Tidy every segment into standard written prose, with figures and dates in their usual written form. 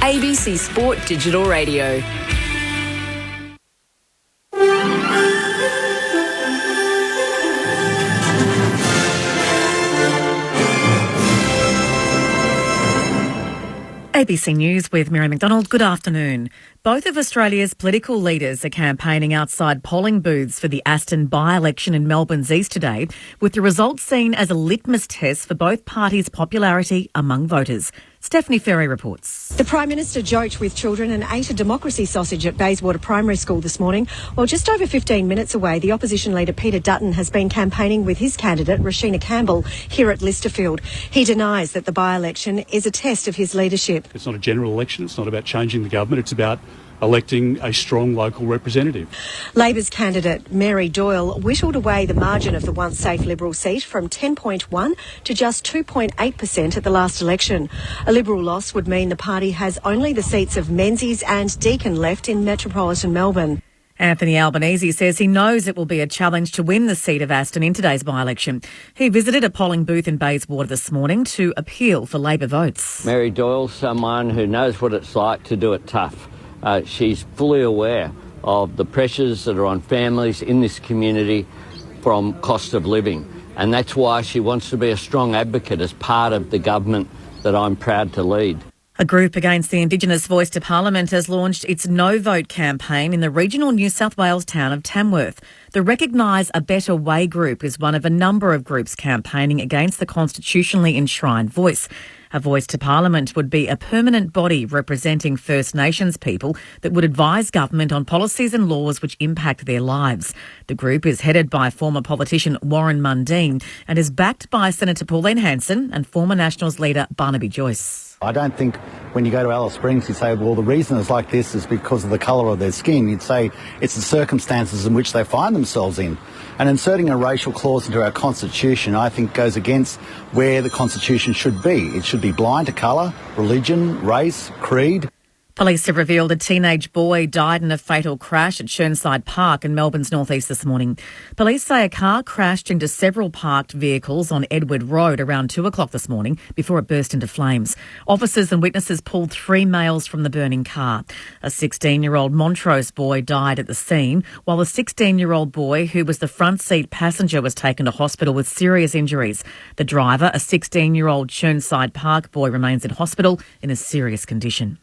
ABC Sport Digital Radio. ABC News with Mary McDonald. Good afternoon. Both of Australia's political leaders are campaigning outside polling booths for the Aston by-election in Melbourne's east today, with the results seen as a litmus test for both parties' popularity among voters. Stephanie Ferry reports. The Prime Minister joked with children and ate a democracy sausage at Bayswater Primary School this morning. Well, just over 15 minutes away, the opposition leader Peter Dutton has been campaigning with his candidate, Rashina Campbell, here at Listerfield. He denies that the by-election is a test of his leadership. It's not a general election. It's not about changing the government. It's about electing a strong local representative. Labor's candidate Mary Doyle whittled away the margin of the once safe Liberal seat from 10.1 to just 2.8% at the last election. A Liberal loss would mean the party has only the seats of Menzies and Deakin left in metropolitan Melbourne. Anthony Albanese says he knows it will be a challenge to win the seat of Aston in today's by-election. He visited a polling booth in Bayswater this morning to appeal for Labor votes. Mary Doyle's someone who knows what it's like to do it tough. She's fully aware of the pressures that are on families in this community from cost of living. And that's why she wants to be a strong advocate as part of the government that I'm proud to lead. A group against the Indigenous voice to Parliament has launched its No Vote campaign in the regional New South Wales town of Tamworth. The Recognise a Better Way group is one of a number of groups campaigning against the constitutionally enshrined voice. A voice to Parliament would be a permanent body representing First Nations people that would advise government on policies and laws which impact their lives. The group is headed by former politician Warren Mundine and is backed by Senator Pauline Hanson and former Nationals leader Barnaby Joyce. I don't think when you go to Alice Springs you say, well, the reason it's like this is because of the colour of their skin. You'd say it's the circumstances in which they find themselves in. And inserting a racial clause into our Constitution, I think, goes against where the Constitution should be. It should be blind to colour, religion, race, creed. Police have revealed a teenage boy died in a fatal crash at Chirnside Park in Melbourne's northeast this morning. Police say a car crashed into several parked vehicles on Edward Road around 2 o'clock this morning before it burst into flames. Officers and witnesses pulled 3 males from the burning car. A 16-year-old Montrose boy died at the scene, while a 16-year-old boy who was the front seat passenger was taken to hospital with serious injuries. The driver, a 16-year-old Chirnside Park boy, remains in hospital in a serious condition.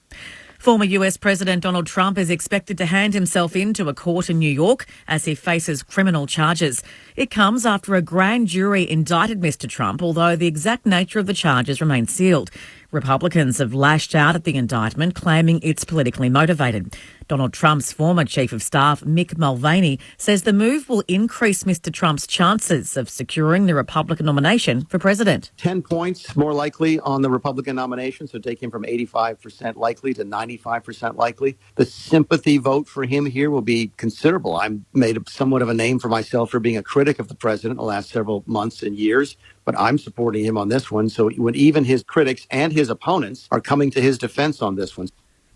Former US President Donald Trump is expected to hand himself in to a court in New York as he faces criminal charges. It comes after a grand jury indicted Mr. Trump, although the exact nature of the charges remains sealed. Republicans have lashed out at the indictment, claiming it's politically motivated. Donald Trump's former chief of staff, Mick Mulvaney, says the move will increase Mr. Trump's chances of securing the Republican nomination for president. 10 points more likely on the Republican nomination, so take him from 85% likely to 95% likely. The sympathy vote for him here will be considerable. I've made somewhat of a name for myself for being a critic of the president the last several months and years, but I'm supporting him on this one. So when even his critics and his opponents are coming to his defense on this one.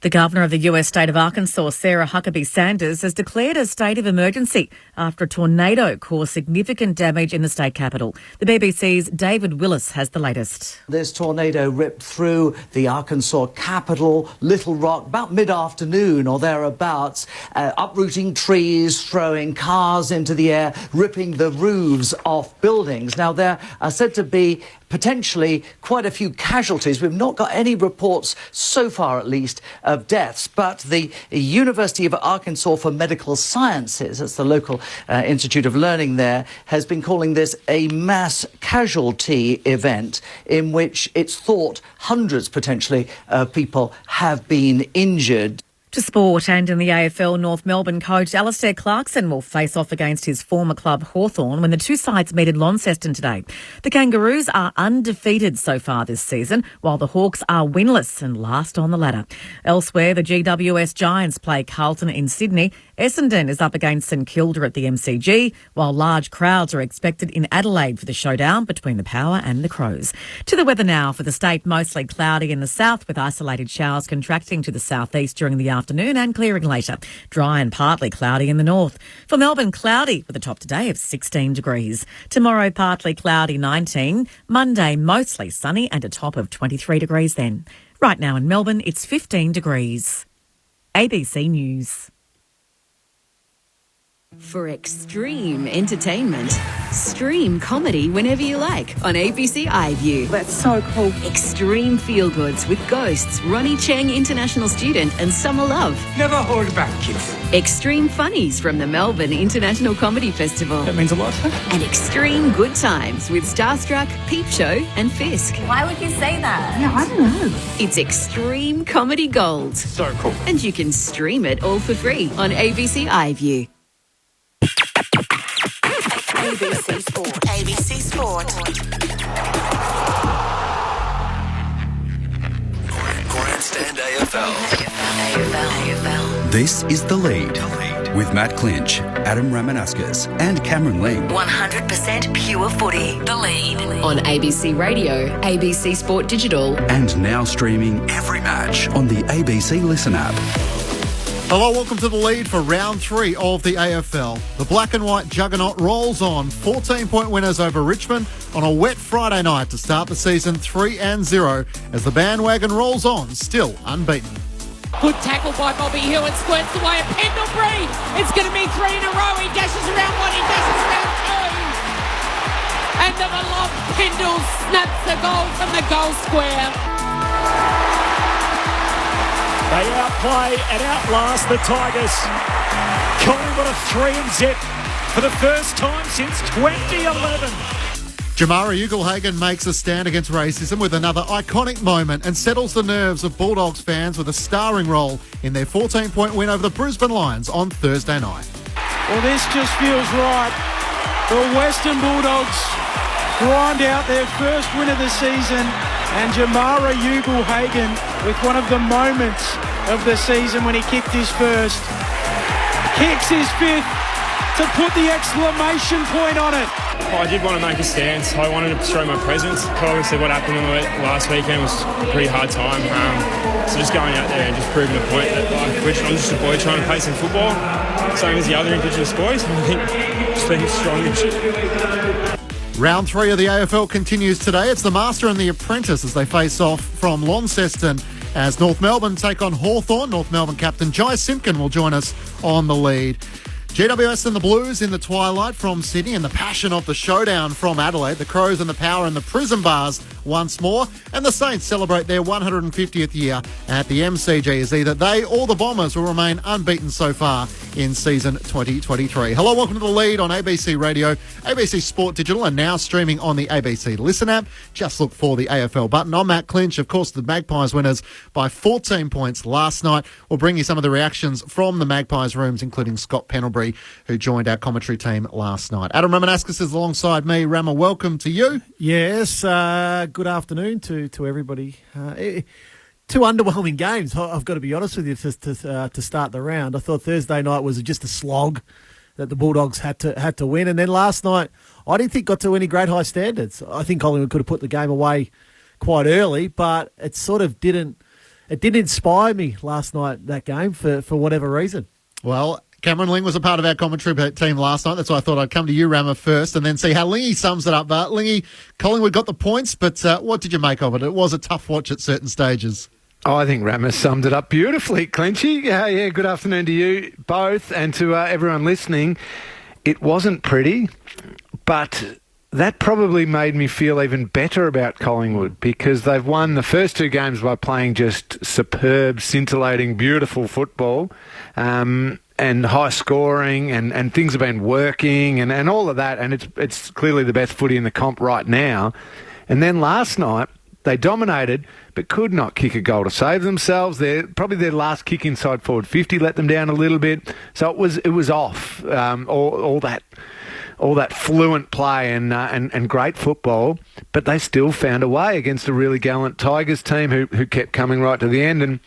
The governor of the US state of Arkansas, Sarah Huckabee Sanders, has declared a state of emergency after a tornado caused significant damage in the state capital. The BBC's David Willis has the latest. This tornado ripped through the Arkansas capital, Little Rock, about mid-afternoon or thereabouts, uprooting trees, throwing cars into the air, ripping the roofs off buildings. Now, there are said to be potentially quite a few casualties. We've not got any reports so far, at least, of deaths, but the University of Arkansas for Medical Sciences, that's the local Institute of Learning there, has been calling this a mass casualty event in which it's thought hundreds, potentially, of people have been injured. To sport, and in the AFL, North Melbourne coach Alistair Clarkson will face off against his former club Hawthorn when the two sides meet at Launceston today. The Kangaroos are undefeated so far this season, while the Hawks are winless and last on the ladder. Elsewhere, the GWS Giants play Carlton in Sydney. Essendon is up against St Kilda at the MCG, while large crowds are expected in Adelaide for the showdown between the Power and the Crows. To the weather now for the state, mostly cloudy in the south with isolated showers contracting to the southeast during the afternoon and clearing later. Dry and partly cloudy in the north. For Melbourne, cloudy with a top today of 16 degrees. Tomorrow, partly cloudy 19. Monday, mostly sunny and a top of 23 degrees then. Right now in Melbourne, it's 15 degrees. ABC News. For extreme entertainment, stream comedy whenever you like on ABC iView. That's so cool. Extreme feel-goods with Ghosts, Ronnie Cheng International Student and Summer Love. Never hold back, kids. Extreme funnies from the Melbourne International Comedy Festival. That means a lot. And extreme good times with Starstruck, Peep Show and Fisk. Why would you say that? Yeah, I don't know. It's Extreme Comedy Gold. So cool. And you can stream it all for free on ABC iView. ABC Sport. ABC Sport. Grandstand AFL. This is The Lead with Matt Clinch, Adam Ramanaskas and Cameron Ling. 100% pure footy. The Lead. On ABC Radio, ABC Sport Digital. And now streaming every match on the ABC Listen app. Hello, welcome to The Lead for round 3 of the AFL. The black and white juggernaut rolls on. 14-point winners over Richmond on a wet Friday night to start the season 3-0 as the bandwagon rolls on, still unbeaten. Good tackle by Bobby Hill and squirts away at Pendlebury. It's going to be 3 in a row. He dashes around 1, he dashes around 2. And the beloved Pendle snaps the goal from the goal square. They outplay and outlast the Tigers. Collingwood a 3-0 for the first time since 2011. Jamara Ugle-Hagan makes a stand against racism with another iconic moment and settles the nerves of Bulldogs fans with a starring role in their 14-point win over the Brisbane Lions on Thursday night. Well, this just feels right. The Western Bulldogs grind out their first win of the season, and Jamara Ugle-Hagan with one of the moments of the season when he kicked his first. Kicks his fifth to put the exclamation point on it. I did want to make a stance. I wanted to show my presence. Obviously what happened on the last weekend was a pretty hard time. So just going out there and just proving a point that I'm just a boy trying to play some football, same as the other Indigenous boys. I think just being strong and Round 3 of the AFL continues today. It's the Master and the Apprentice as they face off from Launceston as North Melbourne take on Hawthorn. North Melbourne captain Jai Simpkin will join us on the lead. GWS and the Blues in the twilight from Sydney and the passion of the showdown from Adelaide. The Crows and the Power and the Prison Bars once more. And the Saints celebrate their 150th year at the MCG as either they or the Bombers will remain unbeaten so far in season 2023. Hello, welcome to The Lead on ABC Radio, ABC Sport Digital and now streaming on the ABC Listen app. Just look for the AFL button. I'm Matt Clinch. Of course, the Magpies winners by 14 points last night. We'll bring you some of the reactions from the Magpies rooms, including Scott Pendlebury, who joined our commentary team last night. Adam Ramanaskas is alongside me. Rama, welcome to you. Yes, good afternoon to everybody. Two underwhelming games, I've got to be honest with you, to start the round. I thought Thursday night was just a slog that the Bulldogs had to win. And then last night, I didn't think got to any great high standards. I think Collingwood could have put the game away quite early, but it sort of didn't inspire me last night, that game, for whatever reason. Well, Cameron Ling was a part of our commentary team last night. That's why I thought I'd come to you, Rama, first and then see how Lingy sums it up. Lingy, Collingwood got the points, but what did you make of it? It was a tough watch at certain stages. Oh, I think Rama summed it up beautifully, Clinchy. Yeah, good afternoon to you both and to everyone listening. It wasn't pretty, but that probably made me feel even better about Collingwood because they've won the first two games by playing just superb, scintillating, beautiful football. And high scoring and things have been working and all of that. And it's clearly the best footy in the comp right now. And then last night, they dominated but could not kick a goal to save themselves. Probably their last kick inside forward 50 let them down a little bit. So it was off, all that fluent play and great football. But they still found a way against a really gallant Tigers team who kept coming right to the end. And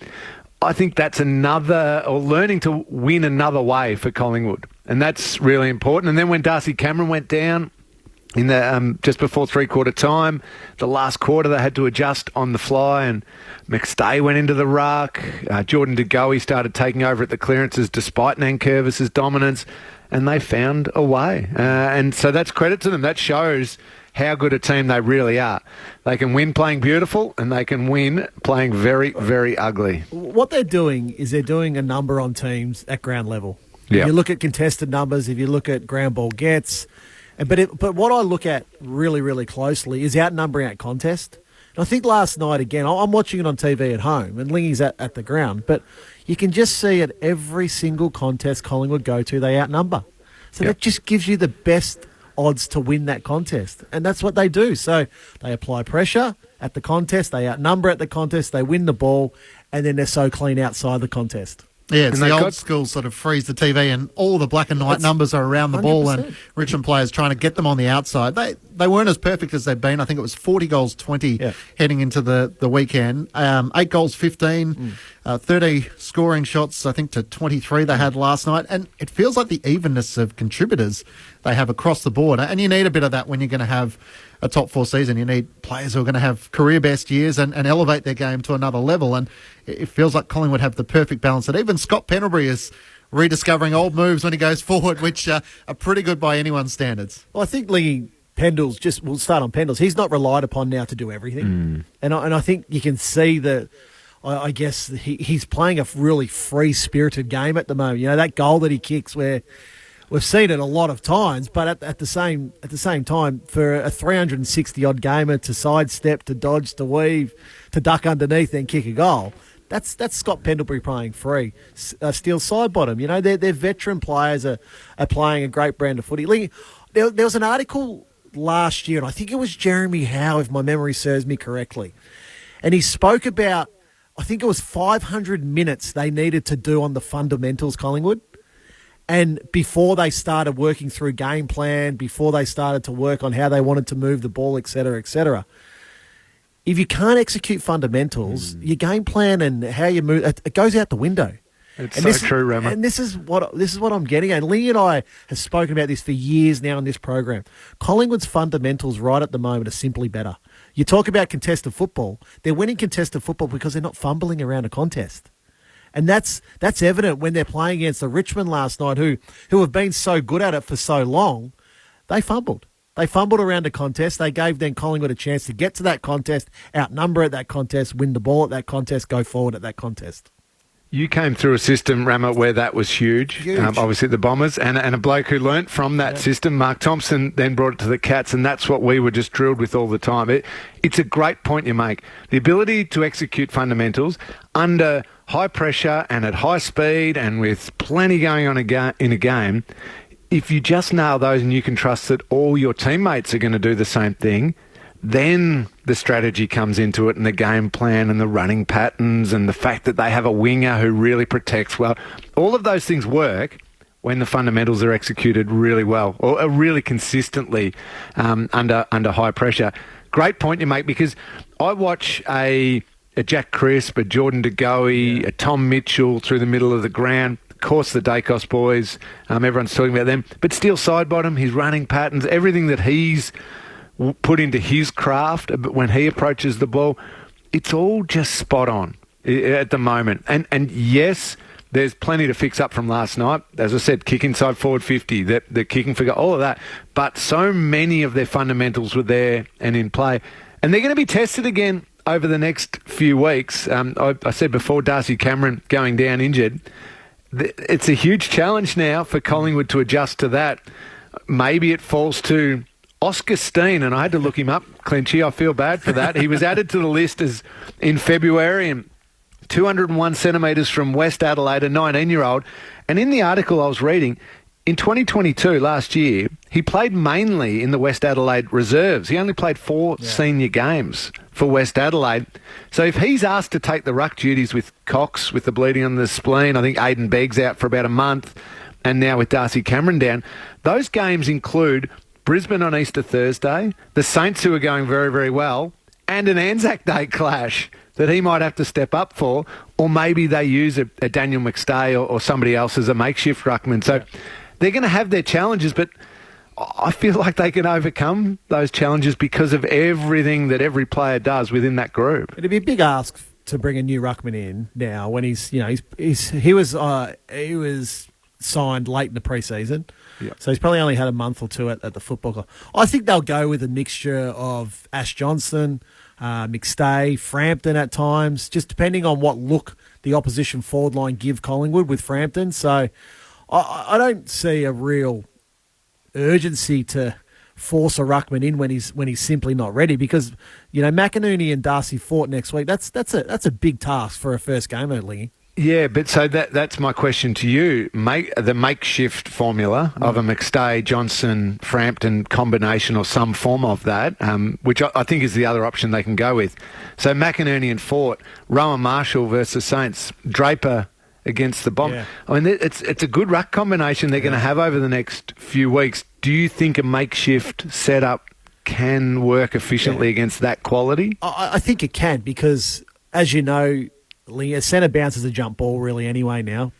I think that's learning to win another way for Collingwood. And that's really important. And then when Darcy Cameron went down in the just before three-quarter time, the last quarter they had to adjust on the fly and McStay went into the ruck. Jordan De Goey started taking over at the clearances despite Nankervis's dominance. And they found a way. And so that's credit to them. That shows how good a team they really are. They can win playing beautiful, and they can win playing very, very ugly. What they're doing is they're doing a number on teams at ground level. Yeah. If you look at contested numbers, if you look at ground ball gets, but what I look at really, really closely is outnumbering at contest. And I think last night, again, I'm watching it on TV at home, and Lingy's at the ground, but you can just see at every single contest Collingwood go to, they outnumber. So that just gives you the best odds to win that contest. And that's what they do. So they apply pressure at the contest, they outnumber at the contest, they win the ball, and then they're so clean outside the contest. Yeah, it's the old school sort of freeze the TV and all the black and white numbers are around the 100%. Ball and Richmond players trying to get them on the outside. They weren't as perfect as they've been. I think it was 40 goals, 20 heading into the weekend. 8 goals, 15, 30 scoring shots, I think, to 23 they had last night. And it feels like the evenness of contributors they have across the board. And you need a bit of that when you're going to have a top 4 season. You need players who are going to have career best years and elevate their game to another level. And it feels like Collingwood have the perfect balance. And even Scott Pendlebury is rediscovering old moves when he goes forward, which are pretty good by anyone's standards. Well, I think Lingy Pendles, we'll start on Pendles. He's not relied upon now to do everything. And I think you can see that, I guess, he's playing a really free-spirited game at the moment. You know, that goal that he kicks where we've seen it a lot of times, but at the same time, for a 360-odd gamer to sidestep, to dodge, to weave, to duck underneath and kick a goal, that's Scott Pendlebury playing free. Steel side bottom. You know, their veteran players are playing a great brand of footy. There was an article last year, and I think it was Jeremy Howe, if my memory serves me correctly, and he spoke about, I think it was 500 minutes they needed to do on the fundamentals, Collingwood. And before they started working through game plan, before they started to work on how they wanted to move the ball, et cetera, if you can't execute fundamentals, your game plan and how you move, it goes out the window. It's true, Rama. And this is what I'm getting at. Lee and I have spoken about this for years now in this program. Collingwood's fundamentals right at the moment are simply better. You talk about contested football. They're winning contested football because they're not fumbling around a contest. And that's evident when they're playing against the Richmond last night, who have been so good at it for so long. They fumbled. They fumbled around a contest. They gave then Collingwood a chance to get to that contest, outnumber at that contest, win the ball at that contest, go forward at that contest. You came through a system, Rama, where that was huge. Obviously the Bombers, and a bloke who learnt from that system, Mark Thompson, then brought it to the Cats, and that's what we were just drilled with all the time. It's a great point you make. The ability to execute fundamentals under high pressure and at high speed and with plenty going on in a game, if you just nail those and you can trust that all your teammates are going to do the same thing, then the strategy comes into it and the game plan and the running patterns and the fact that they have a winger who really protects well. All of those things work when the fundamentals are executed really well or really consistently under high pressure. Great point you make, because I watch a Jack Crisp, a Jordan De Goey, a Tom Mitchell through the middle of the ground. Of course, the Dacos boys, everyone's talking about them. But Steel Sidebottom, his running patterns, everything that he's put into his craft, but when he approaches the ball, it's all just spot on at the moment. And yes, there's plenty to fix up from last night. As I said, kick inside forward 50, the kicking for goal, all of that. But so many of their fundamentals were there and in play. And they're going to be tested again over the next few weeks. I said before, Darcy Cameron going down injured. It's a huge challenge now for Collingwood to adjust to that. Maybe it falls to Oscar Steen, and I had to look him up, Clinchy. I feel bad for that. He was added to the list as in February, and 201 centimetres from West Adelaide, a 19-year-old. And in the article I was reading, in 2022, last year, he played mainly in the West Adelaide reserves. He only played 4 senior games for West Adelaide. So if he's asked to take the ruck duties with Cox, with the bleeding on the spleen, I think Aiden Begg's out for about a month, and now with Darcy Cameron down, those games include Brisbane on Easter Thursday, the Saints, who are going very, very well, and an Anzac Day clash that he might have to step up for, or maybe they use a Daniel McStay or somebody else as a makeshift ruckman. So they're going to have their challenges, but I feel like they can overcome those challenges because of everything that every player does within that group. It'd be a big ask to bring a new ruckman in now when he was signed late in the pre-season. Yep. So he's probably only had a month or two at the football club. I think they'll go with a mixture of Ash Johnson, McStay, Frampton at times, just depending on what look the opposition forward line give Collingwood with Frampton. So I don't see a real urgency to force a ruckman in when he's simply not ready, because McInerney and Darcy Fort next week, that's a big task for a first game early. Yeah, but so that's my question to you. The makeshift formula of a McStay, Johnson, Frampton combination or some form of that, which I think is the other option they can go with. So McInerney and Fort, Rowan Marshall versus Saints, Draper against the Bomb. Yeah. I mean, it's a good ruck combination they're going to have over the next few weeks. Do you think a makeshift setup can work efficiently against that quality? I think it can, because, as you know, a centre bounces a jump ball really anyway now.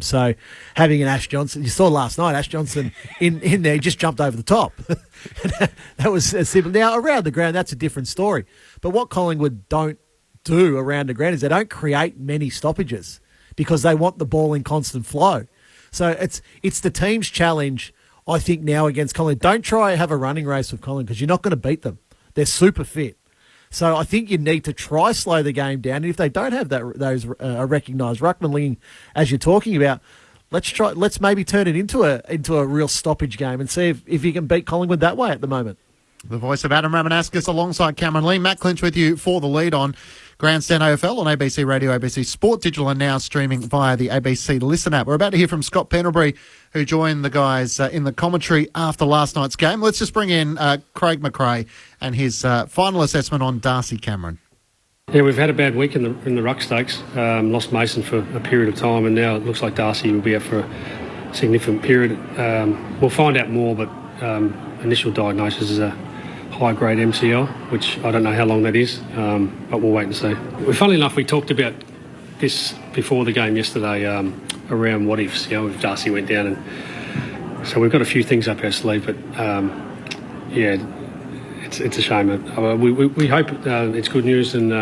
So having an Ash Johnson, you saw last night, Ash Johnson in there, he just jumped over the top. That was simple. Now, around the ground, that's a different story. But what Collingwood don't do around the ground is they don't create many stoppages, because they want the ball in constant flow. So it's the team's challenge, I think, now against Collingwood. Don't try and have a running race with Collingwood, because you're not going to beat them. They're super fit. So I think you need to try slow the game down. And if they don't have those recognised ruckman leading, as you're talking about, let's maybe turn it into a real stoppage game and see if you can beat Collingwood that way at the moment. The voice of Adam Ramanauskas alongside Cameron Lee. Matt Clinch with you for the lead on Grandstand AFL on ABC Radio, ABC Sport Digital, and now streaming via the ABC Listen app. We're about to hear from Scott Pendlebury, who joined the guys in the commentary after last night's game. Let's just bring in Craig McRae and his final assessment on Darcy Cameron. Yeah, we've had a bad week in the ruck stakes. Lost Mason for a period of time, and now it looks like Darcy will be out for a significant period. We'll find out more, but initial diagnosis is a high-grade MCL, which I don't know how long that is, but we'll wait and see. Funnily enough, we talked about this before the game yesterday, around what ifs, if Darcy went down. And so we've got a few things up our sleeve, but it's a shame. We hope it's good news, and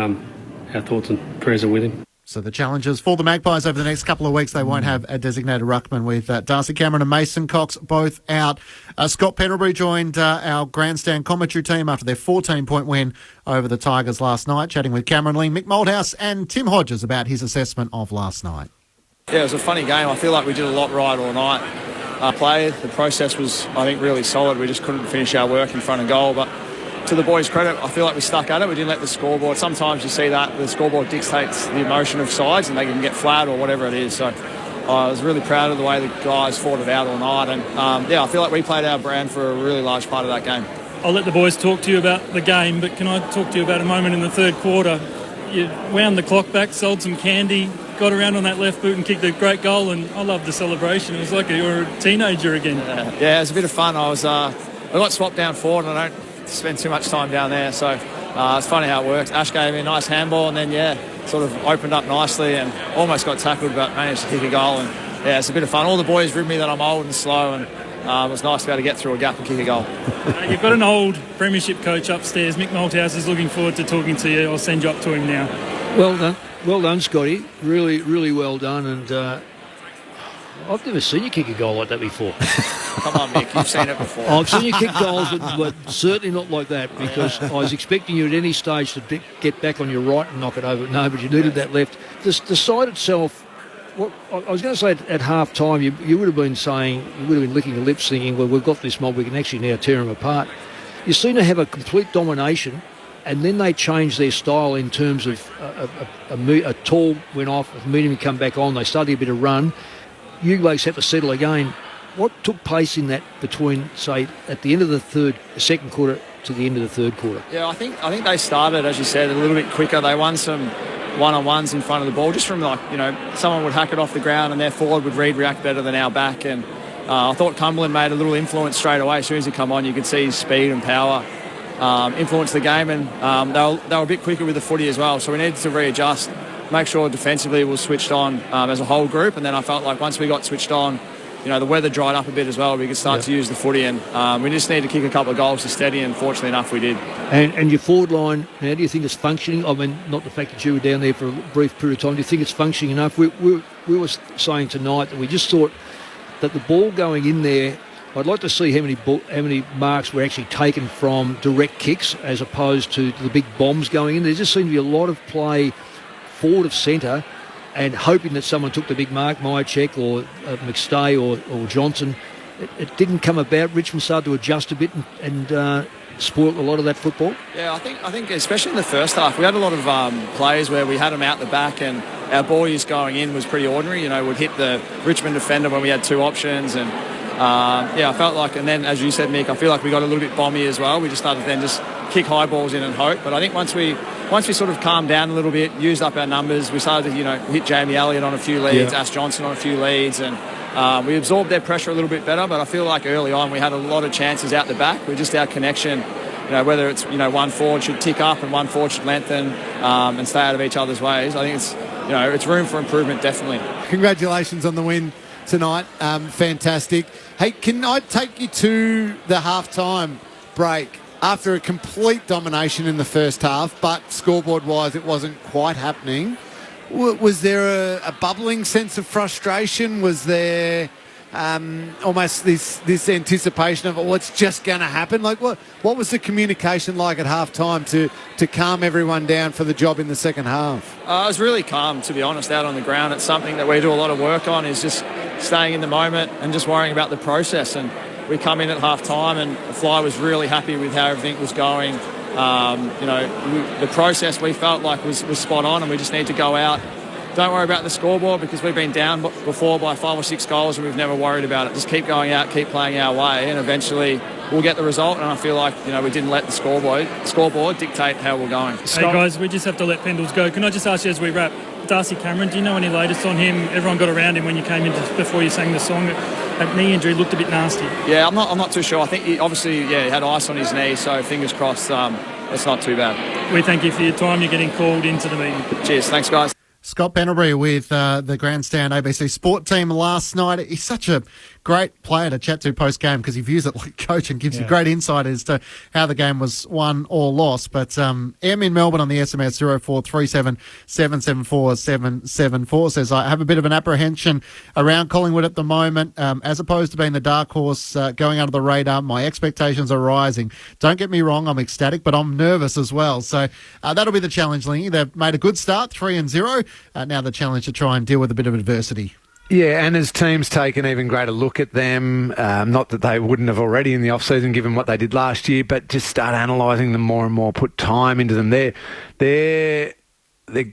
our thoughts and prayers are with him. So the challenges for the Magpies over the next couple of weeks, they won't have a designated ruckman, with Darcy Cameron and Mason Cox both out. Scott Pendlebury joined our grandstand commentary team after their 14-point win over the Tigers last night, chatting with Cameron Lee, Mick Malthouse and Tim Hodges about his assessment of last night. Yeah, it was a funny game. I feel like we did a lot right all night. The process was, I think, really solid. We just couldn't finish our work in front of goal, but to the boys' credit, I feel like we stuck at it. We didn't let the scoreboard. Sometimes you see that the scoreboard dictates the emotion of sides and they can get flat or whatever it is. So I was really proud of the way the guys fought it out all night. And I feel like we played our brand for a really large part of that game. I'll let the boys talk to you about the game, but can I talk to you about a moment in the third quarter? You wound the clock back, sold some candy, got around on that left boot and kicked a great goal, and I loved the celebration. It was like you were a teenager again. Yeah, it was a bit of fun. I got swapped down forward and I don't spend too much time down there, so it's funny how it works. Ash gave me a nice handball and then sort of opened up nicely and almost got tackled but managed to kick a goal, and it's a bit of fun. All the boys rib me that I'm old and slow, and it was nice to be able to get through a gap and kick a goal. You've got an old premiership coach upstairs. Mick Malthouse is looking forward to talking to you. I'll send you up to him now. Well done, Scotty. Really, really well done. And I've never seen you kick a goal like that before. Come on, Mick, you've seen it before. I've seen you kick goals, but certainly not like that, because I was expecting you at any stage to get back on your right and knock it over. No, but you needed that left. The side itself, I was going to say at half time, you would have been saying, you would have been licking your lips thinking, well, we've got this mob, we can actually now tear them apart. You seem to have a complete domination, and then they changed their style in terms of a tall went off, a medium come back on, they started a bit of run. You blokes had to settle again. What took place in that between, say, at the end of the second quarter to the end of the third quarter? Yeah, I think they started, as you said, a little bit quicker. They won some one-on-ones in front of the ball, just from someone would hack it off the ground and their forward would react better than our back. And I thought Cumberland made a little influence straight away. As soon as he come on, you could see his speed and power influence the game, and they were a bit quicker with the footy as well. So we needed to readjust, make sure defensively we were switched on as a whole group. And then I felt like once we got switched on, the weather dried up a bit as well. We could start to use the footy, and we just need to kick a couple of goals to steady, and fortunately enough we did. And your forward line, how do you think it's functioning? I mean, not the fact that you were down there for a brief period of time. Do you think it's functioning enough? We were saying tonight that we just thought that the ball going in there, I'd like to see how many marks were actually taken from direct kicks as opposed to the big bombs going in. There just seemed to be a lot of play forward of centre and hoping that someone took the big mark, Myercheck or McStay or Johnson. It didn't come about. Richmond started to adjust a bit and spoiled a lot of that football. Yeah, I think especially in the first half, we had a lot of plays where we had them out the back and our ball use going in was pretty ordinary. You know, we'd hit the Richmond defender when we had two options and I felt like, and then as you said, Mick, I feel like we got a little bit bomby as well. We just started to then just kick high balls in and hope. But I think once we sort of calmed down a little bit, used up our numbers, we started to, hit Jamie Elliott on a few leads, Ash Johnson on a few leads, and we absorbed their pressure a little bit better. But I feel like early on we had a lot of chances out the back. We're just our connection, whether it's, one forward should tick up and one forward should lengthen and stay out of each other's ways. I think it's, it's room for improvement, definitely. Congratulations on the win tonight. Fantastic. Hey, can I take you to the half-time break? After a complete domination in the first half, but scoreboard-wise it wasn't quite happening. Was there a bubbling sense of frustration? Was there almost this anticipation of what's just going to happen? Like what was the communication like at half-time to calm everyone down for the job in the second half? I was really calm, to be honest, out on the ground. It's something that we do a lot of work on, is just staying in the moment and just worrying about the process. And we come in at half-time and the Fly was really happy with how everything was going. The process we felt like was spot on, and we just need to go out. Don't worry about the scoreboard because we've been down before by 5 or 6 goals and we've never worried about it. Just keep going out, keep playing our way, and eventually we'll get the result. And I feel like, we didn't let the scoreboard dictate how we're going. Hey guys, we just have to let Pendles go. Can I just ask you as we wrap, Darcy Cameron, do you know any latest on him? Everyone got around him when you came in before you sang the song. That knee injury looked a bit nasty. Yeah, I'm not too sure. I think he had ice on his knee, so fingers crossed it's not too bad. We thank you for your time. You're getting called into the meeting. Cheers. Thanks, guys. Scott Pendlebury with the Grandstand ABC Sport team last night. He's such a great player to chat to post-game because he views it like coach and gives you great insight as to how the game was won or lost. But M in Melbourne on the SMS 0437 774 774 says, I have a bit of an apprehension around Collingwood at the moment. As opposed to being the dark horse going under the radar, my expectations are rising. Don't get me wrong, I'm ecstatic, but I'm nervous as well. So that'll be the challenge, Lingy. They've made a good start, 3-0. Now the challenge to try and deal with a bit of adversity. Yeah, and as teams take an even greater look at them, not that they wouldn't have already in the off-season given what they did last year, but just start analysing them more and more, put time into them. They're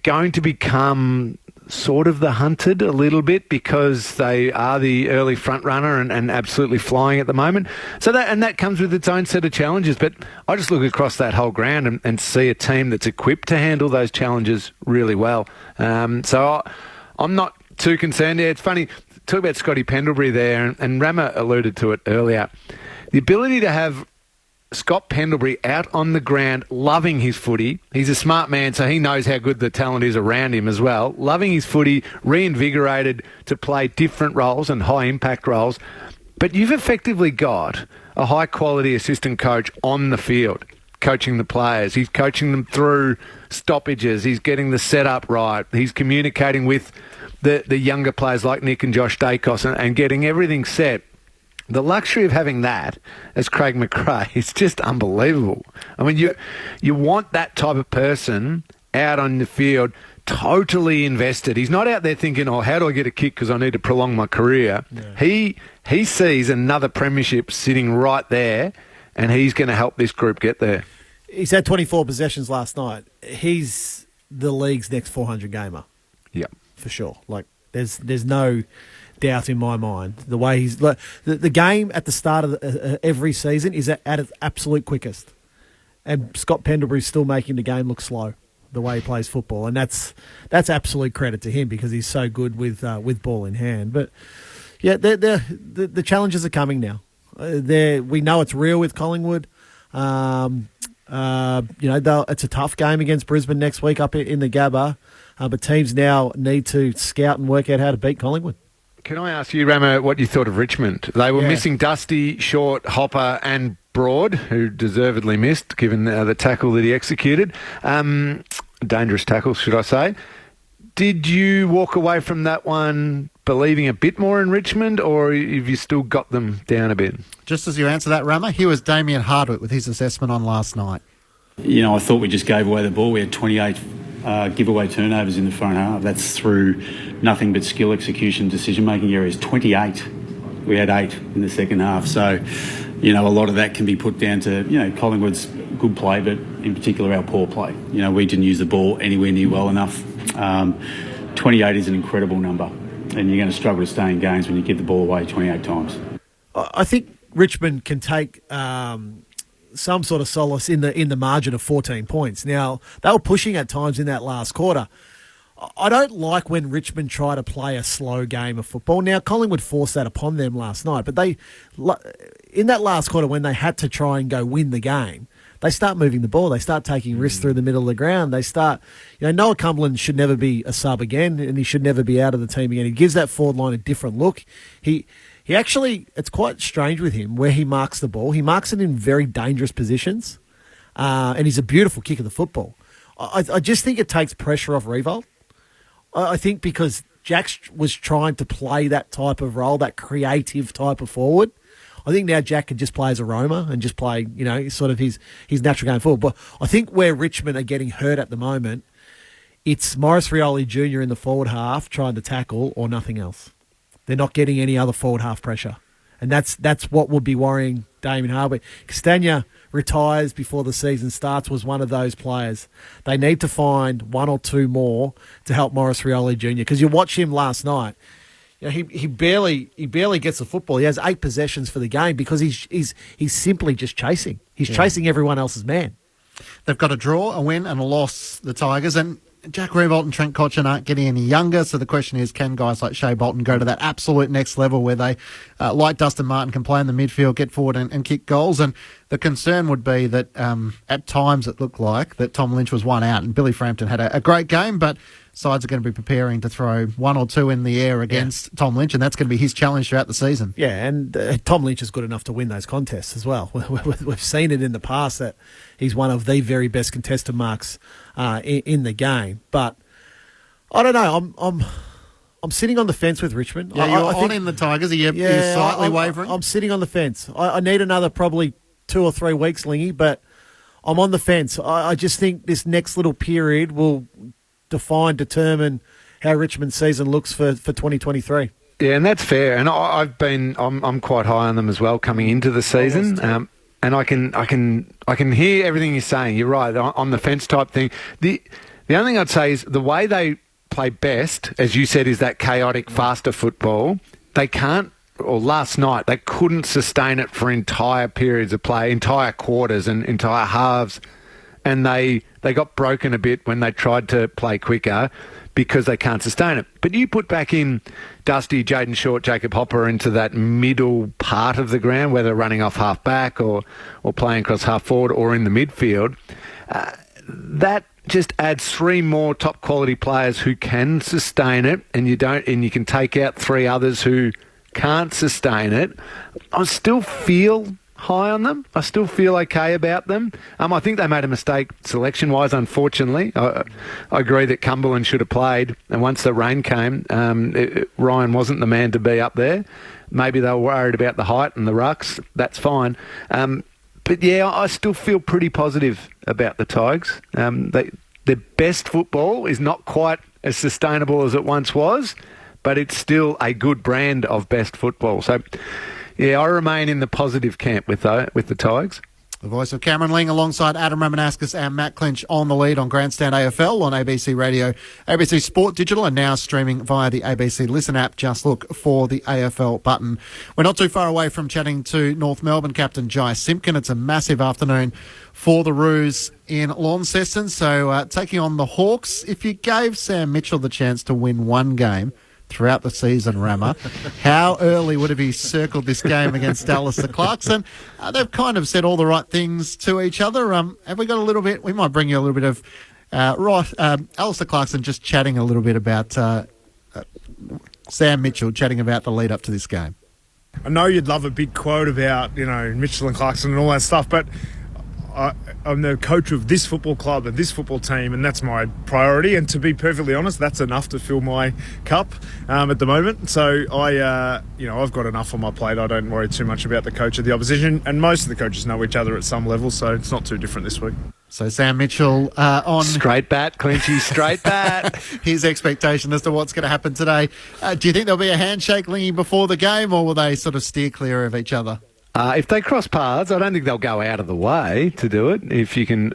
going to become sort of the hunted a little bit because they are the early front runner and absolutely flying at the moment. So that comes with its own set of challenges. But I just look across that whole ground and see a team that's equipped to handle those challenges really well. So I'm not too concerned. Yeah, it's funny, talk about Scotty Pendlebury there, and Rama alluded to it earlier. The ability to have Scott Pendlebury out on the ground, loving his footy. He's a smart man, so he knows how good the talent is around him as well. Loving his footy, reinvigorated to play different roles and high-impact roles. But you've effectively got a high-quality assistant coach on the field, coaching the players. He's coaching them through stoppages. He's getting the setup right. He's communicating with the younger players like Nick and Josh Dacos and getting everything set. The luxury of having that as Craig McRae is just unbelievable. I mean, you want that type of person out on the field, totally invested. He's not out there thinking, how do I get a kick because I need to prolong my career. Yeah. He sees another premiership sitting right there, and he's going to help this group get there. He's had 24 possessions last night. He's the league's next 400 gamer. Yep. For sure. Like, there's no doubt in my mind. The way he's the game at the start of every season is at its absolute quickest, and Scott Pendlebury's still making the game look slow the way he plays football, and that's absolute credit to him because he's so good with ball in hand. But yeah, the challenges are coming now. We know it's real with Collingwood. It's a tough game against Brisbane next week up in the Gabba, but teams now need to scout and work out how to beat Collingwood. Can I ask you, Ramo, what you thought of Richmond? They were missing Dusty, Short, Hopper and Broad, who deservedly missed, given the tackle that he executed. Dangerous tackle, should I say. Did you walk away from that one believing a bit more in Richmond, or have you still got them down a bit? Just as you answer that, Rama, here was Damien Hardwick with his assessment on last night. I thought we just gave away the ball. We had 28 giveaway turnovers in the front half. That's through nothing but skill, execution, decision-making areas. 28. We had 8 in the second half. So, a lot of that can be put down to, Collingwood's good play, but in particular our poor play. We didn't use the ball anywhere near well enough. 28 is an incredible number, and you're going to struggle to stay in games when you give the ball away 28 times. I think Richmond can take some sort of solace in the margin of 14 points. Now, they were pushing at times in that last quarter. I don't like when Richmond try to play a slow game of football. Now, Collingwood forced that upon them last night, but in that last quarter when they had to try and go win the game, they start moving the ball. They start taking risks through the middle of the ground. They start, Noah Cumberland should never be a sub again, and he should never be out of the team again. He gives that forward line a different look. He actually, it's quite strange with him where he marks the ball. He marks it in very dangerous positions, and he's a beautiful kick of the football. I just think it takes pressure off Revolt. I think because Jack was trying to play that type of role, that creative type of forward. I think now Jack can just play as a roamer and just play, sort of his natural game forward. But I think where Richmond are getting hurt at the moment, it's Maurice Rioli Jr. in the forward half trying to tackle or nothing else. They're not getting any other forward half pressure. And that's what would be worrying Damien Hardwick. Castagna retires before the season starts was one of those players. They need to find one or two more to help Maurice Rioli Jr. Because you watch him last night, he barely gets the football. He has 8 possessions for the game because he's simply just chasing. He's chasing everyone else's man. They've got a draw, a win and a loss, the Tigers, and Jack Revolt and Trent Cotchin aren't getting any younger, so the question is, can guys like Shea Bolton go to that absolute next level where they, like Dustin Martin, can play in the midfield, get forward and kick goals? And the concern would be that at times it looked like that Tom Lynch was one out, and Billy Frampton had a great game, but sides are going to be preparing to throw 1 or 2 in the air against Tom Lynch, and that's going to be his challenge throughout the season. Yeah, and Tom Lynch is good enough to win those contests as well. We've seen it in the past that he's one of the very best contested marks in the game. But I don't know. I'm sitting on the fence with Richmond. Yeah, you're on in the Tigers. Are you slightly wavering? I'm sitting on the fence. I need another probably 2 or 3 weeks, Lingy, but I'm on the fence. I just think this next little period will determine how Richmond's season looks for 2023. Yeah, and that's fair. And I'm quite high on them as well coming into the season. And I can hear everything you're saying. You're right on the fence type thing. The only thing I'd say is the way they play best, as you said, is that chaotic, faster football. They can't. Or last night, they couldn't sustain it for entire periods of play, entire quarters and entire halves. And they got broken a bit when they tried to play quicker because they can't sustain it. But you put back in Dusty, Jayden Short, Jacob Hopper into that middle part of the ground, whether running off half back or playing across half forward or in the midfield, that just adds 3 more top quality players who can sustain it, and you can take out 3 others who can't sustain it. I still feel high on them. I still feel okay about them. I think they made a mistake selection-wise, unfortunately. I agree that Cumberland should have played, and once the rain came, Ryan wasn't the man to be up there. Maybe they were worried about the height and the rucks. That's fine. But yeah, I still feel pretty positive about the Tigers. Their best football is not quite as sustainable as it once was, but it's still a good brand of best football. So, yeah, I remain in the positive camp with the Tigers. The voice of Cameron Ling alongside Adam Ramanauskas and Matt Clinch on the lead on Grandstand AFL on ABC Radio, ABC Sport Digital, and now streaming via the ABC Listen app. Just look for the AFL button. We're not too far away from chatting to North Melbourne captain Jai Simpkin. It's a massive afternoon for the Roos in Launceston. So taking on the Hawks, if you gave Sam Mitchell the chance to win one game throughout the season, Rama, how early would have he circled this game against Alistair Clarkson? They've kind of said all the right things to each other. Have we got a little bit? We might bring you a little bit of Alistair Clarkson just chatting a little bit about Sam Mitchell, chatting about the lead up to this game. I know you'd love a big quote about, Mitchell and Clarkson and all that stuff, but I'm the coach of this football club and this football team, and that's my priority. And to be perfectly honest, that's enough to fill my cup at the moment. So I've got enough on my plate. I don't worry too much about the coach of the opposition, and most of the coaches know each other at some level, so it's not too different this week. So Sam Mitchell on... Straight bat, Clinchy, straight bat. His expectation as to what's going to happen today. Do you think there'll be a handshake, Lingy, before the game, or will they sort of steer clear of each other? If they cross paths, I don't think they'll go out of the way to do it. If you can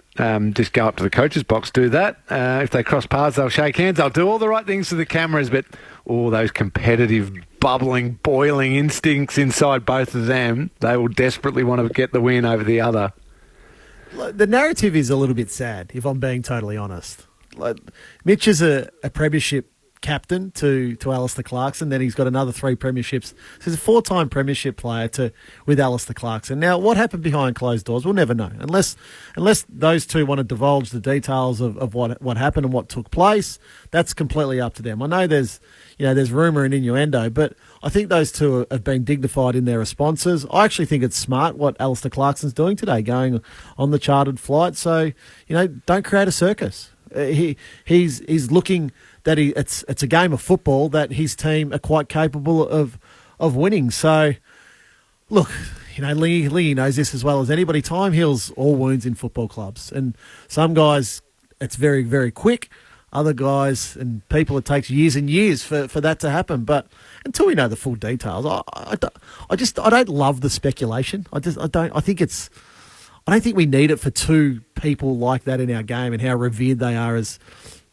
just go up to the coach's box, do that. If they cross paths, they'll shake hands. They'll do all the right things to the cameras, but all those competitive, bubbling, boiling instincts inside both of them, they will desperately want to get the win over the other. The narrative is a little bit sad, if I'm being totally honest. Mitch is a premiership captain to Alistair Clarkson, then he's got another 3 premierships. So he's a 4-time premiership player with Alistair Clarkson. Now, what happened behind closed doors, we'll never know. Unless those two want to divulge the details of what happened and what took place, that's completely up to them. I know there's rumour and innuendo, but I think those two have been dignified in their responses. I actually think it's smart what Alistair Clarkson's doing today, going on the chartered flight. So, don't create a circus. He's looking that it's a game of football that his team are quite capable of winning. So, look, Lingy knows this as well as anybody. Time heals all wounds in football clubs, and some guys it's very, very quick. Other guys and people, it takes years and years for that to happen. But until we know the full details, I don't love the speculation. I don't think we need it for two people like that in our game and how revered they are as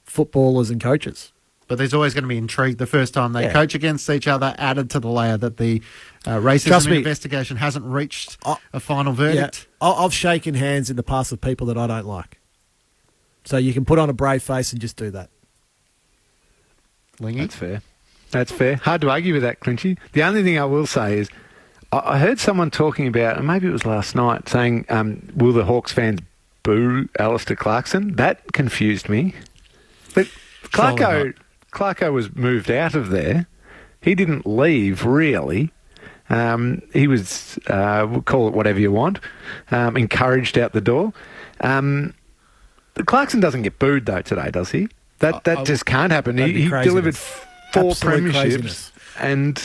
footballers and coaches. But there's always going to be intrigue the first time they coach against each other, added to the layer that the racism investigation hasn't reached a final verdict. Yeah, I've shaken hands in the past with people that I don't like. So you can put on a brave face and just do that. Lingy? That's fair. That's fair. Hard to argue with that, Clinchy. The only thing I will say is I heard someone talking about, and maybe it was last night, saying, will the Hawks fans boo Alistair Clarkson? That confused me. But Clarko was moved out of there. He didn't leave, really. He was, we'll call it whatever you want, encouraged out the door. Clarkson doesn't get booed, though, today, does he? That just can't happen. He delivered 4 premierships and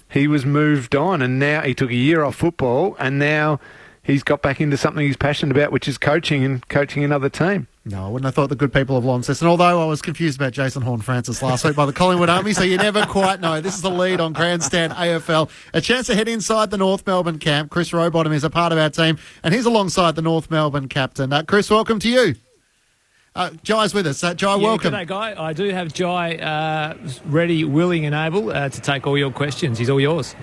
he was moved on, and now he took a year off football, and now he's got back into something he's passionate about, which is coaching and coaching another team. No, I wouldn't have thought the good people of Launceston, although I was confused about Jason Horne-Francis last week by the Collingwood Army, so you never quite know. This is the lead on Grandstand AFL. A chance to head inside the North Melbourne camp. Chris Rowbottom is a part of our team, and he's alongside the North Melbourne captain. Chris, welcome to you. Jai's with us. Jai, welcome. G'day, Guy. I do have Jai ready, willing and able to take all your questions. He's all yours.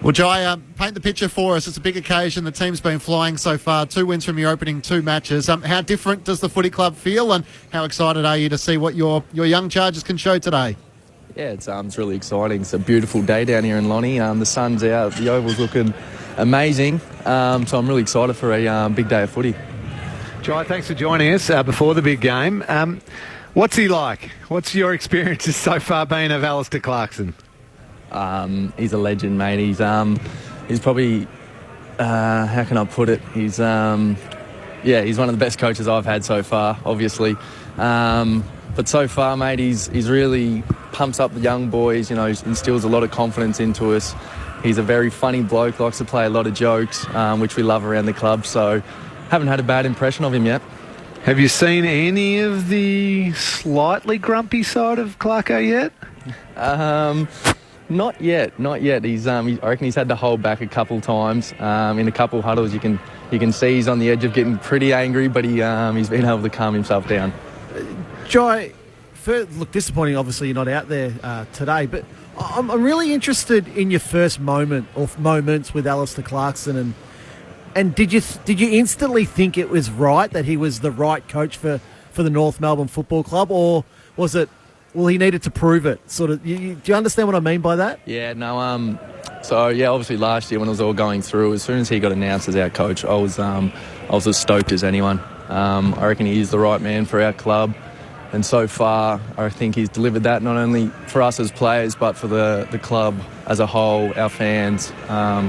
Well, Jai, paint the picture for us. It's a big occasion. The team's been flying so far. 2 wins from your opening 2 matches. How different does the footy club feel, and how excited are you to see what your young chargers can show today? Yeah, it's really exciting. It's a beautiful day down here in Lonnie. The sun's out. The oval's looking amazing. So I'm really excited for a big day of footy. Jai, thanks for joining us before the big game. What's he like? What's your experiences so far been of Alistair Clarkson? He's a legend, mate. He's probably, how can I put it? He's one of the best coaches I've had so far, obviously. But so far, mate, he's really pumps up the young boys, instills a lot of confidence into us. He's a very funny bloke, likes to play a lot of jokes, which we love around the club. So haven't had a bad impression of him yet. Have you seen any of the slightly grumpy side of Clarko yet? Not yet. I reckon he's had to hold back a couple times. In a couple huddles, you can see he's on the edge of getting pretty angry, but he's been able to calm himself down. Jai, look, disappointing. Obviously, you're not out there today, but I'm really interested in your first moment or moments with Alistair Clarkson, and did you instantly think it was right that he was the right coach for the North Melbourne Football Club, or was it? Well, he needed to prove it. Sort of. Do you understand what I mean by that? Yeah. No. So yeah, obviously last year when it was all going through, as soon as he got announced as our coach, I was as stoked as anyone. I reckon he is the right man for our club. And so far, I think he's delivered that not only for us as players, but for the club as a whole, our fans.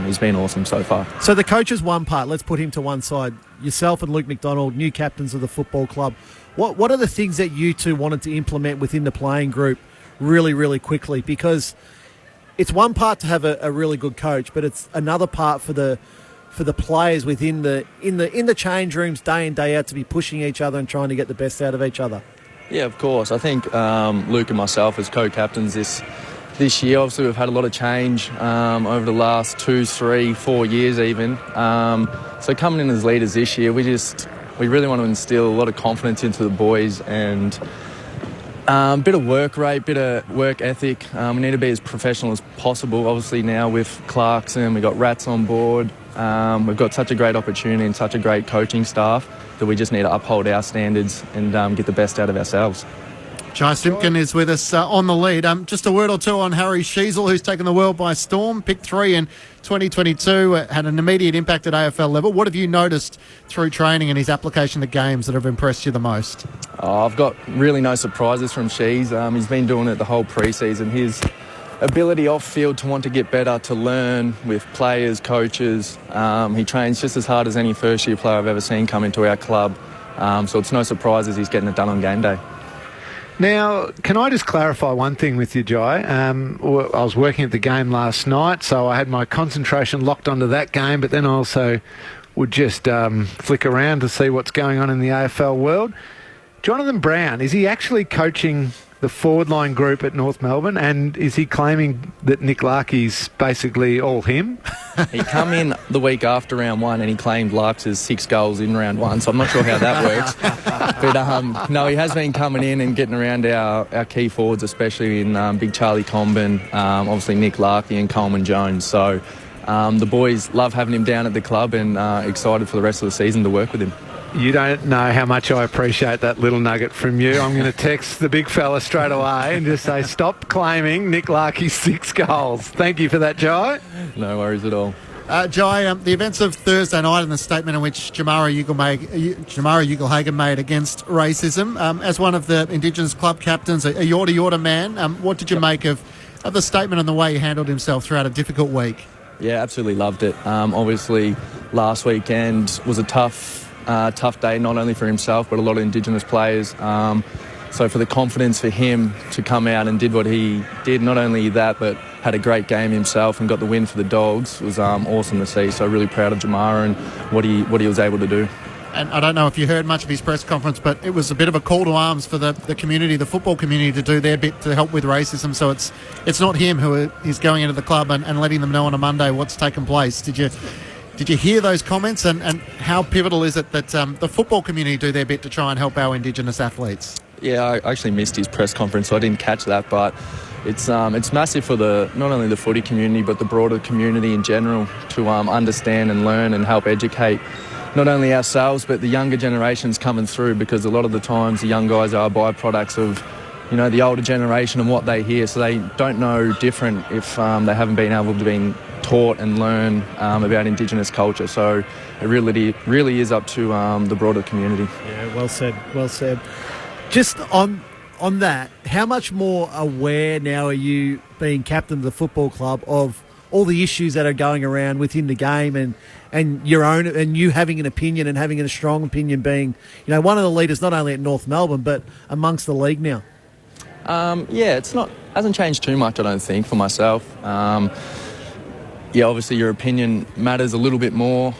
He's been awesome so far. So the coach is one part. Let's put him to one side. Yourself and Luke McDonald, new captains of the football club. What are the things that you two wanted to implement within the playing group really, really quickly? Because it's one part to have a really good coach, but it's another part for the players within in the change rooms day in, day out to be pushing each other and trying to get the best out of each other. Yeah, of course. I think Luke and myself as co-captains this year, obviously we've had a lot of change over the last 2, 3, 4 years even. So coming in as leaders this year, we really want to instill a lot of confidence into the boys and bit of work rate, bit of work ethic. We need to be as professional as possible. Obviously now with Clarkson, we've got Rats on board. We've got such a great opportunity and such a great coaching staff that we just need to uphold our standards and get the best out of ourselves. Jai Simpkin is with us on the lead. Just a word or two on Harry Sheasel, who's taken the world by storm. Picked 3 in 2022, had an immediate impact at AFL level. What have you noticed through training and his application to games that have impressed you the most? I've got really no surprises from Shees. He's been doing it the whole pre-season. His ability off-field to want to get better, to learn with players, coaches. He trains just as hard as any first-year player I've ever seen come into our club. So it's no surprises he's getting it done on game day. Now, can I just clarify one thing with you, Jai? I was working at the game last night, so I had my concentration locked onto that game, but then I also would just flick around to see what's going on in the AFL world. Jonathan Brown, is he actually coaching the forward line group at North Melbourne, and is he claiming that Nick Larkey's basically all him? He come in the week after round 1 and he claimed Larks' 6 goals in round 1, so I'm not sure how that works. But no, he has been coming in and getting around our key forwards, especially in Big Charlie Comben, obviously Nick Larkey and Coleman Jones. So the boys love having him down at the club and excited for the rest of the season to work with him. You don't know how much I appreciate that little nugget from you. I'm going to text the big fella straight away and just say, stop claiming Nick Larkey's 6 goals. Thank you for that, Jai. No worries at all. Jai, the events of Thursday night and the statement in which Jamara Ugle-Hagan made against racism. As one of the Indigenous club captains, a Yorta man, what did you make of the statement and the way he handled himself throughout a difficult week? Yeah, absolutely loved it. Obviously, last weekend was a tough day, not only for himself but a lot of Indigenous players. So for the confidence for him to come out and did what he did, not only that but had a great game himself and got the win for the Dogs, was awesome to see. So really proud of Jamara and what he was able to do. And I don't know if you heard much of his press conference, but it was a bit of a call to arms for the community, the football community, to do their bit to help with racism. So it's not him who is going into the club and letting them know on a Monday what's taken place. Did you hear those comments, and how pivotal is it that the football community do their bit to try and help our Indigenous athletes? Yeah, I actually missed his press conference, so I didn't catch that, but it's massive for not only the footy community but the broader community in general to understand and learn and help educate not only ourselves but the younger generations coming through, because a lot of the times the young guys are byproducts of the older generation and what they hear, so they don't know different if they haven't been able to be taught and learn about Indigenous culture. So it really is up to the broader community. Yeah, well said. Just on that, how much more aware now are you, being captain of the football club, of all the issues that are going around within the game and your own, and you having an opinion and having a strong opinion, being one of the leaders not only at North Melbourne but amongst the league now? Yeah, hasn't changed too much, I don't think, for myself. Yeah, obviously your opinion matters a little bit more.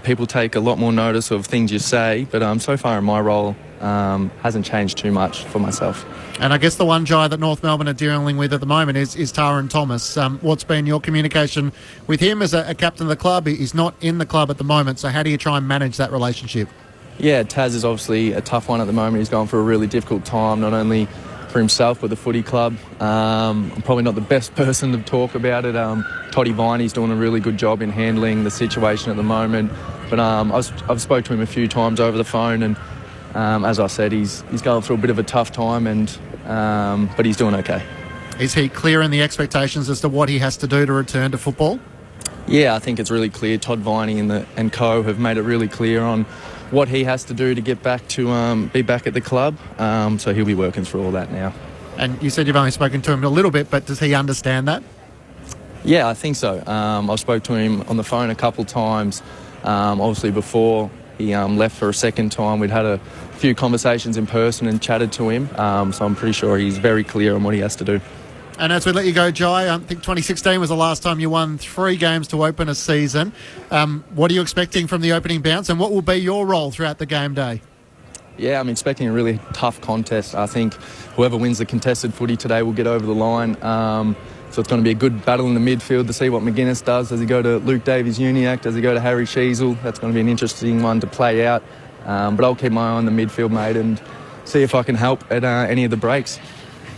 People take a lot more notice of things you say, but so far in my role, hasn't changed too much for myself. And I guess the one guy that North Melbourne are dealing with at the moment is Taran Thomas. What's been your communication with him as a captain of the club? He's not in the club at the moment, so how do you try and manage that relationship? Yeah, Taz is obviously a tough one at the moment. He's going for a really difficult time, not only for himself but the footy club. I'm probably not the best person to talk about it. Toddy Viney's doing a really good job in handling the situation at the moment, but I've spoke to him a few times over the phone, and as I said, he's going through a bit of a tough time, but he's doing okay. Is he clear in the expectations as to what he has to do to return to football? Yeah, I think it's really clear. Todd Viney and co have made it really clear on what he has to do to get back to be back at the club. So he'll be working through all that now. And you said you've only spoken to him a little bit, but does he understand that? Yeah, I think so. I spoke to him on the phone a couple times. Obviously, before he left for a second time, we'd had a few conversations in person and chatted to him. So I'm pretty sure he's very clear on what he has to do. And as we let you go, Jai, I think 2016 was the last time you won 3 games to open a season. What are you expecting from the opening bounce, and what will be your role throughout the game day? Yeah, I'm expecting a really tough contest. I think whoever wins the contested footy today will get over the line. So it's going to be a good battle in the midfield to see what McGuinness does. Does he go to Luke Davies-Uniacke? Does he go to Harry Sheasel? That's going to be an interesting one to play out. But I'll keep my eye on the midfield, mate, and see if I can help at any of the breaks.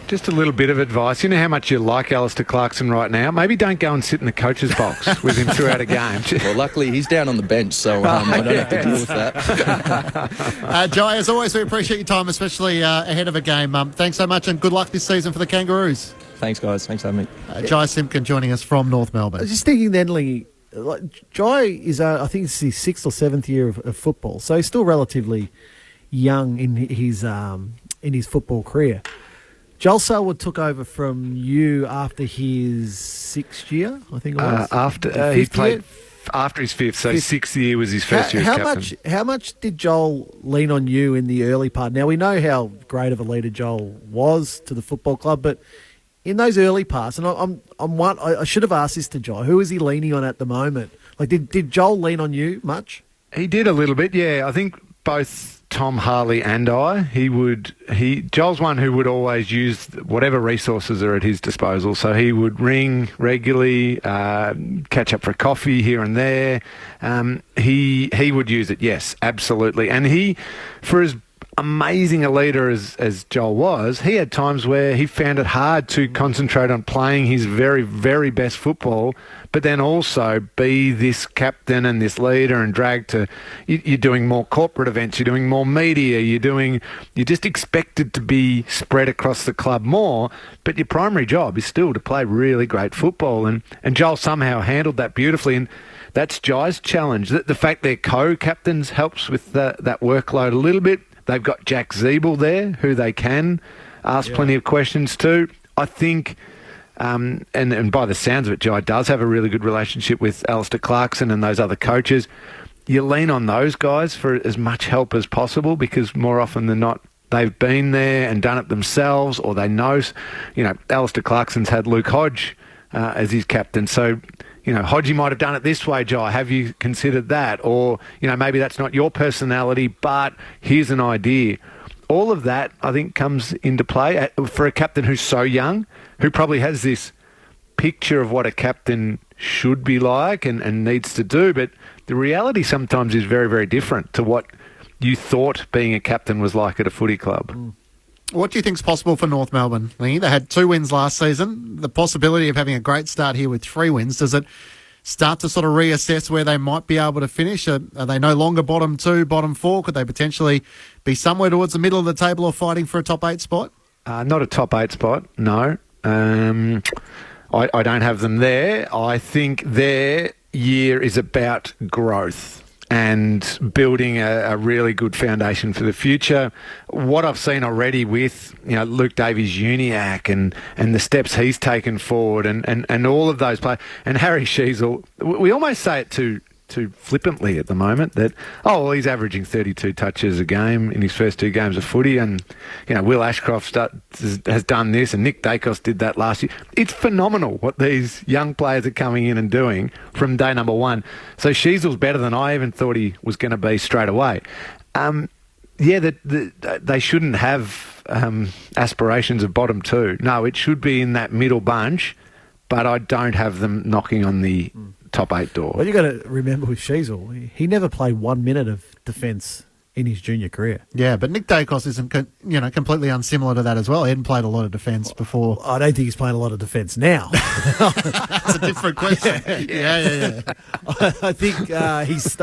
Just a little bit of advice. You know how much you like Alistair Clarkson right now? Maybe don't go and sit in the coach's box with him throughout a game. Well, luckily, he's down on the bench, so I don't have to deal with that. Jai, as always, we appreciate your time, especially ahead of a game. Thanks so much and good luck this season for the Kangaroos. Thanks, guys. Thanks for having me. Jai Simpkin joining us from North Melbourne. I was just thinking then, Lingy, Jai is, I think it's his 6th or 7th year of football, so he's still relatively young in his football career. Joel Selwood took over from you after his 6th year, I think it was. He played after his 5th, so 6th year was his first year as captain. How much did Joel lean on you in the early part? Now, we know how great of a leader Joel was to the football club, but in those early parts, and I should have asked this to Jai, who is he leaning on at the moment? Like, did Joel lean on you much? He did a little bit, yeah. I think both Tom, Harley and Joel's one who would always use whatever resources are at his disposal. So he would ring regularly, catch up for a coffee here and there. He would use it, yes, absolutely. And he, for as amazing a leader as Joel was, he had times where he found it hard to concentrate on playing his very, very best football, but then also be this captain and this leader and drag to, you're doing more corporate events, you're doing more media, you're just expected to be spread across the club more, but your primary job is still to play really great football. And Joel somehow handled that beautifully, and that's Jai's challenge. The fact they're co-captains helps with that workload a little bit. They've got Jack Zeeble there, who they can ask plenty of questions to. I think, and by the sounds of it, Jai does have a really good relationship with Alistair Clarkson and those other coaches. You lean on those guys for as much help as possible, because more often than not, they've been there and done it themselves, or they know. Alistair Clarkson's had Luke Hodge as his captain, so Hodgie might have done it this way, Jai. Have you considered that? Or, maybe that's not your personality, but here's an idea. All of that, I think, comes into play for a captain who's so young, who probably has this picture of what a captain should be like and needs to do. But the reality sometimes is very, very different to what you thought being a captain was like at a footy club. What do you think is possible for North Melbourne? They had 2 wins last season. The possibility of having a great start here with 3 wins, does it start to sort of reassess where they might be able to finish? Are they no longer bottom 2, bottom 4? Could they potentially be somewhere towards the middle of the table or fighting for a top 8 spot? Not a top 8 spot, no. I don't have them there. I think their year is about growth and building a really good foundation for the future. What I've seen already with Luke Davies-Uniacke and the steps he's taken forward and all of those players, and Harry Sheasel, we almost say it too flippantly at the moment that, he's averaging 32 touches a game in his first 2 games of footy, and Will Ashcroft has done this, and Nick Dacos did that last year. It's phenomenal what these young players are coming in and doing from day number 1. So Sheasel's better than I even thought he was going to be straight away. They shouldn't have aspirations of bottom 2. No, it should be in that middle bunch, but I don't have them knocking on the top 8 door. Well, you got to remember with Sheasel, he never played 1 minute of defence in his junior career. Yeah, but Nick Dacos isn't completely unsimilar to that as well. He hadn't played a lot of defence before. I don't think he's playing a lot of defence now. That's a different question. Yeah. I think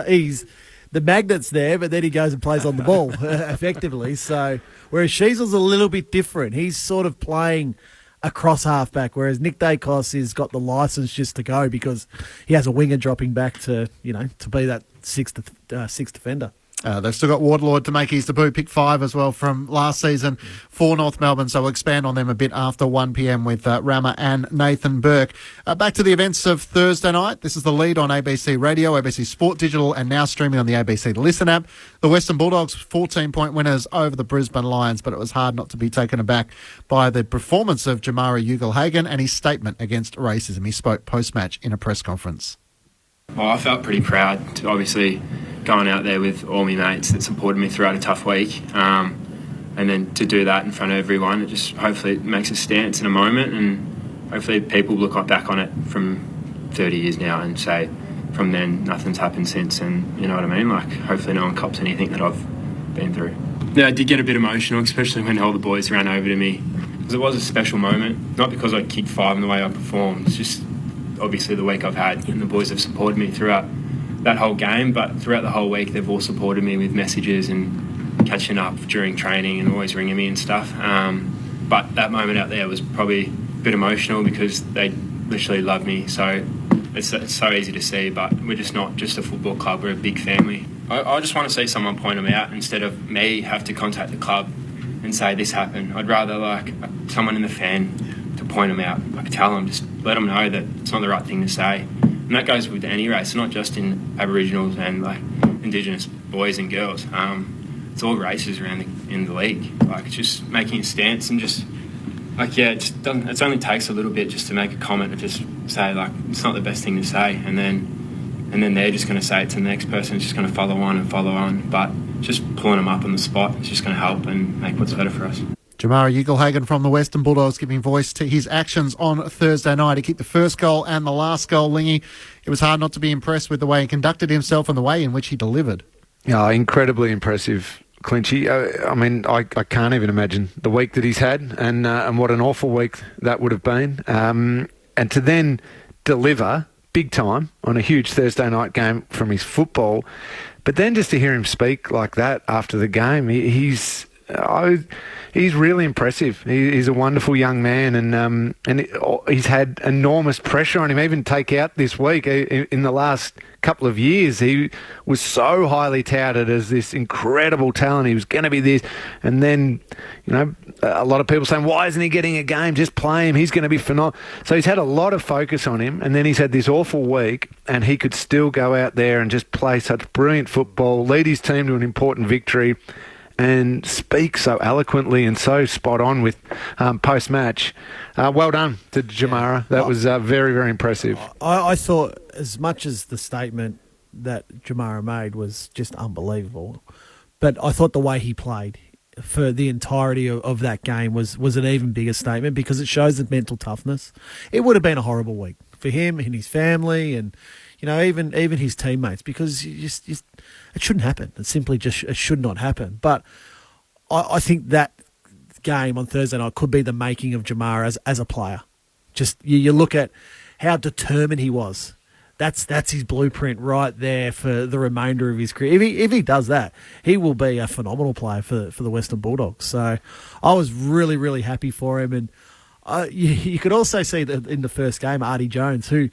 he's the magnet's there, but then he goes and plays on the ball effectively. So whereas Sheasel's a little bit different. He's sort of playing across halfback, whereas Nick Dacos has got the licence just to go because he has a winger dropping back to to be that sixth defender. They've still got Waterlord to make his debut, pick 5 as well from last season for North Melbourne. So we'll expand on them a bit after 1 p.m. with Rama and Nathan Burke. Back to the events of Thursday night. This is The Lead on ABC Radio, ABC Sport Digital, and now streaming on the ABC Listen app. The Western Bulldogs 14-point winners over the Brisbane Lions, but it was hard not to be taken aback by the performance of Jamara Ugle-Hagan and his statement against racism. He spoke post-match in a press conference. Well, I felt pretty proud to obviously going out there with all my mates that supported me throughout a tough week, and then to do that in front of everyone, it just hopefully it makes a stance in a moment, and hopefully people look back on it from 30 years now and say from then nothing's happened since, and you know what I mean, like hopefully no one cops anything that I've been through. Yeah, I did get a bit emotional, especially when all the boys ran over to me, because it was a special moment, not because I kicked 5 in the way I performed, it's just obviously the week I've had, and the boys have supported me throughout that whole game, but throughout the whole week they've all supported me with messages and catching up during training and always ringing me and stuff. But that moment out there was probably a bit emotional because they literally love me, so it's so easy to see, but we're just not just a football club, we're a big family. I just want to see someone point them out instead of me have to contact the club and say this happened. I'd rather like someone in the fan to point them out, like tell them, just let them know that it's not the right thing to say. And that goes with any race, not just in Aboriginals and like Indigenous boys and girls. It's all races around in the league. Like it's just making a stance and just like it only takes a little bit just to make a comment and just say like it's not the best thing to say, and then they're just going to say it to the next person. It's just going to follow on. But just pulling them up on the spot is just going to help and make what's better for us. Jamara Ugle-Hagan from the Western Bulldogs giving voice to his actions on Thursday night. He kicked the first goal and the last goal, Lingy. It was hard not to be impressed with the way he conducted himself and the way in which he delivered. Yeah, incredibly impressive, Clinchy. I mean, I can't even imagine the week that he's had and what an awful week that would have been. And to then deliver big time on a huge Thursday night game from his football, but then just to hear him speak like that after the game, he's really impressive. He's a wonderful young man, and he's had enormous pressure on him. Even take out this week, in the last couple of years, he was so highly touted as this incredible talent. He was going to be this, and then a lot of people saying, why isn't he getting a game? Just play him. He's going to be phenomenal. So he's had a lot of focus on him, and then he's had this awful week, and he could still go out there and just play such brilliant football, lead his team to an important victory, and speak so eloquently and so spot on with post-match. Well done to Jamara. That was very, very impressive. I thought as much as the statement that Jamara made was just unbelievable, but I thought the way he played for the entirety of that game was an even bigger statement because it shows the mental toughness. It would have been a horrible week for him and his family and even his teammates because it shouldn't happen. It simply it should not happen. But I think that game on Thursday night could be the making of Jamara as a player. Just you look at how determined he was. That's his blueprint right there for the remainder of his career. If he does that, he will be a phenomenal player for the Western Bulldogs. So I was really, really happy for him. And you could also see that in the first game, Artie Jones, who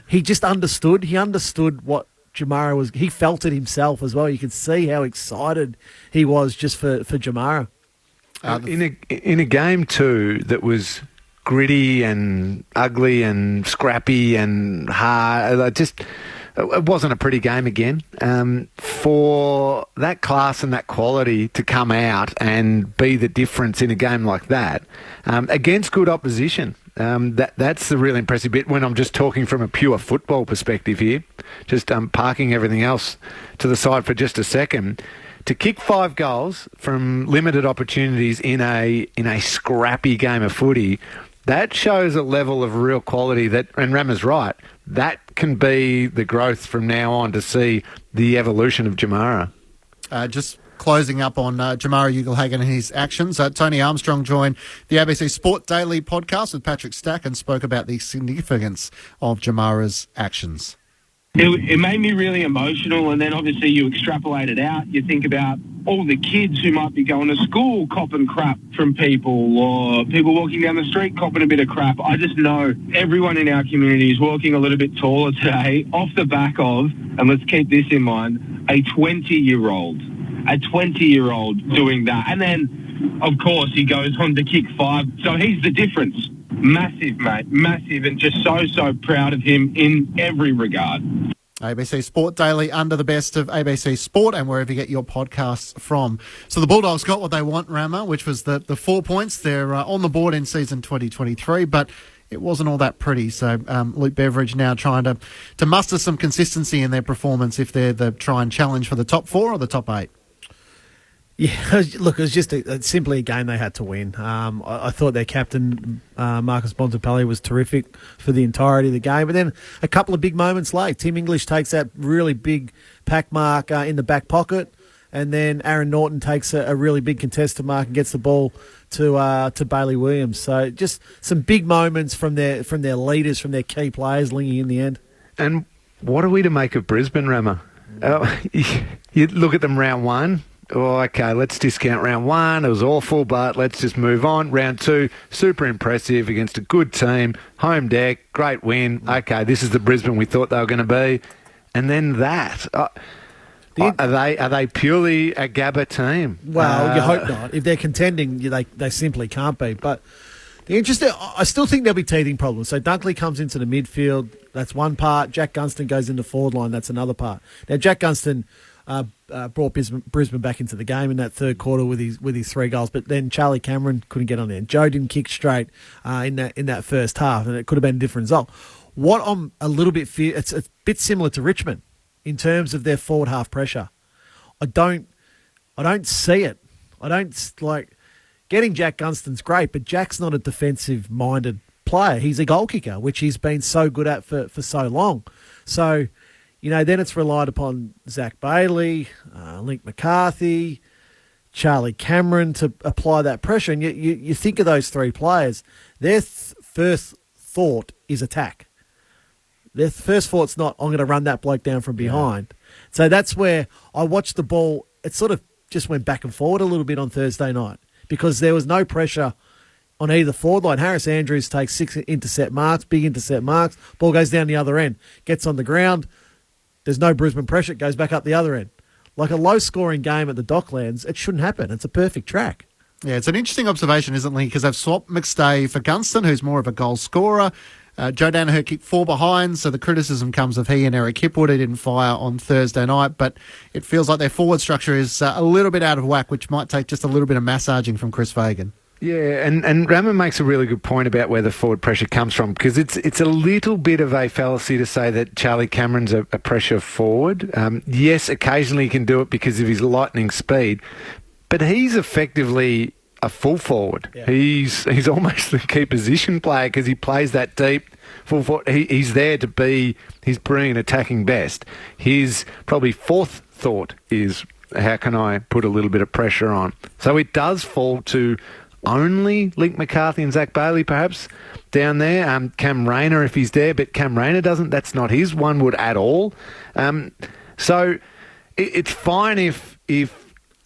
he just understood. He understood what Jamara was. He felt it himself as well. You could see how excited he was just for Jamara. In a game too that was gritty and ugly and scrappy and hard. It wasn't a pretty game again. For that class and that quality to come out and be the difference in a game like that against good opposition, that's the really impressive bit when I'm just talking from a pure football perspective here, just parking everything else to the side for just a second. To kick 5 goals from limited opportunities in a scrappy game of footy, that shows a level of real quality that, and Rama's right, that can be the growth from now on to see the evolution of Jamara. Just closing up on Jamara Ugle-Hagan and his actions, Tony Armstrong joined the ABC Sport Daily podcast with Patrick Stack and spoke about the significance of Jamara's actions. It made me really emotional, and then obviously you extrapolate it out. You think about all the kids who might be going to school copping crap from people, or people walking down the street copping a bit of crap. I just know everyone in our community is walking a little bit taller today off the back of, and let's keep this in mind, a 20-year-old. a 20-year-old doing that. And then, of course, he goes on to kick 5. So he's the difference. Massive, mate. Massive. And just so proud of him in every regard. ABC Sport Daily under the best of ABC Sport and wherever you get your podcasts from. So the Bulldogs got what they want, Rama, which was the 4 points. They're on the board in season 2023, but it wasn't all that pretty. So Luke Beveridge now trying to muster some consistency in their performance if they're the try and challenge for the top 4 or the top 8. Yeah, look, it was just simply a game they had to win. I thought their captain, Marcus Bontempelli, was terrific for the entirety of the game. But then a couple of big moments late. Tim English takes that really big pack mark in the back pocket, and then Aaron Norton takes a really big contested mark and gets the ball to Bailey Williams. So just some big moments from their leaders, from their key players, Lingy, in the end. And what are we to make of Brisbane, Rama? You look at them round 1. Oh, okay, let's discount round 1. It was awful, but let's just move on. Round 2, super impressive against a good team. Home deck, great win. Okay, this is the Brisbane we thought they were going to be. And then that. Are they purely a Gabba team? Well, you hope not. If they're contending, they simply can't be. But the interesting, I still think there'll be teething problems. So Dunkley comes into the midfield. That's one part. Jack Gunston goes into forward line. That's another part. Now, Jack Gunston brought Brisbane back into the game in that third quarter with his 3 goals, but then Charlie Cameron couldn't get on there. Joe didn't kick straight in that first half, and it could have been a different result. What I'm a little bit it's a bit similar to Richmond in terms of their forward half pressure. I don't see it. I don't like getting Jack Gunston's great, but Jack's not a defensive minded player. He's a goal kicker, which he's been so good at for so long. So, then it's relied upon Zach Bailey, Link McCarthy, Charlie Cameron to apply that pressure. And you think of those 3 players, their first thought is attack. Their first thought's not, I'm going to run that bloke down from behind. Yeah. So that's where I watched the ball. It sort of just went back and forward a little bit on Thursday night because there was no pressure on either forward line. Harris Andrews takes 6 intercept marks, big intercept marks. Ball goes down the other end, gets on the ground. There's no Brisbane pressure. It goes back up the other end. Like a low-scoring game at the Docklands, it shouldn't happen. It's a perfect track. Yeah, it's an interesting observation, isn't it? Because they've swapped McStay for Gunston, who's more of a goal scorer. Joe Danaher kicked 4 behind, so the criticism comes of he and Eric Hipwood. He didn't fire on Thursday night, but it feels like their forward structure is a little bit out of whack, which might take just a little bit of massaging from Chris Fagan. Yeah, and Rama makes a really good point about where the forward pressure comes from, because it's a little bit of a fallacy to say that Charlie Cameron's a pressure forward. Yes, occasionally he can do it because of his lightning speed, but he's effectively a full forward. Yeah. He's almost the key position player because he plays that deep full forward. He's there to be his brilliant attacking best. His probably 4th thought is, how can I put a little bit of pressure on? So it does fall to only Link McCarthy and Zach Bailey perhaps down there. Cam Rayner if he's there, but Cam Rayner doesn't. That's not his one would at all. So it's fine if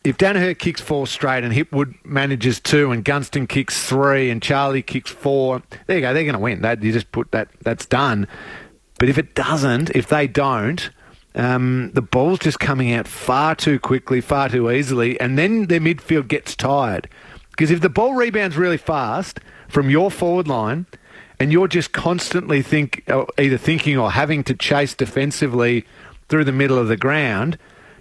Danaher kicks 4 straight and Hipwood manages 2 and Gunston kicks 3 and Charlie kicks 4. There you go. They're going to win. You just put that. That's done. But if it doesn't, if they don't, the ball's just coming out far too quickly, far too easily, and then their midfield gets tired. Because if the ball rebounds really fast from your forward line and you're just constantly either thinking or having to chase defensively through the middle of the ground,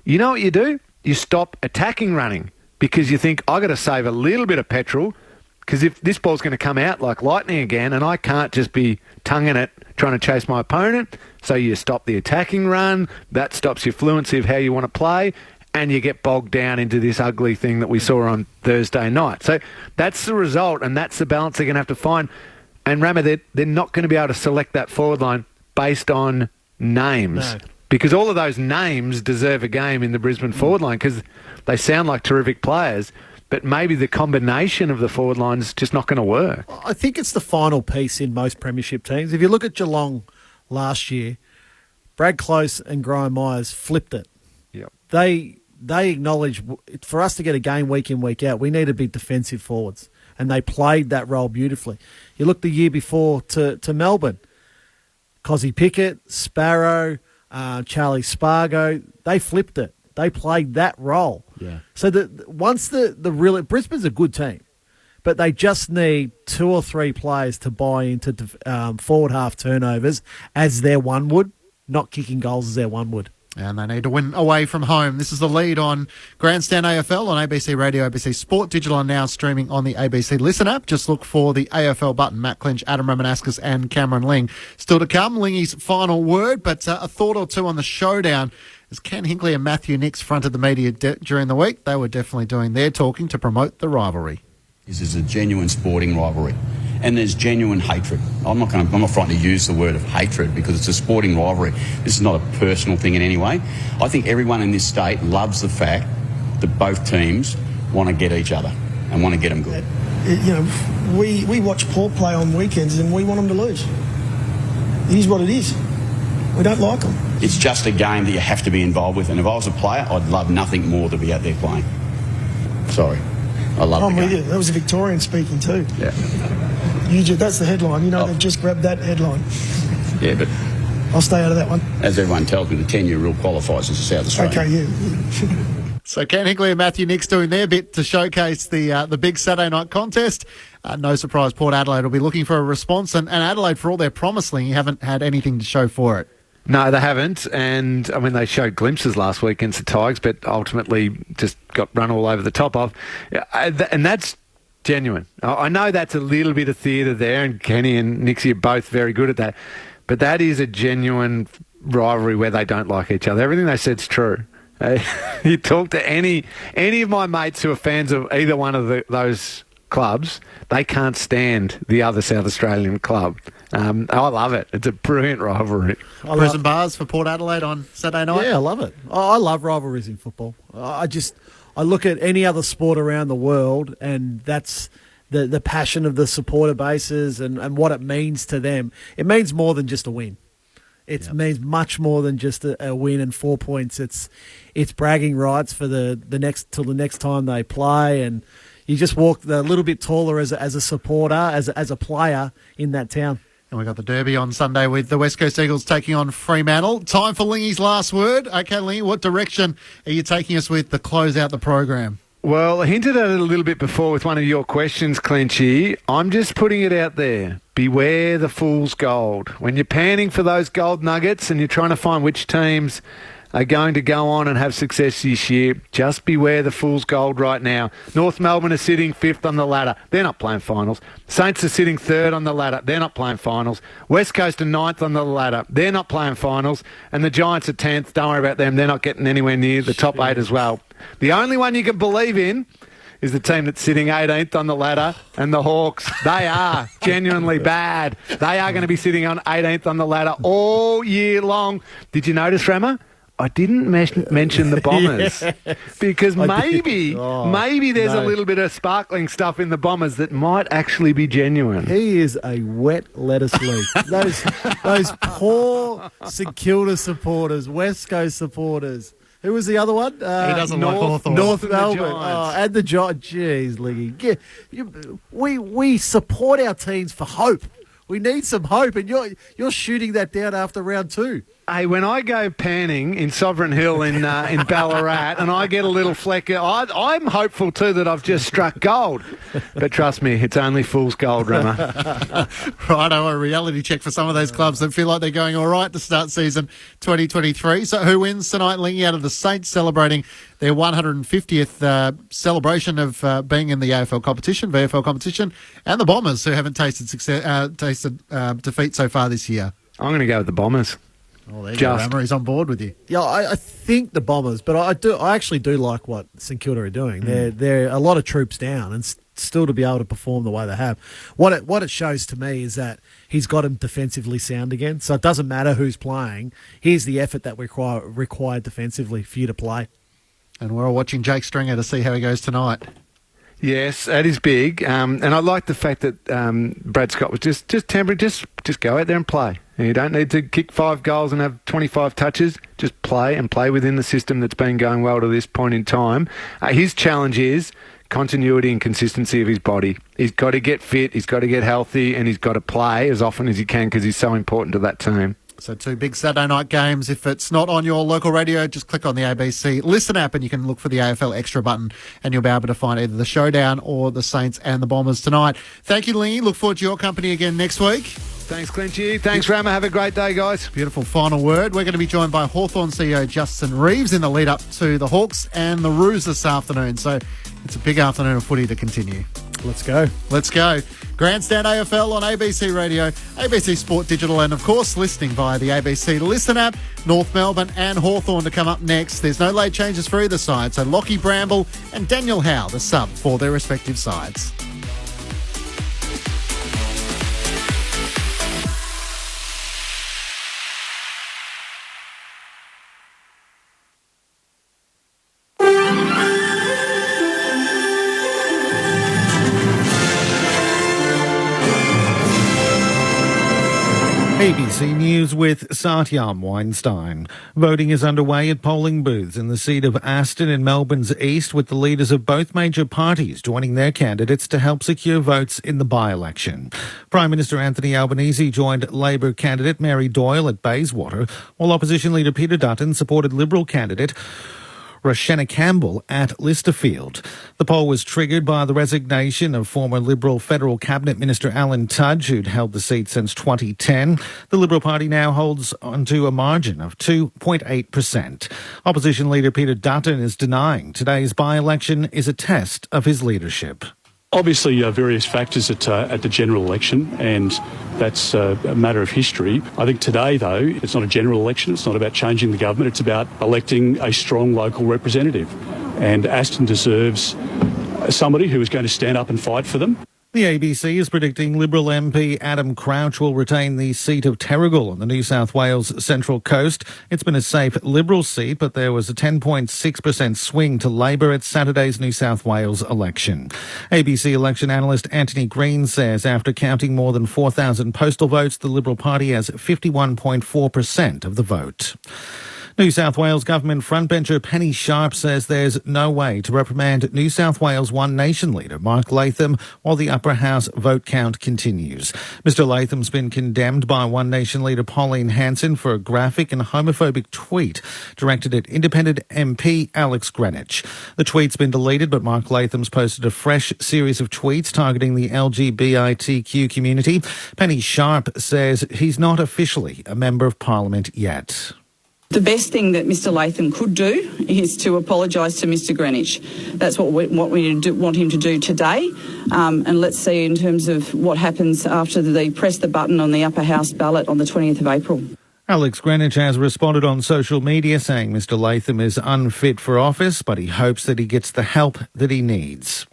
you know what you do? You stop attacking running because you think, I've got to save a little bit of petrol because if this ball's going to come out like lightning again and I can't just be tonguing it trying to chase my opponent, so you stop the attacking run, that stops your fluency of how you want to play, and you get bogged down into this ugly thing that we saw on Thursday night. So that's the result, and that's the balance they're going to have to find. And Rama, they're not going to be able to select that forward line based on names. No. Because all of those names deserve a game in the Brisbane forward line because they sound like terrific players, but maybe the combination of the forward line is just not going to work. I think it's the final piece in most premiership teams. If you look at Geelong last year, Brad Close and Graham Myers flipped it. Yep. They acknowledge for us to get a game week in, week out, we need to be defensive forwards. And they played that role beautifully. You look the year before to Melbourne. Cozzy Pickett, Sparrow, Charlie Spargo, they flipped it. They played that role. Yeah. So once Brisbane's a good team, but they just need 2 or 3 players to buy into forward half turnovers as their one would, not kicking goals as their one would. And they need to win away from home. This is the lead on Grandstand AFL on ABC Radio, ABC Sport, digital and now streaming on the ABC Listen app. Just look for the AFL button. Matt Clinch, Adam Ramanaskas and Cameron Ling. Still to come, Lingy's final word, but a thought or two on the showdown. As Ken Hinkley and Matthew Nix fronted the media during the week, they were definitely doing their talking to promote the rivalry. This is a genuine sporting rivalry, and there's genuine hatred. I'm not frightened to use the word of hatred because it's a sporting rivalry. This is not a personal thing in any way. I think everyone in this state loves the fact that both teams want to get each other and want to get them good. We watch Port play on weekends and we want them to lose. It is what it is. We don't like them. It's just a game that you have to be involved with, and if I was a player, I'd love nothing more to be out there playing. Sorry. I love I'm the with game. you. That was a Victorian speaking too. Yeah. That's the headline. They've just grabbed that headline. Yeah, but I'll stay out of that one. as everyone tells me, the 10-year rule qualifies as a South Australian. Okay, yeah. So Ken Hinkley and Matthew Nix doing their bit to showcase the big Saturday night contest. No surprise, Port Adelaide will be looking for a response, and Adelaide, for all their promising, haven't had anything to show for it. No, they haven't, and I mean they showed glimpses last week against the Tigers, but ultimately just got run all over the top of, and that's genuine. I know that's a little bit of theatre there, and Kenny and Nixie are both very good at that, but that is a genuine rivalry where they don't like each other. Everything they said's true. You talk to any of my mates who are fans of either one of those clubs, they can't stand the other South Australian club. I love it. It's a brilliant rivalry. Prison bars for Port Adelaide on Saturday night? Yeah, I love it. I love rivalries in football. I look at any other sport around the world, and that's the passion of the supporter bases and what it means to them. It means more than just a win. It means much more than just a win and 4 points. It's bragging rights for the next time they play, and you just walk a little bit taller as a supporter, as a player in that town. And we got the Derby on Sunday with the West Coast Eagles taking on Fremantle. Time for Lingy's last word. Okay, Lingy, what direction are you taking us with to close out the program? Well, I hinted at it a little bit before with one of your questions, Clinchy. I'm just putting it out there. Beware the fool's gold. When you're panning for those gold nuggets and you're trying to find which teams are going to go on and have success this year, just beware the fool's gold right now. North Melbourne are sitting 5th on the ladder. They're not playing finals. Saints are sitting 3rd on the ladder. They're not playing finals. West Coast are 9th on the ladder. They're not playing finals. And the Giants are 10th. Don't worry about them. They're not getting anywhere near the top 8 as well. The only one you can believe in is the team that's sitting 18th on the ladder, and the Hawks. They are genuinely bad. They are going to be sitting on 18th on the ladder all year long. Did you notice, Rama? I didn't mention the Bombers because maybe there's a little bit of sparkling stuff in the Bombers that might actually be genuine. He is a wet lettuce leaf. those poor St Kilda supporters, West Coast supporters. Who was the other one? He doesn't like Hawthorn. North Melbourne. And the Giants. Jeez, Liggy. We support our teams for hope. We need some hope, and you're shooting that down after round 2. Hey, when I go panning in Sovereign Hill in Ballarat and I get a little fleck, I'm hopeful too that I've just struck gold. But trust me, it's only fool's gold, Rama. Righto, a reality check for some of those clubs that feel like they're going all right to start season 2023. So who wins tonight? Lingy out of the Saints celebrating their 150th celebration of being in the AFL competition, VFL competition, and the Bombers, who haven't tasted defeat so far this year. I'm going to go with the Bombers. Oh, there you go, Rammer. He's on board with you. Yeah, I think the Bombers, but I actually do like what St Kilda are doing. They're a lot of troops down, and still to be able to perform the way they have. What it shows to me is that he's got him defensively sound again. So it doesn't matter who's playing. Here's the effort that required defensively for you to play. And we're all watching Jake Stringer to see how he goes tonight. Yes, that is big, and I like the fact that Brad Scott was just temporary. Just go out there and play. You don't need to kick 5 goals and have 25 touches. Just play and play within the system that's been going well to this point in time. His challenge is continuity and consistency of his body. He's got to get fit, he's got to get healthy, and he's got to play as often as he can because he's so important to that team. So 2 big Saturday night games. If it's not on your local radio, just click on the ABC Listen app and you can look for the AFL Extra button and you'll be able to find either the Showdown or the Saints and the Bombers tonight. Thank you, Lingy. Look forward to your company again next week. Thanks, Clinchy. Thanks, Rama. Have a great day, guys. Beautiful final word. We're going to be joined by Hawthorn CEO Justin Reeves in the lead-up to the Hawks and the Roos this afternoon. So it's a big afternoon of footy to continue. Let's go. Let's go. Grandstand AFL on ABC Radio, ABC Sport Digital, and of course listening via the ABC Listen app. North Melbourne and Hawthorn to come up next. There's no late changes for either side, so Lockie Bramble and Daniel Howe, the sub for their respective sides. ABC News with Satyam Weinstein. Voting is underway at polling booths in the seat of Aston in Melbourne's east, with the leaders of both major parties joining their candidates to help secure votes in the by-election. Prime Minister Anthony Albanese joined Labor candidate Mary Doyle at Bayswater, while opposition leader Peter Dutton supported Liberal candidate Roshena Campbell at Listerfield. The poll was triggered by the resignation of former Liberal Federal Cabinet Minister Alan Tudge, who'd held the seat since 2010. The Liberal Party now holds onto a margin of 2.8%. Opposition leader Peter Dutton is denying today's by-election is a test of his leadership. Obviously, various factors at the general election, and that's a matter of history. I think today, though, it's not a general election. It's not about changing the government. It's about electing a strong local representative. And Aston deserves somebody who is going to stand up and fight for them. The ABC is predicting Liberal MP Adam Crouch will retain the seat of Terrigal on the New South Wales Central Coast. It's been a safe Liberal seat, but there was a 10.6% swing to Labor at Saturday's New South Wales election. ABC election analyst Anthony Green says after counting more than 4,000 postal votes, the Liberal Party has 51.4% of the vote. New South Wales Government frontbencher Penny Sharp says there's no way to reprimand New South Wales One Nation leader Mark Latham while the upper house vote count continues. Mr Latham's been condemned by One Nation leader Pauline Hanson for a graphic and homophobic tweet directed at independent MP Alex Greenwich. The tweet's been deleted, but Mark Latham's posted a fresh series of tweets targeting the LGBTQ community. Penny Sharp says he's not officially a Member of Parliament yet. The best thing that Mr Latham could do is to apologise to Mr Greenwich. That's what we want him to do today. And let's see in terms of what happens after they press the button on the upper house ballot on the 20th of April. Alex Greenwich has responded on social media saying Mr Latham is unfit for office, but he hopes that he gets the help that he needs.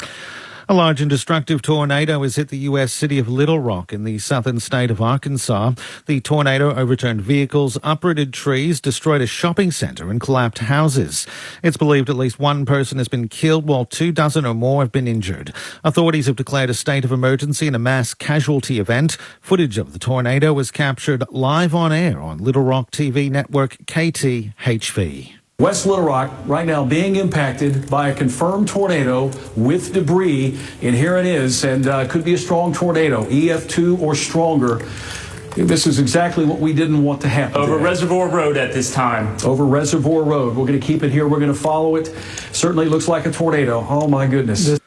A large and destructive tornado has hit the U.S. city of Little Rock in the southern state of Arkansas. The tornado overturned vehicles, uprooted trees, destroyed a shopping centre and collapsed houses. It's believed at least one person has been killed while 24 or more have been injured. Authorities have declared a state of emergency in a mass casualty event. Footage of the tornado was captured live on air on Little Rock TV network KTHV. West Little Rock right now being impacted by a confirmed tornado with debris, and here it is, and could be a strong tornado, EF2 or stronger. This is exactly what we didn't want to happen. Over Reservoir Road at this time. Over Reservoir Road. We're going to keep it here. We're going to follow it. Certainly looks like a tornado. Oh, my goodness.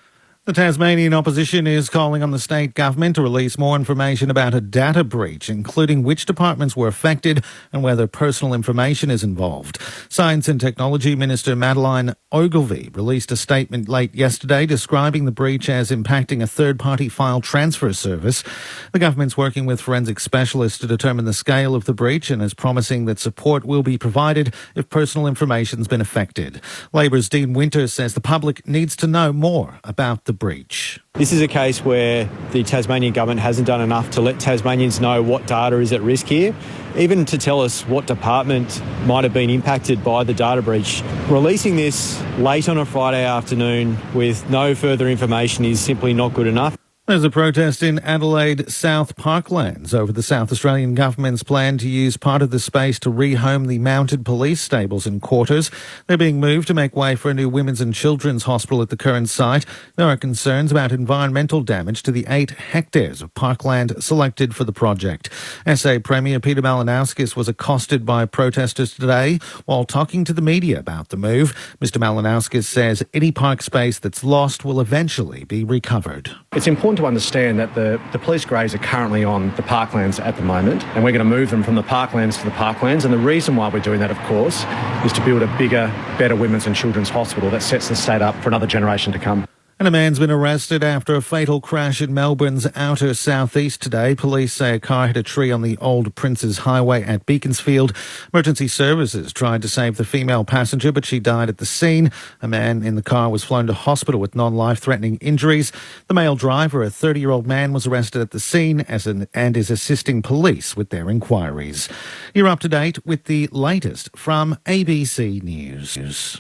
The Tasmanian opposition is calling on the state government to release more information about a data breach, including which departments were affected and whether personal information is involved. Science and Technology Minister Madeleine Ogilvie released a statement late yesterday describing the breach as impacting a third-party file transfer service. The government's working with forensic specialists to determine the scale of the breach and is promising that support will be provided if personal information's been affected. Labor's Dean Winter says the public needs to know more about the breach. This is a case where the Tasmanian government hasn't done enough to let Tasmanians know what data is at risk here, even to tell us what department might have been impacted by the data breach. Releasing this late on a Friday afternoon with no further information is simply not good enough. There's a protest in Adelaide South Parklands over the South Australian government's plan to use part of the space to rehome the mounted police stables and quarters. They're being moved to make way for a new women's and children's hospital at the current site. There are concerns about environmental damage to the 8 hectares of parkland selected for the project. SA Premier Peter Malinauskas was accosted by protesters today while talking to the media about the move. Mr Malinauskas says any park space that's lost will eventually be recovered. It's important to understand that the police greys are currently on the parklands at the moment, and we're going to move them from the parklands to the parklands. And the reason why we're doing that, of course, is to build a bigger, better women's and children's hospital that sets the state up for another generation to come. And a man's been arrested after a fatal crash in Melbourne's outer southeast today. Police say a car hit a tree on the Old Princes Highway at Beaconsfield. Emergency services tried to save the female passenger, but she died at the scene. A man in the car was flown to hospital with non-life-threatening injuries. The male driver, a 30-year-old man, was arrested at the scene and is assisting police with their inquiries. You're up to date with the latest from ABC News.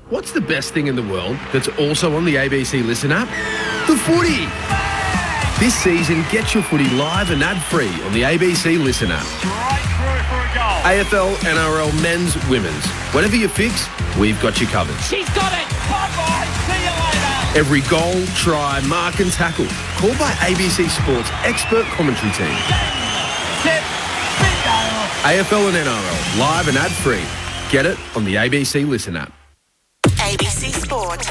What's the best thing in the world that's also on the ABC Listen app? The footy! This season, get your footy live and ad-free on the ABC Listen app. AFL, NRL, men's, women's. Whatever you fix, we've got you covered. She's got it! Bye-bye! See you later! Every goal, try, mark and tackle. Called by ABC Sports' expert commentary team. Set, bingo! AFL and NRL, live and ad-free. Get it on the ABC Listen app. ABC Sport.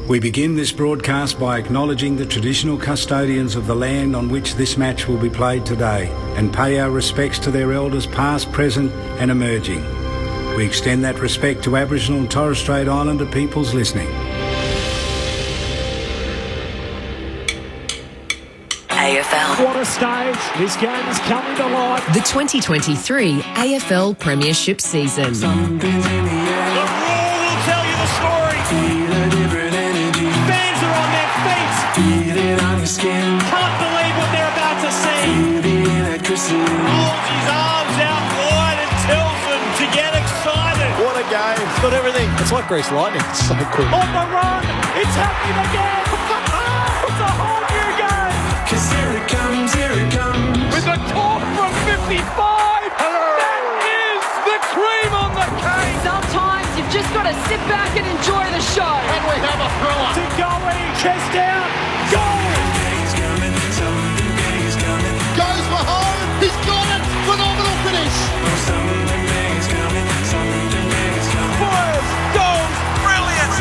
We begin this broadcast by acknowledging the traditional custodians of the land on which this match will be played today and pay our respects to their elders past, present and emerging. We extend that respect to Aboriginal and Torres Strait Islander peoples listening. AFL. What a stage. This game is coming to life. The 2023 AFL Premiership season. The roar will tell you the story. Fans are on their feet. Feel it on your skin. Can't believe what they're about to see. Feel the electricity. Holds his arms out wide and tells them to get excited. What a game. It's got everything. It's like Grease Lightning. It's so cool. On the run. It's happening again. It's a whole new game. Cause here it comes, here it comes. With a talk from 55. Hello. That is the cream on the cake. Sometimes you've just got to sit back and enjoy the show. And we have a thriller. To Goey, chest down, goal. Something big is coming. Goes for home. He's got it. Phenomenal finish. Something big is coming. Something big is coming. Fires, goals, brilliant.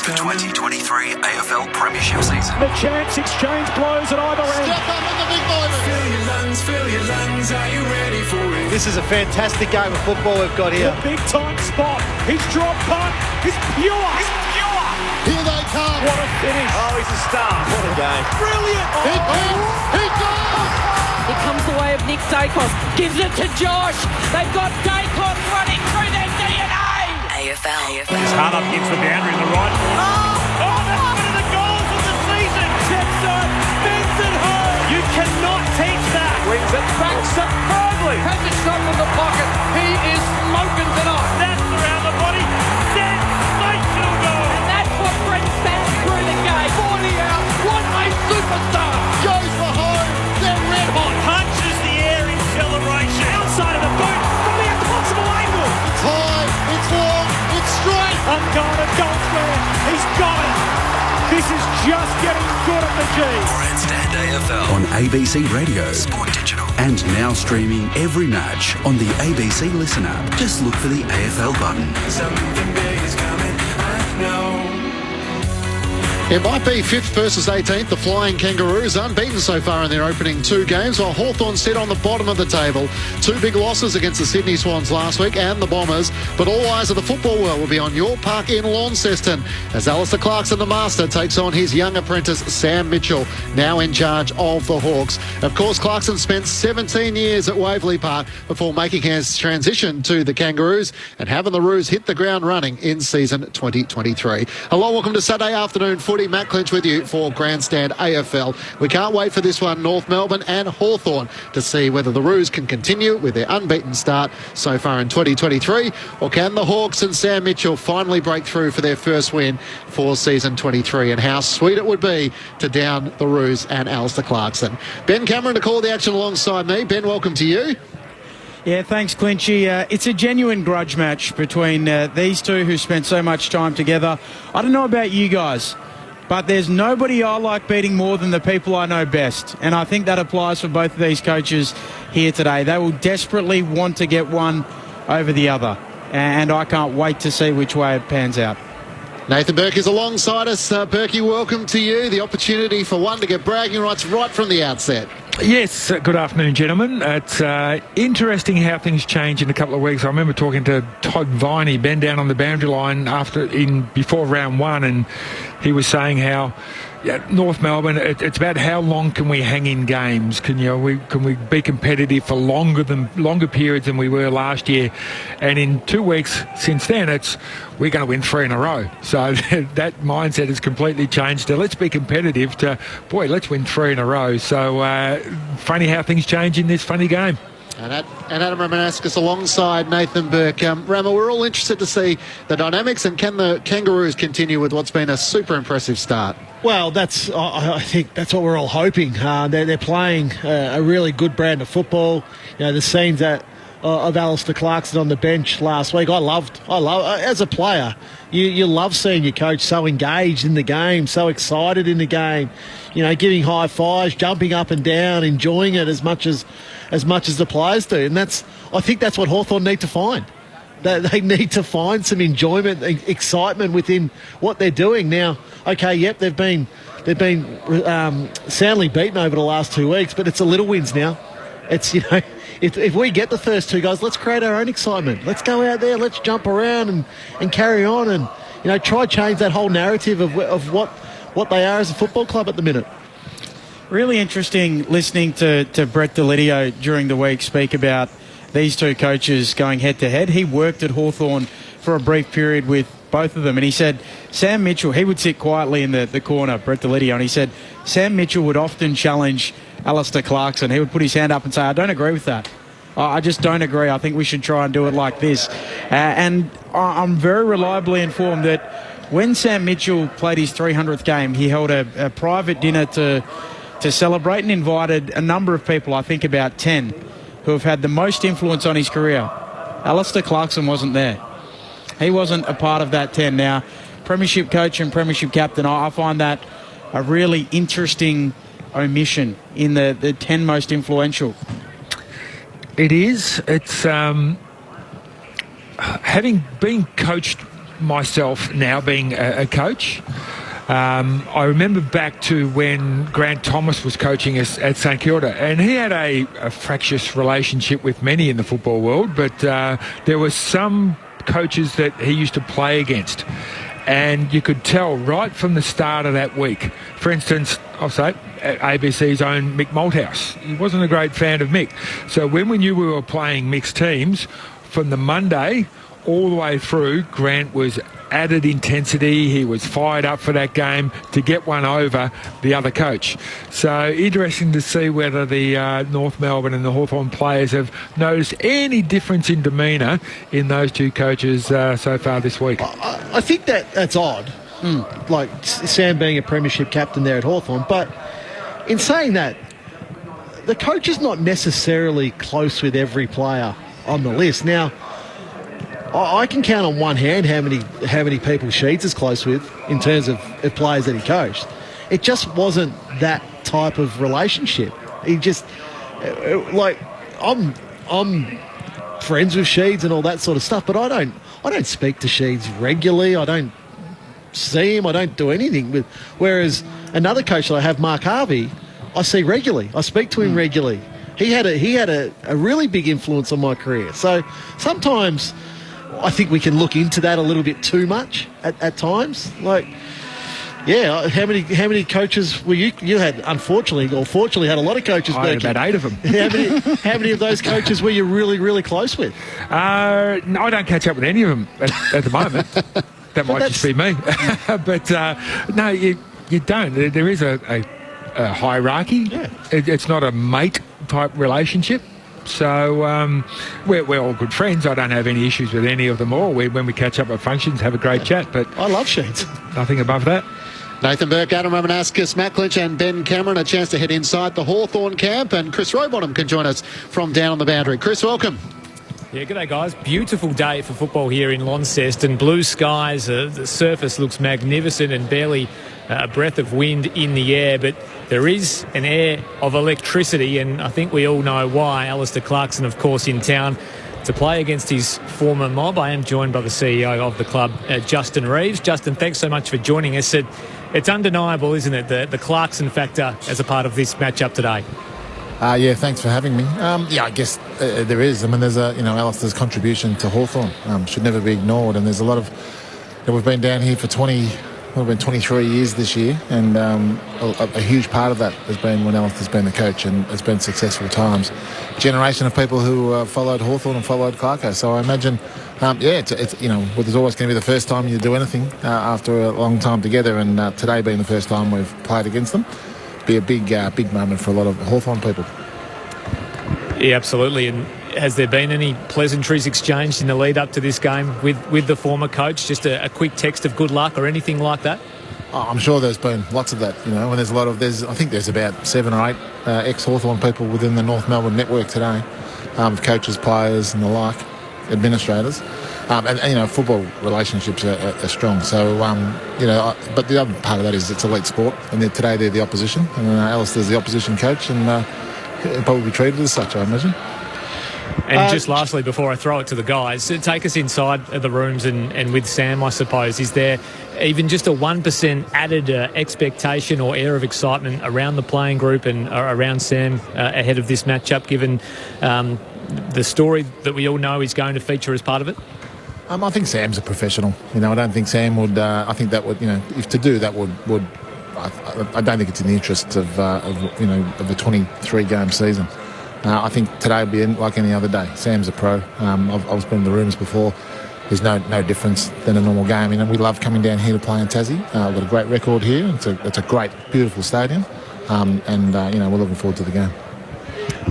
The 2023 AFL Premiership season. The chance exchange blows at either end. Step up on the big moment. Fill your lungs, are you ready for it? This is a fantastic game of football we've got here. The big time spot. His drop punt is pure. It's pure. Here they come. What a finish. Oh, he's a star. What a game. Brilliant. He goes. He goes. It comes the way of Nick Dacos. Gives it to Josh. They've got Dacos running through their DNA. AFL. He's hard up against the boundary in the right. Oh, that's one of the goals of the season. Texon bends it home. You cannot teach that. Wins it back superbly. Has a shot from the pocket. He is smoking tonight. That's around the body. Sensational goal. And that's what brings fans through the game. 40 out. What a superstar. Goes for home. They're red hot. Punches the air in celebration. Outside of the boot. From the impossible angle. It's high. It's long. It's straight. Unguarded goal square. He's got it. This is just getting good at the G. Grandstand AFL. On ABC Radio. Sport Digital. And now streaming every match on the ABC Listen app. Just look for the AFL button. Something big is coming. I know. It might be 5th versus 18th. The Flying Kangaroos unbeaten so far in their opening 2 games, while Hawthorn sit on the bottom of the table. 2 big losses against the Sydney Swans last week and the Bombers. But all eyes of the football world will be on your park in Launceston as Alistair Clarkson, the master, takes on his young apprentice Sam Mitchell, now in charge of the Hawks. Of course, Clarkson spent 17 years at Waverley Park before making his transition to the Kangaroos and having the Roos hit the ground running in season 2023. Hello, welcome to Saturday afternoon footy. footy. Matt Clinch with you for Grandstand AFL. We can't wait for this one, North Melbourne and Hawthorn, to see whether the Roos can continue with their unbeaten start so far in 2023, or can the Hawks and Sam Mitchell finally break through for their first win for season 23, and how sweet it would be to down the Roos and Alistair Clarkson. Ben Cameron to call the action alongside me. Ben, welcome to you. Yeah, thanks, Clinchy. It's a genuine grudge match between these two who spent so much time together. I don't know about you guys, but there's nobody I like beating more than the people I know best. And I think that applies for both of these coaches here today. They will desperately want to get one over the other. And I can't wait to see which way it pans out. Nathan Burke is alongside us. Berkey, welcome to you. The opportunity for one to get bragging rights right from the outset. Yes, good afternoon, gentlemen. It's interesting how things change in a couple of weeks. I remember talking to Todd Viney, Ben, down on the boundary line before round one, and he was saying how North Melbourne, it's about how long can we hang in games? Can we be competitive for longer periods than we were last year? And in 2 weeks since then, we're going to win 3 in a row. So that mindset has completely changed to let's be competitive to, let's win 3 in a row. So funny how things change in this funny game. And Adam Romanascus alongside Nathan Burke. Rama, we're all interested to see the dynamics, and can the Kangaroos continue with what's been a super impressive start? Well, I think that's what we're all hoping. They're playing a really good brand of football. The scenes of Alistair Clarkson on the bench last week, I love as a player. You love seeing your coach so engaged in the game, so excited in the game. Giving high fives, jumping up and down, enjoying it as much as the players do. And I think that's what Hawthorn need to find. They need to find some enjoyment, excitement within what they're doing now. Okay, yep, they've been soundly beaten over the last 2 weeks, but it's the little wins now. It's if we get the first 2 guys, let's create our own excitement. Let's go out there, let's jump around and carry on, and try change that whole narrative of what they are as a football club at the minute. Really interesting listening to Brett Delidio during the week speak about these two coaches going head-to-head. He worked at Hawthorn for a brief period with both of them, and he said Sam Mitchell, he would sit quietly in the corner, Brett Delidio, and he said Sam Mitchell would often challenge Alistair Clarkson. He would put his hand up and say, I don't agree with that. I just don't agree. I think we should try and do it like this. And I'm very reliably informed that when Sam Mitchell played his 300th game, he held a private dinner to celebrate and invited a number of people, I think about 10, who have had the most influence on his career. Alistair Clarkson wasn't there. He wasn't a part of that 10. Now, premiership coach and premiership captain, I find that a really interesting omission in the 10 most influential. It is. It's having been coached myself now, being a coach. I remember back to when Grant Thomas was coaching us at St Kilda, and he had a fractious relationship with many in the football world, but there were some coaches that he used to play against, and you could tell right from the start of that week. For instance, I'll say ABC's own Mick Malthouse. He wasn't a great fan of Mick. So when we knew we were playing mixed teams, from the Monday all the way through, Grant was added intensity. He was fired up for that game to get one over the other coach. So interesting to see whether the North Melbourne and the Hawthorn players have noticed any difference in demeanour in those two coaches so far this week. I think that's odd, like Sam being a premiership captain there at Hawthorn. But in saying that, the coach is not necessarily close with every player on the list. Now, I can count on one hand how many people Sheeds is close with in terms of players that he coached. It just wasn't that type of relationship. He just I'm friends with Sheeds and all that sort of stuff, but I don't speak to Sheeds regularly. I don't see him. I don't do anything with. Whereas another coach that I have, Mark Harvey, I see regularly. I speak to him regularly. He had a really big influence on my career. So sometimes I think we can look into that a little bit too much at times. Like, yeah, how many coaches were you? You had, unfortunately or fortunately, had a lot of coaches. I had about 8 of them. How many of those coaches were you really, really close with? No, I don't catch up with any of them at the moment. That might just be me. But no, You don't. There is a hierarchy. Yeah. It's not a mate type relationship. So we're all good friends. I don't have any issues with any of them all. When we catch up at functions, have a great chat. But I love Sheets. Nothing above that. Nathan Burke, Adam Ramanauskas, Matt Clinch and Ben Cameron, a chance to head inside the Hawthorn camp, and Chris Rowbottom can join us from down on the boundary. Chris, welcome. Yeah, g'day guys. Beautiful day for football here in Launceston. Blue skies, the surface looks magnificent and barely a breath of wind in the air, but there is an air of electricity, and I think we all know why. Alistair Clarkson, of course, in town to play against his former mob. I am joined by the CEO of the club, Justin Reeves. Justin, thanks so much for joining us. It's undeniable, isn't it, the Clarkson factor as a part of this matchup today? Yeah, thanks for having me. Yeah, I guess there is. I mean, there's Alistair's contribution to Hawthorn should never be ignored, and there's a lot of... we've been down here for 23 years this year, and a huge part of that has been when Alistair's been the coach, and it's been successful times. Generation of people who followed Hawthorn and followed Clarko. So I imagine, it's there's always going to be the first time you do anything after a long time together, and today being the first time we've played against them, be a big moment for a lot of Hawthorn people. Yeah, absolutely. And has there been any pleasantries exchanged in the lead up to this game with the former coach? Just a quick text of good luck or anything like that? Oh, I'm sure there's been lots of that, and there's a lot of... I think there's about 7 or 8 ex-Hawthorn people within the North Melbourne network today, coaches, players and the like, administrators. And football relationships are strong. So, but the other part of that is it's elite sport, and today they're the opposition, and Alistair's the opposition coach, and he'll probably be treated as such, I imagine. And just lastly, before I throw it to the guys, take us inside the rooms and with Sam, I suppose. Is there even just a 1% added expectation or air of excitement around the playing group and around Sam ahead of this matchup, given the story that we all know is going to feature as part of it? I think Sam's a professional. I don't think Sam would... I think that would, if to do that would I don't think it's in the interests of the 23-game season. I think today will be like any other day. Sam's a pro. I've been in the rooms before. There's no difference than a normal game. We love coming down here to play in Tassie. We've got a great record here. It's a great, beautiful stadium. We're looking forward to the game.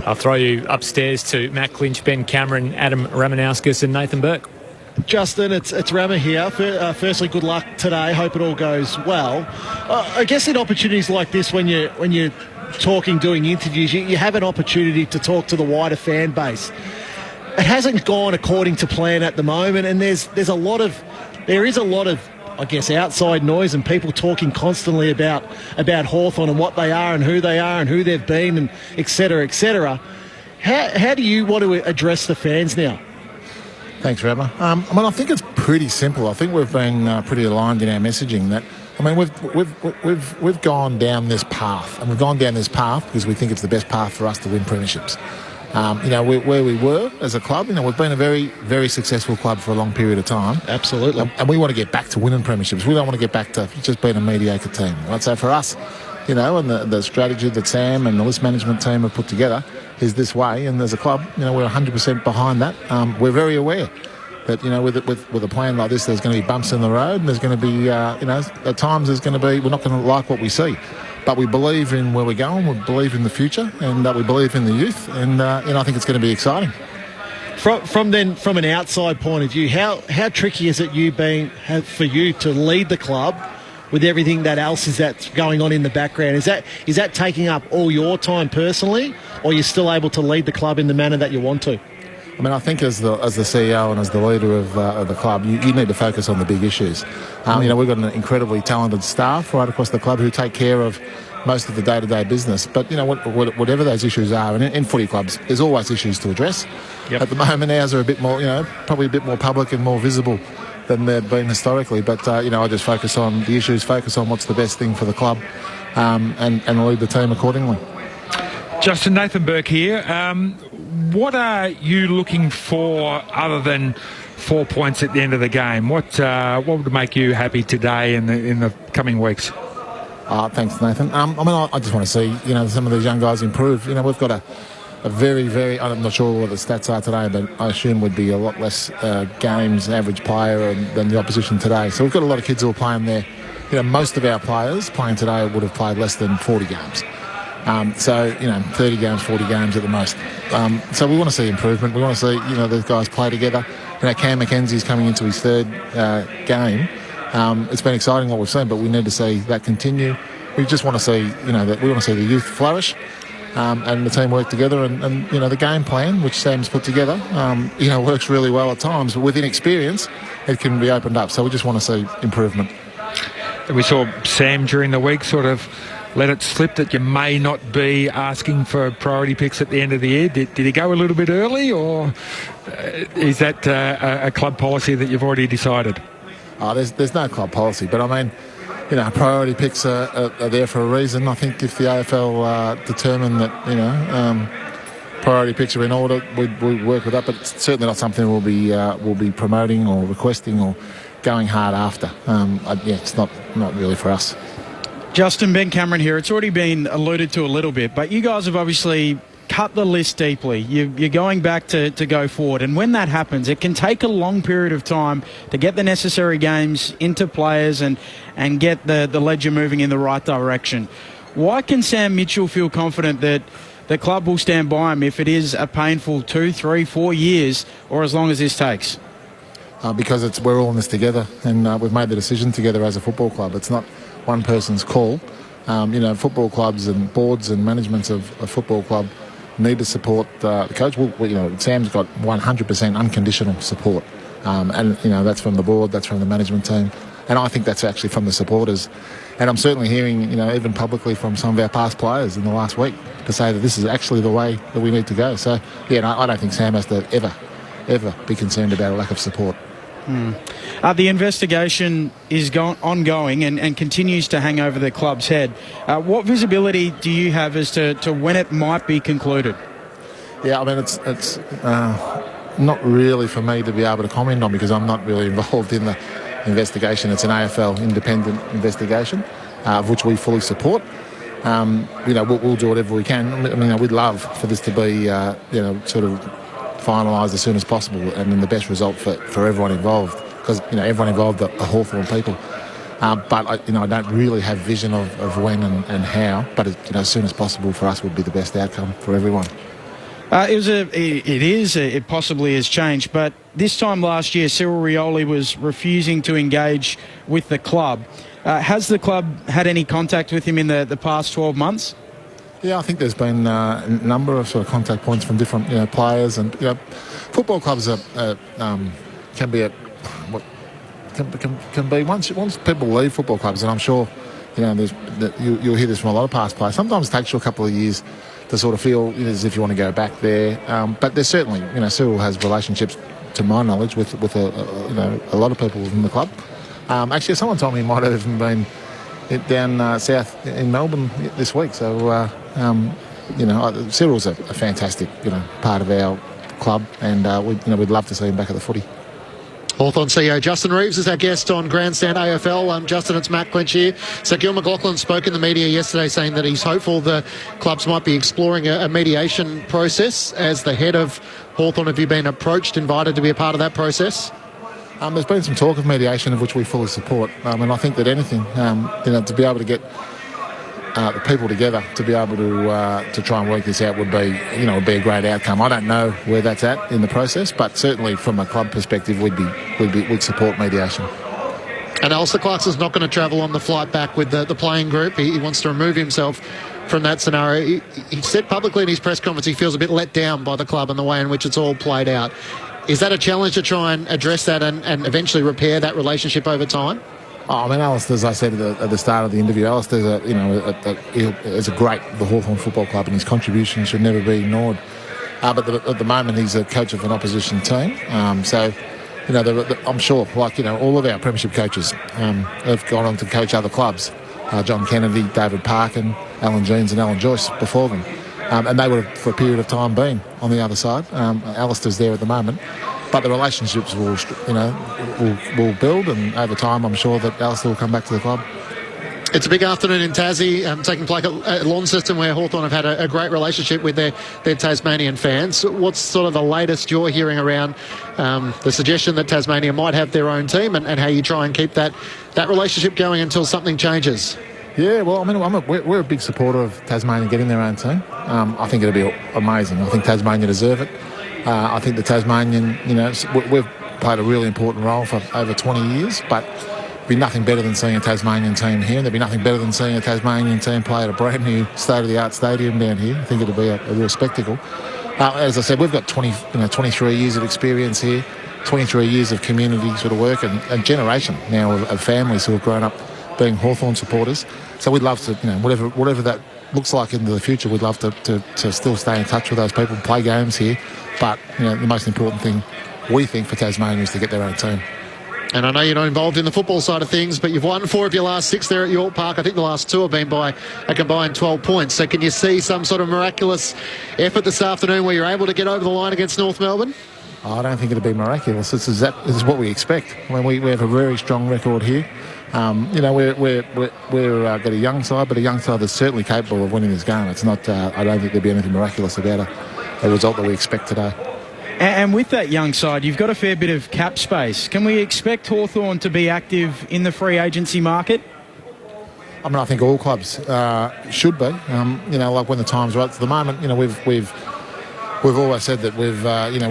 I'll throw you upstairs to Matt Clinch, Ben Cameron, Adam Ramanauskas and Nathan Burke. Justin, it's Rama here. Firstly, good luck today. Hope it all goes well. I guess in opportunities like this, when you're talking, doing interviews, you have an opportunity to talk to the wider fan base. It hasn't gone according to plan at the moment, and there is a lot of I guess outside noise and people talking constantly about Hawthorn and what they are and who they've been, and et cetera, et cetera. How do you want to address the fans now? Thanks, Rabba. I think it's pretty simple. I think we've been pretty aligned in our messaging. That we've gone down this path, and we've gone down this path because we think it's the best path for us to win premierships. Where we were as a club, we've been a very, very successful club for a long period of time. Absolutely. And we want to get back to winning premierships. We don't want to get back to just being a mediocre team. Right? So for us, and the strategy that Sam and the list management team have put together is this way, and as a club, we're 100% behind that. We're very aware that, with a plan like this, there's going to be bumps in the road, and there's going to be, at times there's going to be, we're not going to like what we see. But we believe in where we're going, we believe in the future, and we believe in the youth, and I think it's going to be exciting. From an outside point of view, how tricky has it been for you to lead the club with everything that's going on in the background? Is that taking up all your time personally, or you're still able to lead the club in the manner that you want to? I think as the CEO and as the leader of the club, you need to focus on the big issues. We've got an incredibly talented staff right across the club who take care of most of the day-to-day business. But, whatever those issues are, and in footy clubs, there's always issues to address. Yep. At the moment, ours are a bit more, probably a bit more public and more visible than they've been historically. But, I just focus on the issues, focus on what's the best thing for the club, and lead the team accordingly. Justin, Nathan Burke here. What are you looking for other than 4 points at the end of the game? What would make you happy today in the coming weeks? Thanks, Nathan. I just want to see, some of these young guys improve. We've got a very, very... I'm not sure what the stats are today, but I assume would be a lot less games average player than the opposition today. So we've got a lot of kids who are playing their most of our players playing today would have played less than 40 games. 30 games, 40 games at the most. So we want to see improvement. We want to see, those guys play together. Cam Mackenzie's coming into his third game. It's been exciting what we've seen, but we need to see that continue. We just want to see, that we want to see the youth flourish. And the team work together, and the game plan, which Sam's put together, works really well at times. But with inexperience, it can be opened up. So we just want to see improvement. We saw Sam during the week sort of let it slip that you may not be asking for priority picks at the end of the year. Did he go a little bit early, or is that a club policy that you've already decided? There's no club policy, but I mean, priority picks are there for a reason. I think if the AFL determine that, priority picks are in order, we'd work with that, but it's certainly not something we'll be promoting or requesting or going hard after. It's not really for us. Justin, Ben Cameron here. It's already been alluded to a little bit, but you guys have obviously cut the list deeply. You're going back to go forward, and when that happens, it can take a long period of time to get the necessary games into players and get the ledger moving in the right direction. Why can Sam Mitchell feel confident that the club will stand by him if it is a painful 2, 3, 4 years, or as long as this takes? Because we're all in this together, and we've made the decision together as a football club. It's not one person's call. Football clubs and boards and managements of a football club need to support the coach. Sam's got 100% unconditional support, and that's from the board, that's from the management team, and I think that's actually from the supporters. And I'm certainly hearing, even publicly from some of our past players in the last week to say that this is actually the way that we need to go. So, I don't think Sam has to ever be concerned about a lack of support. The investigation is ongoing and continues to hang over the club's head. What visibility do you have as to when it might be concluded? Yeah, I mean, it's not really for me to be able to comment on, because I'm not really involved in the investigation. It's an AFL independent investigation, of which we fully support. We'll do whatever we can. I mean, we'd love for this to be, sort of finalised as soon as possible and in the best result for everyone involved, because everyone involved are Hawthorn people. But I don't really have vision of when and how. But as soon as possible for us would be the best outcome for everyone. It possibly has changed, but this time last year, Cyril Rioli was refusing to engage with the club. Has the club had any contact with him in the past 12 months? Yeah, I think there's been a number of sort of contact points from different players, and football clubs can be once people leave football clubs, and I'm sure you'll hear this from a lot of past players. Sometimes it takes you a couple of years to sort of feel as if you want to go back there, but there's certainly Cyril has relationships, to my knowledge, with a lot of people within the club. Actually, someone told me he might have even been down south in Melbourne this week. So, Cyril's a fantastic, part of our club, and we'd love to see him back at the footy. Hawthorn CEO Justin Reeves is our guest on Grandstand AFL. Justin, it's Matt Clinch here. So Gil McLachlan spoke in the media yesterday saying that he's hopeful the clubs might be exploring a mediation process. As the head of Hawthorn, have you been approached, invited to be a part of that process? There's been some talk of mediation, of which we fully support. And I think that anything, to be able to get the people together to be able to try and work this out would be a great outcome. I don't know where that's at in the process, but certainly from a club perspective, we'd support mediation. And Alistair Clarkson's not going to travel on the flight back with the playing group. He wants to remove himself from that scenario. He said publicly in his press conference he feels a bit let down by the club and the way in which it's all played out. Is that a challenge to try and address that and eventually repair that relationship over time? Alistair, as I said at the start of the interview, Alistair's is a great the Hawthorn Football Club, and his contribution should never be ignored. But at the moment, he's a coach of an opposition team. I'm sure, all of our premiership coaches have gone on to coach other clubs. John Kennedy, David Parkin, Alan Jeans and Alan Joyce before them. And they would have, for a period of time, been on the other side. Alistair's there at the moment. But the relationships will build, and over time I'm sure that Alistair will come back to the club. It's a big afternoon in Tassie, taking place at Launceston, where Hawthorn have had a great relationship with their Tasmanian fans. What's sort of the latest you're hearing around the suggestion that Tasmania might have their own team, and how you try and keep that relationship going until something changes? Yeah, well, I mean, we're a big supporter of Tasmania getting their own team. I think it'll be amazing. I think Tasmania deserve it. I think the Tasmanian, we've played a really important role for over 20 years, but be nothing better than seeing a Tasmanian team here, and there'd be nothing better than seeing a Tasmanian team play at a brand new state-of-the-art stadium down here. I think it'll be a real spectacle. As I said, we've got 23 years of experience here, 23 years of community sort of work, and a generation now of families who have grown up being Hawthorn supporters. So we'd love to, whatever that looks like into the future, we'd love to still stay in touch with those people, play games here. But the most important thing we think for Tasmania is to get their own team. And I know you're not involved in the football side of things, but you've won 4 of your last 6 there at York Park. I think the last 2 have been by a combined 12 points. So can you see some sort of miraculous effort this afternoon where you're able to get over the line against North Melbourne? I don't think it'll be miraculous. This is what we expect. I mean, we have a very strong record here. We're got a young side, but a young side that's certainly capable of winning this game. It's not. I don't think there'll be anything miraculous about a result that we expect today. And with that young side, you've got a fair bit of cap space. Can we expect Hawthorn to be active in the free agency market? I mean, I think all clubs should be. Like when the time's right. At the moment, we've always said that we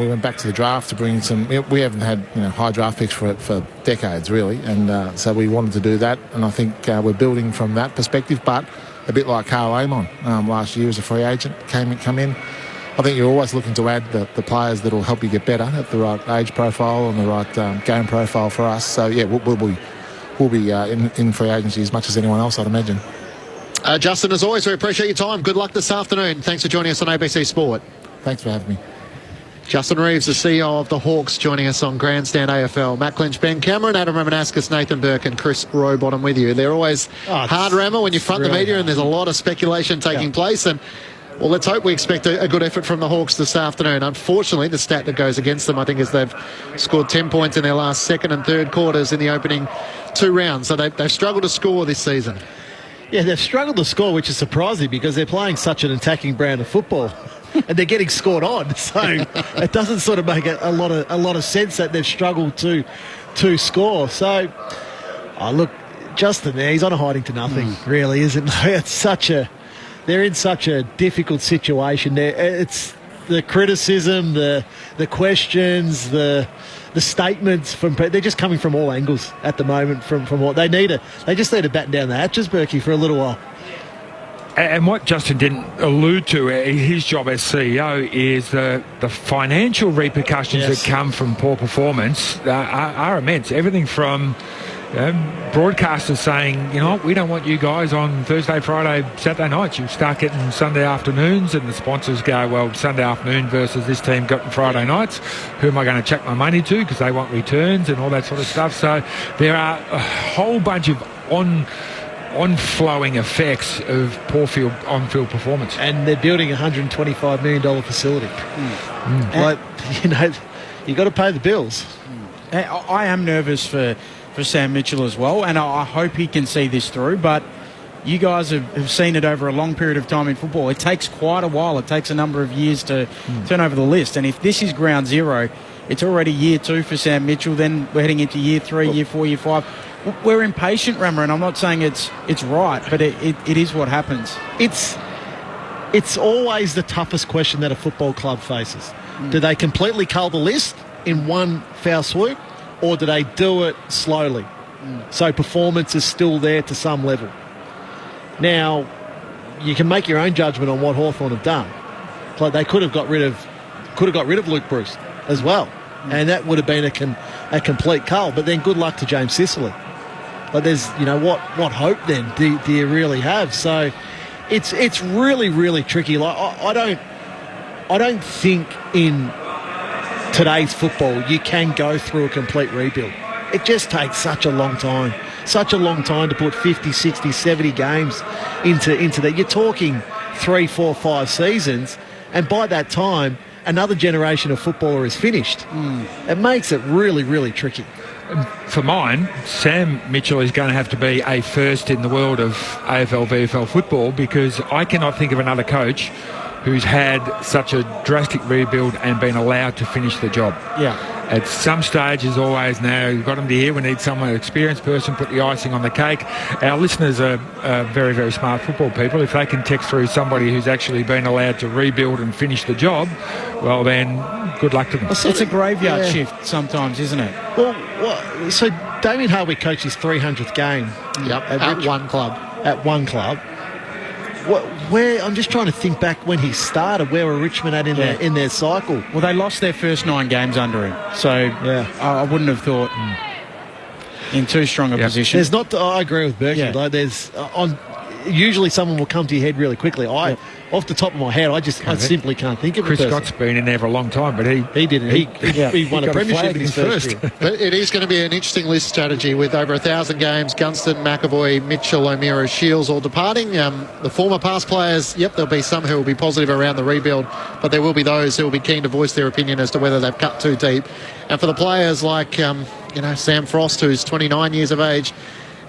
went back to the draft to bring in some. We haven't had high draft picks for decades really, and so we wanted to do that. And I think we're building from that perspective. But a bit like Carl Amon last year as a free agent come in. I think you're always looking to add the players that will help you get better at the right age profile and the right game profile for us. So yeah, we'll be in free agency as much as anyone else, I'd imagine. Justin, as always, we appreciate your time. Good luck this afternoon. Thanks for joining us on ABC Sport. Thanks for having me. Justin Reeves, the CEO of the Hawks, joining us on Grandstand AFL. Matt Clinch, Ben Cameron, Adam Ramanaskas, Nathan Burke and Chris Rowbottom with you. They're always hard, Rammer, when you front the media and there's a lot of speculation taking place. And well, let's hope we expect a good effort from the Hawks this afternoon. Unfortunately, the stat that goes against them, I think, is they've scored 10 points in their last second and third quarters in the opening 2 rounds. So they've struggled to score this season. Yeah, they've struggled to score, which is surprising because they're playing such an attacking brand of football. And they're getting scored on, so it doesn't sort of make a lot of sense that they've struggled to score. So, look, Justin there, he's on a hiding to nothing, really, isn't he? They're in such a difficult situation. It's the criticism, the questions, the statements they're just coming from all angles at the moment. From what they just need to batten down the hatches, Berkey, for a little while. And what Justin didn't allude to, his job as CEO, is the financial repercussions that come from poor performance are immense. Everything from broadcasters saying, we don't want you guys on Thursday, Friday, Saturday nights. You start getting Sunday afternoons, and the sponsors go, well, Sunday afternoon versus this team got Friday nights. Who am I going to check my money to? Because they want returns and all that sort of stuff. So there are a whole bunch of on-flowing effects of poor on-field performance. And they're building a $125 million facility. You've got to pay the bills. I am nervous for Sam Mitchell as well, and I hope he can see this through, but you guys have seen it over a long period of time in football. It takes quite a while. It takes a number of years to turn over the list, and if this is ground zero, it's already year 2 for Sam Mitchell, then we're heading into year 3, year 4, year 5. We're impatient, Rammer, and I'm not saying it's right, but it is what happens. It's always the toughest question that a football club faces. Do they completely cull the list in one foul swoop, or do they do it slowly? So performance is still there to some level. Now, you can make your own judgment on what Hawthorn have done. Like they could have got rid of Luke Bruce as well, and that would have been a complete cull. But then good luck to James Sicily. But there's, what hope then do you really have? So it's really, really tricky. Like I don't think in today's football you can go through a complete rebuild. It just takes such a long time to put 50, 60, 70 games into that. You're talking 3, 4, 5 seasons, and by that time another generation of footballer is finished. It makes it really, really tricky. for mine, Sam Mitchell is going to have to be a first in the world of AFL, VFL football, because I cannot think of another coach who's had such a drastic rebuild and been allowed to finish the job. Yeah. At some stage, as always now, you've got them to hear, we need someone, an experienced person, put the icing on the cake. Our listeners are very, very smart football people. If they can text through somebody who's actually been allowed to rebuild and finish the job, well then, good luck to them. It's a graveyard shift sometimes, isn't it? Well, so Damien Hardwick coached his 300th game. Yep, at one club. At one club. Where I'm just trying to think back when he started. Where were Richmond at in their cycle? Well, they lost their first 9 games under him, so I wouldn't have thought in too strong a position. There's not. I agree with Berkey. Yeah. Like there's usually someone will come to your head really quickly. Off the top of my head, I simply can't think of Chris a person. Scott's been in there for a long time, but he didn't. He won a premiership in his first year. But it is going to be an interesting list strategy with over 1,000 games. Gunston, McAvoy, Mitchell, O'Meara, Shields all departing. The former past players, there'll be some who will be positive around the rebuild, but there will be those who will be keen to voice their opinion as to whether they've cut too deep. And for the players like, Sam Frost, who's 29 years of age,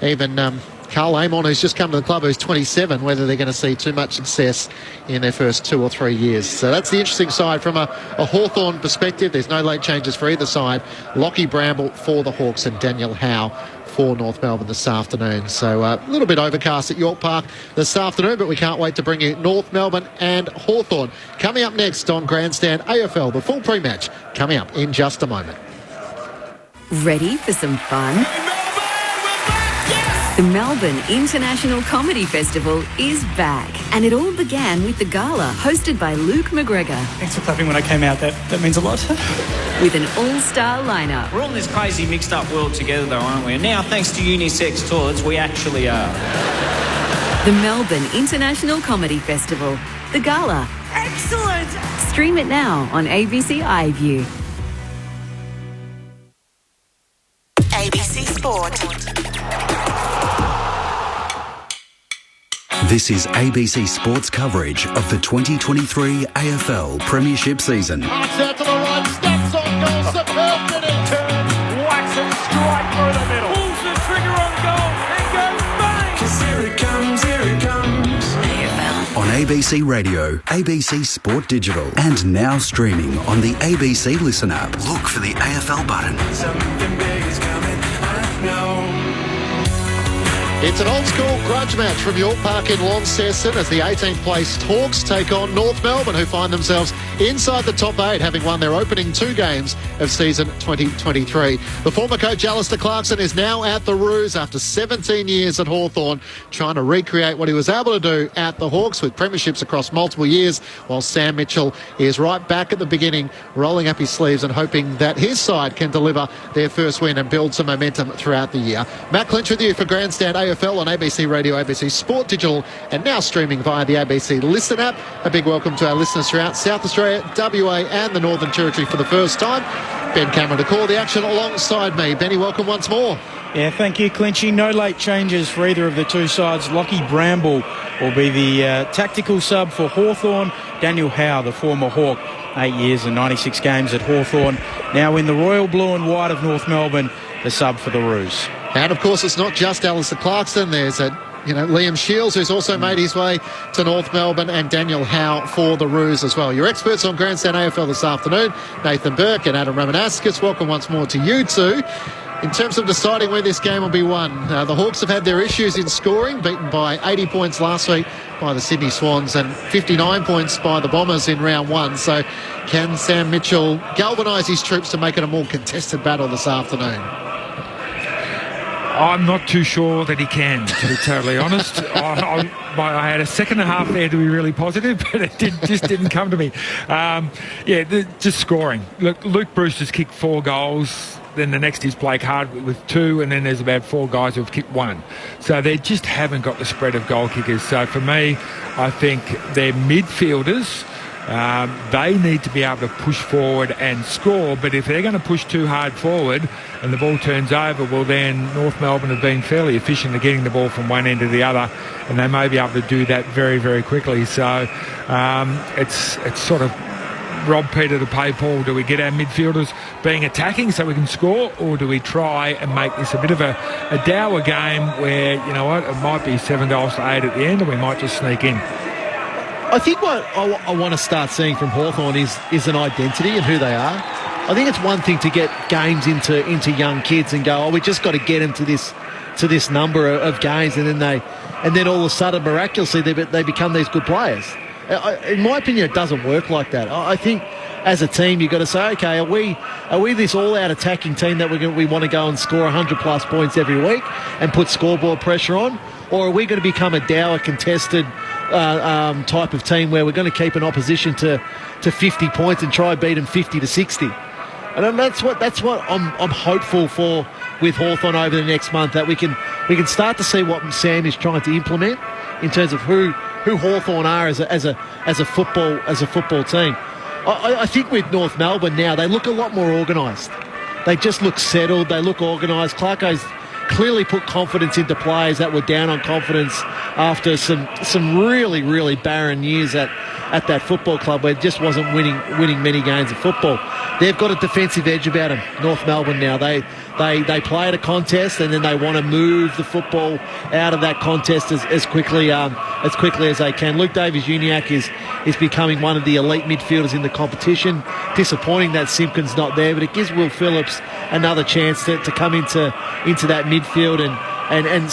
even Carl Amon, who's just come to the club, who's 27, whether they're going to see too much success in their first 2 or 3 years. So that's the interesting side from a Hawthorn perspective. There's no late changes for either side. Lockie Bramble for the Hawks and Daniel Howe for North Melbourne this afternoon. So a little bit overcast at York Park this afternoon, but we can't wait to bring you North Melbourne and Hawthorn. Coming up next on Grandstand AFL, the full pre-match coming up in just a moment. Ready for some fun? The Melbourne International Comedy Festival is back, and it all began with the gala hosted by Luke McGregor. Thanks for clapping when I came out. That means a lot. With an all-star lineup. We're all in this crazy mixed-up world together, though, aren't we? And now, thanks to unisex toilets, we actually are. The Melbourne International Comedy Festival. The gala. Excellent! Stream it now on ABC iView. ABC Sport. This is ABC Sports coverage of the 2023 AFL Premiership season. Pass out to the right, steps on goal, superb finish. Turns, whacks it straight through the middle. Pulls the trigger on goal, and goes bang! 'Cause here it comes, here it comes. On ABC Radio, ABC Sport Digital, and now streaming on the ABC Listen app. Look for the AFL button. Something big is coming, I know. It's an old-school grudge match from York Park in Launceston as the 18th placed Hawks take on North Melbourne, who find themselves inside the top 8, having won their opening 2 games of season 2023. The former coach Alistair Clarkson is now at the Roos after 17 years at Hawthorn, trying to recreate what he was able to do at the Hawks with premierships across multiple years, while Sam Mitchell is right back at the beginning, rolling up his sleeves and hoping that his side can deliver their first win and build some momentum throughout the year. Matt Clinch with you for Grandstand AFL on ABC Radio, ABC Sport Digital, and now streaming via the ABC Listen app. A big welcome to our listeners throughout South Australia, WA and the Northern Territory for the first time. Ben Cameron to call the action alongside me. Benny, welcome once more. Yeah, thank you, Clinchy. No late changes for either of the two sides. Lockie Bramble will be the tactical sub for Hawthorn. Daniel Howe, the former Hawk, 8 years and 96 games at Hawthorn. Now in the royal blue and white of North Melbourne, the sub for the Roos. And of course, it's not just Alistair Clarkson. There's Liam Shields, who's also made his way to North Melbourne, and Daniel Howe for the Roos as well. Your experts on Grandstand AFL this afternoon, Nathan Burke and Adam Ramanauskas. Welcome once more to you two. In terms of deciding where this game will be won, the Hawks have had their issues in scoring, beaten by 80 points last week by the Sydney Swans and 59 points by the Bombers in round 1. So can Sam Mitchell galvanise his troops to make it a more contested battle this afternoon? I'm not too sure that he can, to be totally honest. I had a second and a half there to be really positive, but it just didn't come to me. Just scoring. Look, Luke Brewster's kicked 4 goals. Then the next is Blake Hardwick with 2, and then there's about 4 guys who've kicked 1. So they just haven't got the spread of goal kickers. So for me, I think they're midfielders. They need to be able to push forward and score, but if they're going to push too hard forward and the ball turns over, well then North Melbourne have been fairly efficient at getting the ball from one end to the other, and they may be able to do that very, very quickly. So it's sort of rob Peter to pay Paul? Do we get our midfielders being attacking so we can score, or do we try and make this a bit of a dour game where, you know what, it might be 7 goals to 8 at the end and we might just sneak in? I think what I want to start seeing from Hawthorn is an identity and who they are. I think it's one thing to get games into young kids and go, we just got to get them to this number of games, and then all of a sudden miraculously they become these good players. In my opinion, it doesn't work like that. I think as a team you've got to say, okay, are we this all-out attacking team that we want to go and score 100-plus points every week and put scoreboard pressure on, or are we going to become a dour, contested type of team where we're going to keep an opposition to 50 points and try and beat them 50 to 60? And that's what I'm hopeful for with Hawthorn over the next month, that we can start to see what Sam is trying to implement in terms of who Hawthorn are as a football team. I think with North Melbourne now, they look a lot more organised. They just look settled. They look organised. Clarko's clearly put confidence into players that were down on confidence after some really, really barren years at that football club where it just wasn't winning many games of football. They've got a defensive edge about them, North Melbourne now. They play at a contest and then they want to move the football out of that contest as quickly as they can. Luke Davies-Uniacke is becoming one of the elite midfielders in the competition. Disappointing that Simpkins not there, but it gives Will Phillips another chance to come into that midfield and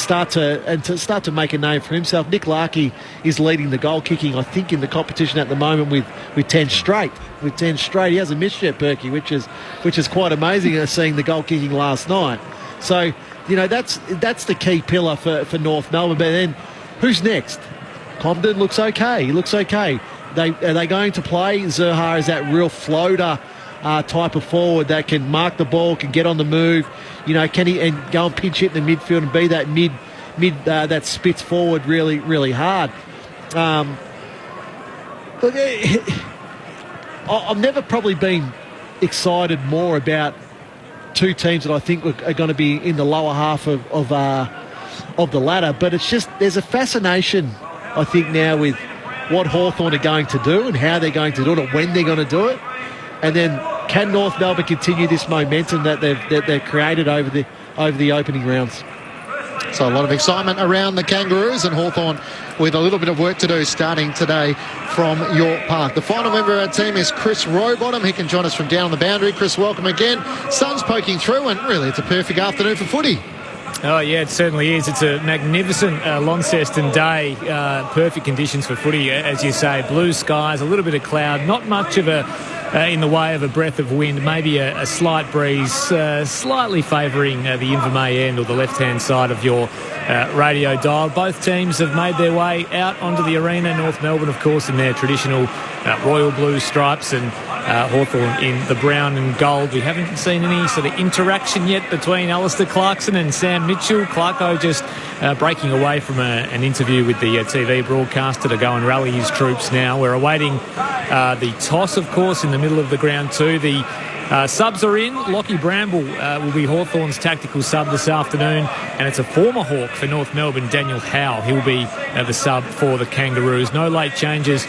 start to make a name for himself. Nick Larkey is leading the goal kicking, I think, in the competition at the moment with 10 straight. With 10 straight, he hasn't missed yet, Berkey, which is quite amazing. Seeing the goal kicking last night. So that's the key pillar for North Melbourne. But then who's next? Comden looks okay. He looks okay. Are they going to play Zurhaar as that real floater type of forward that can mark the ball, can get on the move? Can he and go and pinch hit in the midfield and be that mid that spits forward really, really hard? Look, I've never probably been excited more about two teams that I think are going to be in the lower half of the ladder. But it's just there's a fascination, I think, now with what Hawthorn are going to do and how they're going to do it and when they're going to do it. And then can North Melbourne continue this momentum that they've created over the opening rounds? So a lot of excitement around the Kangaroos, and Hawthorn with a little bit of work to do starting today from York Park. The final member of our team is Chris Rowbottom. He can join us from down the boundary. Chris, welcome again. Sun's poking through, and really it's a perfect afternoon for footy. Oh, yeah, it certainly is. It's a magnificent Launceston day. Perfect conditions for footy, as you say. Blue skies, a little bit of cloud, not much of in the way of a breath of wind, maybe a slight breeze, slightly favouring the Invermay end or the left-hand side of your radio dial. Both teams have made their way out onto the arena. North Melbourne, of course, in their traditional royal blue stripes, and Hawthorn in the brown and gold. We haven't seen any sort of interaction yet between Alistair Clarkson and Sam Mitchell. Clarko just breaking away from an interview with the TV broadcaster to go and rally his troops now. We're awaiting the toss, of course, in the middle of the ground too. The subs are in. Lockie Bramble will be Hawthorn's tactical sub this afternoon, and it's a former Hawk for North Melbourne, Daniel Howe. He'll be the sub for the Kangaroos. No late changes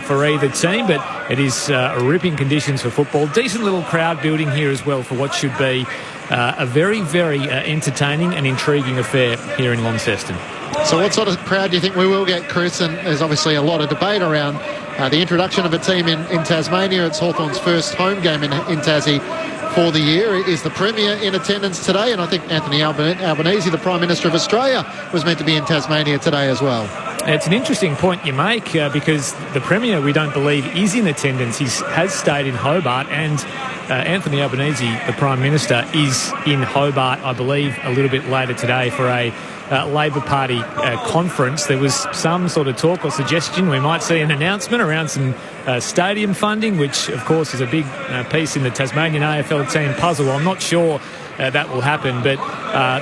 for either team, but it is ripping conditions for football. Decent little crowd building here as well for what should be a very, very entertaining and intriguing affair here in Launceston. So what sort of crowd do you think we will get, Chris? And there's obviously a lot of debate around the introduction of a team in Tasmania. It's Hawthorn's first home game in Tassie for the year. Is the Premier in attendance today? And I think Anthony Albanese, the Prime Minister of Australia, was meant to be in Tasmania today as well. It's an interesting point you make because the Premier, we don't believe, is in attendance. He has stayed in Hobart, and Anthony Albanese, the Prime Minister, is in Hobart, I believe, a little bit later today for a Labor Party conference. There was some sort of talk or suggestion we might see an announcement around some stadium funding, which of course is a big piece in the Tasmanian AFL team puzzle. I'm not sure that will happen, but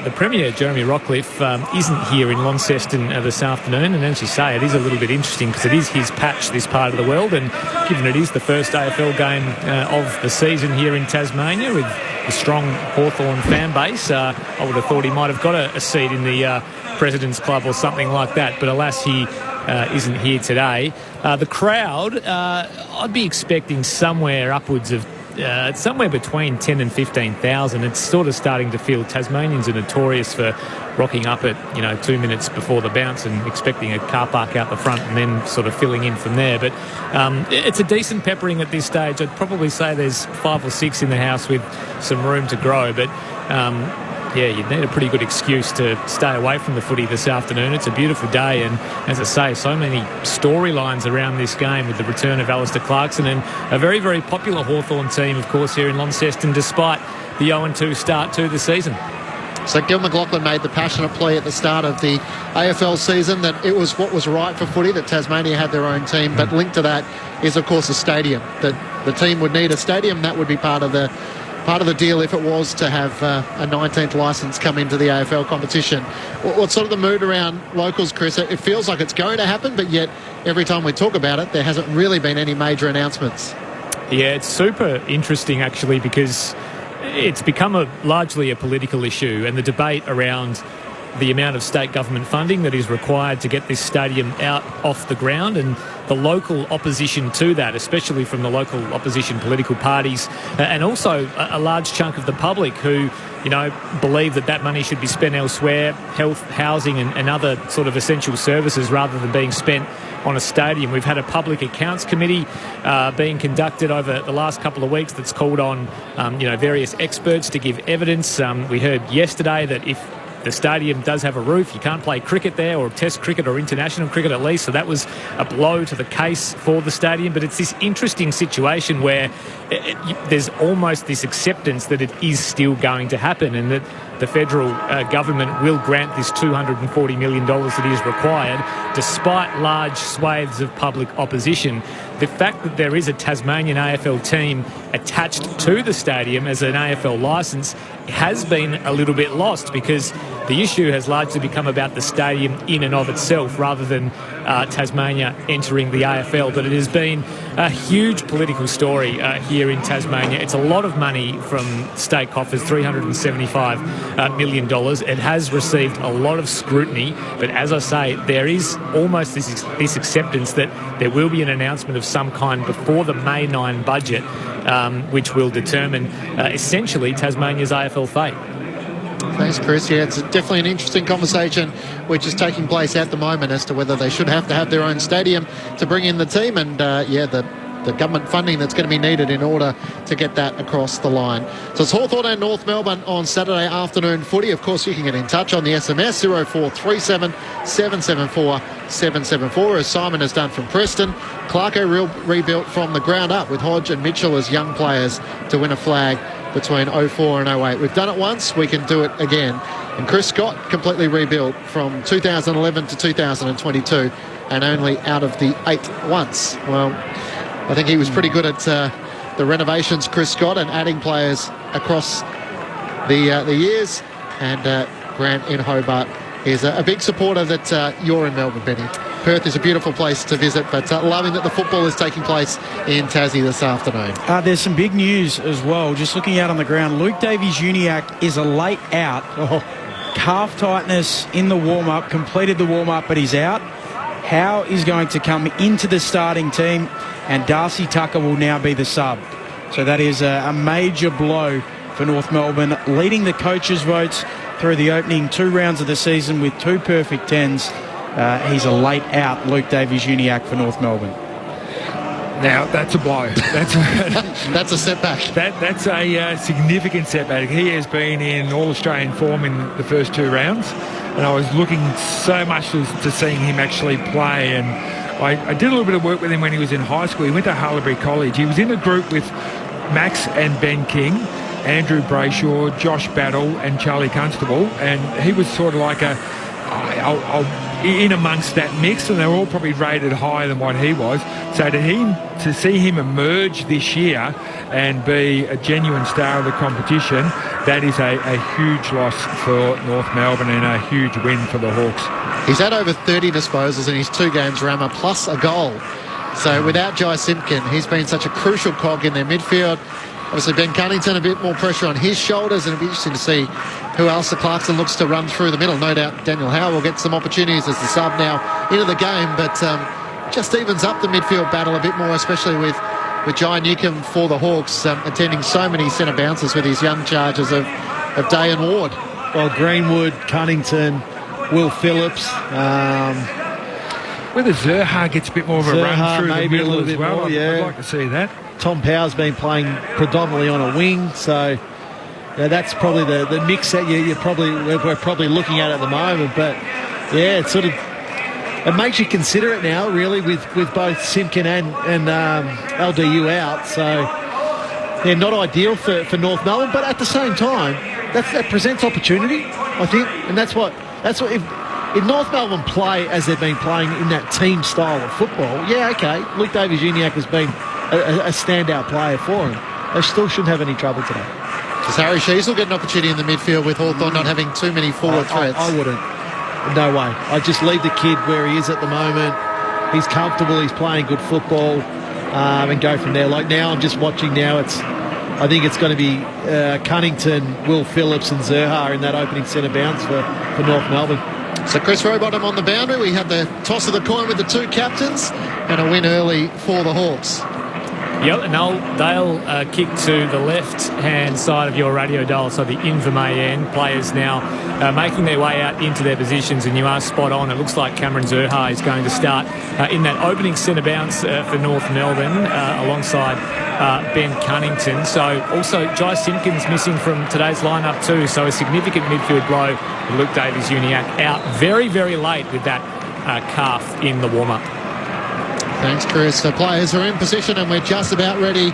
the Premier, Jeremy Rockcliffe, isn't here in Launceston this afternoon, and as you say, it is a little bit interesting because it is his patch, this part of the world, and given it is the first AFL game of the season here in Tasmania with a strong Hawthorn fan base, I would have thought he might have got a seat in the President's Club or something like that, but alas, he isn't here today. The crowd, I'd be expecting somewhere upwards of somewhere between 10 and 15,000. It's sort of starting to feel Tasmanians are notorious for rocking up at 2 minutes before the bounce and expecting a car park out the front and then sort of filling in from there. But it's a decent peppering at this stage. I'd probably say there's 5 or 6 in the house with some room to grow. But you'd need a pretty good excuse to stay away from the footy this afternoon. It's a beautiful day, and as I say, so many storylines around this game with the return of Alistair Clarkson and a very, very popular Hawthorn team, of course, here in Launceston, despite the 0-2 start to the season. So Gil McLaughlin made the passionate plea at the start of the AFL season that it was what was right for footy, that Tasmania had their own team, but linked to that is, of course, a stadium, that the team would need a stadium. That would be part of the deal if it was to have a 19th licence come into the AFL competition. What's sort of the mood around locals, Chris? It feels like it's going to happen, but yet every time we talk about it, there hasn't really been any major announcements. Yeah, it's super interesting, actually, because it's become largely a political issue, and the debate around the amount of state government funding that is required to get this stadium out off the ground, and the local opposition to that, especially from the local opposition political parties, and also a large chunk of the public who, believe that money should be spent elsewhere, health, housing and other sort of essential services, rather than being spent on a stadium. We've had a public accounts committee being conducted over the last couple of weeks that's called on, various experts to give evidence. We heard yesterday that if the stadium does have a roof, you can't play cricket there, or test cricket or international cricket at least. So that was a blow to the case for the stadium. But it's this interesting situation where there's almost this acceptance that it is still going to happen, and that the federal government will grant this $240 million that is required, despite large swathes of public opposition. The fact that there is a Tasmanian AFL team attached to the stadium as an AFL licence has been a little bit lost, because the issue has largely become about the stadium in and of itself, rather than Tasmania entering the AFL. But it has been a huge political story here in Tasmania. It's a lot of money from state coffers, $375 million. It has received a lot of scrutiny, but as I say, there is almost this acceptance that there will be an announcement of some kind before the May 9 budget, which will determine essentially Tasmania's AFL fate. Thanks, Chris. Yeah, it's definitely an interesting conversation which is taking place at the moment as to whether they should have to have their own stadium to bring in the team, and the government funding that's going to be needed in order to get that across the line. So it's Hawthorn and North Melbourne on Saturday afternoon footy. Of course, you can get in touch on the SMS 0437 774 774, as Simon has done from Preston. Clarko rebuilt from the ground up with Hodge and Mitchell as young players to win a flag between 04 and 08. We've done it once, we can do it again. And Chris Scott completely rebuilt from 2011 to 2022 and only out of the 8 once. Well, I think he was pretty good at the renovations, Chris Scott, and adding players across the years. And Grant in Hobart is a big supporter that you're in Melbourne, Benny. Perth is a beautiful place to visit, but loving that the football is taking place in Tassie this afternoon. There's some big news as well. Just looking out on the ground, Luke Davies-Uniacke is a late out. Calf tightness in the warm-up, completed the warm-up, but he's out. Howe is going to come into the starting team, and Darcy Tucker will now be the sub. So that is a major blow for North Melbourne, leading the coaches' votes through the opening 2 rounds of the season with 2 perfect 10s. He's a late out, Luke Davies-Uniacke, for North Melbourne. Now, that's a blow. That's a setback. That's a significant setback. He has been in All-Australian form in the first 2 rounds, and I was looking so much to seeing him actually play. And I did a little bit of work with him when he was in high school. He went to Harlebury College. He was in a group with Max and Ben King, Andrew Brayshaw, Josh Battle and Charlie Constable, and he was sort of like in amongst that mix, and they were all probably rated higher than what he was. So to see him emerge this year and be a genuine star of the competition, that is a huge loss for North Melbourne and a huge win for the Hawks. He's had over 30 disposals in his 2 games, Rama, plus a goal. So without Jai Simpkin, he's been such a crucial cog in their midfield. Obviously, Ben Cunnington, a bit more pressure on his shoulders, and it'll be interesting to see who else the Clarkson looks to run through the middle. No doubt Daniel Howe will get some opportunities as the sub now into the game, but just evens up the midfield battle a bit more, especially with Jai Newcombe for the Hawks attending so many centre bounces with his young charges of Day and Ward. Well, Greenwood, Cunnington, Will Phillips. Whether Zerha gets a bit more of a run through the middle as well, more, I'd like to see that. Tom Power's been playing predominantly on a wing, so that's probably the mix that we're probably looking at the moment. But yeah, it makes you consider it now, really, with both Simpkin and LDU out. So they're not ideal for North Melbourne, but at the same time, that presents opportunity, I think, and that's what if North Melbourne play as they've been playing in that team style of football, yeah, okay, Luke Davies-Uniacke has been a standout player for him. They still shouldn't have any trouble today. Does Harry Shees will get an opportunity in the midfield with Hawthorn not having too many forward threats? I wouldn't. No way. I'd just leave the kid where he is at the moment. He's comfortable. He's playing good football, and go from there. Like now, I'm just watching now. I think it's going to be Cunnington, Will Phillips and Zerha in that opening centre bounce for North Melbourne. So Chris Rowbottom on the boundary. We had the toss of the coin with the two captains and a win early for the Hawks. Yep, and they'll kick to the left-hand side of your radio dial, so the Invermay end. Players now making their way out into their positions, and you are spot on. It looks like Cameron Zerha is going to start in that opening centre bounce for North Melbourne alongside Ben Cunnington. So also Jai Simpkins missing from today's lineup too, so a significant midfield blow. Luke Davies-Uniacke out very, very late with that calf in the warm-up. Thanks, Chris. The players are in position and we're just about ready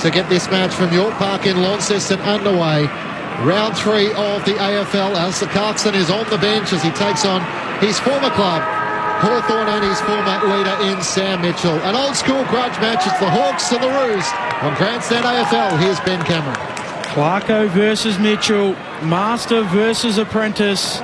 to get this match from York Park in Launceston underway. Round 3 of the AFL. Alistair Clarkson is on the bench as he takes on his former club, Hawthorn, and his former leader in Sam Mitchell. An old-school grudge match. It's the Hawks and the Roos on Grandstand AFL. Here's Ben Cameron. Clarko versus Mitchell. Master versus Apprentice.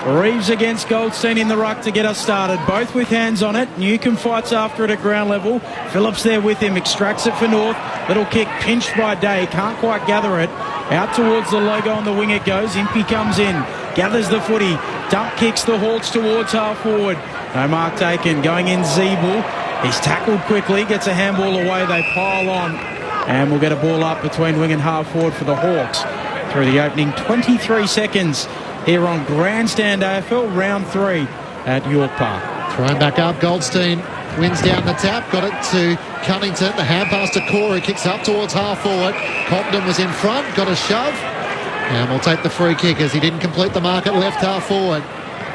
Reeves against Goldstein in the ruck to get us started. Both with hands on it. Newcombe fights after it at ground level. Phillips there with him. Extracts it for North. Little kick pinched by Day. Can't quite gather it. Out towards the logo on the wing it goes. Impey comes in. Gathers the footy. Dump kicks the Hawks towards half forward. No mark taken. Going in Zeeble. He's tackled quickly. Gets a handball away. They pile on. And we'll get a ball up between wing and half forward for the Hawks through the opening 23 seconds here on Grandstand AFL, round 3 at York Park. Thrown back up, Goldstein wins down the tap, got it to Cunnington, the hand pass to Corey, kicks up towards half forward. Compton was in front, got a shove, and we'll take the free kick as he didn't complete the mark at left half forward.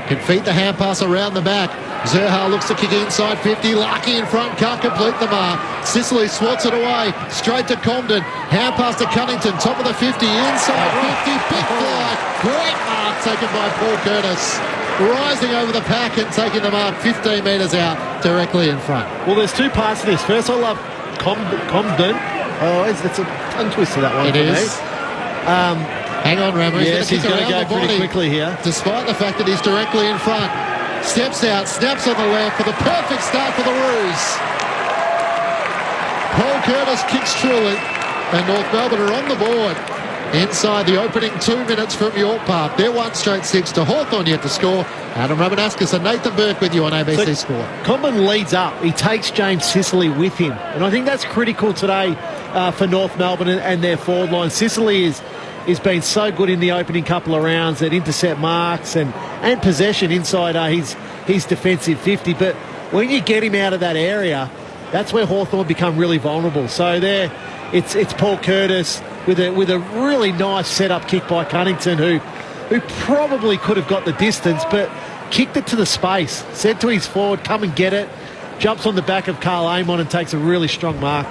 Can feed the hand pass around the back. Zerha looks to kick inside 50. Larky in front, can't complete the mark. Sicily swats it away, straight to Compton. Hand pass to Cunnington, top of the 50, inside 50, big fly. Great mark taken by Paul Curtis. Rising over the pack and taking the mark 15 metres out, directly in front. Well, there's two parts to this. First, I love Compton. Oh, it's a tongue twister, that one. It is. Hang on, Rammer. Yes, he's going to go pretty quickly here. Despite the fact that he's directly in front. Steps out, snaps on the left for the perfect start for the Roos. Paul Curtis kicks truly, and North Melbourne are on the board inside the opening 2 minutes from York Park. They're 1 straight 6 to Hawthorn yet to score. Adam Romanascus and Nathan Burke with you on ABC Sport. Compton leads up. He takes James Sicily with him, and I think that's critical today for North Melbourne and their forward line. Sicily has been so good in the opening couple of rounds at intercept marks and possession inside his defensive 50. But when you get him out of that area, that's where Hawthorn become really vulnerable. So there, it's Paul Curtis with a really nice set-up kick by Cunnington, who probably could have got the distance, but kicked it to the space. Said to his forward, come and get it. Jumps on the back of Carl Amon and takes a really strong mark.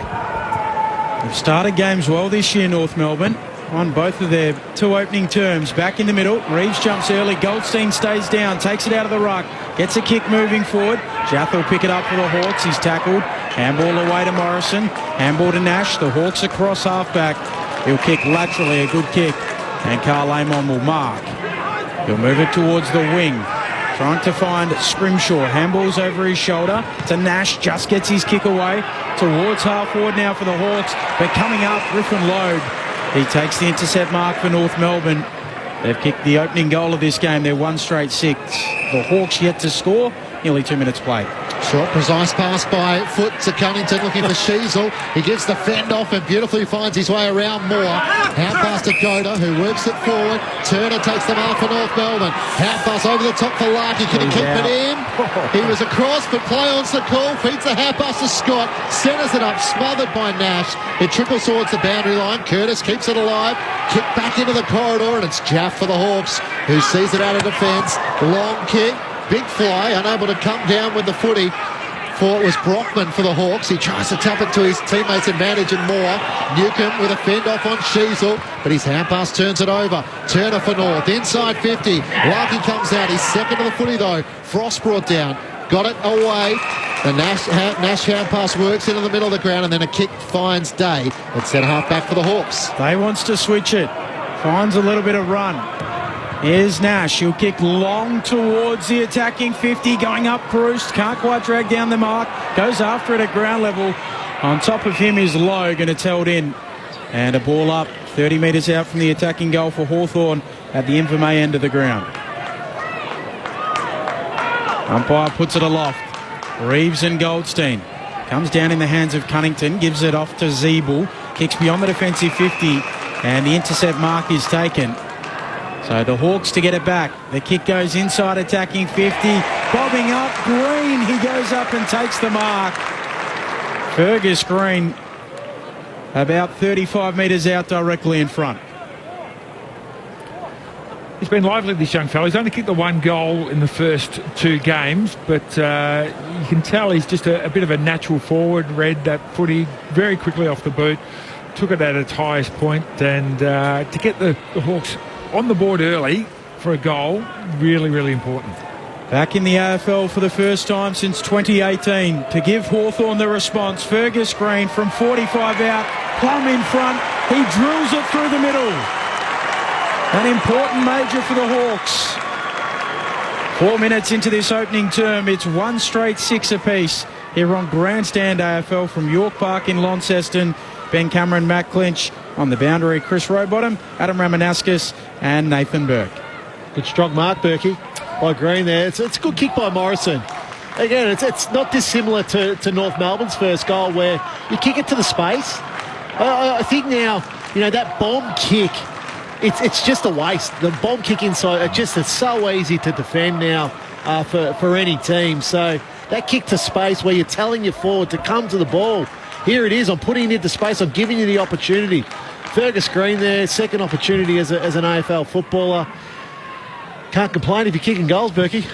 They've started games well this year, North Melbourne. On both of their 2 opening terms. Back in the middle. Reeves jumps early. Goldstein stays down. Takes it out of the ruck. Gets a kick moving forward. Jath will pick it up for the Hawks. He's tackled. Handball away to Morrison. Handball to Nash. The Hawks across halfback. He'll kick laterally. A good kick. And Carl Amon will mark. He'll move it towards the wing. Trying to find Scrimshaw. Handballs over his shoulder to Nash. Just gets his kick away. Towards half forward now for the Hawks. But coming up, Griffin Load. He takes the intercept mark for North Melbourne. They've kicked the opening goal of this game. They're 1 straight 6. The Hawks yet to score. Nearly 2 minutes played. Short, precise pass by foot to Cunnington, looking for Sheasel. He gives the fend off and beautifully finds his way around Moore. Hand pass to Goda, who works it forward. Turner takes the mark for North Melbourne. Hand pass over the top for Larky. Can he keep it in? He was across, but play on's the call. Feeds the hand pass to Scott. Centres it up, smothered by Nash. It trickles towards the boundary line. Curtis keeps it alive. Kick back into the corridor, and it's Jaff for the Hawks, who sees it out of defence. Long kick. Big fly, unable to come down with the footy. For it was Brockman for the Hawks. He tries to tap it to his teammates' advantage and more. Newcomb with a fend off on Sheasel, but his hand pass turns it over. Turner for North, inside 50. Larky comes out. He's second to the footy though. Frost brought down. Got it away. The Nash hand pass works into the middle of the ground, and then a kick finds Day. It's centre half back for the Hawks. Day wants to switch it. Finds a little bit of run. Here's Nash. He'll kick long towards the attacking 50. Going up Proust. Can't quite drag down the mark. Goes after it at ground level. On top of him is Logue, and it's held in. And a ball up 30 metres out from the attacking goal for Hawthorn at the Invermay end of the ground. Umpire puts it aloft. Reeves and Goldstein. Comes down in the hands of Cunnington. Gives it off to Zeeble. Kicks beyond the defensive 50. And the intercept mark is taken. So the Hawks to get it back. The kick goes inside attacking 50. Bobbing up. Green. He goes up and takes the mark. Fergus Green about 35 metres out directly in front. He's been lively, this young fellow. He's only kicked the 1 goal in the first 2 games, but you can tell he's just a bit of a natural forward. Read that footy very quickly off the boot. Took it at its highest point, and to get the Hawks on the board early for a goal, really, really important. Back in the AFL for the first time since 2018 to give Hawthorn the response. Fergus Green from 45 out, Plum in front. He drills it through the middle. An important major for the Hawks. 4 minutes into this opening term, it's 1 straight 6 apiece here on Grandstand AFL from York Park in Launceston. Ben Cameron, Matt Clinch on the boundary, Chris Rowbottom, Adam Ramanauskas and Nathan Burke. Good strong mark, Berkey, by Green there. It's a good kick by Morrison. Again, it's not dissimilar to North Melbourne's first goal, where you kick it to the space. I think now, that bomb kick, it's just a waste. The bomb kick inside, it's so easy to defend now for any team. So that kick to space where you're telling your forward to come to the ball. Here it is, I'm putting it into space, I'm giving you the opportunity. Fergus Green there, second opportunity as an AFL footballer. Can't complain if you're kicking goals, Berkey.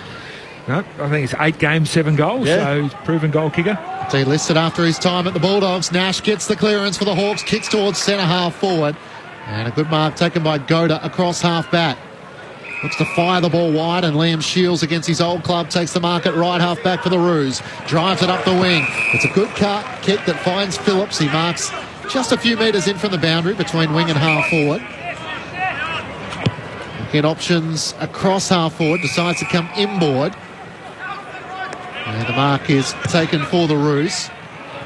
No, I think it's 8 games, 7 goals, so he's proven goal kicker. So he listed after his time at the Bulldogs. Nash gets the clearance for the Hawks, kicks towards centre half forward. And a good mark taken by Goda across half back. Looks to fire the ball wide, and Liam Shields against his old club takes the mark at right half back for the Roos. Drives it up the wing. It's a good cut kick that finds Phillips. He marks just a few metres in from the boundary between wing and half forward. Looking at options across half forward, decides to come inboard. And the mark is taken for the Roos.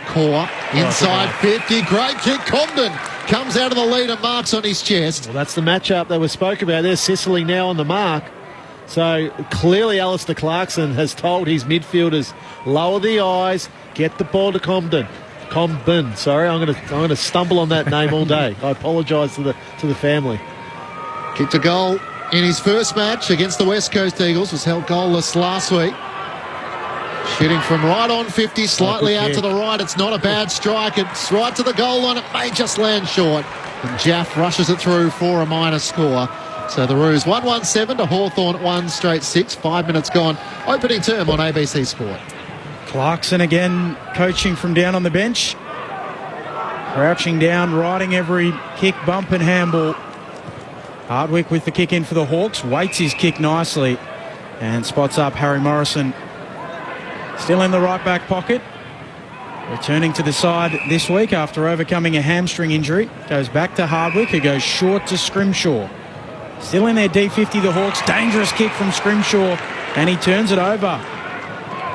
Core inside 50. Great kick. Comden comes out of the lead and marks on his chest. Well, that's the matchup that we spoke about. There's Sicily now on the mark. So clearly Alistair Clarkson has told his midfielders, lower the eyes, get the ball to Comden. Sorry, I'm going to stumble on that name all day. I apologise to the family. Kicked a goal in his first match against the West Coast Eagles. Was held goalless last week. Shooting from right on 50, slightly out to the right. It's not a bad strike. It's right to the goal line. It may just land short. And Jaff rushes it through for a minor score. So the Roos 1-1-7 to Hawthorn 1 straight 6. 5 minutes gone. Opening term on ABC Sport. Clarkson again coaching from down on the bench. Crouching down, riding every kick, bump and handball. Hardwick with the kick in for the Hawks. Waits his kick nicely and spots up Harry Morrison. Still in the right back pocket. Returning to the side this week after overcoming a hamstring injury. Goes back to Hardwick, who goes short to Scrimshaw. Still in their D50, the Hawks. Dangerous kick from Scrimshaw, and he turns it over.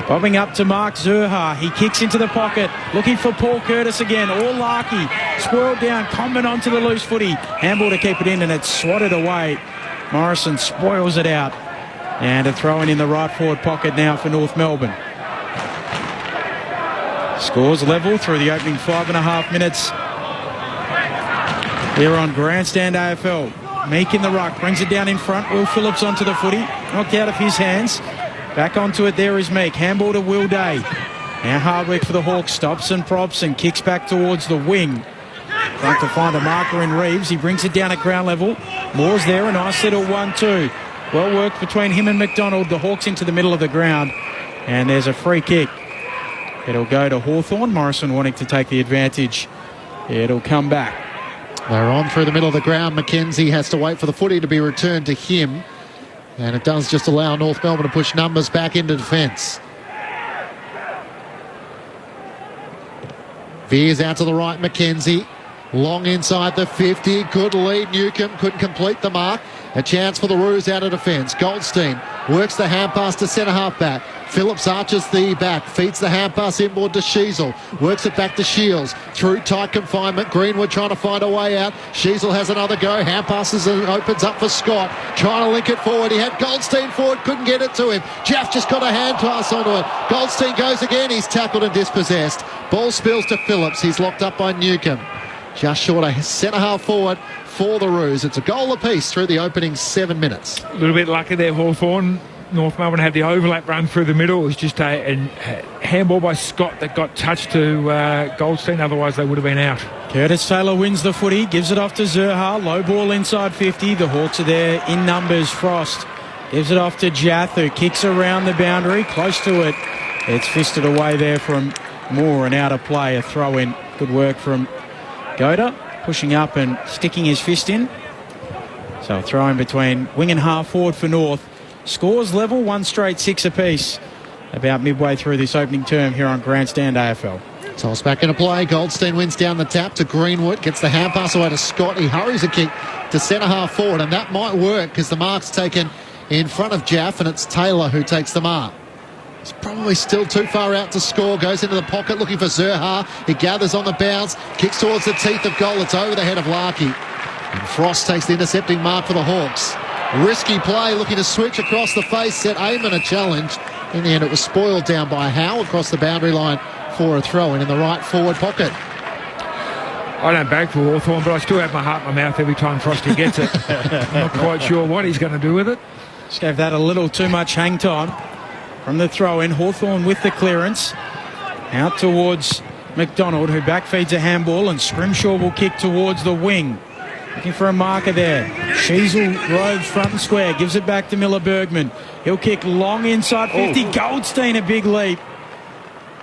Bobbing up to Mark Zurha. He kicks into the pocket, looking for Paul Curtis again. Or Larky. Swirled down, Comben onto the loose footy. Handball to keep it in, and it's swatted away Morrison spoils it out. And a throw in the right forward pocket now for North Melbourne. Scores level through the opening 5.5 minutes. Here on Grandstand AFL. Meek in the ruck, brings it down in front. Will Phillips onto the footy. Knocked out of his hands. Back onto it, there is Meek. Handball to Will Day. Now Hardwick for the Hawks. Stops and props and kicks back towards the wing. Trying to find a marker in Reeves. He brings it down at ground level. Moore's there, a nice little 1-2. Well worked between him and McDonald. The Hawks into the middle of the ground. And there's a free kick. It'll go to Hawthorn. Morrison wanting to take the advantage. It'll come back. They're on through the middle of the ground. Mackenzie has to wait for the footy to be returned to him. And it does just allow North Melbourne to push numbers back into defence. Veers out to the right, Mackenzie. Long inside the 50. Good lead. Newcomb couldn't complete the mark. A chance for the Roos out of defence. Goldstein works the hand pass to centre half back. Phillips arches the back, feeds the hand pass inboard to Sheasel. Works it back to Shields. Through tight confinement. Greenwood trying to find a way out. Sheasel has another go. Hand passes and opens up for Scott. Trying to link it forward. He had Goldstein forward. Couldn't get it to him. Jeff just got a hand pass onto it. Goldstein goes again. He's tackled and dispossessed. Ball spills to Phillips. He's locked up by Newcomb. Just short of centre half forward for the Roos. It's a goal apiece through the opening 7 minutes. A little bit lucky there, Hawthorn. North Melbourne had the overlap run through the middle. It was just a handball by Scott that got touched to Goldstein. Otherwise, they would have been out. Curtis Taylor wins the footy, gives it off to Zurha. Low ball inside 50. The Hawks are there in numbers. Frost gives it off to Jath, who kicks around the boundary. Close to it. It's fisted away there from Moore and out of play. A throw in. Good work from Goda, pushing up and sticking his fist in. So a throw in between wing and half forward for North. Scores level, 1 straight 6 apiece. About midway through this opening term here on Grandstand AFL. Toss back into play. Goldstein wins down the tap to Greenwood. Gets the hand pass away to Scott. He hurries a kick to centre half forward, and that might work because the mark's taken in front of Jaff, and it's Taylor who takes the mark. He's probably still too far out to score. Goes into the pocket looking for Zurha. He gathers on the bounce. Kicks towards the teeth of goal. It's over the head of Larkey. And Frost takes the intercepting mark for the Hawks. Risky play, looking to switch across the face. Set Eamon a challenge. In the end, it was spoiled down by Howe across the boundary line for a throw in the right forward pocket. I don't back for Hawthorn, but I still have my heart in my mouth every time Frosty gets it. I'm not quite sure what he's going to do with it. Just gave that a little too much hang time. From the throw-in, Hawthorn with the clearance. Out towards McDonald, who backfeeds a handball, and Scrimshaw will kick towards the wing. Looking for a marker there. Sheasel roves front and square, gives it back to Miller-Bergman. He'll kick long inside 50. Goldstein, a big leap.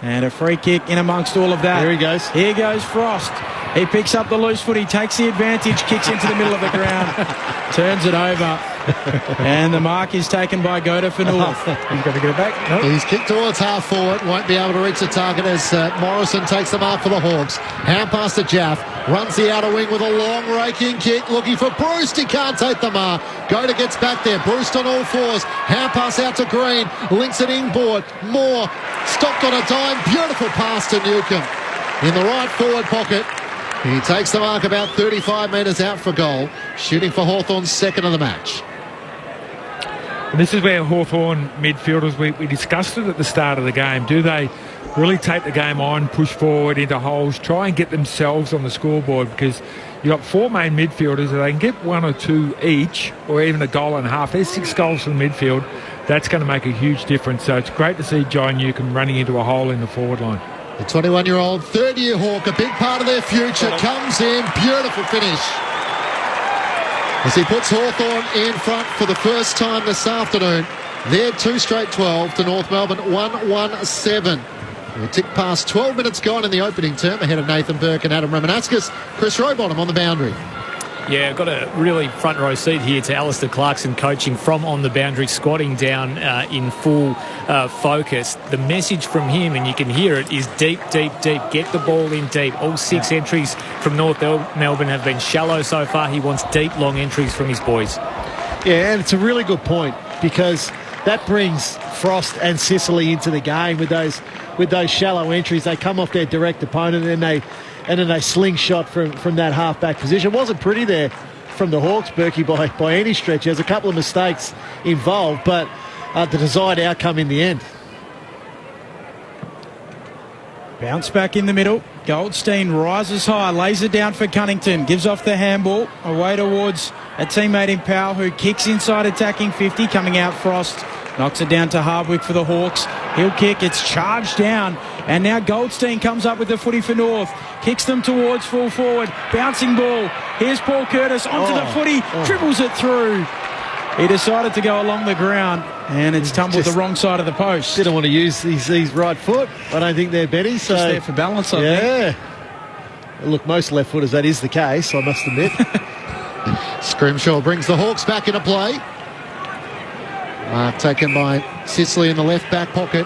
And a free kick in amongst all of that. Here he goes. Here goes Frost. He picks up the loose foot. He takes the advantage, kicks into the middle of the ground, turns it over. And the mark is taken by Goda for North. He's got to get it back. Nope. He's kicked towards half forward. Won't be able to reach the target as Morrison takes the mark for the Hawks. Hand pass to Jaff. Runs the outer wing with a long raking kick. Looking for Bruce. He can't take the mark. Goda gets back there. Bruce on all fours. Hand pass out to Green. Links it inboard. Moore stopped on a dime. Beautiful pass to Newcomb. In the right forward pocket. He takes the mark about 35 metres out for goal. Shooting for Hawthorn's second of the match. And this is where Hawthorn midfielders, we discussed it at the start of the game. Do they really take the game on, push forward into holes, try and get themselves on the scoreboard? Because you've got 4 main midfielders, and they can get 1 or 2 each, or even a goal and a half. There's 6 goals from the midfield. That's going to make a huge difference. So it's great to see John Newcomb running into a hole in the forward line. The 21-year-old third-year Hawk, a big part of their future, comes in. Beautiful finish. As he puts Hawthorn in front for the first time this afternoon. They're 2 straight 12 to North Melbourne 1-1-7. We'll tick past 12 minutes gone in the opening term ahead of Nathan Burke and Adam Ramanaskas. Chris Rowbottom on the boundary. Yeah, I've got a really front row seat here to Alistair Clarkson coaching from on the boundary, squatting down in full focus. The message from him, and you can hear it, is deep, deep, deep. Get the ball in deep. All 6 entries from North Melbourne have been shallow so far. He wants deep, long entries from his boys. Yeah, and it's a really good point because that brings Frost and Sicily into the game with those shallow entries. They come off their direct opponent and then they slingshot from that half-back position. It wasn't pretty there from the Hawks, Berkey, by any stretch. There's a couple of mistakes involved, but the desired outcome in the end. Bounce back in the middle. Goldstein rises high, lays it down for Cunnington, gives off the handball away towards a teammate in Powell who kicks inside attacking 50, coming out Frost. Knocks it down to Hardwick for the Hawks. He'll kick, it's charged down. And now Goldstein comes up with the footy for North. Kicks them towards full forward. Bouncing ball. Here's Paul Curtis onto the footy. Dribbles it through. He decided to go along the ground, and it's tumbled the wrong side of the post. Didn't want to use his right foot. I don't think they're Betty. So just there for balance, I think. Look, most left footers, that is the case, I must admit. Scrimshaw brings the Hawks back into play. Mark taken by Sicily in the left back pocket.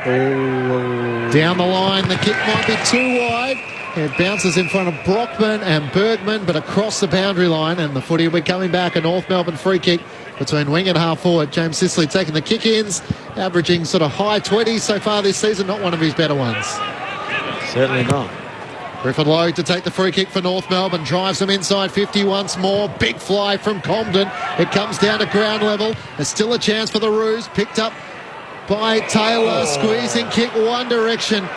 Down the line, the kick might be too wide. It bounces in front of Brockman and Bergman, but across the boundary line, and the footy will be coming back. A North Melbourne free kick between wing and half forward. James Sicily taking the kick-ins, averaging sort of high 20s so far this season, not one of his better ones. Certainly not. Griffin Logue to take the free kick for North Melbourne. Drives them inside 50 once more. Big fly from Comden. It comes down to ground level. There's still a chance for the Roos. Picked up by Taylor. Squeezing kick one direction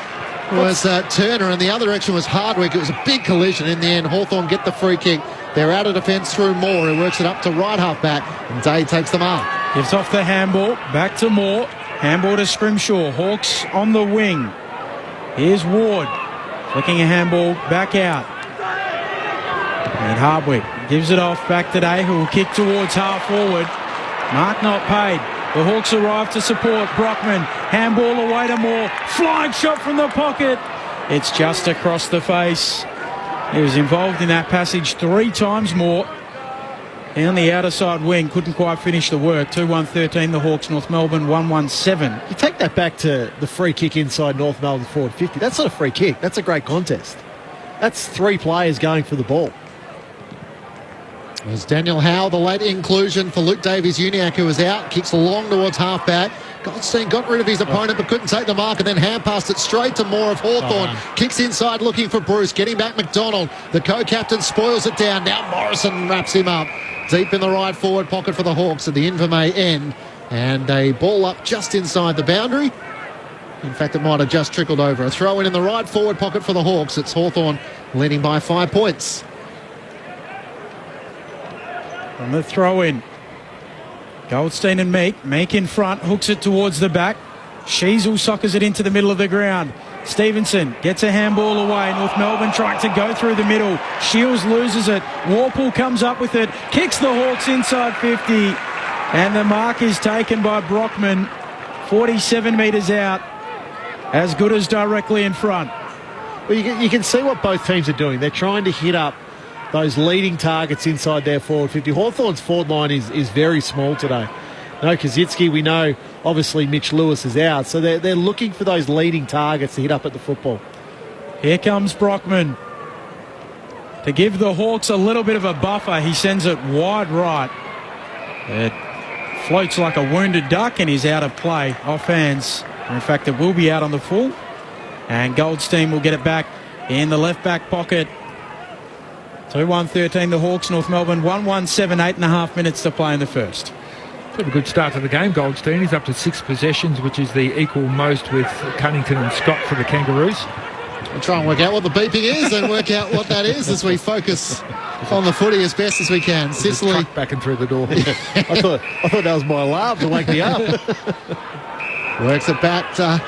was Turner, and the other direction was Hardwick. It was a big collision. In the end, Hawthorn get the free kick. They're out of defence through Moore, who works it up to right half back, and Day takes the mark. Gives off the handball. Back to Moore. Handball to Scrimshaw. Hawks on the wing. Here's Ward. Flicking a handball back out. And Hardwick gives it off back to Day, who will kick towards half forward. Mark not paid. The Hawks arrive to support Brockman. Handball away to Moore. Flying shot from the pocket. It's just across the face. He was involved in that passage 3 times more. And the outer side wing couldn't quite finish the work. 2-1-13 the Hawks, North Melbourne 1-1-7. You take that back to the free kick inside North Melbourne forward 50. That's not a free kick. That's a great contest. That's 3 players going for the ball. There's Daniel Howe, the late inclusion for Luke Davies-Uniacke, who was out. Kicks long towards half-back. Goldstein got rid of his opponent but couldn't take the mark, and then hand passed it straight to Moore of Hawthorn. Kicks inside looking for Bruce. Getting back McDonald. The co-captain spoils it down. Now Morrison wraps him up. Deep in the right forward pocket for the Hawks at the Invermay end. And a ball up just inside the boundary. In fact, it might have just trickled over. A throw in the right forward pocket for the Hawks. It's Hawthorn leading by 5 points. On the throw-in, Goldstein and Meek. Meek in front, hooks it towards the back. Sheasel soccers it into the middle of the ground. Stevenson gets a handball away. North Melbourne trying to go through the middle. Shields loses it. Warple comes up with it. Kicks the Hawks inside 50. And the mark is taken by Brockman. 47 metres out. As good as directly in front. Well, you can see what both teams are doing. They're trying to hit up those leading targets inside their forward 50. Hawthorn's forward line is very small today. No Kaczynski, we know obviously Mitch Lewis is out, so they're looking for those leading targets to hit up at the football. Here comes Brockman to give the Hawks a little bit of a buffer. He sends it wide right. It floats like a wounded duck and is out of play, off hands. In fact, it will be out on the full, and Goldstein will get it back in the left back pocket. 2-1-13 the Hawks, North Melbourne 1-1-7, 8.5 minutes to play in the first. Have a good start to the game, Goldstein. He's up to 6 possessions, which is the equal most with Cunnington and Scott for the Kangaroos. We'll try and work out what the beeping is and work out what that is as we focus on the footy as best as we can. Sicily back and through the door. I thought that was my alarm to wake me up. Works it back to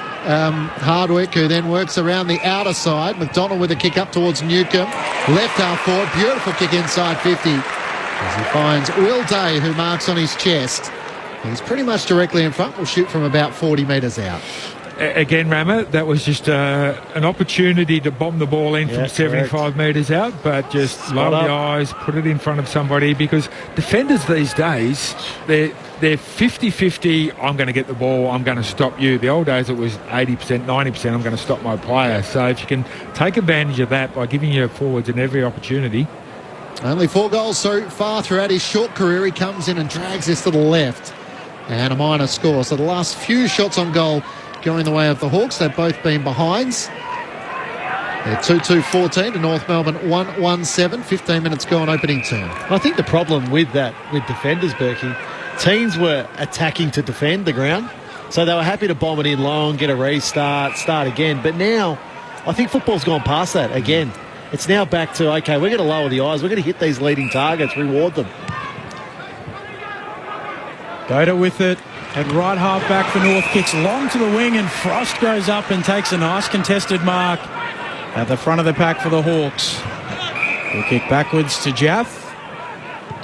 Hardwick, who then works around the outer side. McDonald with a kick up towards Newcomb. Left half forward, beautiful kick inside 50. As he finds Will Day, who marks on his chest. He's pretty much directly in front. Will shoot from about 40 metres out. Again, Rammer, that was just an opportunity to bomb the ball in from 75 metres out, but just lower the eyes, put it in front of somebody, because defenders these days, they're 50-50, I'm going to get the ball, I'm going to stop you. The old days it was 80%, 90%, I'm going to stop my player. So if you can take advantage of that by giving your forwards in every opportunity. Only 4 goals so far throughout his short career. He comes in and drags this to the left. And a minor score. So the last few shots on goal going the way of the Hawks. They've both been behinds. They're 2-2-14 to North Melbourne 1-1-7. 15 minutes gone opening term. I think the problem with defenders, Berkey, teams were attacking to defend the ground. So they were happy to bomb it in long, get a restart, start again. But now, I think football's gone past that again. It's now back to, okay, we're going to lower the eyes. We're going to hit these leading targets, reward them. Goda with it. At right half back for North, kicks long to the wing, and Frost goes up and takes a nice contested mark at the front of the pack for the Hawks. He'll kick backwards to Jaff.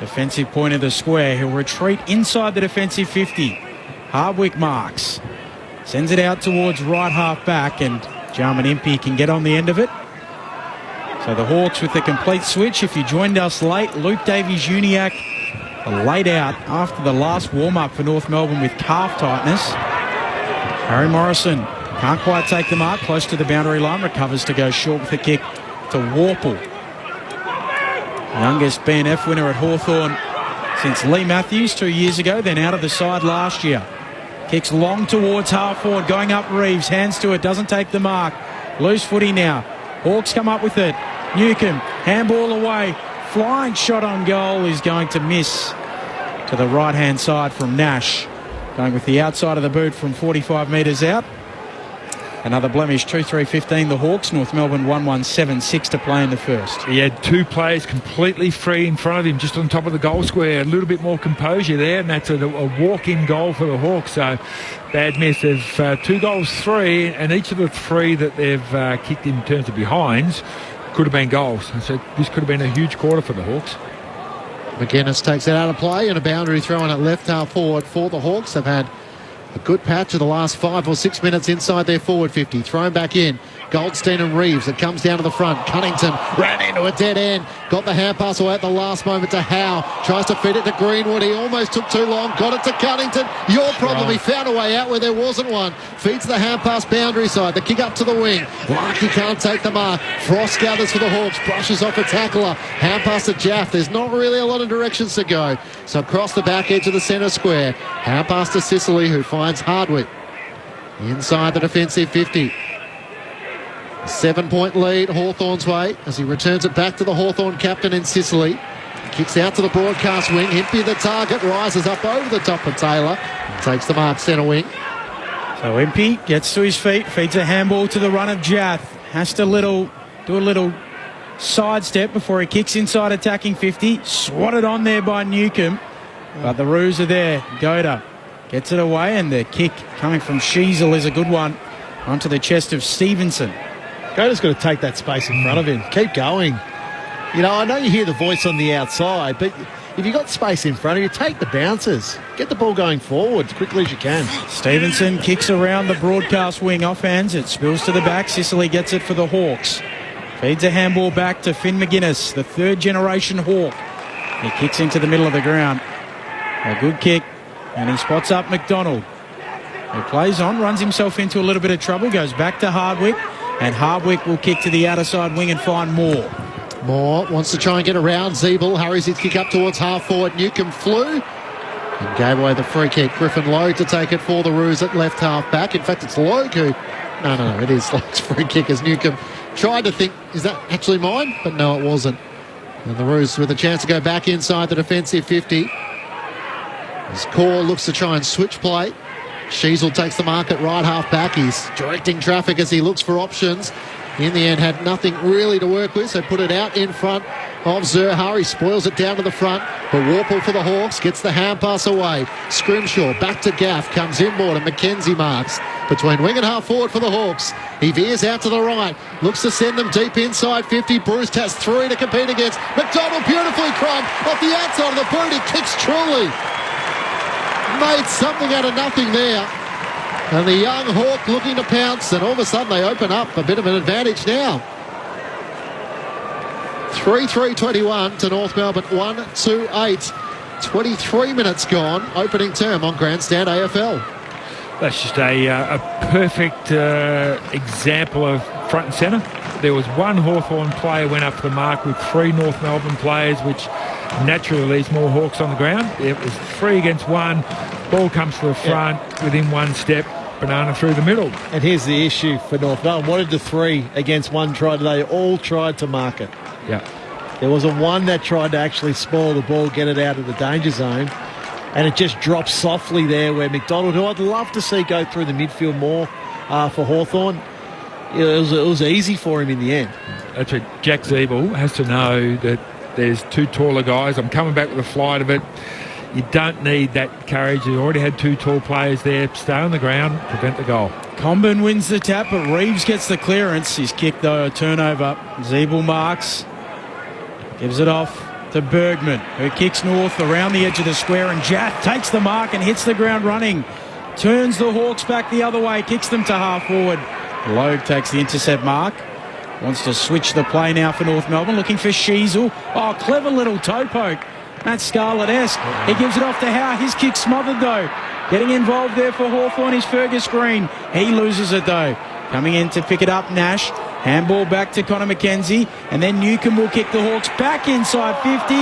Defensive point of the square. He'll retreat inside the defensive 50. Hardwick marks. Sends it out towards right half back, and Jarman Impey can get on the end of it. So the Hawks with the complete switch. If you joined us late, Luke Davies-Uniacke laid out after the last warm-up for North Melbourne with calf tightness. Harry Morrison can't quite take the mark, close to the boundary line, recovers to go short with a kick to Warple. Youngest BNF winner at Hawthorn since Lee Matthews 2 years ago, then out of the side last year. Kicks long towards half forward, going up Reeves, hands to it, doesn't take the mark. Loose footy now. Hawks come up with it. Newcomb, handball away. Flying shot on goal is going to miss to the right-hand side from Nash. Going with the outside of the boot from 45 metres out. Another blemish, 2-3-15 the Hawks. North Melbourne 1-1-7-6 to play in the first. He had two players completely free in front of him, just on top of the goal square. A little bit more composure there, and that's a walk-in goal for the Hawks. So bad miss. They've 2 goals, 3, and each of the 3 that they've kicked in terms of behinds could have been goals. And so this could have been a huge quarter for the Hawks. McGuinness takes it out of play, and a boundary throw in at left half forward for the Hawks. They've had a good patch of the last 5 or 6 minutes inside their forward 50. Thrown back in. Goldstein and Reeves. It comes down to the front. Cunnington ran into a dead end. Got the hand pass away at the last moment to Howe. Tries to feed it to Greenwood. He almost took too long. Got it to Cunnington. Your problem. He found a way out where there wasn't one. Feeds the hand pass boundary side. The kick up to the wing. Larkey can't take the mark. Frost gathers for the Hawks. Brushes off a tackler. Hand pass to Jaff. There's not really a lot of directions to go. So across the back edge of the centre square. Hand pass to Sicily, who finds Hardwick inside the defensive 50. 7-point lead Hawthorn's way as he returns it back to the Hawthorn captain in Sicily. Kicks out to the broadcast wing. Impey the target, rises up over the top of Taylor and takes the mark centre wing. So Impey gets to his feet, feeds a handball to the run of Jaff. Has to do a little sidestep before he kicks inside attacking 50. Swatted on there by Newcomb. But the Roos are there. Goda gets it away, and the kick coming from Sheasel is a good one onto the chest of Stevenson. Goda's got to take that space in front of him. Keep going. You know, I know you hear the voice on the outside, but if you've got space in front of you, take the bounces. Get the ball going forward as quickly as you can. Stevenson kicks around the broadcast wing off hands. It spills to the back. Sicily gets it for the Hawks. Feeds a handball back to Finn McGuinness, the third-generation Hawk. He kicks into the middle of the ground. A good kick, and he spots up McDonald. He plays on, runs himself into a little bit of trouble, goes back to Hardwick, and Hardwick will kick to the outer side wing and find Moore. Moore wants to try and get around Zeeble. Hurries his kick up towards half forward. Newcomb flew and gave away the free kick. Griffin Logue to take it for the Roos at left half back. In fact, it's Logue who... No, it is Logue's free kick as Newcomb tried to think, is that actually mine? But no, it wasn't. And the Roos with a chance to go back inside the defensive 50. As Core looks to try and switch play. Sheasel takes the mark at right half back. He's directing traffic as he looks for options. In the end, had nothing really to work with, so put it out in front of Zurhar. He spoils it down to the front. But Warple for the Hawks gets the hand pass away. Scrimshaw back to Gaff, comes inboard, and McKenzie marks. Between wing and half forward for the Hawks. He veers out to the right, looks to send them deep inside 50. Bruce has 3 to compete against. McDonald beautifully crumbed off the outside of the boot. He kicks truly. Made something out of nothing there. And the young Hawk looking to pounce, and all of a sudden they open up a bit of an advantage now. 3-3-21 to North Melbourne, 1-2-8. 23 minutes gone, opening term on Grandstand AFL. That's just a perfect example of front and centre. There was one Hawthorn player went up to the mark with 3 North Melbourne players, which naturally leaves more Hawks on the ground. It was 3 against 1. Ball comes to the front within 1 step. banana through the middle. And here's the issue for North Melbourne. One of the 3 against 1 try today, all tried to mark it. Yeah. There wasn't one that tried to actually spoil the ball, get it out of the danger zone. And it just drops softly there where McDonald, who I'd love to see go through the midfield more for Hawthorn, it was easy for him in the end. That's right. Jack Zeeble has to know that there's 2 taller guys. I'm coming back with a flight of it. You don't need that courage. You already had 2 tall players there. Stay on the ground, prevent the goal. Comben wins the tap, but Reeves gets the clearance. He's kicked, though, a turnover. Zeeble marks. Gives it off to Bergman, who kicks north around the edge of the square, and Jath takes the mark and hits the ground running. Turns the Hawks back the other way, kicks them to half forward. Logue takes the intercept mark. Wants to switch the play now for North Melbourne, looking for Sheasel. Oh, clever little toe poke. That's Scarlett-esque. He gives it off to Howe. His kick smothered, though. Getting involved there for Hawthorn is Fergus Green. He loses it, though. Coming in to pick it up, Nash. Handball back to Connor McKenzie, and then Newcomb will kick the Hawks back inside 50.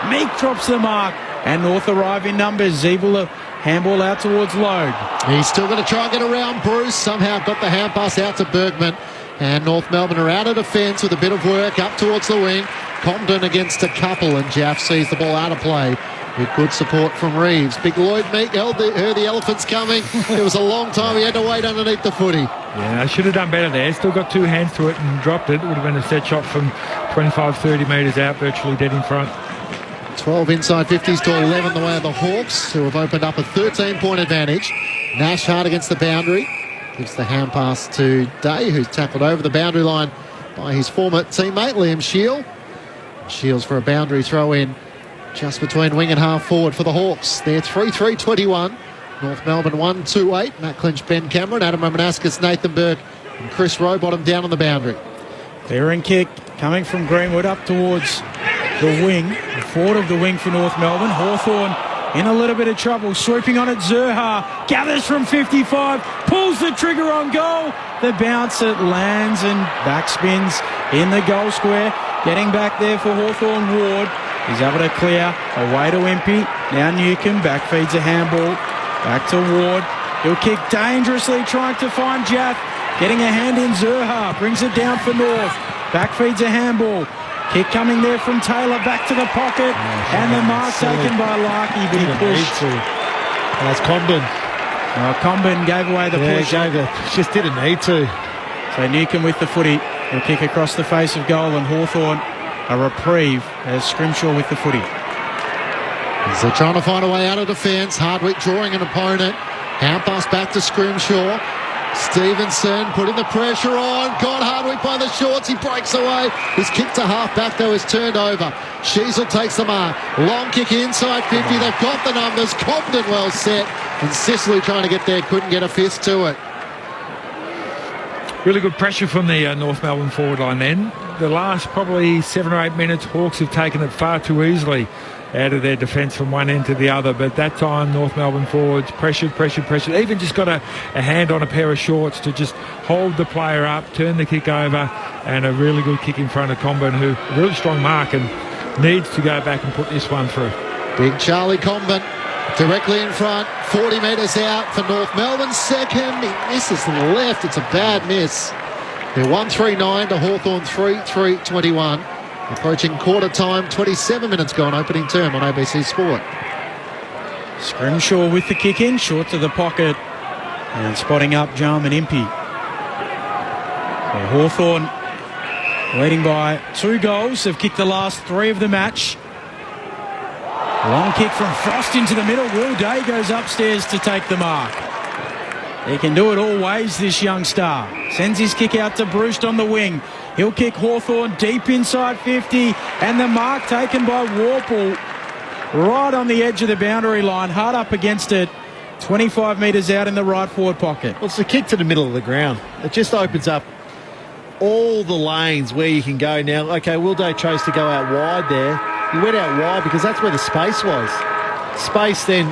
Meek drops the mark, and North arrive in numbers. Zeeble, handball out towards Logue. He's still going to try and get around Bruce. Somehow got the hand pass out to Bergman, and North Melbourne are out of defence with a bit of work up towards the wing. Compton against a couple, and Jaff sees the ball out of play with good support from Reeves. Big Lloyd Meek heard the elephants coming. It was a long time. He had to wait underneath the footy. Yeah, I should have done better there. Still got 2 hands to it and dropped it. It would have been a set shot from 25, 30 metres out, virtually dead in front. 12 inside 50s to 11 the way of the Hawks, who have opened up a 13-point advantage. Nash hard against the boundary. Gives the hand pass to Day, who's tackled over the boundary line by his former teammate, Liam Shield. Shields for a boundary throw in just between wing and half forward for the Hawks. They're 3-3-21. North Melbourne 1-2-8. Matt Clinch, Ben Cameron, Adam Romanascus, Nathan Burke, and Chris Rowbottom down on the boundary. Clearing kick coming from Greenwood up towards the wing, forward of the wing for North Melbourne. Hawthorn in a little bit of trouble, swooping on it. Zurha gathers from 55, pulls the trigger on goal. The bounce, it lands and backspins in the goal square. Getting back there for Hawthorn, Ward. He's able to clear away to Impey. Now Newcomb back feeds a handball. Back to Ward. He'll kick dangerously, trying to find Jath. Getting a hand in Zurha. Brings it down for North. Back feeds a handball. Kick coming there from Taylor. Back to the pocket. And the mark taken by Larkey, but he pushed. That's Comben. Comben gave away the push. Just didn't need to. So Newcomb with the footy. He'll kick across the face of goal, and Hawthorn a reprieve as Scrimshaw with the footy. As they're trying to find a way out of defence. Hardwick drawing an opponent. Hand pass back to Scrimshaw. Stevenson putting the pressure on. Got Hardwick by the shorts. He breaks away. His kick to half back, though, is turned over. Sheasel takes the mark. Long kick inside 50. They've got the numbers. Compton well set. And Sicily trying to get there. Couldn't get a fist to it. Really good pressure from the North Melbourne forward line then. The last probably 7 or 8 minutes, Hawks have taken it far too easily out of their defence from one end to the other. But that time, North Melbourne forwards pressured. Even just got a hand on a pair of shorts to just hold the player up, turn the kick over, and a really good kick in front of Comben, who a really strong mark and needs to go back and put this one through. Big Charlie Comben directly in front, 40 metres out for North Melbourne. Second, he misses to the left. It's a bad miss. They're 1-3-9 to Hawthorn 3-3-21. Approaching quarter time, 27 minutes gone, opening term on ABC Sport. Scrimshaw with the kick in, short to the pocket, and spotting up Jarman Impey. So Hawthorn leading by 2 goals. They've kicked the last 3 of the match. Long kick from Frost into the middle. Will Day goes upstairs to take the mark. He can do it all ways, this young star. Sends his kick out to Bruce on the wing. He'll kick Hawthorn deep inside 50, and the mark taken by Warple right on the edge of the boundary line, hard up against it, 25 metres out in the right forward pocket. Well, it's a kick to the middle of the ground. It just opens up all the lanes where you can go now. Okay, Will Day chose to go out wide there. He went out wide because that's where the space was. Space then,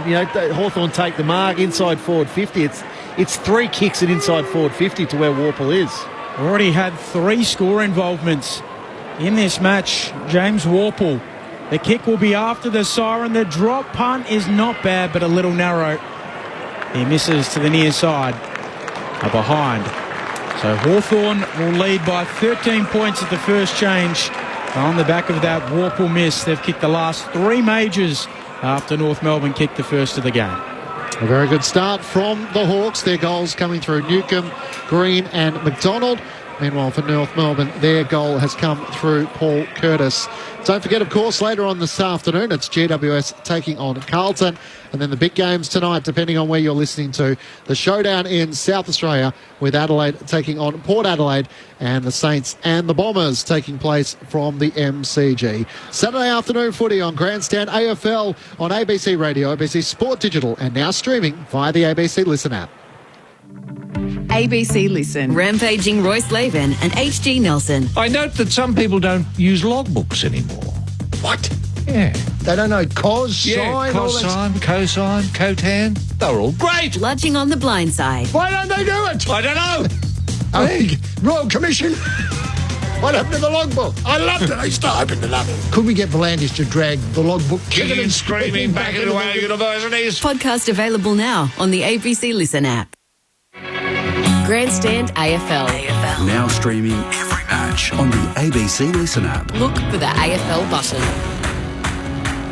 Hawthorn take the mark inside forward 50. It's 3 kicks at inside forward 50 to where Warple is. Already had 3 score involvements in this match. James Warple. The kick will be after the siren. The drop punt is not bad, but a little narrow. He misses to the near side. are behind. So Hawthorn will lead by 13 points at the first change. On the back of that Warple miss, they've kicked the last 3 majors after North Melbourne kicked the first of the game. A very good start from the Hawks. Their goals coming through Newcomb, Green and McDonald. Meanwhile, for North Melbourne, their goal has come through Paul Curtis. Don't forget, of course, later on this afternoon, it's GWS taking on Carlton. And then the big games tonight, depending on where you're listening to. The showdown in South Australia with Adelaide taking on Port Adelaide, and the Saints and the Bombers taking place from the MCG. Saturday afternoon footy on Grandstand AFL on ABC Radio, ABC Sport Digital, and now streaming via the ABC Listen app. ABC Listen. Rampaging Royce Laban and HG Nelson. I note that some people don't use logbooks anymore. What? Yeah. They don't know cos, Yeah, sine, all that cosine, cosine, cotan. They're all great. Bludging on the blind side. Why don't they do it? I don't know. Royal Commission. What happened to the logbook? I loved it. I used to open to love it. Could we get Volandis to drag the logbook Kicking and screaming back into our universities. Podcast available now on the ABC Listen app. Grandstand AFL. Now streaming every match on the ABC Listen app. Look for the AFL button.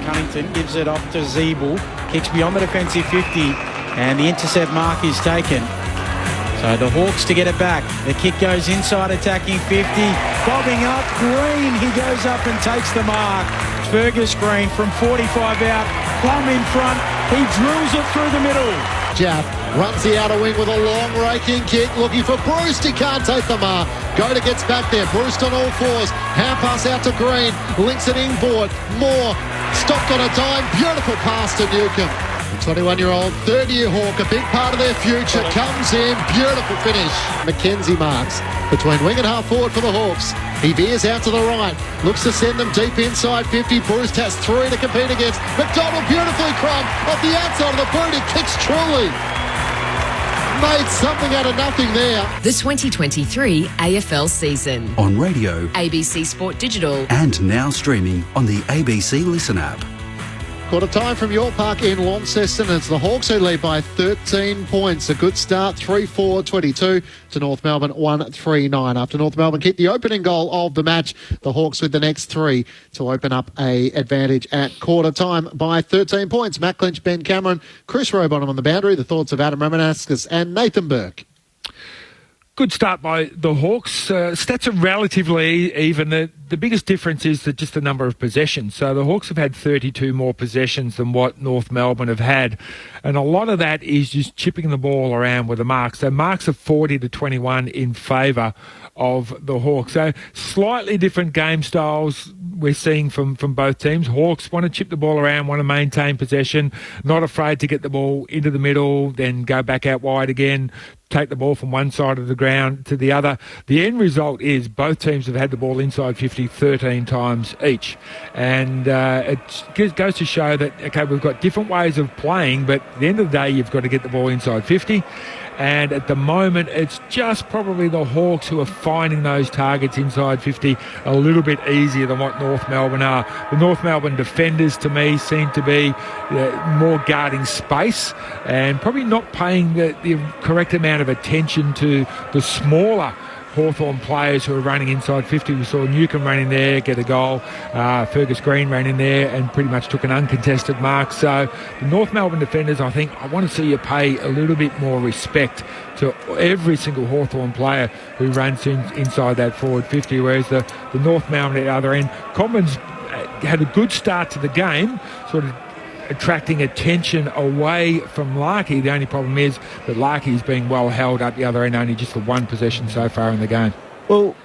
Cunnington gives it off to Zeeble. Kicks beyond the defensive 50, and the intercept mark is taken. So the Hawks to get it back. The kick goes inside, attacking 50. Bobbing up, Green. He goes up and takes the mark. Fergus Green from 45 out. Plum in front. He drills it through the middle. Jaff runs the outer wing with a long raking kick, looking for Bruce. He can't take the mark. Goda gets back there. Bruce on all fours. Hand pass out to Green. Links it inboard. Moore stopped on a dime. Beautiful pass to Newcomb. The 21-year-old third-year Hawk, a big part of their future, comes in. Beautiful finish. Mackenzie marks between wing and half forward for the Hawks. He veers out to the right. Looks to send them deep inside 50. Bruce has 3 to compete against. McDonald beautifully crumbed off the outside of the boot. He kicks truly. Made something out of nothing there. The 2023 AFL season. On radio, ABC Sport Digital. and now streaming on the ABC Listen app. Quarter time from York Park in Launceston. It's the Hawks who lead by 13 points. A good start, 3-4-22 to North Melbourne, 1-3-9. After North Melbourne keep the opening goal of the match, the Hawks with the next 3 to open up a advantage at quarter time by 13 points. Matt Clinch, Ben Cameron, Chris Rowbottom on the boundary. The thoughts of Adam Ramanaskas and Nathan Burke. Good start by the Hawks. Stats are relatively even. The biggest difference is just the number of possessions. So the Hawks have had 32 more possessions than what North Melbourne have had. And a lot of that is just chipping the ball around with the marks. So marks are 40-21 in favour of the Hawks. So slightly different game styles we're seeing from both teams. Hawks want to chip the ball around, want to maintain possession, not afraid to get the ball into the middle, then go back out wide again, take the ball from one side of the ground to the other. The end result is both teams have had the ball inside 50 13 times each. And it goes to show that, okay, we've got different ways of playing, but at the end of the day, you've got to get the ball inside 50. And at the moment, it's just probably the Hawks who are finding those targets inside 50 a little bit easier than what North Melbourne are. The North Melbourne defenders, to me, seem to be more guarding space and probably not paying the correct amount of attention to the smaller Hawthorn players who are running inside 50. We saw Newcomb run in there, get a goal. Fergus Green ran in there and pretty much took an uncontested mark. So the North Melbourne defenders, I think, I want to see you pay a little bit more respect to every single Hawthorn player who runs inside that forward 50, whereas the North Melbourne at the other end, Commons had a good start to the game, sort of attracting attention away from Larkey. The only problem is that Larkey is being well held up the other end, only just for one possession so far in the game. Well,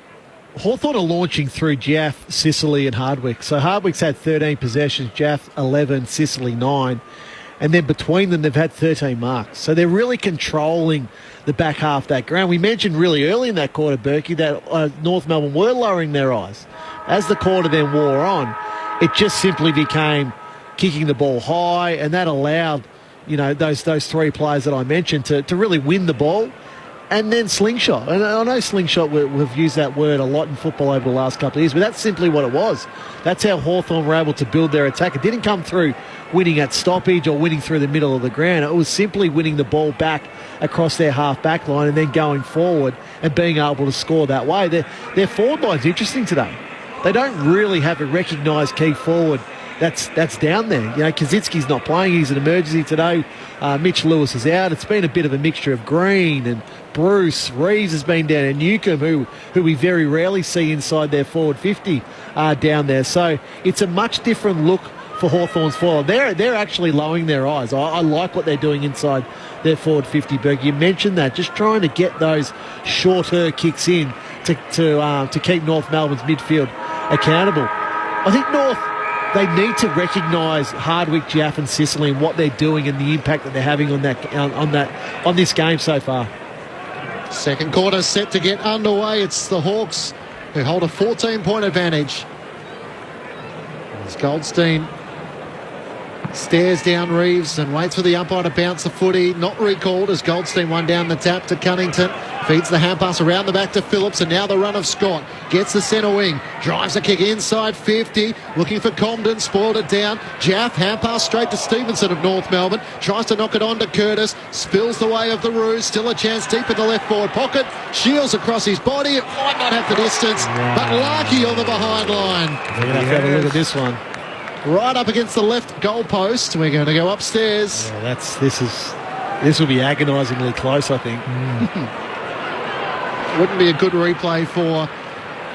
Hawthorn are launching through Jaff, Sicily and Hardwick. So Hardwick's had 13 possessions, Jaff 11, Sicily 9. And then between them, they've had 13 marks. So they're really controlling the back half of that ground. We mentioned really early in that quarter, Berkey, that North Melbourne were lowering their eyes. As the quarter then wore on, it just simply became kicking the ball high, and that allowed, those 3 players that I mentioned to really win the ball. and then slingshot. And I know slingshot, we've used that word a lot in football over the last couple of years, but that's simply what it was. That's how Hawthorn were able to build their attack. It didn't come through winning at stoppage or winning through the middle of the ground. It was simply winning the ball back across their half-back line and then going forward and being able to score that way. Their forward line's interesting today. They don't really have a recognised key forward that's down there. You know, Kaczynski's not playing. He's an emergency today. Mitch Lewis is out. It's been a bit of a mixture of Green and Bruce. Reeves has been down, and Newcomb, who we very rarely see inside their forward 50, down there. So it's a much different look for Hawthorn's forward. They're actually lowering their eyes. I like what they're doing inside their forward 50, Berg. You mentioned that, just trying to get those shorter kicks in to keep North Melbourne's midfield accountable. I think North, they need to recognise Hardwick, Jaff and Sicily and what they're doing and the impact that they're having on this game so far. Second quarter set to get underway. It's the Hawks who hold a 14-point advantage. As Goldstein stares down Reeves and waits for the umpire to bounce the footy. Not recalled as Goldstein won down the tap to Cunnington. Feeds the hand pass around the back to Phillips, and now the run of Scott. Gets the centre wing. Drives a kick inside 50. Looking for Comden. Spoiled it down. Jaff, hand pass straight to Stevenson of North Melbourne. Tries to knock it on to Curtis. Spills the way of the Roos. Still a chance deep in the left forward pocket. Shields across his body. It might not have the distance, but Larkey on the behind line. We're going to have a look at this one. Right up against the left goal post. We're going to go upstairs. Yeah, this will be agonisingly close, I think. Wouldn't be a good replay for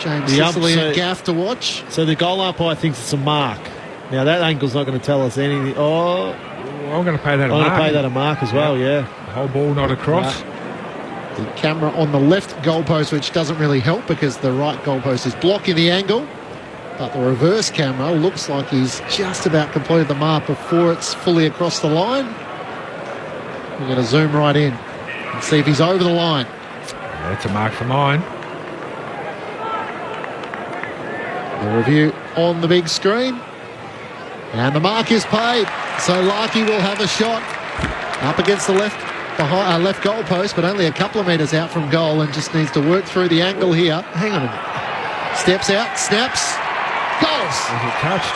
James Sicily and Gaff to watch. So the goal umpire thinks it's a mark. Now that angle's not going to tell us anything. Oh, I'm going to pay that a mark. I'm going to pay that a mark as well. Yeah. The whole ball not across. The camera on the left goalpost, which doesn't really help because the right goalpost is blocking the angle. But the reverse camera looks like he's just about completed the mark before it's fully across the line. We're going to zoom right in and see if he's over the line. That's a mark for mine. The review on the big screen. And the mark is paid. So Larkey will have a shot up against the left goal post, but only a couple of metres out from goal, and just needs to work through the angle here. Hang on a minute. Steps out, snaps. Goals. Was it touched?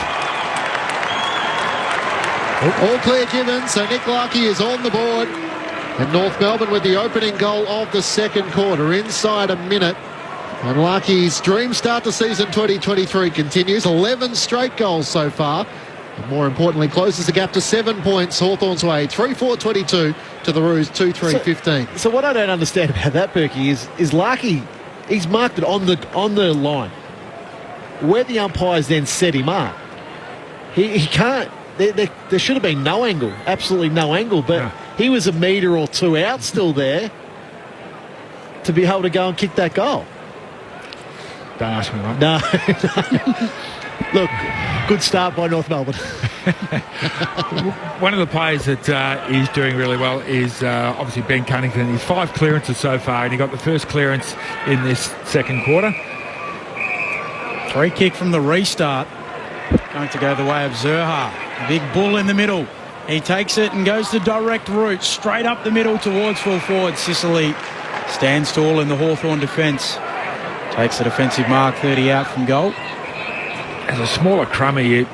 All clear given, so Nick Larkey is on the board. And North Melbourne with the opening goal of the second quarter inside a minute. And Larkey's dream start to season 2023 continues. 11 straight goals so far. And more importantly, closes the gap to 7 points Hawthorn's way. 3-4-22 to the Roos, 2-3-15. So what I don't understand about that, Berkey, is Larkey, he's marked it on the line. Where the umpires then set him up, he can't. There should have been no angle, absolutely no angle, but he was a metre or two out still there to be able to go and kick that goal. Don't ask me, mate. No. Look, good start by North Melbourne. One of the players that is doing really well is obviously Ben Cunnington. He's 5 clearances so far, and he got the first clearance in this second quarter. Free kick from the restart. Going to go the way of Zerha. Big bull in the middle. He takes it and goes the direct route straight up the middle towards full forward. Sicily stands tall in the Hawthorn defence. Takes the defensive mark, 30 out from goal. As a smaller crummy, you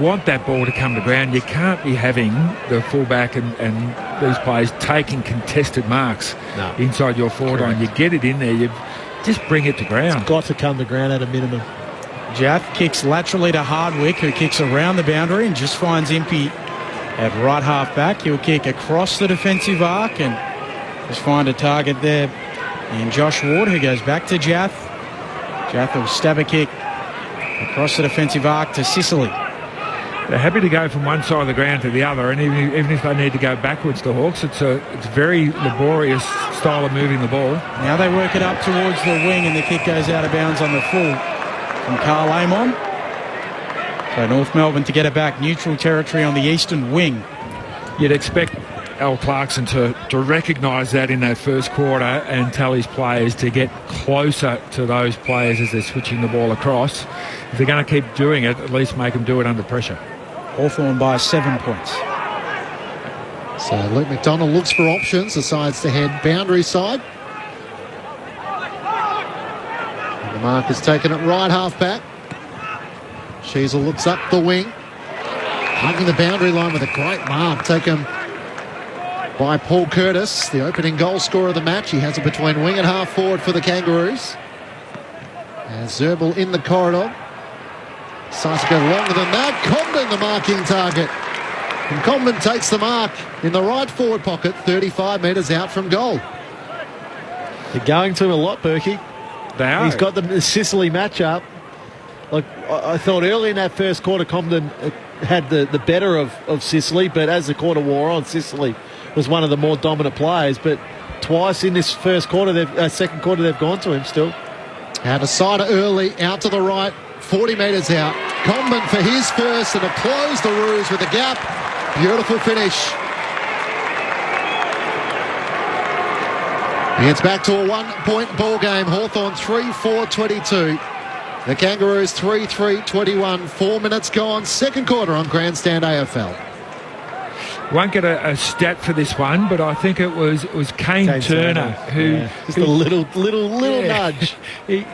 want that ball to come to ground. You can't be having the fullback and these players taking contested marks inside your forward line. You get it in there, you just bring it to ground. It's got to come to ground at a minimum. Jaff kicks laterally to Hardwick, who kicks around the boundary and just finds Impey at right half back. He'll kick across the defensive arc and just find a target there. And Josh Ward, who goes back to Jaff. Jaff will stab a kick across the defensive arc to Sicily. They're happy to go from one side of the ground to the other, and even if they need to go backwards, the Hawks, it's very laborious style of moving the ball. Now they work it up towards the wing, and the kick goes out of bounds on the full from Carl Amon. So North Melbourne to get it back, neutral territory on the eastern wing. You'd expect Al Clarkson to recognise that in that first quarter and tell his players to get closer to those players as they're switching the ball across. If they're going to keep doing it, at least make them do it under pressure. Hawthorn by 7 points. So Luke McDonald looks for options, decides to head boundary side. Mark has taken it right half back. Sheasel looks up the wing. Hugging the boundary line with a great mark taken by Paul Curtis, the opening goal scorer of the match. He has it between wing and half forward for the Kangaroos. And Zerbel in the corridor. Starts to go longer than that. Comben the marking target. And Comben takes the mark in the right forward pocket, 35 metres out from goal. They're going to him a lot, Berkey. They are. He's got the Sicily matchup. Like I thought early in that first quarter, Comben had the better of Sicily, but as the quarter wore on, Sicily was one of the more dominant players. But twice in this second quarter, they've gone to him still. Out of sight early, out to the right, 40 metres out. Comben for his first, and to close the Roos with a gap. Beautiful finish. It's back to a 1-point ball game. Hawthorn 3-4-22. The Kangaroos 3-3-21. 4 minutes gone. Second quarter on Grandstand AFL. Won't get a stat for this one, but I think it was Kane Turner who just a little nudge.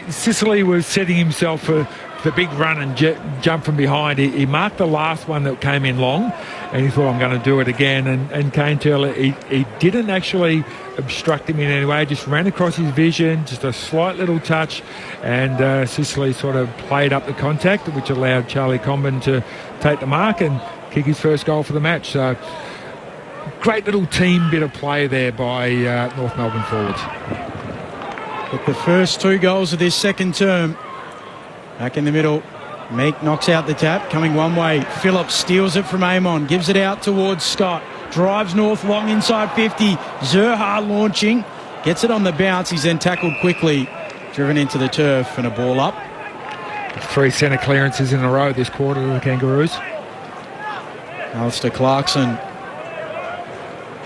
Sicily was setting himself for the big run and jump from behind. He marked the last one that came in long, and he thought, I'm going to do it again. And Kane Turner, he didn't actually obstruct him in any way, just ran across his vision, just a slight little touch, and Sicily sort of played up the contact, which allowed Charlie Comben to take the mark and kick his first goal for the match. So great little team bit of play there by North Melbourne forwards. But the first 2 goals of this second term. Back in the middle, Meek knocks out the tap, coming one way. Phillips steals it from Amon, gives it out towards Scott. Drives North long inside 50. Zerha launching, gets it on the bounce. He's then tackled quickly, driven into the turf, and a ball up. 3 centre clearances in a row this quarter of the Kangaroos. Alistair Clarkson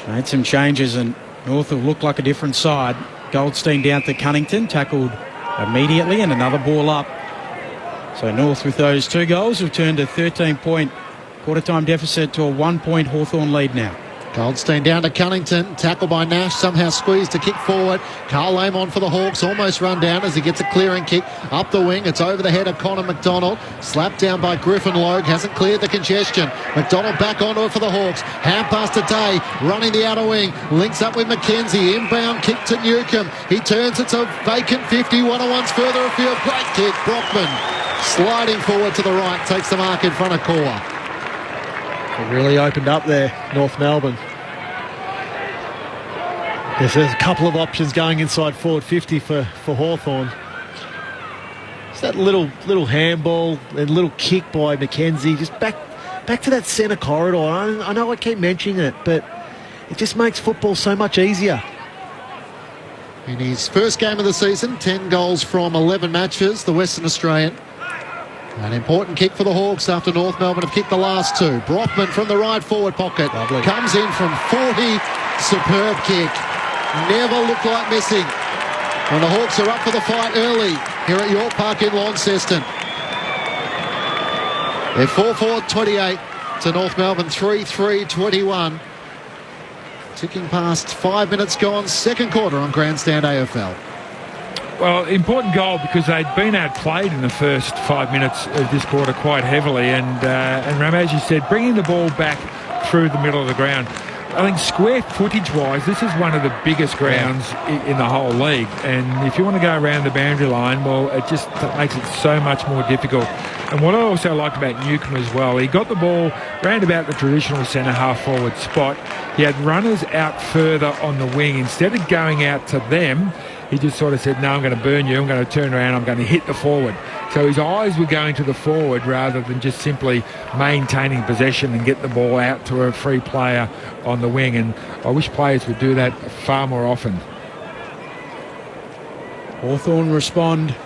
made some changes, and North have looked like a different side. Goldstein down to Cunnington, tackled immediately, and another ball up. So North, with those 2 goals, have turned a 13-point quarter-time deficit to a 1-point Hawthorn lead now. Goldstein down to Cunnington, tackled by Nash, somehow squeezed to kick forward. Carl Amon for the Hawks, almost run down as he gets a clearing kick up the wing. It's over the head of Connor McDonald, slapped down by Griffin Logue, hasn't cleared the congestion. McDonald back onto it for the Hawks, hand pass to Day, running the outer wing, links up with McKenzie, inbound kick to Newcomb. He turns, it's a vacant 50, 1-on-1's further afield, great kick, Brockman sliding forward to the right, takes the mark in front of Kaur. It really opened up there, North Melbourne. There's a couple of options going inside forward 50 for Hawthorn. It's that little handball and little kick by McKenzie, just back to that centre corridor. I know I keep mentioning it, but it just makes football so much easier. In his first game of the season, 10 goals from 11 matches, the Western Australian. An important kick for the Hawks after North Melbourne have kicked the last 2. Brockman from the right forward pocket. Lovely. Comes in from 40. Superb kick. Never looked like missing. And the Hawks are up for the fight early here at York Park in Launceston. They're 4-4-28 to North Melbourne 3-3-21. Ticking past 5 minutes gone, second quarter on Grandstand AFL. Well, important goal because they'd been outplayed in the first 5 minutes of this quarter quite heavily, and Ram, as you said, bringing the ball back through the middle of the ground. I think square footage-wise, this is one of the biggest grounds in the whole league, and if you want to go around the boundary line, well, it just makes it so much more difficult. And what I also liked about Newcomb as well, he got the ball round about the traditional centre half-forward spot. He had runners out further on the wing. Instead of going out to them, he just sort of said, no, I'm going to burn you, I'm going to turn around, I'm going to hit the forward. So his eyes were going to the forward rather than just simply maintaining possession and get the ball out to a free player on the wing. And I wish players would do that far more often. Hawthorn respond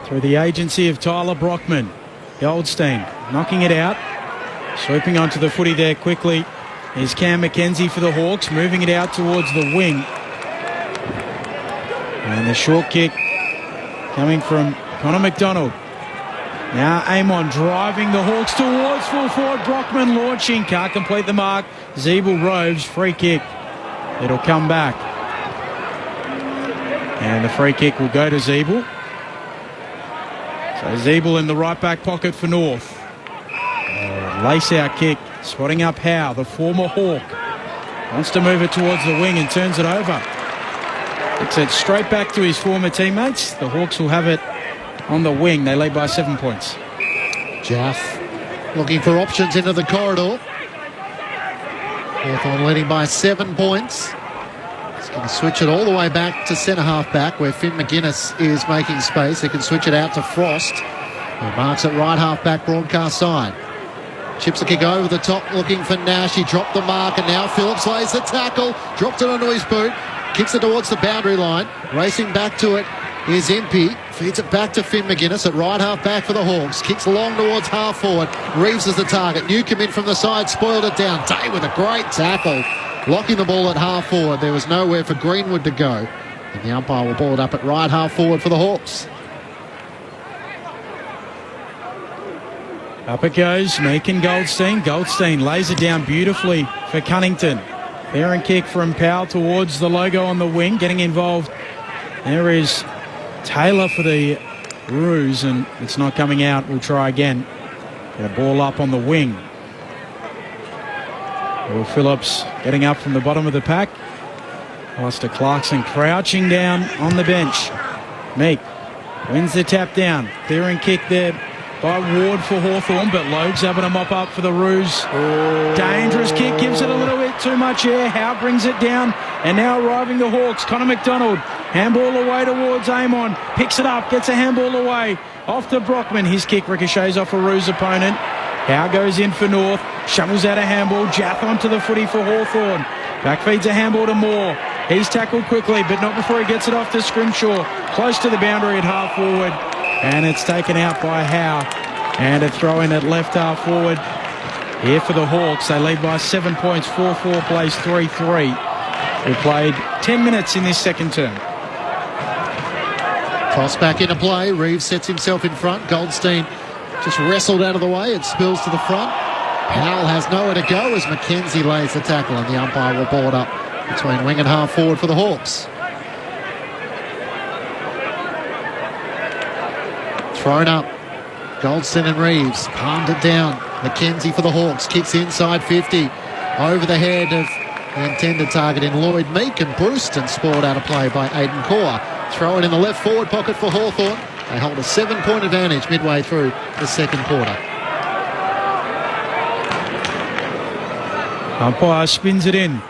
through the agency of Tyler Brockman. Goldstein knocking it out, swooping onto the footy there quickly. Here's Cam McKenzie for the Hawks, moving it out towards the wing. And the short kick coming from Connor McDonald. Now Amon driving the Hawks towards full forward. Brockman launching, can't complete the mark. Zeeble roves, free kick. It'll come back. And the free kick will go to Zeeble. So Zeeble in the right back pocket for North. Lace out kick, spotting up Howe, the former Hawk. Wants to move it towards the wing and turns it over. It's it straight back to his former teammates. The Hawks will have it on the wing. They lead by 7 points. Jaff looking for options into the corridor. Hawthorn leading by 7 points. He's going to switch it all the way back to centre-half back where Finn McGuinness is making space. He can switch it out to Frost, who marks it right half-back broadcast side. Chips a kick over the top looking for Nash. He dropped the mark and now Phillips lays the tackle. Dropped it onto his boot. Kicks it towards the boundary line. Racing back to it is Impey. Feeds it back to Finn McGuinness at right half-back for the Hawks. Kicks long towards half-forward. Reeves is the target. Newcomb in from the side. Spoiled it down. Day with a great tackle. Locking the ball at half-forward. There was nowhere for Greenwood to go. And the umpire will ball it up at right half-forward for the Hawks. Up it goes, Meakin Goldstein. Goldstein lays it down beautifully for Cunnington. There and kick from Powell towards the logo on the wing, getting involved. There is Taylor for the Roos, and it's not coming out. We'll try again. Get a ball up on the wing. Will Phillips getting up from the bottom of the pack. Alistair Clarkson crouching down on the bench. Meek wins the tap down. Clearing kick there by Ward for Hawthorn, but Logue's able to mop up for the Roos. Dangerous kick, gives it a little bit too much air. Howe brings it down, and now arriving the Hawks. Connor McDonald, handball away towards Amon, picks it up, gets a handball away, off to Brockman. His kick ricochets off a Roos opponent. Howe goes in for North, shovels out a handball. Jath onto the footy for Hawthorn. Back feeds a handball to Moore. He's tackled quickly, but not before he gets it off to Scrimshaw. Close to the boundary at half forward. And it's taken out by Howe. And a throw in at left half forward. Here for the Hawks. They lead by 7 points. 4-4 plays 3-3. We played 10 minutes in this second term. Toss back into play. Reeves sets himself in front. Goldstein just wrestled out of the way. It spills to the front. Powell has nowhere to go as McKenzie lays the tackle, and the umpire will ball it up between wing and half forward for the Hawks. Thrown up. Goldstein and Reeves palmed it down. McKenzie for the Hawks. Kicks inside 50. Over the head of the intended target in Lloyd Meek, and Brewston spoiled out of play by Aidan Corr. Throw it in the left forward pocket for Hawthorn. They hold a 7-point advantage midway through the second quarter. Umpire spins it in.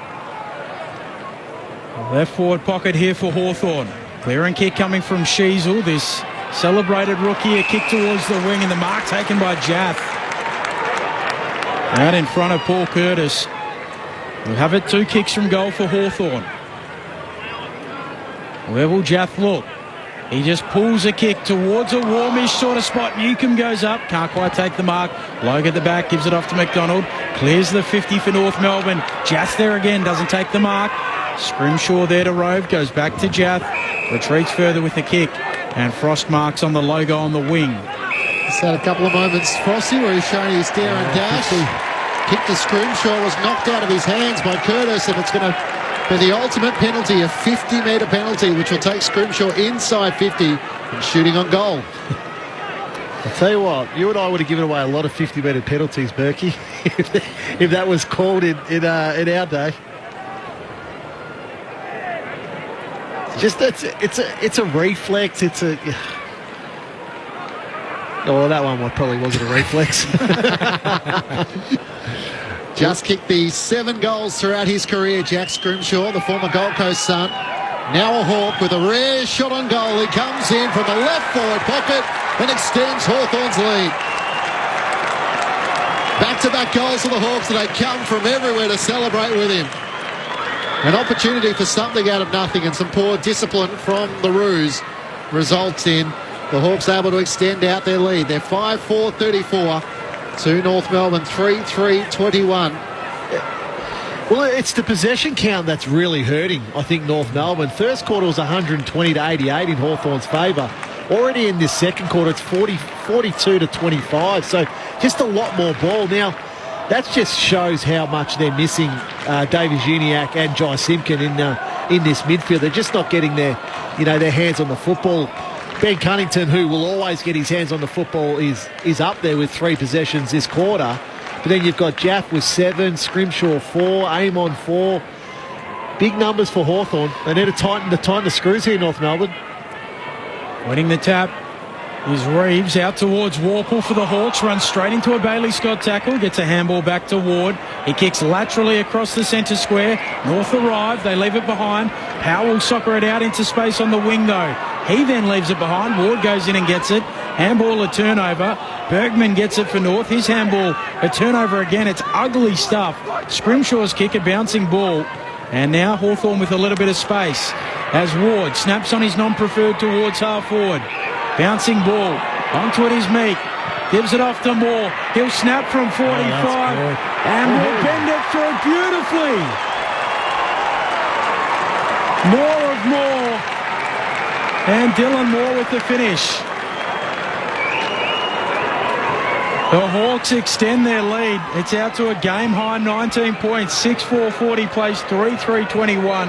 Left forward pocket here for Hawthorn. Clearing kick coming from Sheasel. This celebrated rookie, a kick towards the wing, and the mark taken by Jath. Out in front of Paul Curtis. We'll have it 2 kicks from goal for Hawthorn. Where will Jath look? He just pulls a kick towards a warmish sort of spot. Newcomb goes up, can't quite take the mark. Logue at the back, gives it off to McDonald. Clears the 50 for North Melbourne. Jath there again, doesn't take the mark. Scrimshaw there to Rove, goes back to Jath. Retreats further with the kick. And Frost marks on the logo on the wing. He's had a couple of moments, Frosty, where he's shown his dare and dash. Kick to Scrimshaw was knocked out of his hands by Curtis, and it's going to be the ultimate penalty, a 50-metre penalty, which will take Scrimshaw inside 50 and shooting on goal. I'll tell you what, you and I would have given away a lot of 50-metre penalties, Berkey, if that was called in our day. Just it's a reflex. Oh, that one probably wasn't a reflex. Just kicked the 7 goals throughout his career, Jack Scrimshaw, the former Gold Coast son. Now a Hawk with a rare shot on goal. He comes in from the left forward pocket and extends Hawthorn's lead. Back-to-back goals for the Hawks, and they come from everywhere to celebrate with him. An opportunity for something out of nothing, and some poor discipline from the Roos results in the Hawks able to extend out their lead. They're 5-4-34 to North Melbourne 3-3-21. Well, it's the possession count that's really hurting, I think, North Melbourne. First quarter was 120-88 in Hawthorn's favour. Already in this second quarter, it's 42-25. So just a lot more ball. Now, that just shows how much they're missing Davies Uniacke and Jai Simpkin in this midfield. They're just not getting their hands on the football Ben Cunnington, who will always get his hands on the football, is up there with 3 possessions this quarter. But then you've got Jaff with 7, Scrimshaw 4, Amon 4. Big numbers for Hawthorn. They need to tighten the screws here, North Melbourne. Winning the tap is Reeves out towards Warple for the Hawks. Runs straight into a Bailey Scott tackle. Gets a handball back to Ward. He kicks laterally across the centre square. North arrive. They leave it behind. Powell soccer it out into space on the wing though. He then leaves it behind. Ward goes in and gets it. Handball, a turnover. Bergman gets it for North. His handball, a turnover again. It's ugly stuff. Scrimshaw's kick, a bouncing ball. And now Hawthorn with a little bit of space as Ward snaps on his non-preferred towards half forward. Bouncing ball. Onto it is Meek. Gives it off to Moore. He'll snap from 45. And will bend it through beautifully. More of Moore. And Dylan Moore with the finish. The Hawks extend their lead. It's out to a game-high 19 points. 6-4-40 plays 3-3-21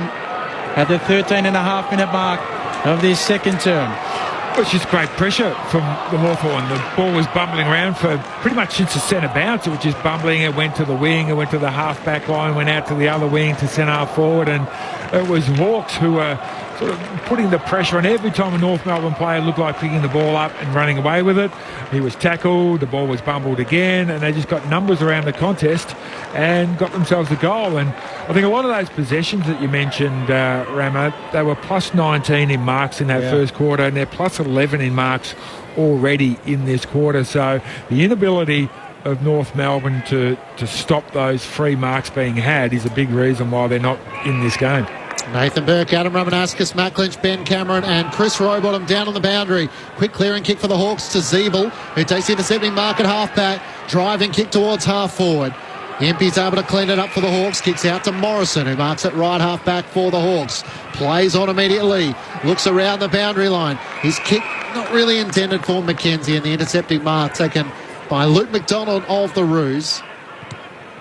at the 13.5-minute mark of this second term. Well, it's just great pressure from the Hawthorn. The ball was bumbling around for pretty much since the centre bounce. It was just bumbling. It went to the wing. It went to the half-back line. Went out to the other wing to centre half forward. And it was Hawks who were sort of putting the pressure on every time a North Melbourne player looked like picking the ball up and running away with it. He was tackled. The ball was bumbled again. And they just got numbers around the contest and got themselves a goal. And I think a lot of those possessions that you mentioned, Ramo, they were plus 19 in marks in that first quarter, and they're plus 11 in marks already in this quarter. So the inability of North Melbourne to stop those free marks being had is a big reason why they're not in this game. Nathan Burke, Adam Romanascus, Matt Lynch, Ben Cameron and Chris Rowbottom down on the boundary. Quick clearing kick for the Hawks to Zeeble, who takes the intercepting mark at half-back. Driving kick towards half-forward. Impey's able to clean it up for the Hawks. Kicks out to Morrison, who marks it right half-back for the Hawks. Plays on immediately. Looks around the boundary line. His kick not really intended for McKenzie, and the intercepting mark taken by Luke McDonald of the Roos.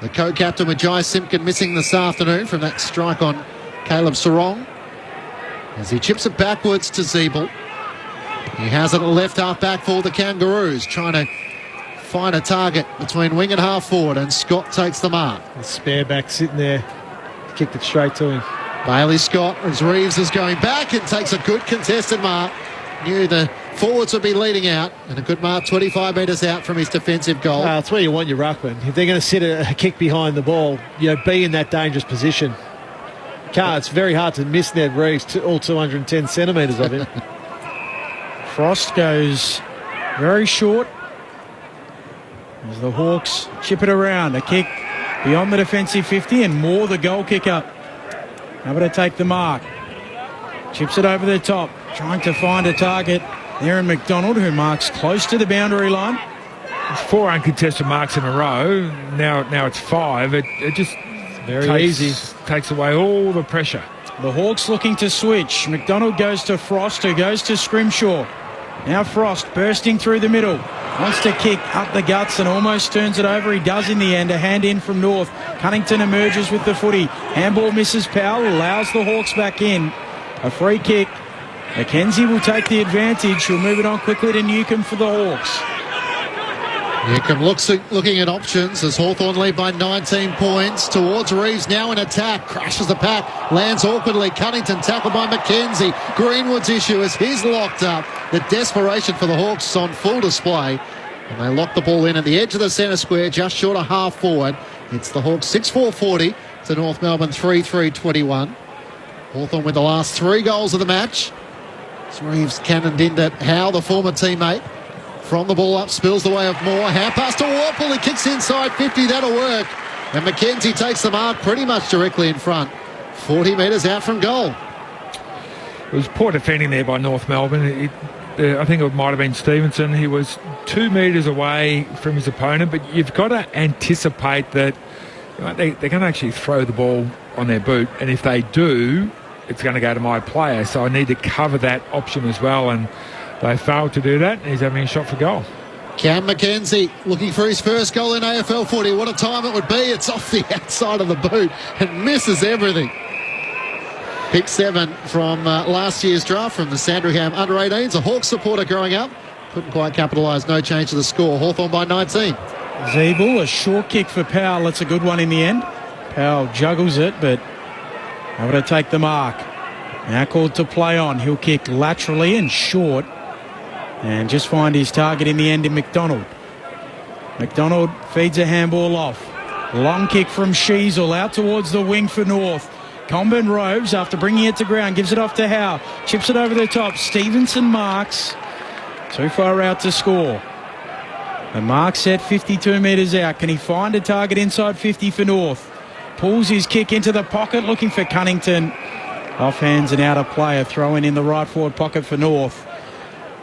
The co-captain with Jai Simpkin missing this afternoon from that strike on Caleb Sarong. As he chips it backwards to Zeeble. He has it at left half-back for the Kangaroos, trying to find a target between wing and half forward, and Scott takes the mark. The spare back sitting there, kicked it straight to him. Bailey Scott, as Reeves is going back and takes a good contested mark. Knew the forwards would be leading out, and a good mark 25 metres out from his defensive goal. That's where you want your ruckman. If they're going to sit a kick behind the ball, be in that dangerous position. It's very hard to miss Ned Reeves, all 210 centimetres of him. Frost goes very short as the Hawks chip it around. A kick beyond the defensive 50, and Moore, the goal kicker, able to take the mark. Chips it over the top, trying to find a target. Aaron McDonald, who marks close to the boundary line. It's 4 uncontested marks in a row. Now it's 5. It just takes away all the pressure. The Hawks looking to switch. McDonald goes to Frost, who goes to Scrimshaw. Now Frost bursting through the middle. Wants to kick up the guts and almost turns it over. He does in the end. A hand in from North. Cunnington emerges with the footy. Handball misses Powell. Allows the Hawks back in. A free kick. McKenzie will take the advantage. He'll move it on quickly to Newcomb for the Hawks. Newcomb looking at options as Hawthorn lead by 19 points. Towards Reeves, now in attack. Crashes the pack. Lands awkwardly. Cunnington tackled by McKenzie. Greenwood's issue is he's locked up. The desperation for the Hawks on full display. And they lock the ball in at the edge of the centre square, just short of half forward. It's the Hawks 6-4-40 to North Melbourne 3-3-21. Hawthorn with the last 3 goals of the match. As Reeves cannoned into Howe, the former teammate. From the ball up, spills the way of Moore. Hand pass to Warple. He kicks inside 50. That'll work. And McKenzie takes the mark pretty much directly in front. 40 metres out from goal. It was poor defending there by North Melbourne. I think it might have been Stevenson. He was 2 metres away from his opponent, but you've got to anticipate that they're going to actually throw the ball on their boot, and if they do, it's going to go to my player. So I need to cover that option as well, and they failed to do that. He's having a shot for goal. Cam McKenzie looking for his first goal in AFL footy. What a time it would be. It's off the outside of the boot and misses everything. Pick 7 from last year's draft from the Sandringham under-18s. A Hawks supporter growing up. Couldn't quite capitalise. No change to the score. Hawthorn by 19. Zeeble, a short kick for Powell. That's a good one in the end. Powell juggles it, but able to take the mark. Now called to play on. He'll kick laterally and short and just find his target in the end in McDonald. McDonald feeds a handball off. Long kick from Sheasel out towards the wing for North. Comben roves after bringing it to ground, gives it off to Howe, chips it over the top. Stevenson marks, too far out to score. The mark set 52 metres out. Can he find a target inside 50 for North? Pulls his kick into the pocket, looking for Cunnington. Off hands and out of play. A throw in the right forward pocket for North.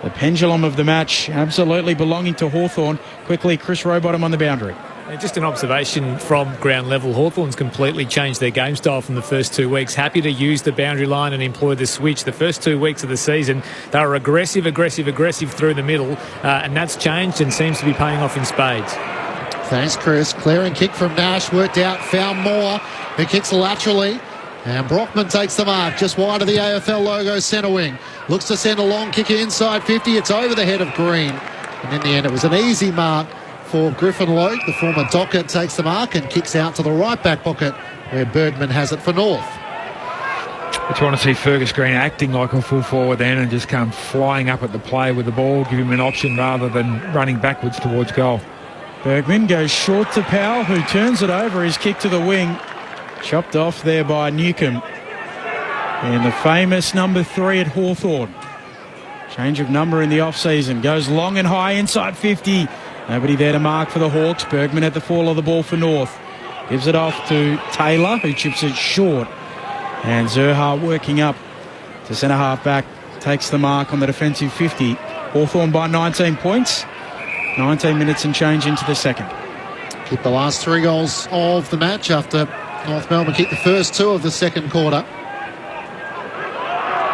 The pendulum of the match absolutely belonging to Hawthorn. Quickly, Chris Rowbottom on the boundary. Just an observation from ground level. Hawthorn's completely changed their game style from the first 2 weeks. Happy to use the boundary line and employ the switch. The first 2 weeks of the season, they were aggressive through the middle, and that's changed and seems to be paying off in spades. Thanks, Chris. Clearing kick from Nash, worked out, found Moore, who kicks laterally. And Brockman takes the mark, just wide of the AFL logo centre wing. Looks to send a long kick inside 50. It's over the head of Green. And in the end, it was an easy mark for Griffin Logue. The former Docker takes the mark and kicks out to the right back pocket where Bergman has it for North. I just want to see Fergus Green acting like a full forward then and just come flying up at the play with the ball, give him an option rather than running backwards towards goal. Bergman goes short to Powell, who turns it over. His kick to the wing. Chopped off there by Newcomb. And the famous number 3 at Hawthorn. Change of number in the off-season. Goes long and high inside 50. Nobody there to mark for the Hawks. Bergman at the fall of the ball for North. Gives it off to Taylor, who chips it short. And Zerha working up to centre half back. Takes the mark on the defensive 50. Hawthorn by 19 points. 19 minutes and change into the second. Keep the last 3 goals of the match after North Melbourne keep the first 2 of the second quarter.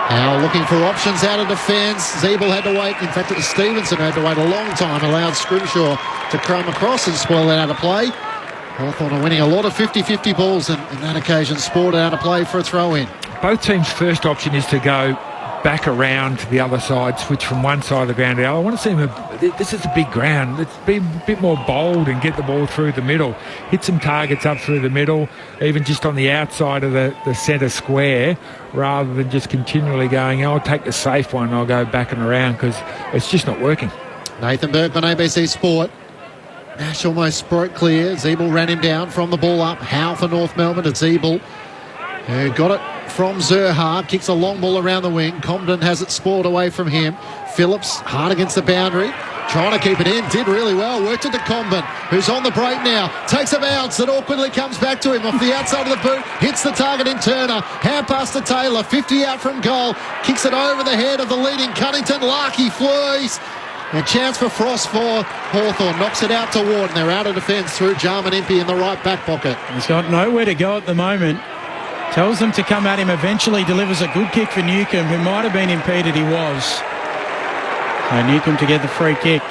Now looking for options out of defence. Zeeble had to wait. In fact, it was Stevenson who had to wait a long time. Allowed Scrimshaw to crumb across and spoil it out of play. Hawthorn are winning a lot of 50-50 balls and in that occasion spoiled out of play for a throw-in. Both teams' first option is to go back around to the other side, switch from one side of the ground to the other. I want to see them. This is a big ground. Let's be a bit more bold and get the ball through the middle. Hit some targets up through the middle, even just on the outside of the centre square, rather than just continually going, I'll take the safe one and I'll go back and around, because it's just not working. Nathan Bergman, ABC Sport. Nash almost broke clear. Zeeble ran him down from the ball up. Howe for North Melbourne to Zeeble, who got it from Zerha, kicks a long ball around the wing. Comden has it spoiled away from him. Phillips hard against the boundary, trying to keep it in, did really well, worked it to Comben, who's on the break now, takes a bounce that awkwardly comes back to him off the outside of the boot, hits the target in Turner, hand pass to Taylor, 50 out from goal, kicks it over the head of the leading Cunnington. Larkey flies. A chance for Frost for Hawthorn, knocks it out to Ward, and they're out of defence through Jarman Impey in the right back pocket. He's got nowhere to go at the moment. Tells them to come at him, eventually delivers a good kick for Newcomb, who might have been impeded. He was. So Newcomb to get the free kick.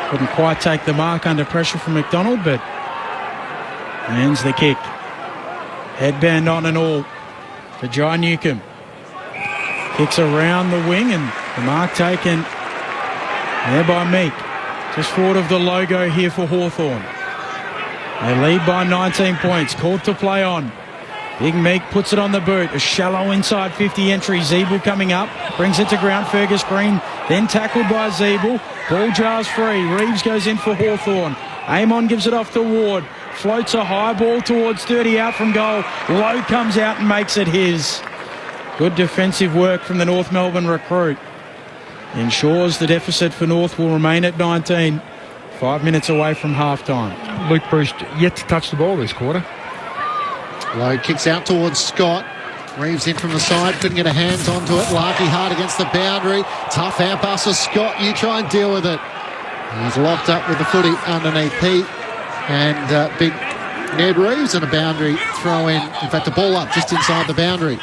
Couldn't quite take the mark under pressure from McDonald, but lands the kick. Headband on and all for Jai Newcomb. Kicks around the wing and the mark taken there by Meek. Just forward of the logo here for Hawthorn. They lead by 19 points. Called to play on. Big Meek puts it on the boot. A shallow inside 50 entry. Zeeble coming up. Brings it to ground. Fergus Green then tackled by Zeeble. Ball jars free. Reeves goes in for Hawthorn. Amon gives it off to Ward. Floats a high ball towards 30 out from goal. Lowe comes out and makes it his. Good defensive work from the North Melbourne recruit. Ensures the deficit for North will remain at 19. 5 minutes away from half-time. Luke Bruce yet to touch the ball this quarter. Lowe kicks out towards Scott. Reeves in from the side, couldn't get a hands onto it. Larkey hard against the boundary. Tough hand pass to Scott. You try and deal with it. He's locked up with the footy underneath Pete. And big Ned Reeves and a boundary throw in. In fact, a ball up just inside the boundary.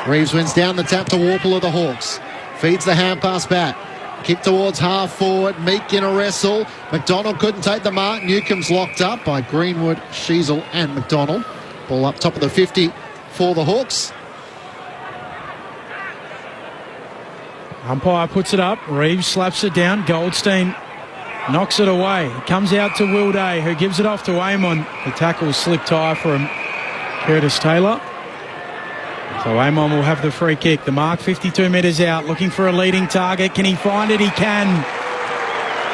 Reeves wins down the tap to Warple of the Hawks. Feeds the hand pass back. Kick towards half forward. Meek in a wrestle. McDonald couldn't take the mark. Newcomb's locked up by Greenwood, Sheasel and McDonald. Ball up top of the 50 for the Hawks. Umpire puts it up. Reeves slaps it down. Goldstein knocks it away. It comes out to Will Day, who gives it off to Amon. The tackle slipped high from Curtis Taylor. So Amon will have the free kick. The mark 52 metres out, looking for a leading target. Can he find it? He can.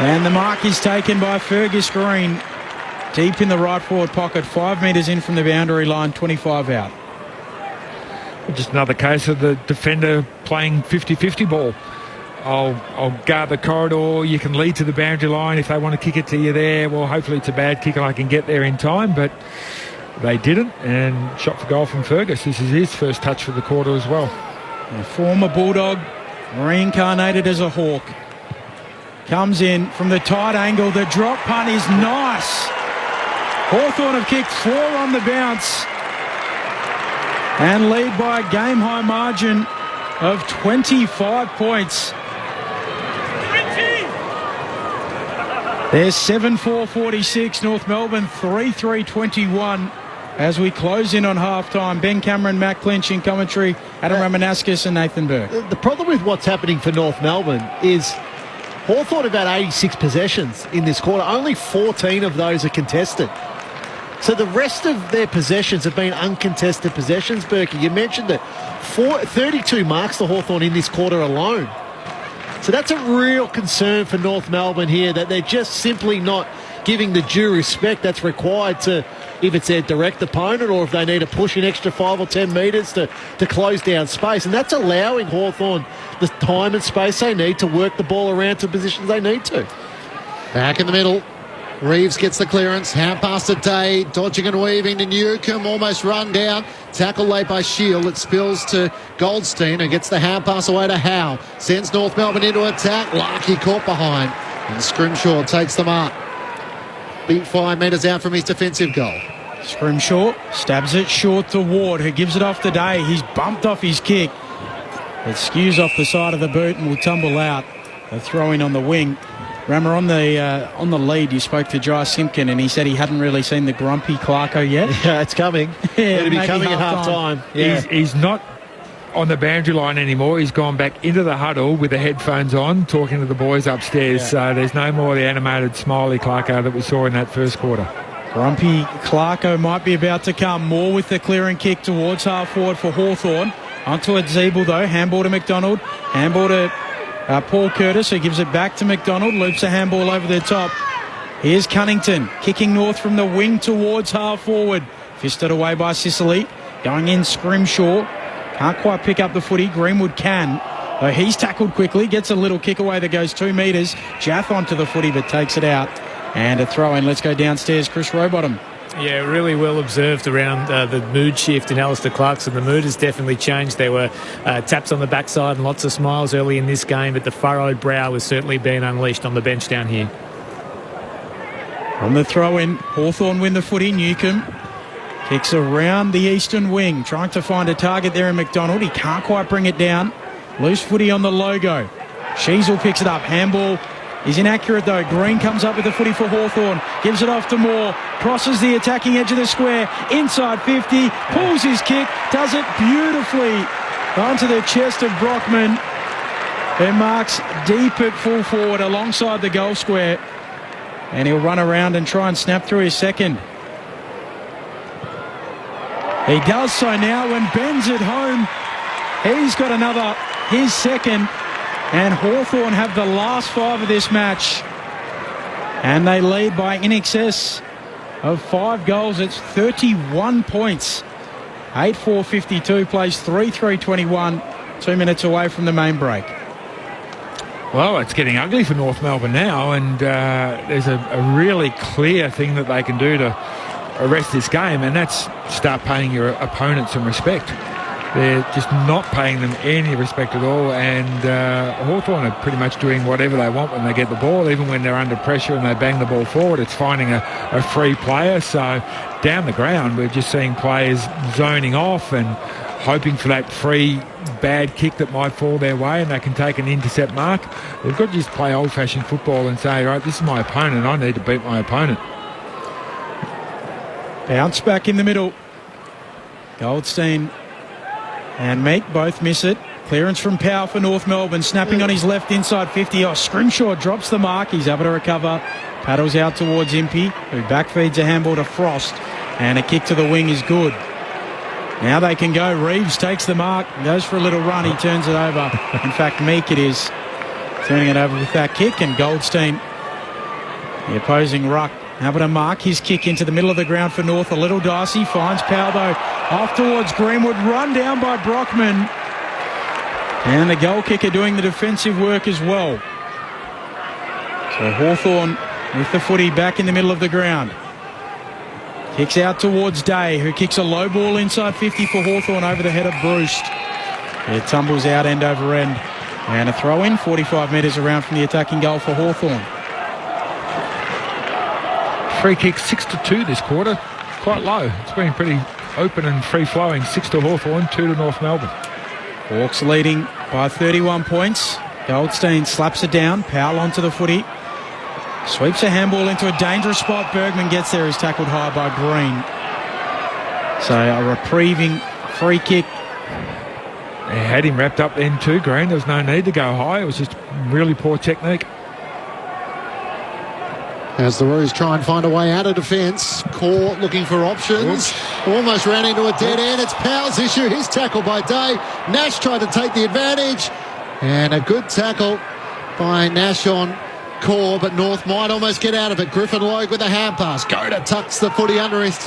And the mark is taken by Fergus Green. Deep in the right forward pocket, 5 metres in from the boundary line, 25 out. Just another case of the defender playing 50-50 ball. I'll guard the corridor. You can lead to the boundary line. If they want to kick it to you there, well, hopefully it's a bad kick and I can get there in time. But they didn't, and shot for goal from Fergus. This is his first touch for the quarter as well. A former Bulldog, reincarnated as a Hawk. Comes in from the tight angle. The drop punt is nice. Hawthorn have kicked 4 on the bounce and lead by a game-high margin of 25 points. There's 7-4-46, North Melbourne 3-3-21 as we close in on half-time. Ben Cameron, Matt Clinch in commentary, Adam Ramanauskas and Nathan Burke. The problem with what's happening for North Melbourne is Hawthorn have had 86 possessions in this quarter. Only 14 of those are contested. So the rest of their possessions have been uncontested possessions, Berkey. You mentioned it. 32 marks to Hawthorn in this quarter alone. So that's a real concern for North Melbourne here, that they're just simply not giving the due respect that's required to, if it's their direct opponent or if they need to push an extra 5 or 10 metres to close down space. And that's allowing Hawthorn the time and space they need to work the ball around to positions they need to. Back in the middle. Reeves gets the clearance. Hand pass to Day. Dodging and weaving to Newcombe. Almost run down. Tackle late by Shield. It spills to Goldstein, who gets the hand pass away to Howe. Sends North Melbourne into attack. Larkey caught behind. And Scrimshaw takes the mark. Beat 5 metres out from his defensive goal. Scrimshaw stabs it short to Ward, who gives it off to Day. He's bumped off his kick. It skews off the side of the boot and will tumble out. A throw in on the wing. Rammer, on the lead, you spoke to Jai Simpkin and he said he hadn't really seen the grumpy Clarko yet. Yeah, it's coming. It'll be coming at half-time. Yeah. He's not on the boundary line anymore. He's gone back into the huddle with the headphones on, talking to the boys upstairs. Yeah. So there's no more of the animated smiley Clarko that we saw in that first quarter. Grumpy Clarko might be about to come. More with the clearing kick towards half-forward for Hawthorn. Onto a Zeeble, though. Handball to McDonald. Handball to Paul Curtis, who gives it back to McDonald, loops a handball over the top. Here's Cunnington, kicking north from the wing towards half forward. Fisted away by Sicily. Going in, Scrimshaw. Can't quite pick up the footy. Greenwood can. Though he's tackled quickly, gets a little kick away that goes 2 metres. Jath onto the footy, but takes it out. And a throw in. Let's go downstairs. Chris Rowbottom. Yeah, really well observed around the mood shift in Alistair Clarkson. The mood has definitely changed. There were taps on the backside and lots of smiles early in this game, but the furrowed brow was certainly being unleashed on the bench down here. On the throw-in, Hawthorn win the footy. Newcombe kicks around the eastern wing, trying to find a target there in McDonald. He can't quite bring it down. Loose footy on the logo. Sheasel picks it up. Handball is inaccurate though. Green comes up with the footy for Hawthorn. Gives it off to Moore. Crosses the attacking edge of the square. Inside 50. Pulls his kick. Does it beautifully onto the chest of Brockman, who marks deep at full forward alongside the goal square. And he'll run around and try and snap through his second. He does so now when Ben's at home. He's got another, his second. And Hawthorn have the last 5 of this match. And they lead by in excess of 5 goals. It's 31 points. 8-4-52 plays 3-3-21. 2 minutes away from the main break. Well, it's getting ugly for North Melbourne now, and there's a really clear thing that they can do to arrest this game, and that's start paying your opponents some respect. They're just not paying them any respect at all, and Hawthorn are pretty much doing whatever they want when they get the ball, even when they're under pressure and they bang the ball forward. It's finding a free player. So down the ground, we're just seeing players zoning off and hoping for that free bad kick that might fall their way and they can take an intercept mark. They've got to just play old-fashioned football and say, right, this is my opponent. I need to beat my opponent. Bounce back in the middle. Goldstein and Meek both miss it. Clearance from Powell for North Melbourne. Snapping on his left inside 50. Oh, Scrimshaw drops the mark. He's able to recover. Paddles out towards Impey, who backfeeds a handball to Frost. And a kick to the wing is good. Now they can go. Reeves takes the mark, goes for a little run. He turns it over. In fact, Meek it is, turning it over with that kick. And Goldstein, the opposing ruck, able to mark his kick into the middle of the ground for North. A little dicey. Finds Powell, though, off towards Greenwood. Run down by Brockman. And the goal kicker doing the defensive work as well. So Hawthorn with the footy back in the middle of the ground. Kicks out towards Day, who kicks a low ball inside 50 for Hawthorn over the head of Bruce. It tumbles out end over end. And a throw in, 45 metres around from the attacking goal for Hawthorn. Free kick 6-2 this quarter. Quite low. It's been pretty open and free-flowing. 6 to Hawthorn, 2 to North Melbourne. Hawks leading by 31 points. Goldstein slaps it down. Powell onto the footy. Sweeps a handball into a dangerous spot. Bergman gets there. He's tackled high by Green. So a reprieving free kick. They had him wrapped up then too, Green. There was no need to go high. It was just really poor technique. As the Roos try and find a way out of defence. Core looking for options. Almost ran into a dead end. It's Powell's issue. He's tackled by Day. Nash tried to take the advantage. And a good tackle by Nash on Core, but North might almost get out of it. Griffin Logue with a hand pass. Goda tucks the footy underneath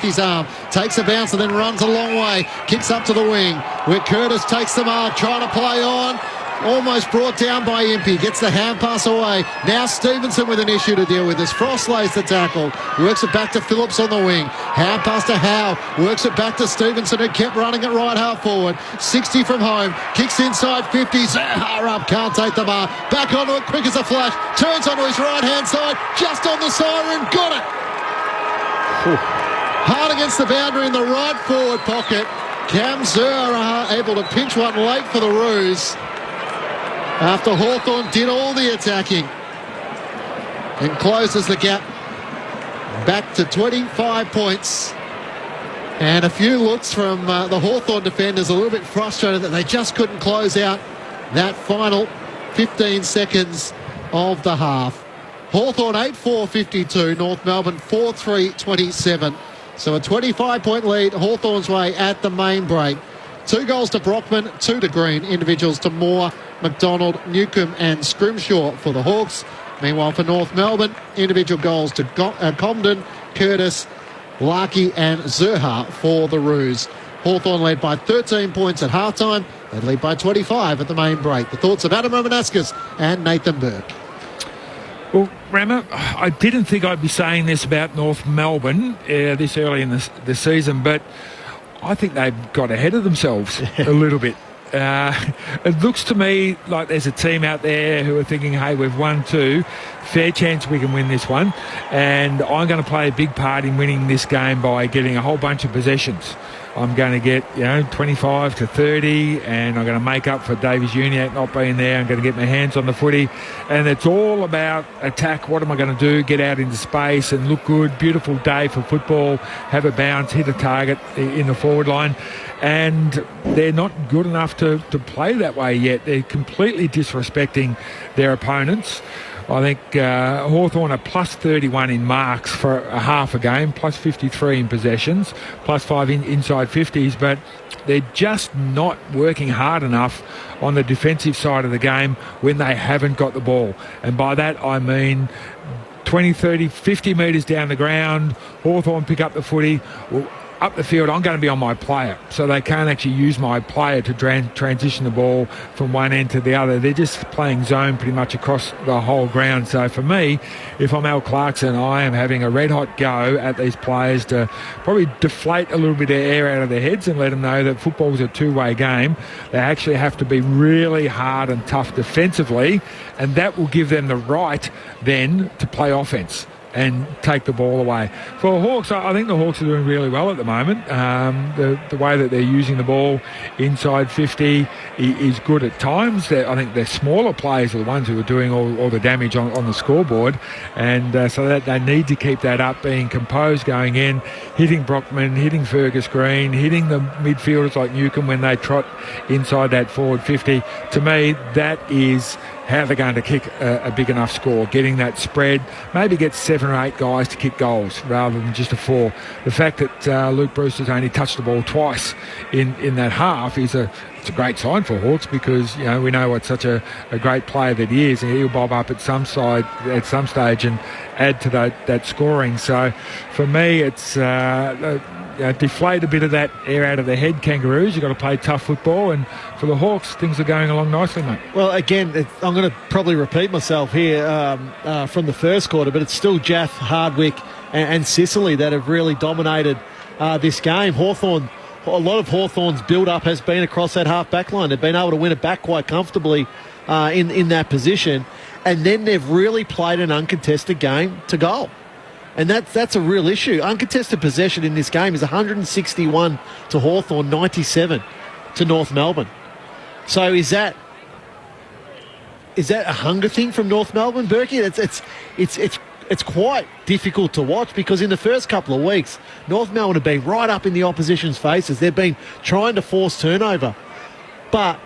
his arm. Takes a bounce and then runs a long way. Kicks up to the wing, where Curtis takes the mark, trying to play on. Almost brought down by Impey. Gets the hand pass away. Now Stevenson with an issue to deal with as Frost lays the tackle. Works it back to Phillips on the wing. Hand pass to Howe. Works it back to Stevenson, who kept running it right half forward. 60 from home. Kicks inside 50. Zahar up. Can't take the mark. Back onto it quick as a flash. Turns onto his right-hand side. Just on the siren. Got it. Hard against the boundary in the right forward pocket. Cam Zahar able to pinch one late for the Roos, after Hawthorn did all the attacking, and closes the gap back to 25 points. And a few looks from the Hawthorn defenders, a little bit frustrated that they just couldn't close out that final 15 seconds of the half. Hawthorn 8-4-52, North Melbourne 4-3-27. So a 25-point lead Hawthorn's way at the main break. 2 goals to Brockman, 2 to Green, individuals to Moore, McDonald, Newcomb and Scrimshaw for the Hawks. Meanwhile for North Melbourne, individual goals to Comden, Curtis, Larkey and Zerha for the Roos. Hawthorn led by 13 points at halftime. They lead by 25 at the main break. The thoughts of Adam Romanascus and Nathan Burke. Well, Rama, I didn't think I'd be saying this about North Melbourne this early in the season, but I think they've got ahead of themselves a little bit. It looks to me like there's a team out there who are thinking, hey, we've won 2. Fair chance we can win this one. And I'm going to play a big part in winning this game by getting a whole bunch of possessions. I'm going to get, 25 to 30, and I'm going to make up for Davies Uniacke not being there. I'm going to get my hands on the footy. And it's all about attack. What am I going to do? Get out into space and look good. Beautiful day for football. Have a bounce, hit a target in the forward line. And they're not good enough to play that way yet. They're completely disrespecting their opponents. I think Hawthorn are plus 31 in marks for a half a game, plus 53 in possessions, plus 5 inside 50s, but they're just not working hard enough on the defensive side of the game when they haven't got the ball. And by that I mean 20, 30, 50 metres down the ground, Hawthorn pick up the footy. Well, up the field, I'm going to be on my player. So they can't actually use my player to transition the ball from one end to the other. They're just playing zone pretty much across the whole ground. So for me, if I'm Al Clarkson, I am having a red-hot go at these players to probably deflate a little bit of air out of their heads and let them know that football's a two-way game. They actually have to be really hard and tough defensively, and that will give them the right then to play offense. and take the ball away. For Hawks, I think the Hawks are doing really well at the moment. The way that they're using the ball inside 50 is good at times. I think their smaller players are the ones who are doing all the damage on the scoreboard, and so that they need to keep that up, being composed going in, hitting Brockman, hitting Fergus Green, hitting the midfielders like Newcombe when they trot inside that forward 50. To me, that is how they're going to kick a big enough score, getting that spread, maybe get 7 or 8 guys to kick goals rather than just a 4. The fact that Luke Brewster's only touched the ball twice in that half it's a great sign for Hawks, because we know what such a great player that he is, and he'll bob up at some stage and add to that scoring. So for me, it's deflate a bit of that air out of their head, Kangaroos. You've got to play tough football, and for the Hawks, things are going along nicely, mate. Well, again, I'm going to probably repeat myself here from the first quarter, but it's still Jaff, Hardwick and Sicily that have really dominated this game. Hawthorn, a lot of Hawthorn's build-up has been across that half-back line. They've been able to win it back quite comfortably in that position, and then they've really played an uncontested game to goal. And that's a real issue. Uncontested possession in this game is 161 to Hawthorn, 97 to North Melbourne. So is that a hunger thing from North Melbourne, Berkey? It's quite difficult to watch, because in the first couple of weeks, North Melbourne have been right up in the opposition's faces. They've been trying to force turnover. But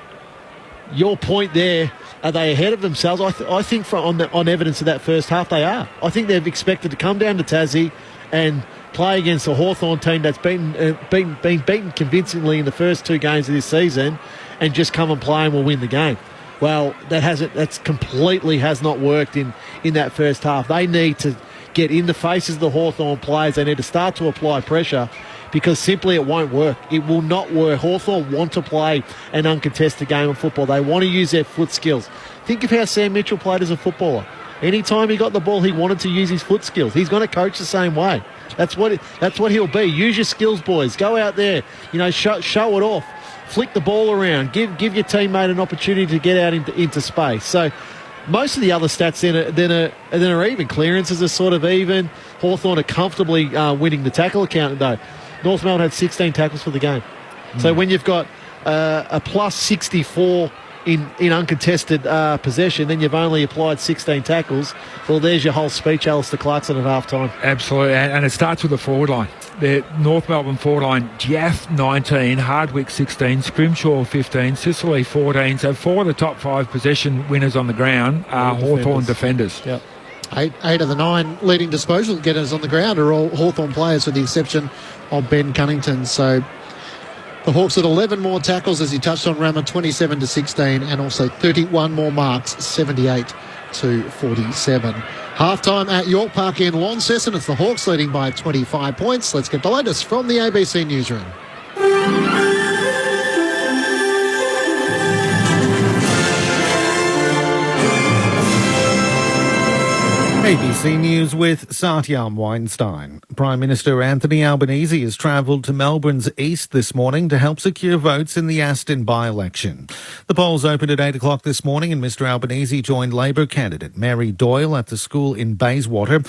your point there, are they ahead of themselves? I think on evidence of that first half, they are. I think they've expected to come down to Tassie and play against a Hawthorn team that's been beaten convincingly in the first 2 games of this season, and just come and play and will win the game. Well, that's completely has not worked in that first half. They need to get in the faces of the Hawthorn players. They need to start to apply pressure, because simply it won't work. It will not work. Hawthorn want to play an uncontested game of football. They want to use their foot skills. Think of how Sam Mitchell played as a footballer. Anytime he got the ball, he wanted to use his foot skills. He's going to coach the same way. That's what he'll be. Use your skills, boys. Go out there, show it off. Flick the ball around. Give your teammate an opportunity to get out into space. So most of the other stats then are even. Clearances are sort of even. Hawthorn are comfortably winning the tackle account, though. North Melbourne had 16 tackles for the game. So when you've got a plus 64 in uncontested possession, then you've only applied 16 tackles. Well, there's your whole speech, Alistair Clarkson, at half-time. Absolutely, and it starts with the forward line. The North Melbourne forward line, Jaff 19, Hardwick 16, Scrimshaw 15, Sicily 14. So 4 of the top 5 possession winners on the ground are Hawthorn defenders. Yep. 8 of the 9 leading disposal getters on the ground are all Hawthorn players, with the exception of Ben Cunnington. So the Hawks had 11 more tackles, as you touched on, Rammer, 27 to 16, and also 31 more marks, 78 to 47. Half-time at York Park in Launceston. It's the Hawks leading by 25 points. Let's get the latest from the ABC Newsroom. ABC News with Satyam Weinstein. Prime Minister Anthony Albanese has travelled to Melbourne's east this morning to help secure votes in the Aston by-election. The polls opened at 8 o'clock this morning, and Mr Albanese joined Labor candidate Mary Doyle at the school in Bayswater.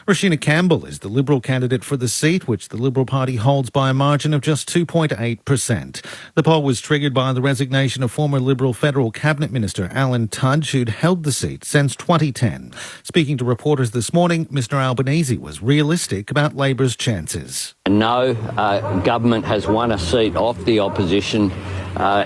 Rashina Campbell is the Liberal candidate for the seat, which the Liberal Party holds by a margin of just 2.8%. The poll was triggered by the resignation of former Liberal Federal Cabinet Minister Alan Tudge, who'd held the seat since 2010. Speaking to reporters this morning, Mr Albanese was realistic about Labor's chances. No government has won a seat off the opposition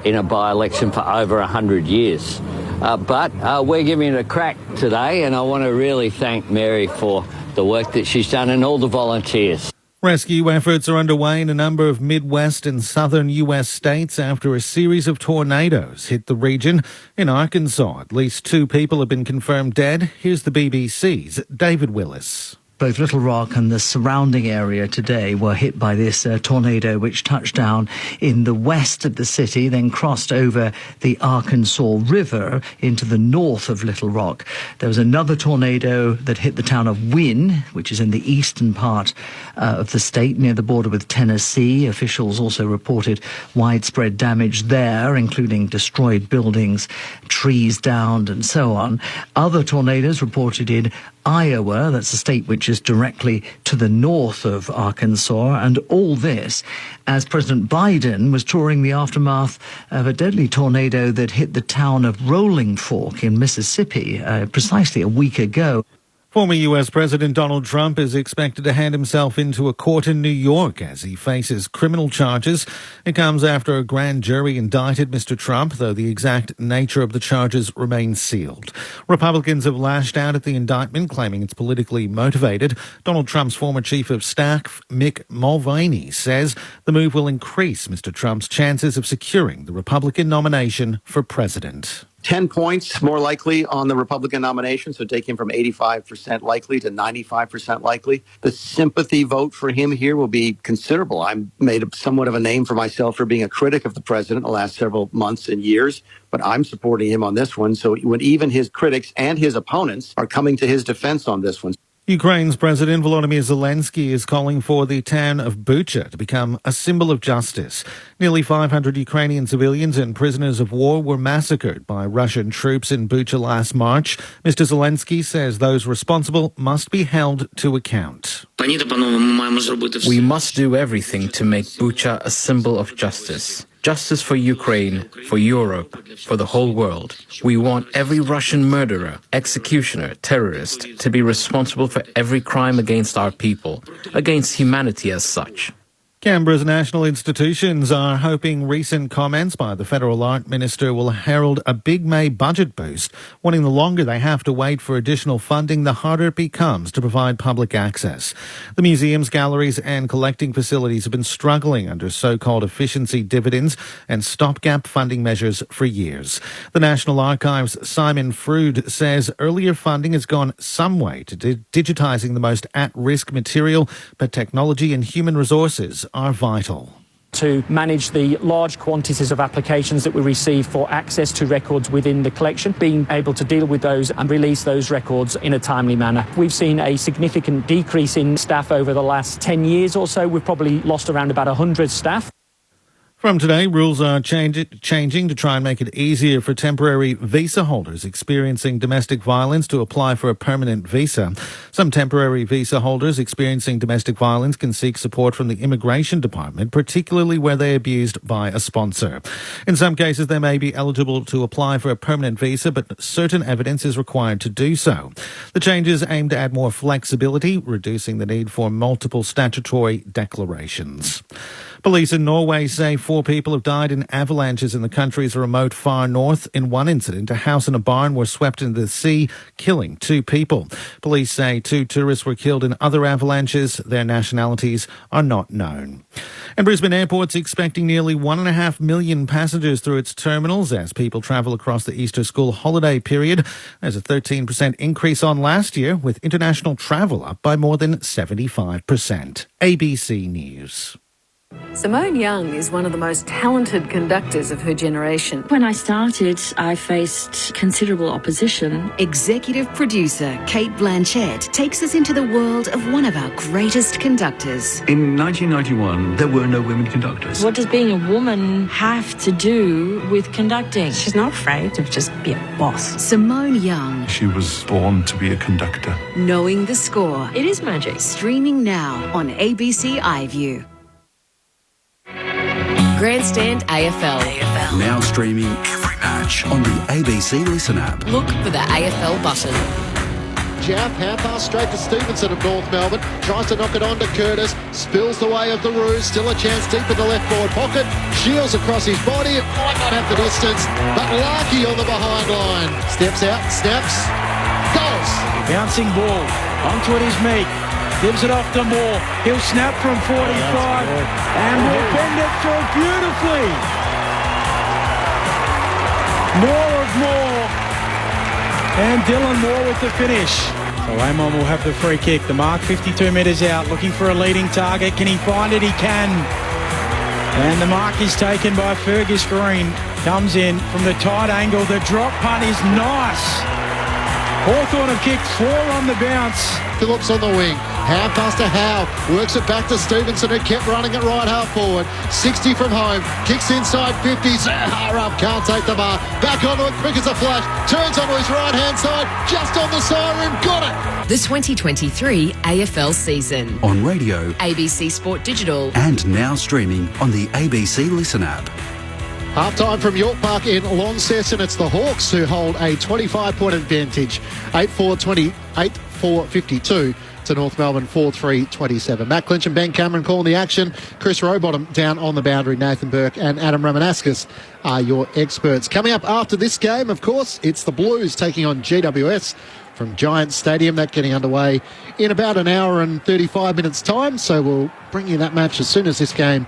in a by-election for over 100 years. But we're giving it a crack today, and I want to really thank Mary for the work that she's done and all the volunteers. Rescue efforts are underway in a number of Midwest and southern US states after a series of tornadoes hit the region. In Arkansas, at least 2 people have been confirmed dead. Here's the BBC's David Willis. Both Little Rock and the surrounding area today were hit by this tornado, which touched down in the west of the city, then crossed over the Arkansas River into the north of Little Rock. There was another tornado that hit the town of Wynne, which is in the eastern part of the state, near the border with Tennessee. Officials also reported widespread damage there, including destroyed buildings, trees downed, and so on. Other tornadoes reported in Iowa. That's a state which is directly to the north of Arkansas. And all this as President Biden was touring the aftermath of a deadly tornado that hit the town of Rolling Fork in Mississippi precisely a week ago. Former US President Donald Trump is expected to hand himself into a court in New York as he faces criminal charges. It comes after a grand jury indicted Mr. Trump, though the exact nature of the charges remains sealed. Republicans have lashed out at the indictment, claiming it's politically motivated. Donald Trump's former chief of staff, Mick Mulvaney, says the move will increase Mr. Trump's chances of securing the Republican nomination for president. 10 points more likely on the Republican nomination, so take him from 85% likely to 95% likely. The sympathy vote for him here will be considerable. I've made somewhat of a name for myself for being a critic of the president the last several months and years, but I'm supporting him on this one. So when even his critics and his opponents are coming to his defense on this one. Ukraine's President Volodymyr Zelensky is calling for the town of Bucha to become a symbol of justice. Nearly 500 Ukrainian civilians and prisoners of war were massacred by Russian troops in Bucha last March. Mr. Zelensky says those responsible must be held to account. We must do everything to make Bucha a symbol of justice. Justice for Ukraine, for Europe, for the whole world. We want every Russian murderer, executioner, terrorist to be responsible for every crime against our people, against humanity as such. Canberra's national institutions are hoping recent comments by the Federal Art Minister will herald a big May budget boost, warning the longer they have to wait for additional funding, the harder it becomes to provide public access. The museums, galleries and collecting facilities have been struggling under so-called efficiency dividends and stopgap funding measures for years. The National Archives' Simon Frood says earlier funding has gone some way to digitising the most at-risk material, but technology and human resources are vital. To manage the large quantities of applications that we receive for access to records within the collection, being able to deal with those and release those records in a timely manner. We've seen a significant decrease in staff over the last 10 years or so. We've probably lost around about 100 staff. From today, rules are changing to try and make it easier for temporary visa holders experiencing domestic violence to apply for a permanent visa. Some temporary visa holders experiencing domestic violence can seek support from the Immigration Department, particularly where they're abused by a sponsor. In some cases, they may be eligible to apply for a permanent visa, but certain evidence is required to do so. The changes aim to add more flexibility, reducing the need for multiple statutory declarations. Police in Norway say 4 people have died in avalanches in the country's remote far north. In one incident, a house and a barn were swept into the sea, killing 2 people. Police say 2 tourists were killed in other avalanches. Their nationalities are not known. And Brisbane Airport's expecting nearly 1.5 million passengers through its terminals as people travel across the Easter school holiday period. There's a 13% increase on last year, with international travel up by more than 75%. ABC News. Simone Young is one of the most talented conductors of her generation. When I started, I faced considerable opposition. Executive producer Kate Blanchett takes us into the world of one of our greatest conductors. In 1991, there were no women conductors. What does being a woman have to do with conducting? She's not afraid to just be a boss. Simone Young. She was born to be a conductor. Knowing the Score. It is magic. Streaming now on ABC iView. Grandstand AFL. Now streaming every match on the ABC Listen app. Look for the AFL button. Jaff, hand pass straight to Stevenson of North Melbourne. Tries to knock it on to Curtis. Spills the way of the Roos. Still a chance deep in the left forward pocket. Shields across his body. It might not have the distance, but Larkey on the behind line. Steps out, snaps, goals. Bouncing ball. Onto it is Meek. Gives it off to Moore. He'll snap from 45 and will bend it through beautifully. Moore. And Dylan Moore with the finish. So Amon will have the free kick. The mark 52 metres out, looking for a leading target. Can he find it? He can. And the mark is taken by Fergus Green. Comes in from the tight angle. The drop punt is nice. Hawthorn have kicked 4 on the bounce. Phillips on the wing. Half pass to Howe. Works it back to Stevenson, who kept running it right half forward. 60 from home. Kicks inside 50. Zahar up. Can't take the bar. Back onto it quick as a flash. Turns onto his right-hand side. Just on the side rim. Got it. The 2023 AFL season. On radio, ABC Sport Digital. and now streaming on the ABC Listen app. Half-time from York Park in Launceston. It's the Hawks who hold a 25-point advantage. 8-4-52 to North Melbourne 4-3-27. Matt Clinch and Ben Cameron calling the action. Chris Rowbottom down on the boundary. Nathan Burke and Adam Ramanauskas are your experts. Coming up after this game, of course, it's the Blues taking on GWS from Giants Stadium. That getting underway in about an hour and 35 minutes' time. So we'll bring you that match as soon as this game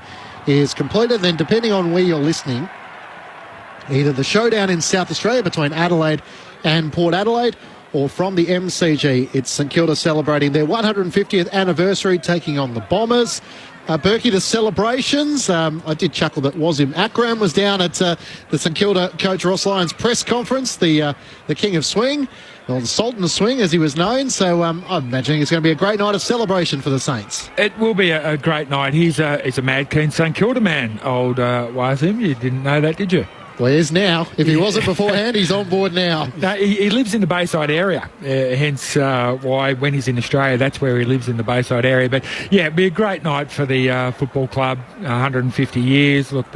is completed. And then depending on where you're listening, either the showdown in South Australia between Adelaide and Port Adelaide, or from the MCG, it's St Kilda celebrating their 150th anniversary, taking on the Bombers. Berkey, the celebrations. I did chuckle that Wazim Akram was down at the St Kilda coach Ross Lyons press conference, the King of Swing, or the Sultan of Swing as he was known. So I'm imagining it's going to be a great night of celebration for the Saints. It will be a great night. He's a mad keen St Kilda man, old Wazim. You didn't know that, did you? Well, he is now. If he wasn't beforehand, he's on board now. No, he lives in the Bayside area, hence why when he's in Australia, that's where he lives, in the Bayside area. But, yeah, it'd be a great night for the football club, 150 years. Look,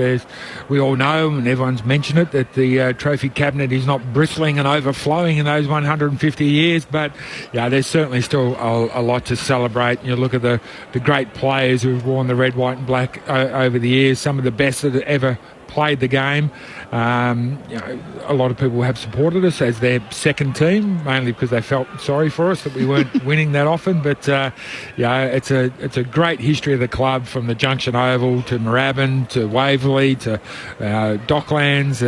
we all know, and everyone's mentioned it, that the trophy cabinet is not bristling and overflowing in those 150 years. But, yeah, there's certainly still a lot to celebrate. You look at the great players who've worn the red, white and black over the years, some of the best that have ever played the game. A lot of people have supported us as their second team, mainly because they felt sorry for us that we weren't winning that often. But it's a great history of the club, from the Junction Oval to Moorabbin to Waverley to Docklands.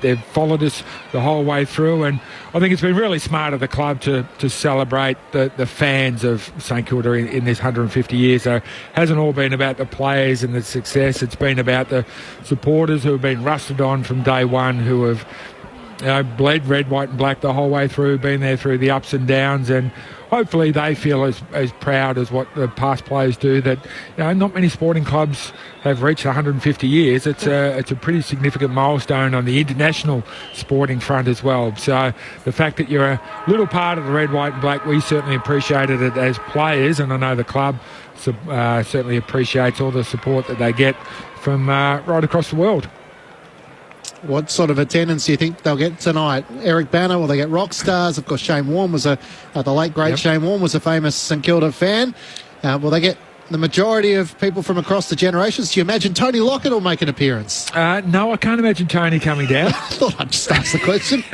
They've followed us the whole way through, and I think it's been really smart of the club to celebrate the fans of St Kilda in this 150 years. So it hasn't all been about the players and the success. It's been about the supporters who have been rusted on from day one, who have bled red, white and black the whole way through, been there through the ups and downs, and hopefully they feel as proud as what the past players do, that not many sporting clubs have reached 150 years. It's a pretty significant milestone on the international sporting front as well. So the fact that you're a little part of the red, white and black, we certainly appreciated it as players, and I know the club certainly appreciates all the support that they get from right across the world. What sort of attendance do you think they'll get tonight? Eric Banner, will they get rock stars? Of course, Shane Warne was the late great Shane Warne was a famous St Kilda fan. Will they get the majority of people from across the generations? Do you imagine Tony Lockett will make an appearance? No, I can't imagine Tony coming down. I thought I'd just ask the question.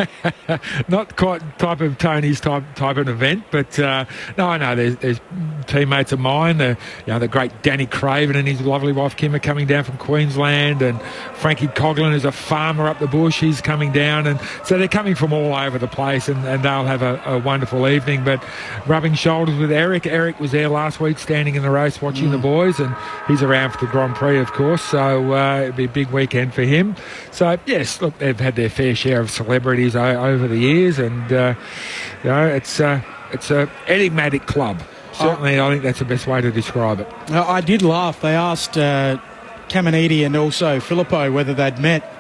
Not quite type of Tony's type of event, but no, I know there's teammates of mine. The great Danny Craven and his lovely wife Kim are coming down from Queensland, and Frankie Coughlin is a farmer up the bush. He's coming down, and so they're coming from all over the place, and they'll have a wonderful evening. But rubbing shoulders with Eric. Eric was there last week, standing in the race watching the boys, and he's around for the Grand Prix, of course, so it'll be a big weekend for him. So yes, look, they've had their fair share of celebrities over the years, and it's a enigmatic club. Certainly, I think that's the best way to describe it. I did laugh. They asked Caminiti and also Filippo whether they'd met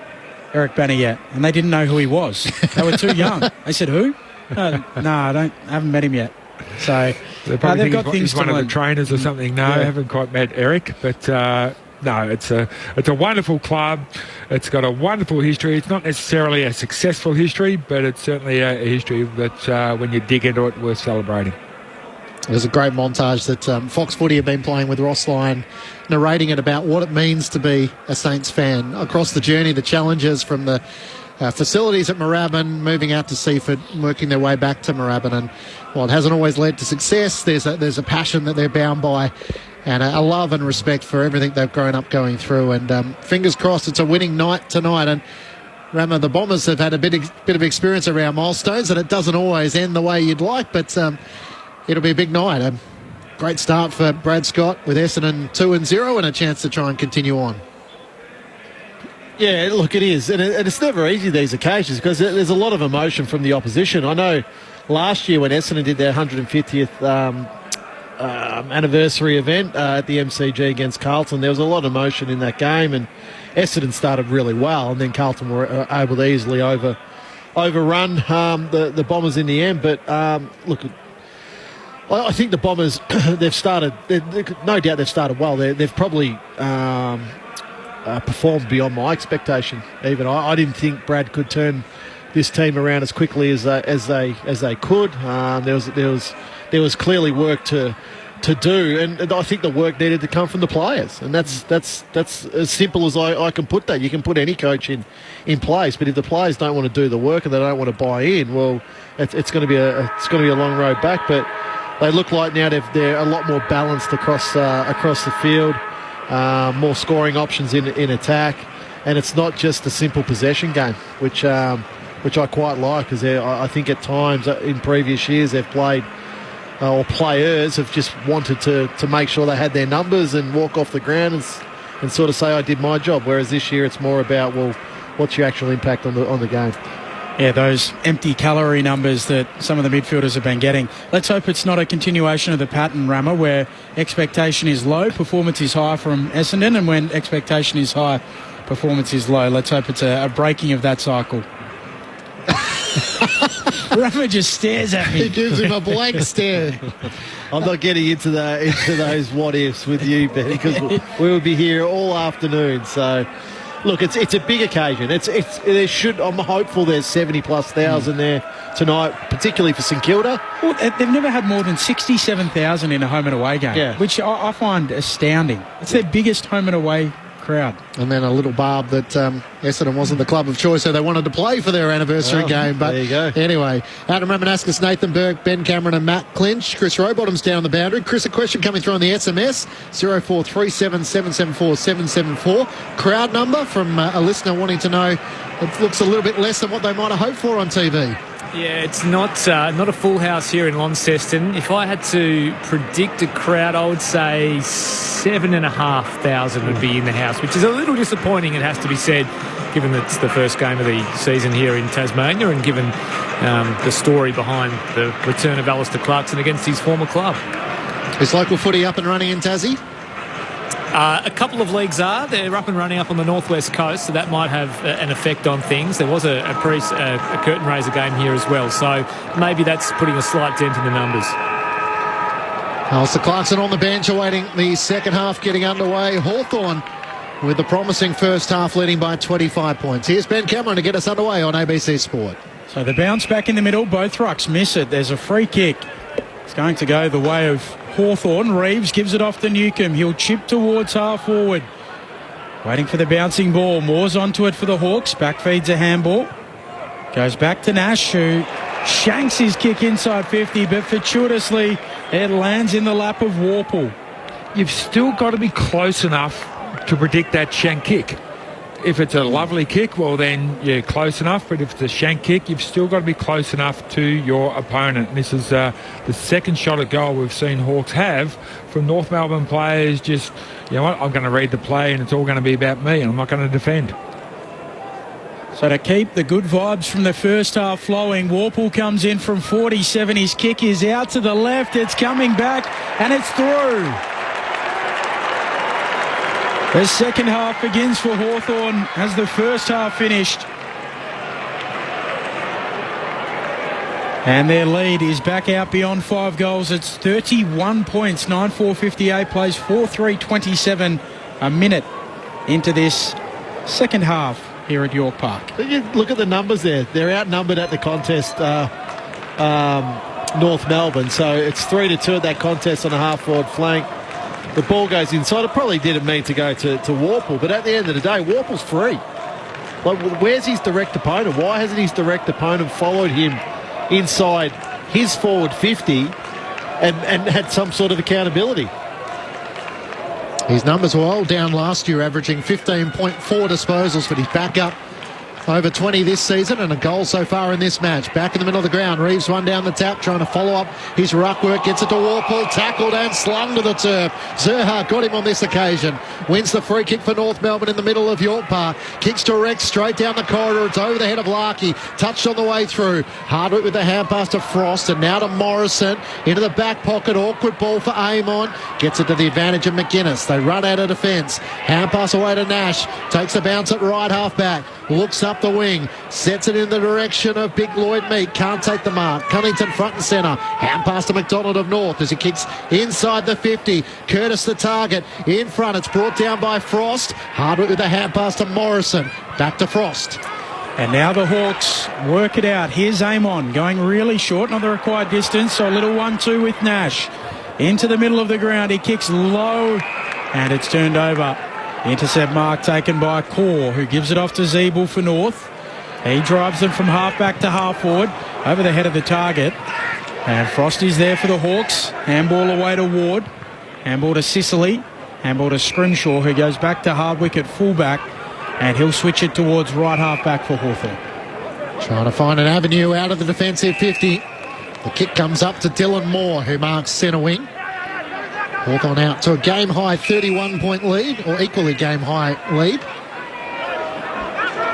Eric Banner yet, and they didn't know who he was. They were too young. They said, "Who? No, I haven't met him yet." So they probably they've think got things he's one of the trainers or something. No, I haven't quite met Eric, but no, it's a wonderful club. It's got a wonderful history. It's not necessarily a successful history, but it's certainly a history that when you dig into it, worth celebrating. There's a great montage that Fox Footy have been playing with Ross Lyon, narrating it about what it means to be a Saints fan across the journey, the challenges from the facilities at Moorabbin, moving out to Seaford, working their way back to Moorabbin, and while it hasn't always led to success, there's a passion that they're bound by, and a love and respect for everything they've grown up going through. And fingers crossed, it's a winning night tonight. And Rama, the Bombers have had a bit of experience around milestones, and it doesn't always end the way you'd like, but it'll be a big night. A great start for Brad Scott with Essendon 2-0, and a chance to try and continue on. Yeah, look, it is. And it's never easy, these occasions, because there's a lot of emotion from the opposition. I know last year when Essendon did their 150th anniversary event at the MCG against Carlton, there was a lot of emotion in that game, and Essendon started really well, and then Carlton were able to easily overrun the Bombers in the end. But look, I think the Bombers, they've started, no doubt they've started well. They've probably performed beyond my expectation. Even I didn't think Brad could turn this team around as quickly as they could. There was clearly work to do, and I think the work needed to come from the players, and that's as simple as I can put that. You can put any coach in place, but if the players don't want to do the work and they don't want to buy in, well, it's going to be a long road back. But they look like now they're a lot more balanced across the field. More scoring options in attack, and it's not just a simple possession game, which I quite like, because I think at times in previous years they've played, or players have just wanted to make sure they had their numbers and walk off the ground and sort of say, I did my job, whereas this year it's more about, well, what's your actual impact on the game. Yeah, those empty calorie numbers that some of the midfielders have been getting. Let's hope it's not a continuation of the pattern, Rammer, where expectation is low, performance is high from Essendon, and when expectation is high, performance is low. Let's hope it's a breaking of that cycle. Rammer just stares at me. He gives him a blank stare. I'm not getting into those what-ifs with you, Ben, because we will be here all afternoon, so... Look, it's a big occasion. I'm hopeful there's 70,000+ there tonight, particularly for St Kilda. Well, they've never had more than 67,000 in a home and away game, which I find astounding. It's their biggest home and away crowd. And then a little barb that Essendon wasn't the club of choice, so they wanted to play for their anniversary game. But there you go. Anyway, Adam Ramanauskas, Nathan Burke, Ben Cameron and Matt Clinch. Chris Rowbottom's down the boundary. Chris, a question coming through on the SMS, 0437 774 774. Crowd number from a listener wanting to know, it looks a little bit less than what they might have hoped for on TV. Yeah, it's not a full house here in Launceston. If I had to predict a crowd, I would say 7,500 would be in the house, which is a little disappointing, it has to be said, given that it's the first game of the season here in Tasmania, and given the story behind the return of Alistair Clarkson against his former club. Is local footy up and running in Tassie? A couple of leagues are. They're up and running up on the northwest coast, so that might have an effect on things. There was a curtain raiser game here as well, so maybe that's putting a slight dent in the numbers. Alistair Clarkson on the bench awaiting the second half getting underway. Hawthorn with the promising first half leading by 25 points. Here's Ben Cameron to get us underway on ABC Sport. So the bounce back in the middle, both rucks miss it. There's a free kick. It's going to go the way of Hawthorn. Reeves gives it off to Newcomb. He'll chip towards half forward. Waiting for the bouncing ball. Moore's onto it for the Hawks. Back feeds a handball. Goes back to Nash, who shanks his kick inside 50, but fortuitously it lands in the lap of Warple. You've still got to be close enough to predict that shank kick. If it's a lovely kick, well then you're close enough, but if it's a shank kick, you've still got to be close enough to your opponent. And this is the second shot at goal we've seen Hawks have from North Melbourne players. Just, you know what, I'm going to read the play and it's all going to be about me and I'm not going to defend. So to keep the good vibes from the first half flowing, Warple comes in from 47. His kick is out to the left. It's coming back and it's through. The second half begins for Hawthorn as the first half finished. And their lead is back out beyond 5 goals. It's 31 points. 9-4-58 plays 4-3-27 a minute into this second half here at York Park. Look at the numbers there. They're outnumbered at the contest, North Melbourne. So it's 3-2 at that contest on a half-forward flank. The ball goes inside. It probably didn't mean to go to Warple, but at the end of the day, Warple's free. Like, where's his direct opponent? Why hasn't his direct opponent followed him inside his forward 50 and had some sort of accountability? His numbers were all down last year, averaging 15.4 disposals, but he's back up over 20 this season and a goal so far in this match. Back in the middle of the ground, Reeves one down the tap, trying to follow up his ruck work, gets it to Warpool, tackled and slung to the turf. Zerha got him on this occasion. Wins the free kick for North Melbourne in the middle of York Park. Kicks direct straight down the corridor. It's over the head of Larkey. Touched on the way through. Hardwick with the hand pass to Frost and now to Morrison. Into the back pocket. Awkward ball for Amon. Gets it to the advantage of McGuinness. They run out of defence. Hand pass away to Nash. Takes a bounce at right half back. Looks up the wing. Sets it in the direction of Big Lloyd Meek. Can't take the mark. Cunnington front and centre. Hand pass to McDonald of North as he kicks inside the 50. Curtis the target. In front. It's brought down by Frost. Hardwick with the hand pass to Morrison. Back to Frost. And now the Hawks work it out. Here's Amon going really short, not the required distance. So a little 1-2 with Nash. Into the middle of the ground. He kicks low and it's turned over. Intercept mark taken by Core, who gives it off to Zeeble for North. He drives them from half back to half forward over the head of the target. And Frosty's there for the Hawks. Handball away to Ward. Handball to Sicily. Handball to Scrimshaw, who goes back to Hardwick at fullback. And he'll switch it towards right half back for Hawthorn. Trying to find an avenue out of the defensive 50. The kick comes up to Dylan Moore, who marks centre wing. Hawthorn out to a game-high 31-point lead, or equally game-high lead.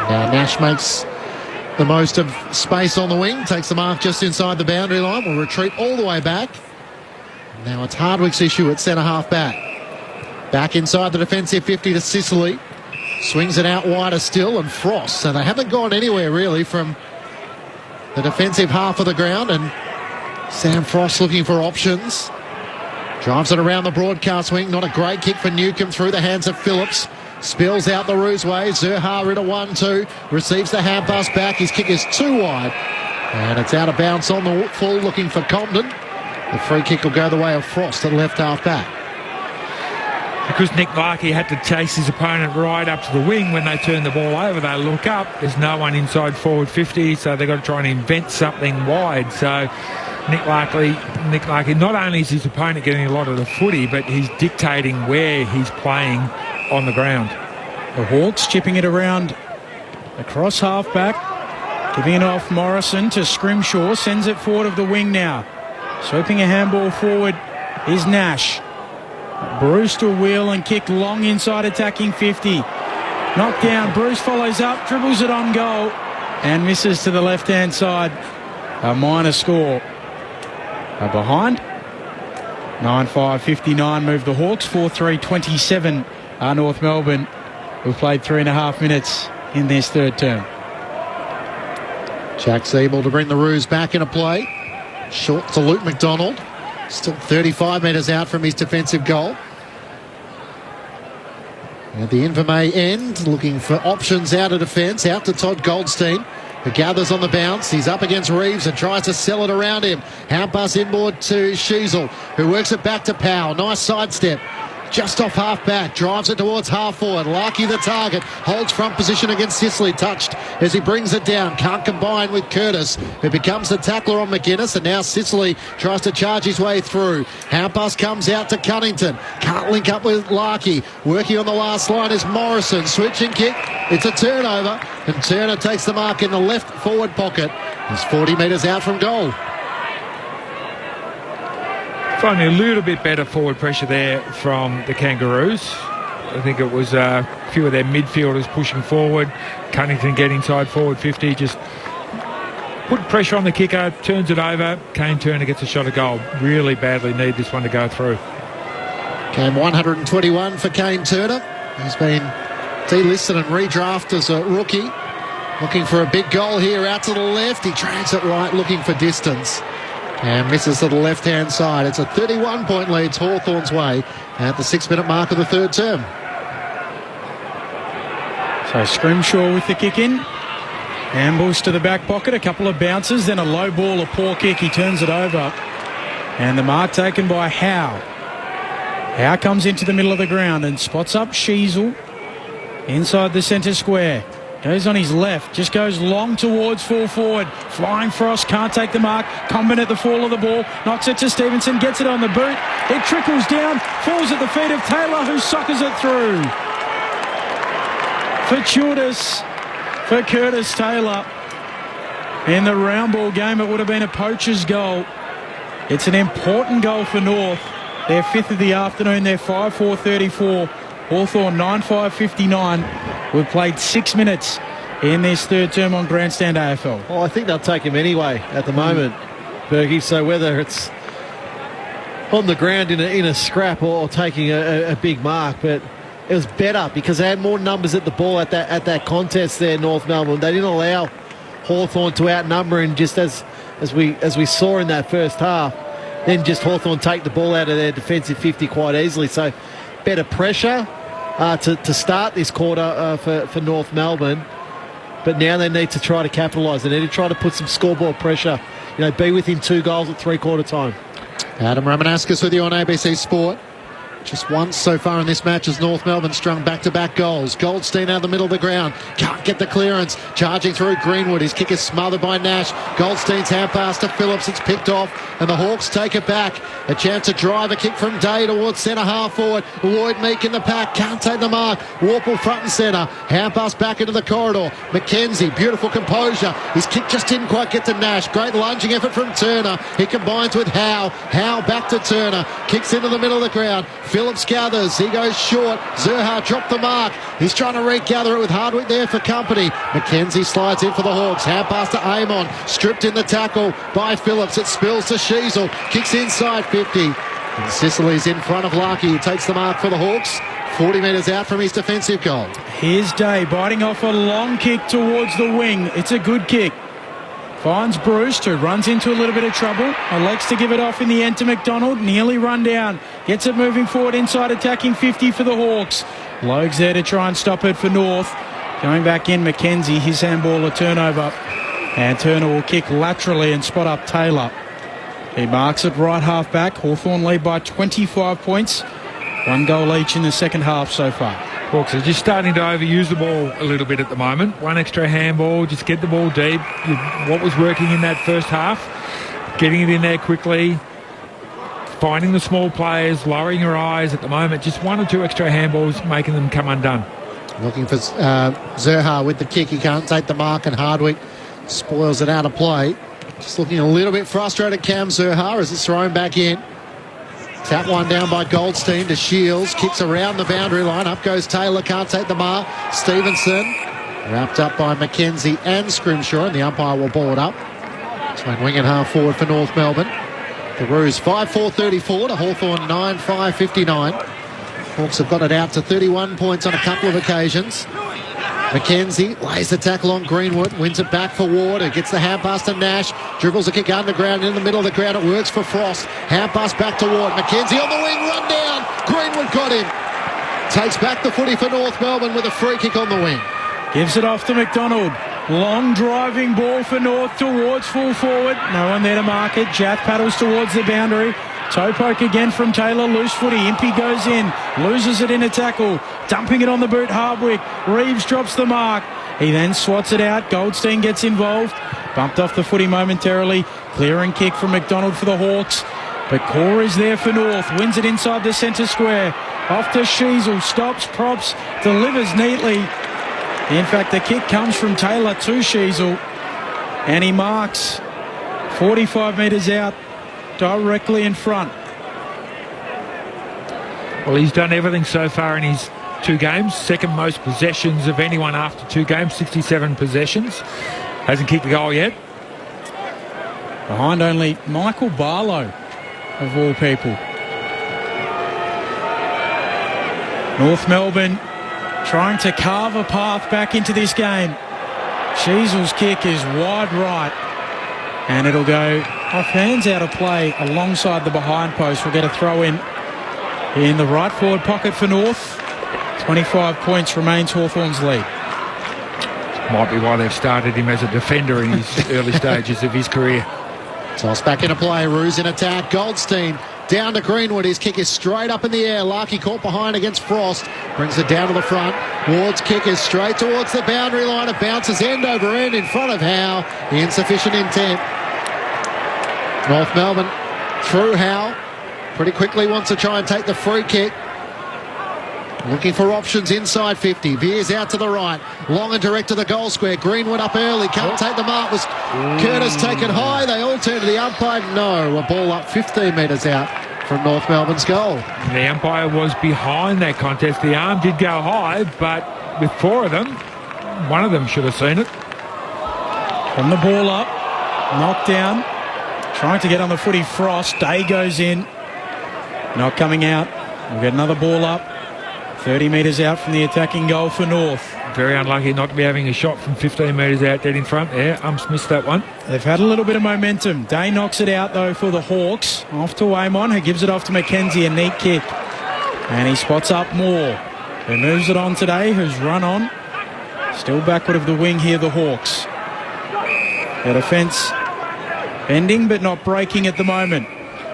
Now Nash makes the most of space on the wing, takes the mark just inside the boundary line, will retreat all the way back. Now it's Hardwick's issue at centre-half back. Back inside the defensive 50 to Sicily. Swings it out wider still, and Frost. So they haven't gone anywhere really from the defensive half of the ground, and Sam Frost looking for options. Drives it around the broadcast wing. Not a great kick for Newcombe through the hands of Phillips. Spills out the Roos way. Zerha in a 1-2. Receives the hand pass back. His kick is too wide. And it's out of bounds on the full, looking for Compton. The free kick will go the way of Frost at left half back. Because Nick Larkey had to chase his opponent right up to the wing when they turn the ball over. They look up. There's no one inside forward 50, so they've got to try and invent something wide. So Nick Larkey, not only is his opponent getting a lot of the footy, but he's dictating where he's playing on the ground. The Hawks chipping it around across half-back, giving it off Morrison to Scrimshaw, sends it forward of the wing now. Sweeping a handball forward is Nash. Bruce to wheel and kick long inside attacking 50. Knocked down, Bruce follows up, dribbles it on goal and misses to the left-hand side. A minor score. Behind 9-5-59 move the Hawks. 4-3-27 North Melbourne, who've played 3.5 minutes in this third term. Jack's able to bring the Roos back into play. Short to Luke McDonald. Still 35 metres out from his defensive goal. At the Invermay end, looking for options out of defence. Out to Todd Goldstein, who gathers on the bounce. He's up against Reeves and tries to sell it around him. Hand pass inboard to Sheasel, who works it back to Powell. Nice sidestep. Just off half back, drives it towards half forward. Larkey the target, holds front position against Sicily, touched as he brings it down. Can't combine with Curtis, who becomes the tackler on McGuinness, and now Sicily tries to charge his way through. Hand pass comes out to Cunnington. Can't link up with Larkey. Working on the last line is Morrison. Switching kick. It's a turnover, and Turner takes the mark in the left forward pocket. He's 40 metres out from goal. Finding a little bit better forward pressure there from the Kangaroos. I think it was a few of their midfielders pushing forward. Cunnington get inside forward 50, just put pressure on the kicker, turns it over. Kane Turner gets a shot at goal. Really badly need this one to go through. Game 121 for Kane Turner. He's been delisted and redrafted as a rookie. Looking for a big goal here out to the left. He drags it right, looking for distance. And misses to the left-hand side. It's a 31-point lead. It's Hawthorn's way at the 6-minute mark of the third term. So Scrimshaw with the kick in. Ambush to the back pocket. A couple of bounces. Then a low ball, a poor kick. He turns it over. And the mark taken by Howe. Howe comes into the middle of the ground and spots up Sheasel inside the centre square. Goes on his left, just goes long towards full forward. Flying Frost, can't take the mark. Comben at the fall of the ball, knocks it to Stevenson, gets it on the boot. It trickles down, falls at the feet of Taylor, who soccers it through. Fortuitous for Curtis Taylor. In the round ball game, it would have been a poacher's goal. It's an important goal for North. Their 5th of the afternoon, they're 5-4-34. Hawthorn 9-5-59. We've played 6 minutes in this third term on Grandstand AFL. Well, I think they'll take him anyway at the moment, Bergie. So whether it's on the ground in a scrap or taking a big mark, but it was better because they had more numbers at the ball at that contest there, North Melbourne. They didn't allow Hawthorn to outnumber, and just as we saw in that first half, then just Hawthorn take the ball out of their defensive 50 quite easily. So better pressure to start this quarter for North Melbourne. But now they need to try to capitalise. They need to try to put some scoreboard pressure. Be within 2 goals at three-quarter time. Adam Ramanauskas with you on ABC Sport. Just once so far in this match as North Melbourne strung back-to-back goals. Goldstein out of the middle of the ground. Can't get the clearance. Charging through Greenwood. His kick is smothered by Nash. Goldstein's hand pass to Phillips. It's picked off and the Hawks take it back. A chance to drive a kick from Day towards centre half forward. Lloyd Meek in the pack. Can't take the mark. Warple front and centre. Hand pass back into the corridor. McKenzie, beautiful composure. His kick just didn't quite get to Nash. Great lunging effort from Turner. He combines with Howe. Howe back to Turner. Kicks into the middle of the ground. Phillips gathers. He goes short. Zerha dropped the mark. He's trying to regather it with Hardwick there for company. McKenzie slides in for the Hawks. Hand pass to Amon. Stripped in the tackle by Phillips. It spills to Sheasel. Kicks inside 50. And Sicily's in front of Larkey. He takes the mark for the Hawks. 40 metres out from his defensive goal. Here's Day biting off a long kick towards the wing. It's a good kick. Finds Bruce, who runs into a little bit of trouble. Elects to give it off in the end to McDonald. Nearly run down. Gets it moving forward inside attacking 50 for the Hawks. Logue's there to try and stop it for North. Going back in, McKenzie. His handball a turnover. And Turner will kick laterally and spot up Taylor. He marks it right half back. Hawthorn lead by 25 points. 1 goal each in the second half so far. Hawks are just starting to overuse the ball a little bit at the moment. 1 extra handball, just get the ball deep. What was working in that first half, getting it in there quickly, finding the small players, lowering your eyes at the moment. Just 1 or 2 extra handballs, making them come undone. Looking for Zerha with the kick. He can't take the mark, and Hardwick spoils it out of play. Just looking a little bit frustrated, Cam Zerha, as it's thrown back in. Tap one down by Goldstein to Shields. Kicks around the boundary line. Up goes Taylor. Can't take the mark. Stevenson wrapped up by McKenzie and Scrimshaw, and the umpire will ball it up. Between wing and half forward for North Melbourne. The Roos 5-4-34 to Hawthorn 9-5-59. Hawks have got it out to 31 points on a couple of occasions. McKenzie lays the tackle on Greenwood, wins it back for Ward, who gets the hand pass to Nash, dribbles a kick underground in the middle of the ground, it works for Frost, hand pass back to Ward, McKenzie on the wing, run down, Greenwood got him, takes back the footy for North Melbourne with a free kick on the wing. Gives it off to McDonald, long driving ball for North towards full forward, no one there to mark it, Jaff paddles towards the boundary. Toe poke again from Taylor, loose footy, Impey goes in, loses it in a tackle, dumping it on the boot, Hardwick, Reeves drops the mark, he then swats it out, Goldstein gets involved, bumped off the footy momentarily, clearing kick from McDonald for the Hawks, but Core is there for North, wins it inside the centre square, off to Sheasel, stops, props, delivers neatly, in fact the kick comes from Taylor to Sheasel, and he marks 45 metres out, directly in front. Well, he's done everything so far in his 2 games. Second most possessions of anyone after 2 games, 67 possessions. Hasn't kicked a goal yet. Behind only Michael Barlow, of all people. North Melbourne trying to carve a path back into this game. Sheasel's kick is wide right. And it'll go off hands, out of play alongside the behind post. We'll get a throw in the right forward pocket for North. 25 points remains Hawthorn's lead. Might be why they've started him as a defender in his early stages of his career. Toss back into play. Roos in attack. Goldstein down to Greenwood. His kick is straight up in the air. Larkey caught behind against Frost. Brings it down to the front. Ward's kick is straight towards the boundary line. It bounces end over end in front of Howe. Insufficient intent. North Melbourne through Howe. Pretty quickly wants to try and take the free kick. Looking for options inside 50. Veers out to the right. Long and direct to the goal square. Greenwood up early. Can't take the mark. Was Curtis taken high? They all turn to the umpire. No, a ball up 15 metres out from North Melbourne's goal. The umpire was behind that contest. The arm did go high, but with four of them, one of them should have seen it. From the ball up, knocked down, trying to get on the footy. Frost. Day goes in. Not coming out. We'll get another ball up. 30 metres out from the attacking goal for North. Very unlucky not to be having a shot from 15 metres out dead in front there. Umps missed that one. They've had a little bit of momentum. Day knocks it out, though, for the Hawks. Off to Amon, who gives it off to Mackenzie. A neat kick. And he spots up Moore, who moves it on today, who's run on. Still backward of the wing here, the Hawks. The defence bending but not breaking at the moment.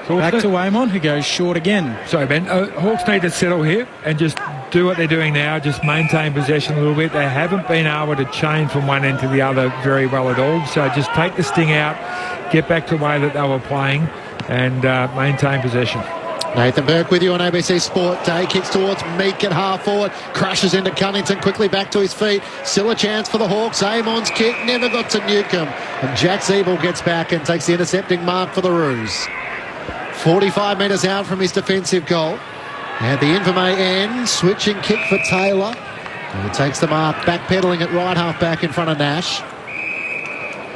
Back to Amon, who goes short again. Sorry, Ben. Hawks need to settle here and just do what they're doing now, just maintain possession a little bit. They haven't been able to change from one end to the other very well at all. So just take the sting out, get back to the way that they were playing and maintain possession. Nathan Burke with you on ABC Sport. Day kicks towards Meek at half forward. Crashes into Cunnington, quickly back to his feet. Still a chance for the Hawks. Amon's kick never got to Newcomb. And Jack Zeeble gets back and takes the intercepting mark for the Roos. 45 metres out from his defensive goal. And the in for may end. Switching kick for Taylor. And he takes the mark, backpedaling at right half back in front of Nash.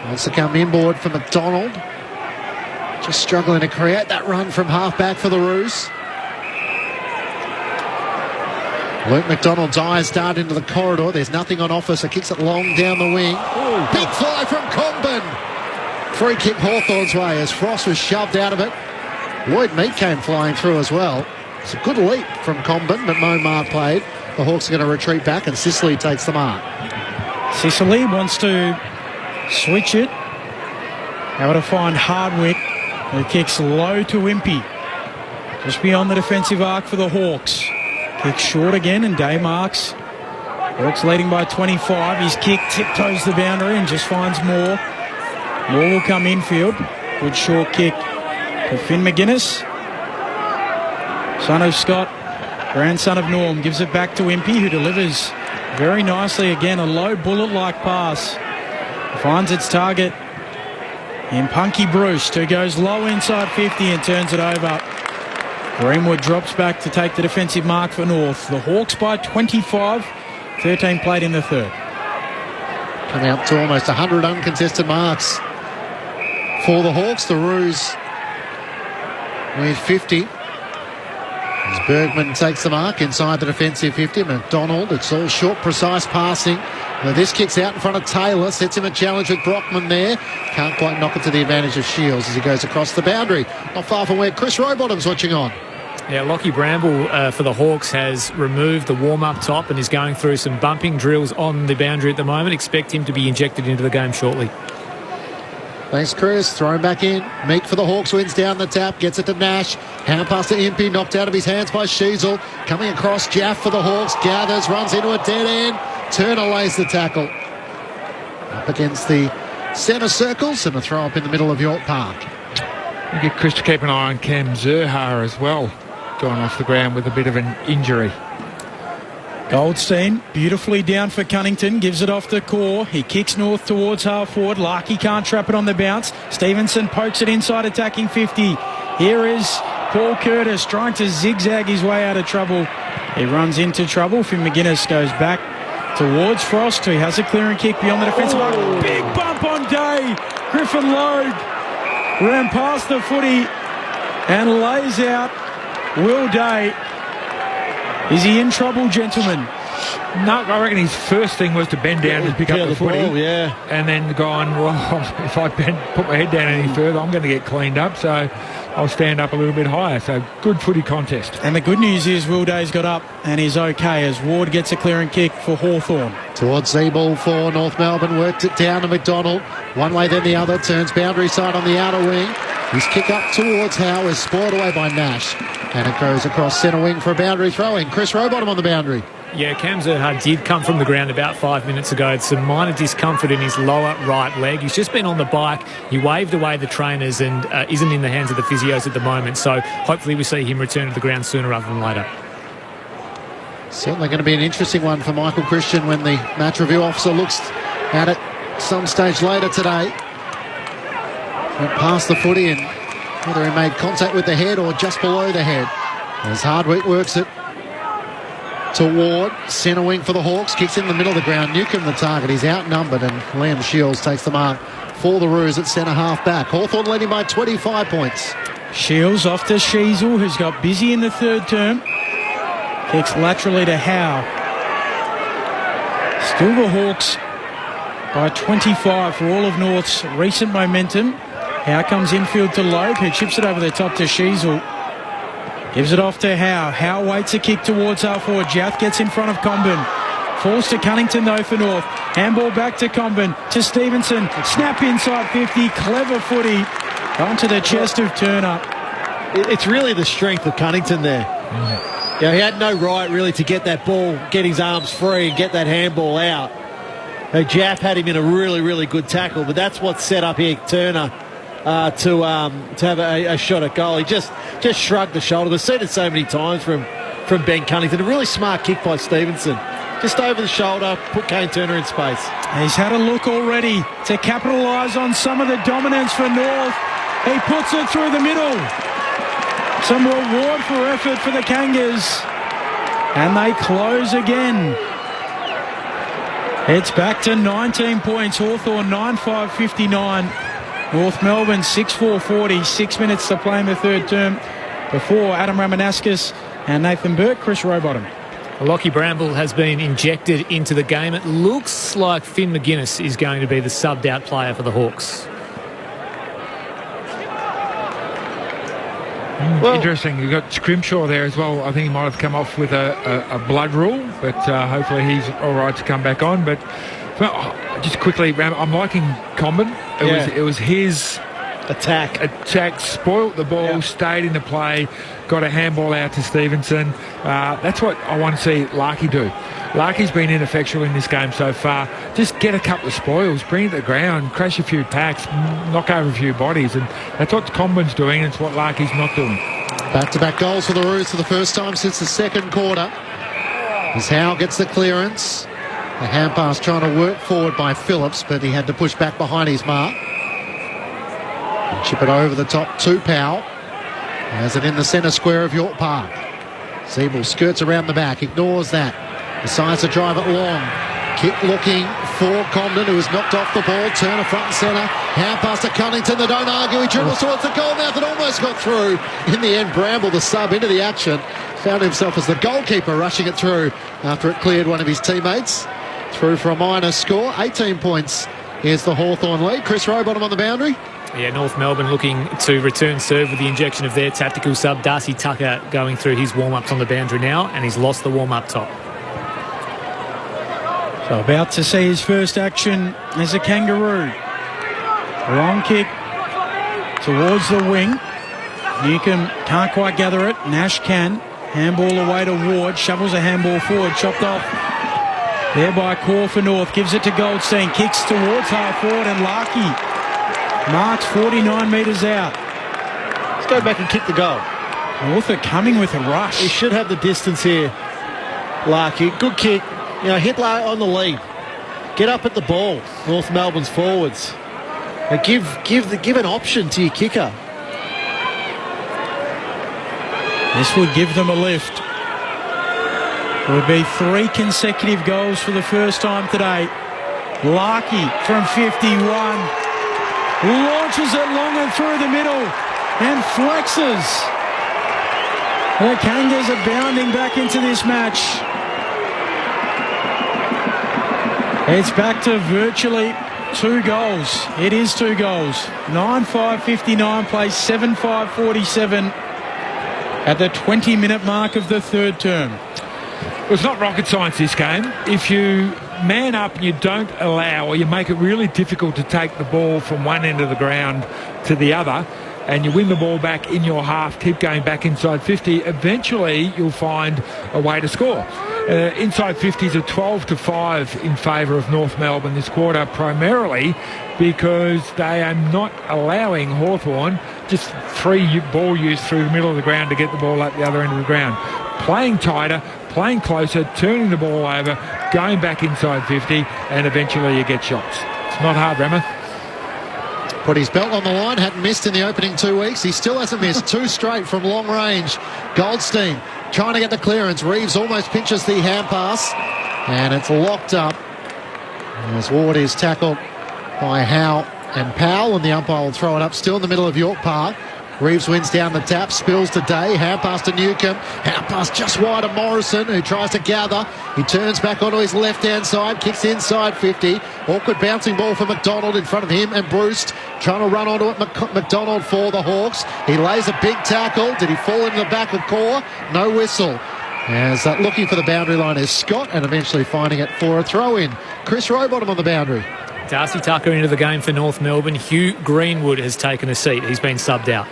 Wants to come inboard for McDonald. Just struggling to create that run from half back for the Roos. Luke McDonald's eyes dart into the corridor. There's nothing on offer, so kicks it long down the wing. Ooh. Big fly from Comben. Free kick Hawthorn's way as Frost was shoved out of it. Lloyd Meek came flying through as well. It's a good leap from Comben, but no mark played. The Hawks are going to retreat back and Sicily takes the mark. Sicily wants to switch it. Able to find Hardwick, who kicks low to Impey. Just beyond the defensive arc for the Hawks. Kicks short again and Day marks. Hawks leading by 25. His kick tiptoes the boundary and just finds Moore. Moore will come infield. Good short kick to Finn McGuinness. Son of Scott, grandson of Norm, gives it back to Impey, who delivers very nicely again. A low bullet-like pass. Finds its target in Punky Bruce, who goes low inside 50 and turns it over. Greenwood drops back to take the defensive mark for North. The Hawks by 25, 13 played in the third. Coming up to almost 100 uncontested marks for the Hawks. The Roos with 50. As Bergman takes the mark inside the defensive 50. McDonald, it's all short, precise passing. Now this kicks out in front of Taylor, sets him a challenge with Brockman there. Can't quite knock it to the advantage of Shields as he goes across the boundary. Not far from where Chris Rowbottom's watching on. Yeah, Lockie Bramble for the Hawks has removed the warm-up top and is going through some bumping drills on the boundary at the moment. Expect him to be injected into the game shortly. Thanks, Chris. Thrown back in. Meek for the Hawks wins down the tap. Gets it to Nash. Hand pass to Impey. Knocked out of his hands by Sheasel. Coming across Jaff for the Hawks. Gathers. Runs into a dead end. Turner lays the tackle. Up against the centre circles and a throw up in the middle of York Park. You get Chris to keep an eye on Cam Zerha as well. Gone off the ground with a bit of an injury. Goldstein beautifully down for Cunnington, gives it off to Core. He kicks North towards half forward. Larkey can't trap it on the bounce. Stevenson pokes it inside attacking 50. Here is Paul Curtis trying to zigzag his way out of trouble. He runs into trouble. Finn McGuinness goes back towards Frost, who has a clearing kick beyond the defensive arc. Big bump on Day. Griffin Logue ran past the footy and lays out Will Day. Is he in trouble, gentlemen? No, I reckon his first thing was to bend down and pick up the footy. Ball, yeah. And then gone, well, if I put my head down any further, I'm going to get cleaned up. So I'll stand up a little bit higher. So good footy contest. And the good news is Will Day's got up and he's okay as Ward gets a clearing kick for Hawthorn. Towards Zeeble for North Melbourne. Worked it down to McDonald. One way then the other. Turns boundary side on the outer wing. His kick up towards Howe is spoiled away by Nash. And it goes across centre wing for a boundary throw in. Chris Rowbottom on the boundary. Yeah, Cam Zerha did come from the ground about 5 minutes ago. It's some minor discomfort in his lower right leg. He's just been on the bike. He waved away the trainers and isn't in the hands of the physios at the moment. So hopefully we see him return to the ground sooner rather than later. Certainly going to be an interesting one for Michael Christian when the match review officer looks at it some stage later today. Went past the footy and whether he made contact with the head or just below the head. As Hardwick works it to Ward, centre wing for the Hawks, kicks in the middle of the ground. Newcomb the target, he's outnumbered, and Liam Shields takes the mark for the Roos at centre half back. Hawthorn leading by 25 points. Shields off to Sheasel, who's got busy in the third term. Kicks laterally to Howe. Still the Hawks by 25 for all of North's recent momentum. Howe comes infield to Logue, who chips it over the top to Sheasel. Gives it off to Howe. Howe waits a kick towards half forward. Jath gets in front of Comben. Falls to Cunnington though for North. Handball back to Comben. To Stevenson. Snap inside 50. Clever footy. Onto the chest of Turner. It's really the strength of Cunnington there. Yeah, he had no right really to get that ball, get his arms free and get that handball out. Jaff had him in a really, really good tackle, but that's what set up here Turner to have a shot at goal. He just shrugged the shoulder. We've seen it so many times from Ben Cunnington. A really smart kick by Stevenson. Just over the shoulder, put Kane Turner in space. He's had a look already to capitalise on some of the dominance for North. He puts it through the middle. Some reward for effort for the Kangas. And they close again. It's back to 19 points. Hawthorn 9-5-59. North Melbourne 6-4-40. 6 minutes to play in the third term before Adam Ramanauskas and Nathan Burke. Chris Rowbottom. Lockie Bramble has been injected into the game. It looks like Finn McGuinness is going to be the subbed out player for the Hawks. Well, interesting. You've got Scrimshaw there as well. I think he might have come off with a blood rule, but hopefully he's all right to come back on. But well, just quickly, I'm liking Comben. It was his attack, spoilt the ball, stayed in the play, got a handball out to Stevenson. That's what I want to see Larkey do. Larkey's been ineffectual in this game so far. Just get a couple of spoils, bring it to the ground, crash a few packs, knock over a few bodies, and that's what Comben's doing, and it's what Larkey's not doing. Back-to-back goals for the Roos for the first time since the second quarter. As Howe gets the clearance. The hand pass trying to work forward by Phillips, but he had to push back behind his mark. And chip it over the top to Powell. Has it in the centre square of York Park. Siebel skirts around the back, ignores that. Decides to drive it long. Kick looking for Comben, who was knocked off the ball. Turner front and centre. Hand pass to Cunnington. They don't argue. He dribbles towards the goal mouth and almost got through. In the end, Bramble, the sub, into the action. Found himself as the goalkeeper rushing it through after it cleared one of his teammates. Through for a minor score. 18 points. Here's the Hawthorn lead. Chris Rowbottom on the boundary. Yeah, North Melbourne looking to return serve with the injection of their tactical sub. Darcy Tucker going through his warm-ups on the boundary now, and he's lost the warm-up top. So about to see his first action as a Kangaroo. Long kick towards the wing. Newcomb can't quite gather it. Nash can. Handball away to Ward. Shovels a handball forward. Chopped off there by Core for North. Gives it to Goldstein. Kicks towards half forward, and Larkey marks 49 metres out. Let's go back and kick the goal. North are coming with a rush. He should have the distance here. Larkey, good kick. You know, hit low on the lead. Get up at the ball. North Melbourne's forwards. Now give an option to your kicker. This would give them a lift. It would be 3 consecutive goals for the first time today. Larkey from 51. Launches it long and through the middle and flexes. The Kangas are bounding back into this match. It's back to virtually 2 goals. It is 2 goals. 9-5-59 plays 7-5-47 at the 20-minute mark of the third term. Well, it's not rocket science, this game. If you man up and you don't allow, or you make it really difficult to take the ball from one end of the ground to the other, and you win the ball back in your half, keep going back inside 50, eventually you'll find a way to score. Inside 50s are 12-5 in favour of North Melbourne this quarter, primarily because they are not allowing Hawthorn just free ball use through the middle of the ground to get the ball up the other end of the ground. Playing tighter, playing closer, turning the ball over, going back inside 50, and eventually you get shots. It's not hard, Rama. Put his belt on the line, hadn't missed in the opening 2 weeks. He still hasn't missed. 2 straight from long range. Goldstein trying to get the clearance. Reeves almost pinches the hand pass, and it's locked up as Ward is tackled by Howe and Powell, and the umpire will throw it up still in the middle of York Park. Reeves wins down the tap, spills to Day, hand pass to Newcomb, hand pass just wide of Morrison, who tries to gather. He turns back onto his left-hand side, kicks inside 50. Awkward bouncing ball for McDonald in front of him, and Bruce trying to run onto it. McDonald for the Hawks. He lays a big tackle. Did he fall into the back of Core? No whistle. As looking for the boundary line is Scott, and eventually finding it for a throw-in. Chris Rowbottom on the boundary. Darcy Tucker into the game for North Melbourne. Hugh Greenwood has taken a seat. He's been subbed out.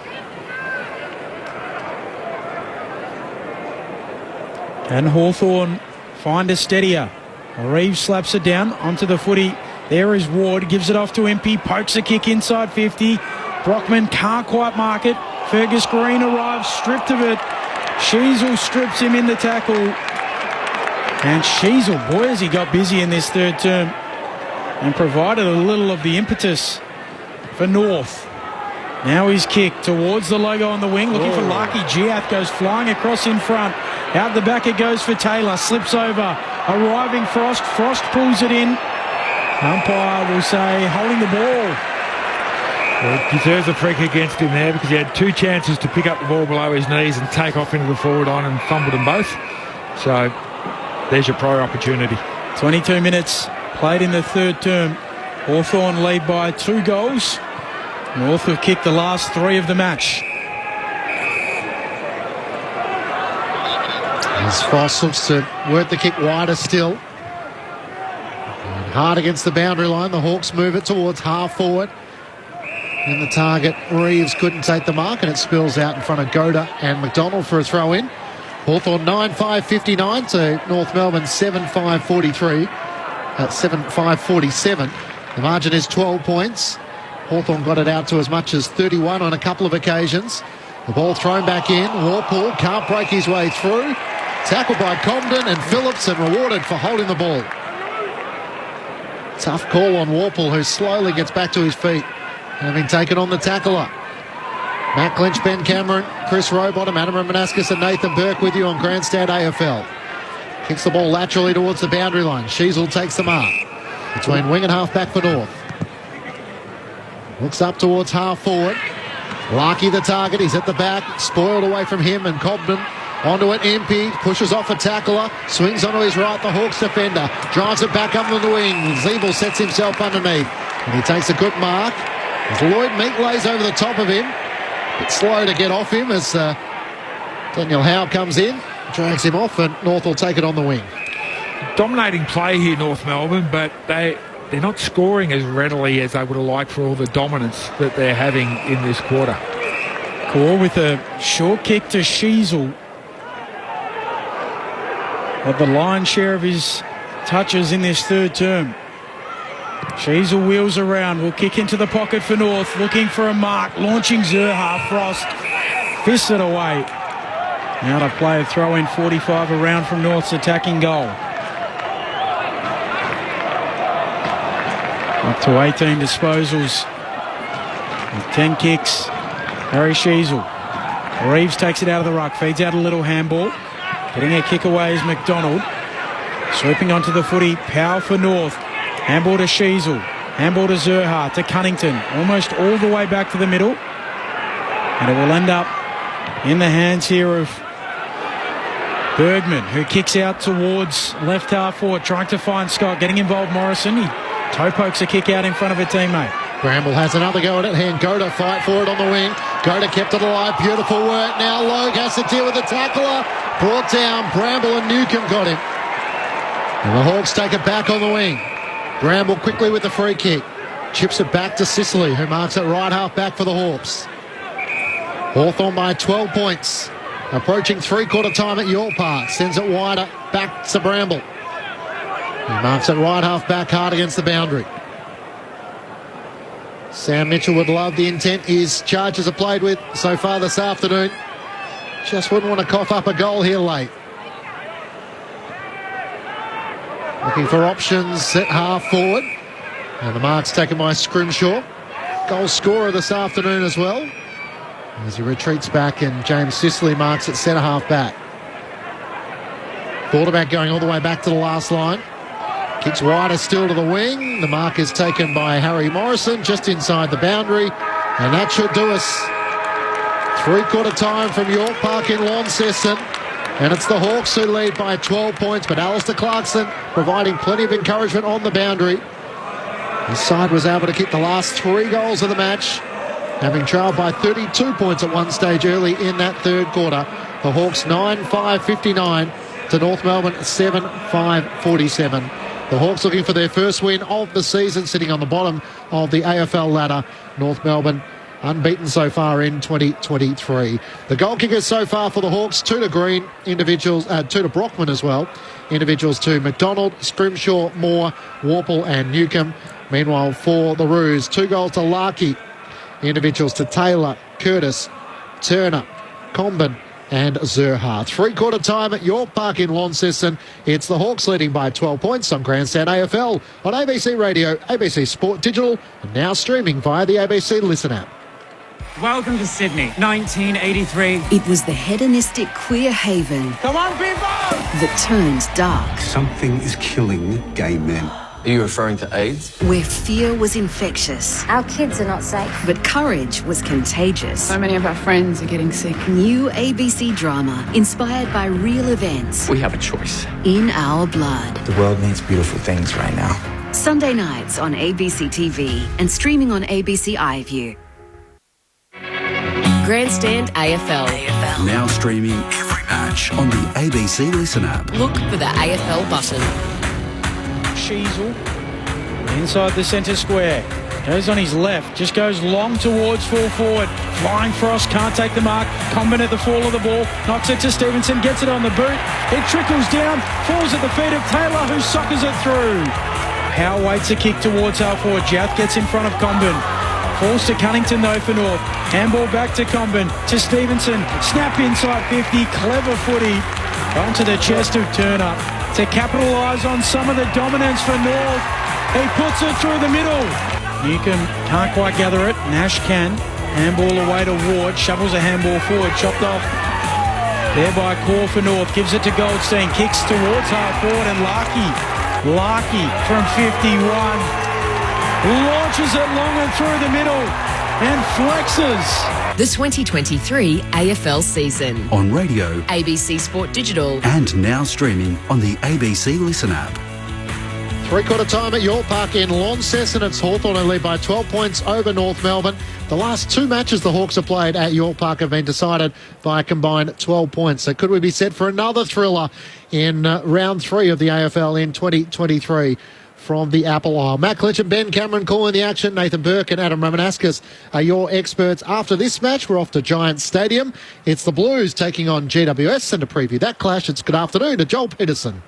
Can Hawthorn find a steadier? Reeves slaps it down onto the footy. There is Ward, gives it off to Impey, pokes a kick inside 50. Brockman can't quite mark it. Fergus Green arrives, stripped of it. Sheasel strips him in the tackle. And Sheasel, boy, has he got busy in this third term and provided a little of the impetus for North. Now he's kicked towards the logo on the wing, looking for Larky. Giath goes flying across in front. Out the back it goes for Taylor, slips over. Arriving Frost. Frost pulls it in. Umpire will say holding the ball. Well, it deserves a freak against him there because he had 2 chances to pick up the ball below his knees and take off into the forward line and fumbled them both. So there's your prior opportunity. 22 minutes played in the third term. Hawthorn lead by 2 goals. North have kicked the last 3 of the match. As Frost looks to work the kick wider still. And hard against the boundary line. The Hawks move it towards half forward. And the target, Reeves, couldn't take the mark, and it spills out in front of Goda and McDonald for a throw-in. Hawthorn 9-5-59 to North Melbourne 7-5-43. 7-5-47. The margin is 12 points. Hawthorn got it out to as much as 31 on a couple of occasions. The ball thrown back in. Warpool can't break his way through. Tackled by Comden and Phillips and rewarded for holding the ball. Tough call on Warpool, who slowly gets back to his feet, having taken on the tackler. Matt Clinch, Ben Cameron, Chris Rowbottom, Adam Romanascus and Nathan Burke with you on Grandstand AFL. Kicks the ball laterally towards the boundary line. Sheasel takes the mark. Between wing and half back for North. Looks up towards half forward. Larky the target. He's at the back. Spoiled away from him and Cobden. Onto it, Impey. Pushes off a tackler. Swings onto his right, the Hawks defender. Drives it back up on the wing. Zeeble sets himself underneath. And he takes a good mark. As Lloyd Meek lays over the top of him. Bit slow to get off him as Daniel Howe comes in. Drags him off and North will take it on the wing. Dominating play here, North Melbourne, but they're not scoring as readily as they would have liked for all the dominance that they're having in this quarter. Core with a short kick to Sheasel. At the lion's share of his touches in this third term. Sheasel wheels around, will kick into the pocket for North, looking for a mark, launching Zerha. Frost fists it away. Now to play a throw-in 45 around from North's attacking goal. Up to 18 disposals with 10 kicks. Harry Sheasel. Reeves takes it out of the ruck, feeds out a little handball. Getting a kick away is McDonald. Swooping onto the footy, Powell for North. Handball to Sheasel. Handball to Zerha, to Cunnington. Almost all the way back to the middle. And it will end up in the hands here of Bergman, who kicks out towards left half forward, trying to find Scott. Getting involved Morrison. He toe pokes a kick out in front of a teammate. Bramble has another go at it. Hand Goda fight for it on the wing. Goda kept it alive. Beautiful work. Now Logue has to deal with the tackler. Brought down. Bramble and Newcomb got him. And the Hawks take it back on the wing. Bramble quickly with the free kick. Chips it back to Sicily, who marks it right half back for the Hawks. Hawthorn by 12 points. Approaching three-quarter time at York Park. Sends it wider back to Bramble. He marks it right half back hard against the boundary. Sam Mitchell would love the intent his Chargers have played with so far this afternoon. Just wouldn't want to cough up a goal here late. Looking for options at half forward. And the mark's taken by Scrimshaw. Goal scorer this afternoon as well. As he retreats back and James Sicily marks at centre half back. Quarterback going all the way back to the last line. Kicks wider still to the wing. The mark is taken by Harry Morrison just inside the boundary. And that should do us. Three-quarter time from York Park in Launceston. And it's the Hawks who lead by 12 points. But Alistair Clarkson providing plenty of encouragement on the boundary. His side was able to kick the last 3 goals of the match, having trailed by 32 points at one stage early in that third quarter. The Hawks 9-5-59 to North Melbourne 7-5-47. The Hawks looking for their first win of the season, sitting on the bottom of the AFL ladder. North Melbourne unbeaten so far in 2023. The goal kickers so far for the Hawks, 2 to Green, individuals, 2 to Brockman as well. Individuals to McDonald, Scrimshaw, Moore, Warple and Newcomb. Meanwhile, for the Roos, 2 goals to Larkey. Individuals to Taylor, Curtis, Turner, Comben and Zerha. Three-quarter time at York Park in Launceston. It's the Hawks leading by 12 points on Grandstand AFL on ABC Radio, ABC Sport Digital, and now streaming via the ABC Listen app. Welcome to Sydney, 1983. It was the hedonistic queer haven. Come on, people! That turned dark. Something is killing gay men. Are you referring to AIDS? Where fear was infectious. Our kids are not safe. But courage was contagious. So many of our friends are getting sick. New ABC drama inspired by real events. We have a choice. In our blood. The world needs beautiful things right now. Sunday nights on ABC TV and streaming on ABC iView. Grandstand AFL. Now streaming every match on the ABC Listen app. Look for the AFL button. Sheasel inside the centre square. Goes on his left, just goes long towards full forward. Flying Frost, can't take the mark. Comben at the fall of the ball, knocks it to Stevenson, gets it on the boot. It trickles down, falls at the feet of Taylor, who soccers it through. Howe waits a kick towards half forward. Jouth gets in front of Comben. Falls to Cunnington though for North. Handball back to Comben, to Stevenson. Snap inside 50, clever footy. Onto the chest of Turner to capitalise on some of the dominance for North. He puts it through the middle. Newcomb can't quite gather it. Nash can. Handball away to Ward. Shovels a handball forward. Chopped off there by Core for North. Gives it to Goldstein. Kicks towards half forward and Larkey from 51. Launches it long and through the middle and flexes. The 2023 AFL season. On radio, ABC Sport Digital. And now streaming on the ABC Listen app. Three-quarter time at York Park in Launceston. It's Hawthorn who lead by 12 points over North Melbourne. The last 2 matches the Hawks have played at York Park have been decided by a combined 12 points. So could we be set for another thriller in round 3 of the AFL in 2023? From the Apple Isle. Matt Clinch and Ben Cameron calling the action. Nathan Burke and Adam Romanaskas are your experts. After this match, we're off to Giants Stadium. It's the Blues taking on GWS, and to preview that clash, it's good afternoon to Joel Peterson.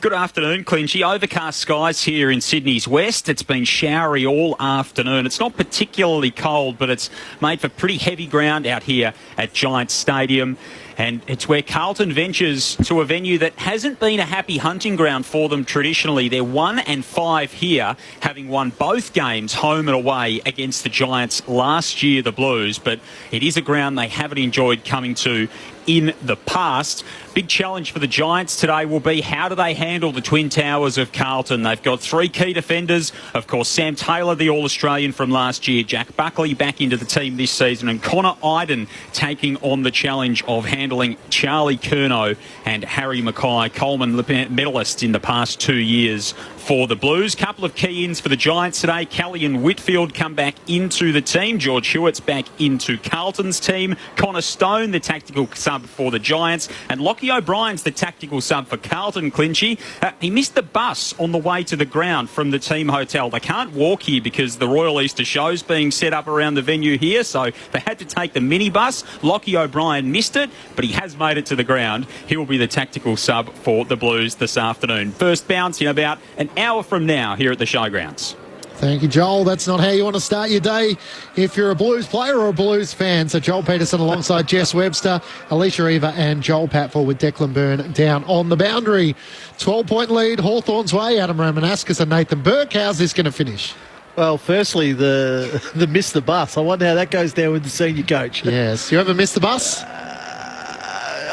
Good afternoon, Clinchy. Overcast skies here in Sydney's west. It's been showery all afternoon. It's not particularly cold, but it's made for pretty heavy ground out here at Giants Stadium. And it's where Carlton ventures to a venue that hasn't been a happy hunting ground for them traditionally. They're 1-5 here, having won both games home and away against the Giants last year, the Blues. But it is a ground they haven't enjoyed coming to in the past. Big challenge for the Giants today will be how do they handle the Twin Towers of Carlton. They've got 3 key defenders. Of course, Sam Taylor, the All-Australian from last year, Jack Buckley back into the team this season, and Connor Iden taking on the challenge of handling Charlie Curnow and Harry Mackay, Coleman medalists in the past 2 years for the Blues. Couple of key-ins for the Giants today. Kelly and Whitfield come back into the team. George Hewitt's back into Carlton's team. Connor Stone, the tactical sub for the Giants. And Lockie O'Brien's the tactical sub for Carlton, Clinchy. He missed the bus on the way to the ground from the team hotel. They can't walk here because the Royal Easter Show's being set up around the venue here, so they had to take the minibus. Lockie O'Brien missed it, but he has made it to the ground. He will be the tactical sub for the Blues this afternoon. First bounce in about an hour from now here at the Showgrounds. Thank you, Joel. That's not how you want to start your day if you're a Blues player or a Blues fan. So Joel Peterson alongside Jess Webster, Alicia Eva and Joel Patfull with Declan Byrne down on the boundary. 12-point lead, Hawthorn's way. Adam Romanascus and Nathan Burke. How's this going to finish? Well, firstly, the miss the bus. I wonder how that goes down with the senior coach. Yes. You ever miss the bus?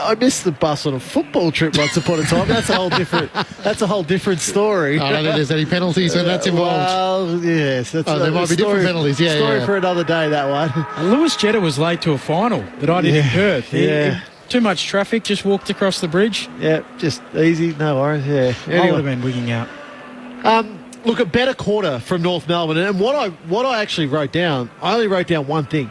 I missed the bus on a football trip once upon a time. That's a whole different. That's a whole different story. I don't think there's any penalties when that's involved. Well, yes, that's there might be different penalties. Yeah, story for another day. That one. Lewis Jetta was late to a final that I did in Perth. Too much traffic. Just walked across the bridge. Yeah, just easy. No worries. Yeah, I would have been wigging out. Look, a better quarter from North Melbourne, and what I actually wrote down. I only wrote down one thing.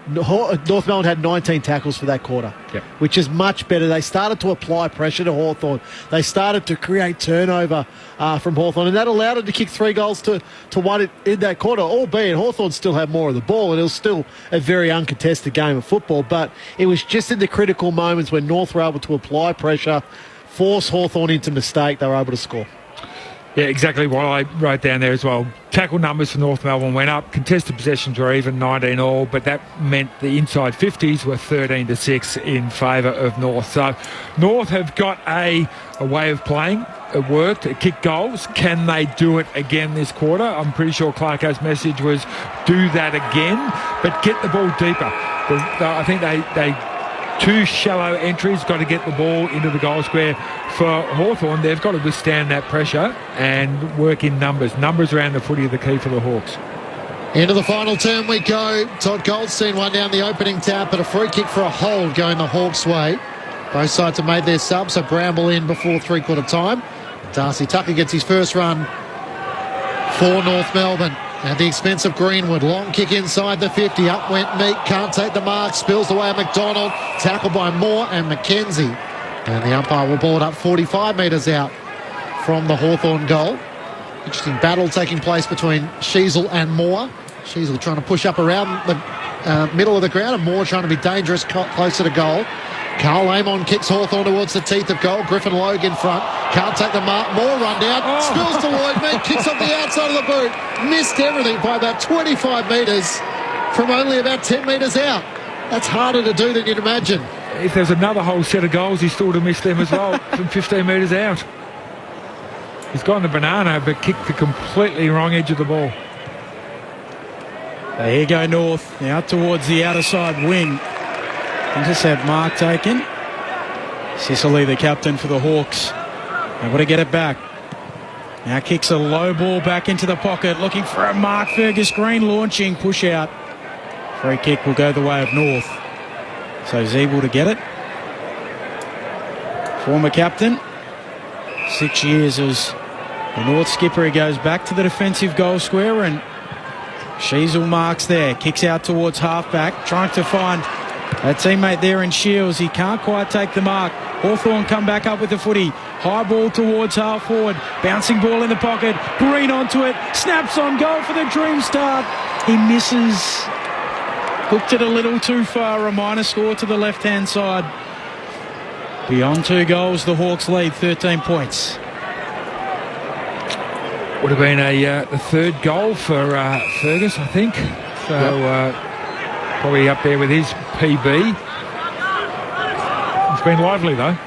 North Melbourne had 19 tackles for that quarter, which is much better. They started to apply pressure to Hawthorn. They started to create turnover from Hawthorn, and that allowed them to kick 3 goals to 1 in that quarter, albeit Hawthorn still had more of the ball, and it was still a very uncontested game of football. But it was just in the critical moments when North were able to apply pressure, force Hawthorn into mistake, they were able to score. Yeah, exactly what I wrote down there as well. Tackle numbers for North Melbourne went up. Contested possessions were even 19 all, but that meant the inside 50s were 13-6 in favour of North. So North have got a way of playing. It worked. It kicked goals. Can they do it again this quarter? I'm pretty sure Clarko's message was do that again, but get the ball deeper. I think they too shallow entries, got to get the ball into the goal square. For Hawthorn, they've got to withstand that pressure and work in numbers. Numbers around the footy are the key for the Hawks. Into the final term we go. Todd Goldstein won down the opening tap, but a free kick for a hold going the Hawks' way. Both sides have made their subs, so Bramble in before three-quarter time. Darcy Tucker gets his first run for North Melbourne. At the expense of Greenwood, long kick inside the 50, up went Meek, can't take the mark, spills away at McDonald, tackled by Moore and McKenzie. And the umpire will ball it up 45 metres out from the Hawthorn goal. Interesting battle taking place between Sheasel and Moore. Sheasel trying to push up around the middle of the ground, and Moore trying to be dangerous closer to goal. Carl Amon kicks Hawthorn towards the teeth of goal. Griffin Logue in front. Can't take the mark. Moore run down. Spills to Lloyd. Meek kicks off the outside of the boot. Missed everything by about 25 metres from only about 10 metres out. That's harder to do than you'd imagine. If there's another whole set of goals, he still would have missed them as well from 15 metres out. He's gone the banana, but kicked the completely wrong edge of the ball. Here go North. Now towards the outer side wing. Intercept mark taken. Sicily, the captain for the Hawks. Able to get it back. Now kicks a low ball back into the pocket, looking for a mark. Fergus Green launching, push out. Free kick will go the way of North. So Zeeble to get it. Former captain. 6 years as the North skipper. He goes back to the defensive goal square, and Sheasel marks there. Kicks out towards halfback, trying to find a teammate there in Shields. He can't quite take the mark. Hawthorn come back up with the footy. High ball towards half forward. Bouncing ball in the pocket. Green onto it. Snaps on goal for the Dream start. He misses. Hooked it a little too far. A minor score to the left-hand side. Beyond 2 goals, the Hawks lead 13 points. Would have been the third goal for Fergus, I think. So probably up there with his PB. It's been lively, though.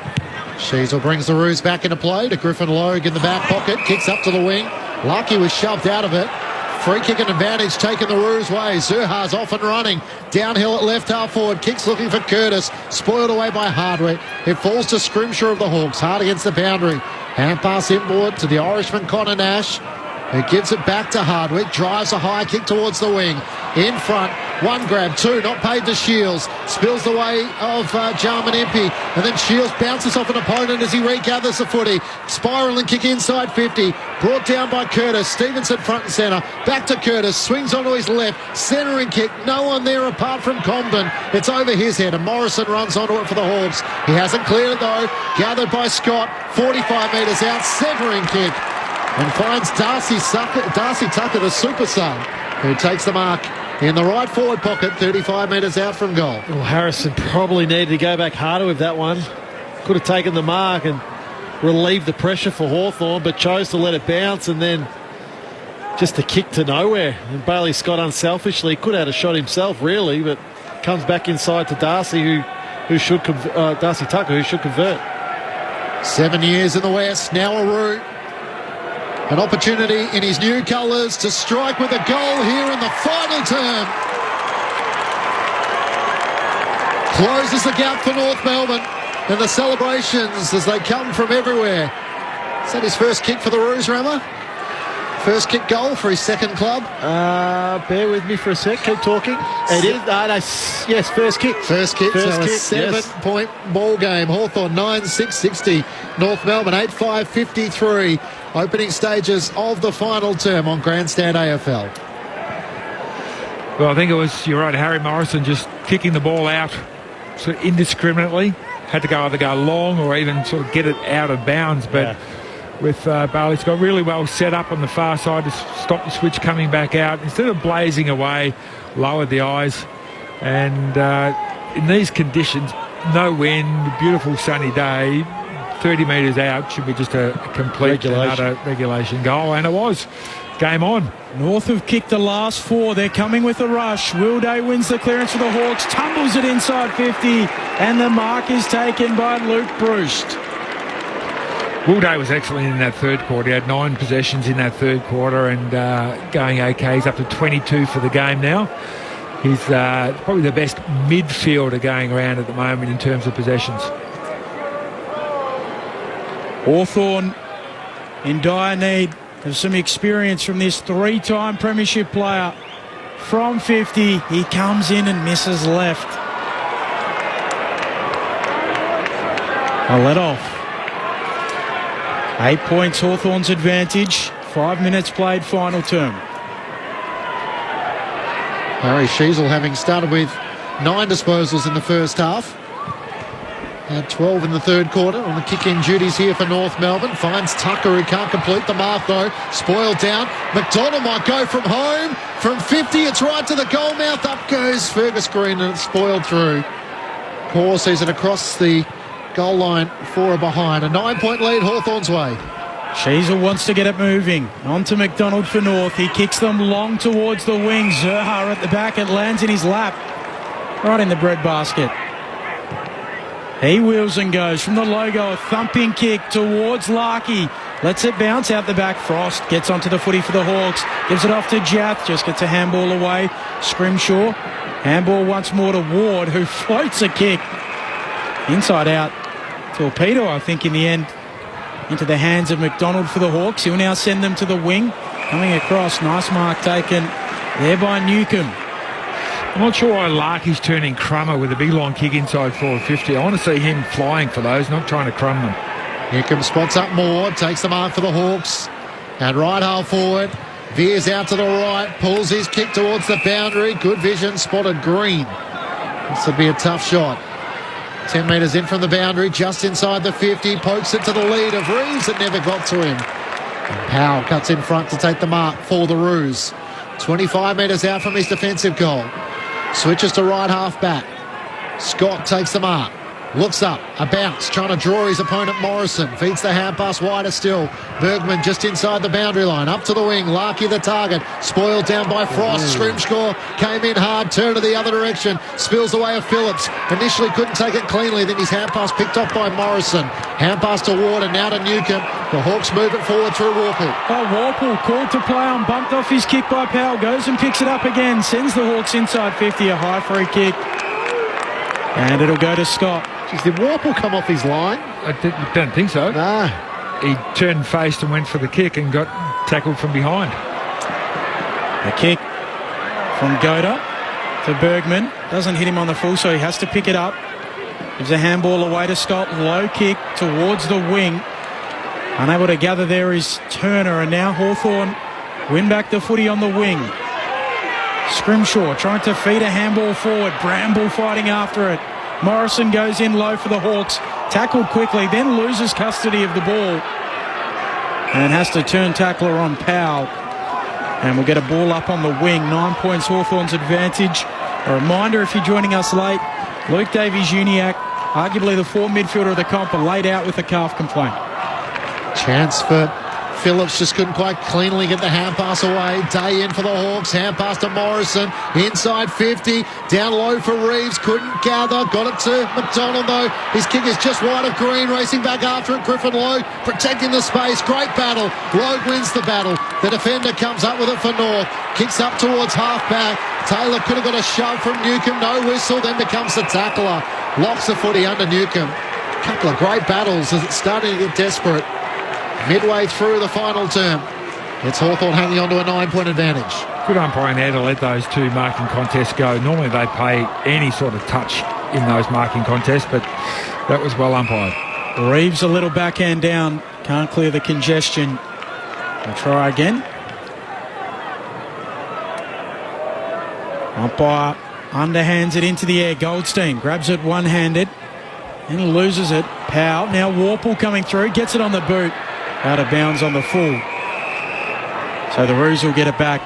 Sheasel brings the Roos back into play to Griffin Logue in the back pocket. Kicks up to the wing. Lucky was shoved out of it. Free kick and advantage taken the Roos way. Zurhaar's off and running. Downhill at left half forward. Kicks looking for Curtis. Spoiled away by Hardwick. It falls to Scrimshaw of the Hawks. Hard against the boundary. Hand pass inboard to the Irishman Connor Nash, who gives it back to Hardwick. Drives a high kick towards the wing. In front. 1 grab, 2, not paid to Shields. Spills the way of Jarman Impey. And then Shields bounces off an opponent as he regathers the footy. Spiraling kick inside 50. Brought down by Curtis. Stevenson front and centre. Back to Curtis. Swings onto his left. Centering kick. No one there apart from Comben. It's over his head, and Morrison runs onto it for the Hawks. He hasn't cleared it though. Gathered by Scott. 45 metres out. Severing kick. And finds Darcy Tucker, the super sub, who takes the mark in the right forward pocket, 35 metres out from goal. Well, Harrison probably needed to go back harder with that one. Could have taken the mark and relieved the pressure for Hawthorn, but chose to let it bounce and then just a kick to nowhere. And Bailey Scott unselfishly could have had a shot himself, really, but comes back inside to Darcy, Darcy Tucker, who should convert. 7 years in the West, now a root. An opportunity in his new colours to strike with a goal here in the final term. Closes the gap for North Melbourne, and the celebrations as they come from everywhere. Is that his first kick for the Roos, Rammer? First kick goal for his second club? Bear with me for a sec. Keep talking. It is. Yes, first kick. First kick. First So kick, a 7-point ball game. Hawthorn 9-6-60. North Melbourne 8-5-53. Opening stages of the final term on Grandstand AFL. Well, I think it was, you're right, Harry Morrison just kicking the ball out sort of indiscriminately. Had to either go long or even sort of get it out of bounds. But with Bailey Scott really well set up on the far side to stop the switch coming back out. Instead of blazing away, lowered the eyes. And in these conditions, no wind, beautiful sunny day, 30 metres out should be just a complete and utter regulation goal. And it was. Game on. North have kicked the last 4. They're coming with a rush. Will Day wins the clearance for the Hawks, tumbles it inside 50, and the mark is taken by Luke Bruce. Will Day was excellent in that third quarter. He had 9 possessions in that third quarter and going okay. He's up to 22 for the game now. He's probably the best midfielder going around at the moment in terms of possessions. Hawthorn in dire need of some experience from this 3-time premiership player. From 50, he comes in and misses left. A let off. 8 points Hawthorn's advantage. 5 minutes played, final term. Harry Sheasel having started with 9 disposals in the first half. Had 12 in the third quarter on the kick-in duties here for North Melbourne. Finds Tucker, who can't complete the mark though. Spoiled down. McDonald might go from home. From 50, it's right to the goal mouth. Up goes Fergus Green and it's spoiled through. Poor sees it across the goal line, 4 behind. A 9-point lead Hawthorn's way. Sheasel wants to get it moving. On to McDonald for North. He kicks them long towards the wing. Zerha at the back. It lands in his lap. Right in the breadbasket. He wheels and goes from the logo, a thumping kick towards Larkey. Lets it bounce out the back. Frost gets onto the footy for the Hawks. Gives it off to Jath. Just gets a handball away. Scrimshaw. Handball once more to Ward, who floats a kick. Inside out. Torpedo, I think, in the end. Into the hands of McDonald for the Hawks. He'll now send them to the wing. Coming across. Nice mark taken there by Newcomb. I'm not sure why Larky's turning crummer with a big long kick inside forward 50. I want to see him flying for those, not trying to crumb them. Newcomb spots up more, takes the mark for the Hawks. And right half forward, veers out to the right, pulls his kick towards the boundary. Good vision, spotted Green. This would be a tough shot. 10 metres in from the boundary, just inside the 50, pokes it to the lead of Reeves. It never got to him. And Powell cuts in front to take the mark for the Roos. 25 metres out from his defensive goal. Switches to right half back. Scott takes the mark. Looks up. A bounce. Trying to draw his opponent Morrison. Feeds the hand pass wider still. Bergman just inside the boundary line. Up to the wing. Larkey the target. Spoiled down by Frost. Scrimshaw came in hard. Turned to the other direction. Spills away of Phillips. Initially couldn't take it cleanly. Then his hand pass picked up by Morrison. Hand pass to Ward and now to Newcomb. The Hawks move it forward through Warple. Oh, Warple called to play on. Bumped off his kick by Powell. Goes and picks it up again. Sends the Hawks inside 50. A high free kick. And it'll go to Scott. Jeez, did Warple come off his line? I don't think so. No. He turned faced and went for the kick and got tackled from behind. A kick from Goda to Bergman. Doesn't hit him on the full, so he has to pick it up. Gives a handball away to Scott. Low kick towards the wing. Unable to gather there is Turner, and now Hawthorn win back the footy on the wing. Scrimshaw trying to feed a handball forward. Bramble fighting after it. Morrison goes in low for the Hawks. Tackled quickly, then loses custody of the ball. And has to turn tackler on Powell. And we'll get a ball up on the wing. 9 points Hawthorn's advantage. A reminder, if you're joining us late, Luke Davies-Uniacke, arguably the form midfielder of the comp, laid out with a calf complaint. Chance for Phillips just couldn't quite cleanly get the hand pass away. Day in for the Hawks. Hand pass to Morrison. Inside 50. Down low for Reeves. Couldn't gather. Got it to McDonald though. His kick is just wide of Green. Racing back after it. Griffin Logue protecting the space. Great battle. Logue wins the battle. The defender comes up with it for North. Kicks up towards half-back. Taylor could have got a shove from Newcomb. No whistle. Then becomes the tackler. Locks the footy under Newcomb. Couple of great battles as it's starting to get desperate. Midway through the final term, it's Hawthorn hanging on to a 9-point advantage. Good umpiring there to let those two marking contests go. Normally they pay any sort of touch in those marking contests, but that was well umpired. Reeves a little backhand down. Can't clear the congestion. We'll try again. Umpire underhands it into the air. Goldstein grabs it one-handed and loses it. Powell, now Warple coming through, gets it on the boot. Out of bounds on the full. So the Roos will get it back.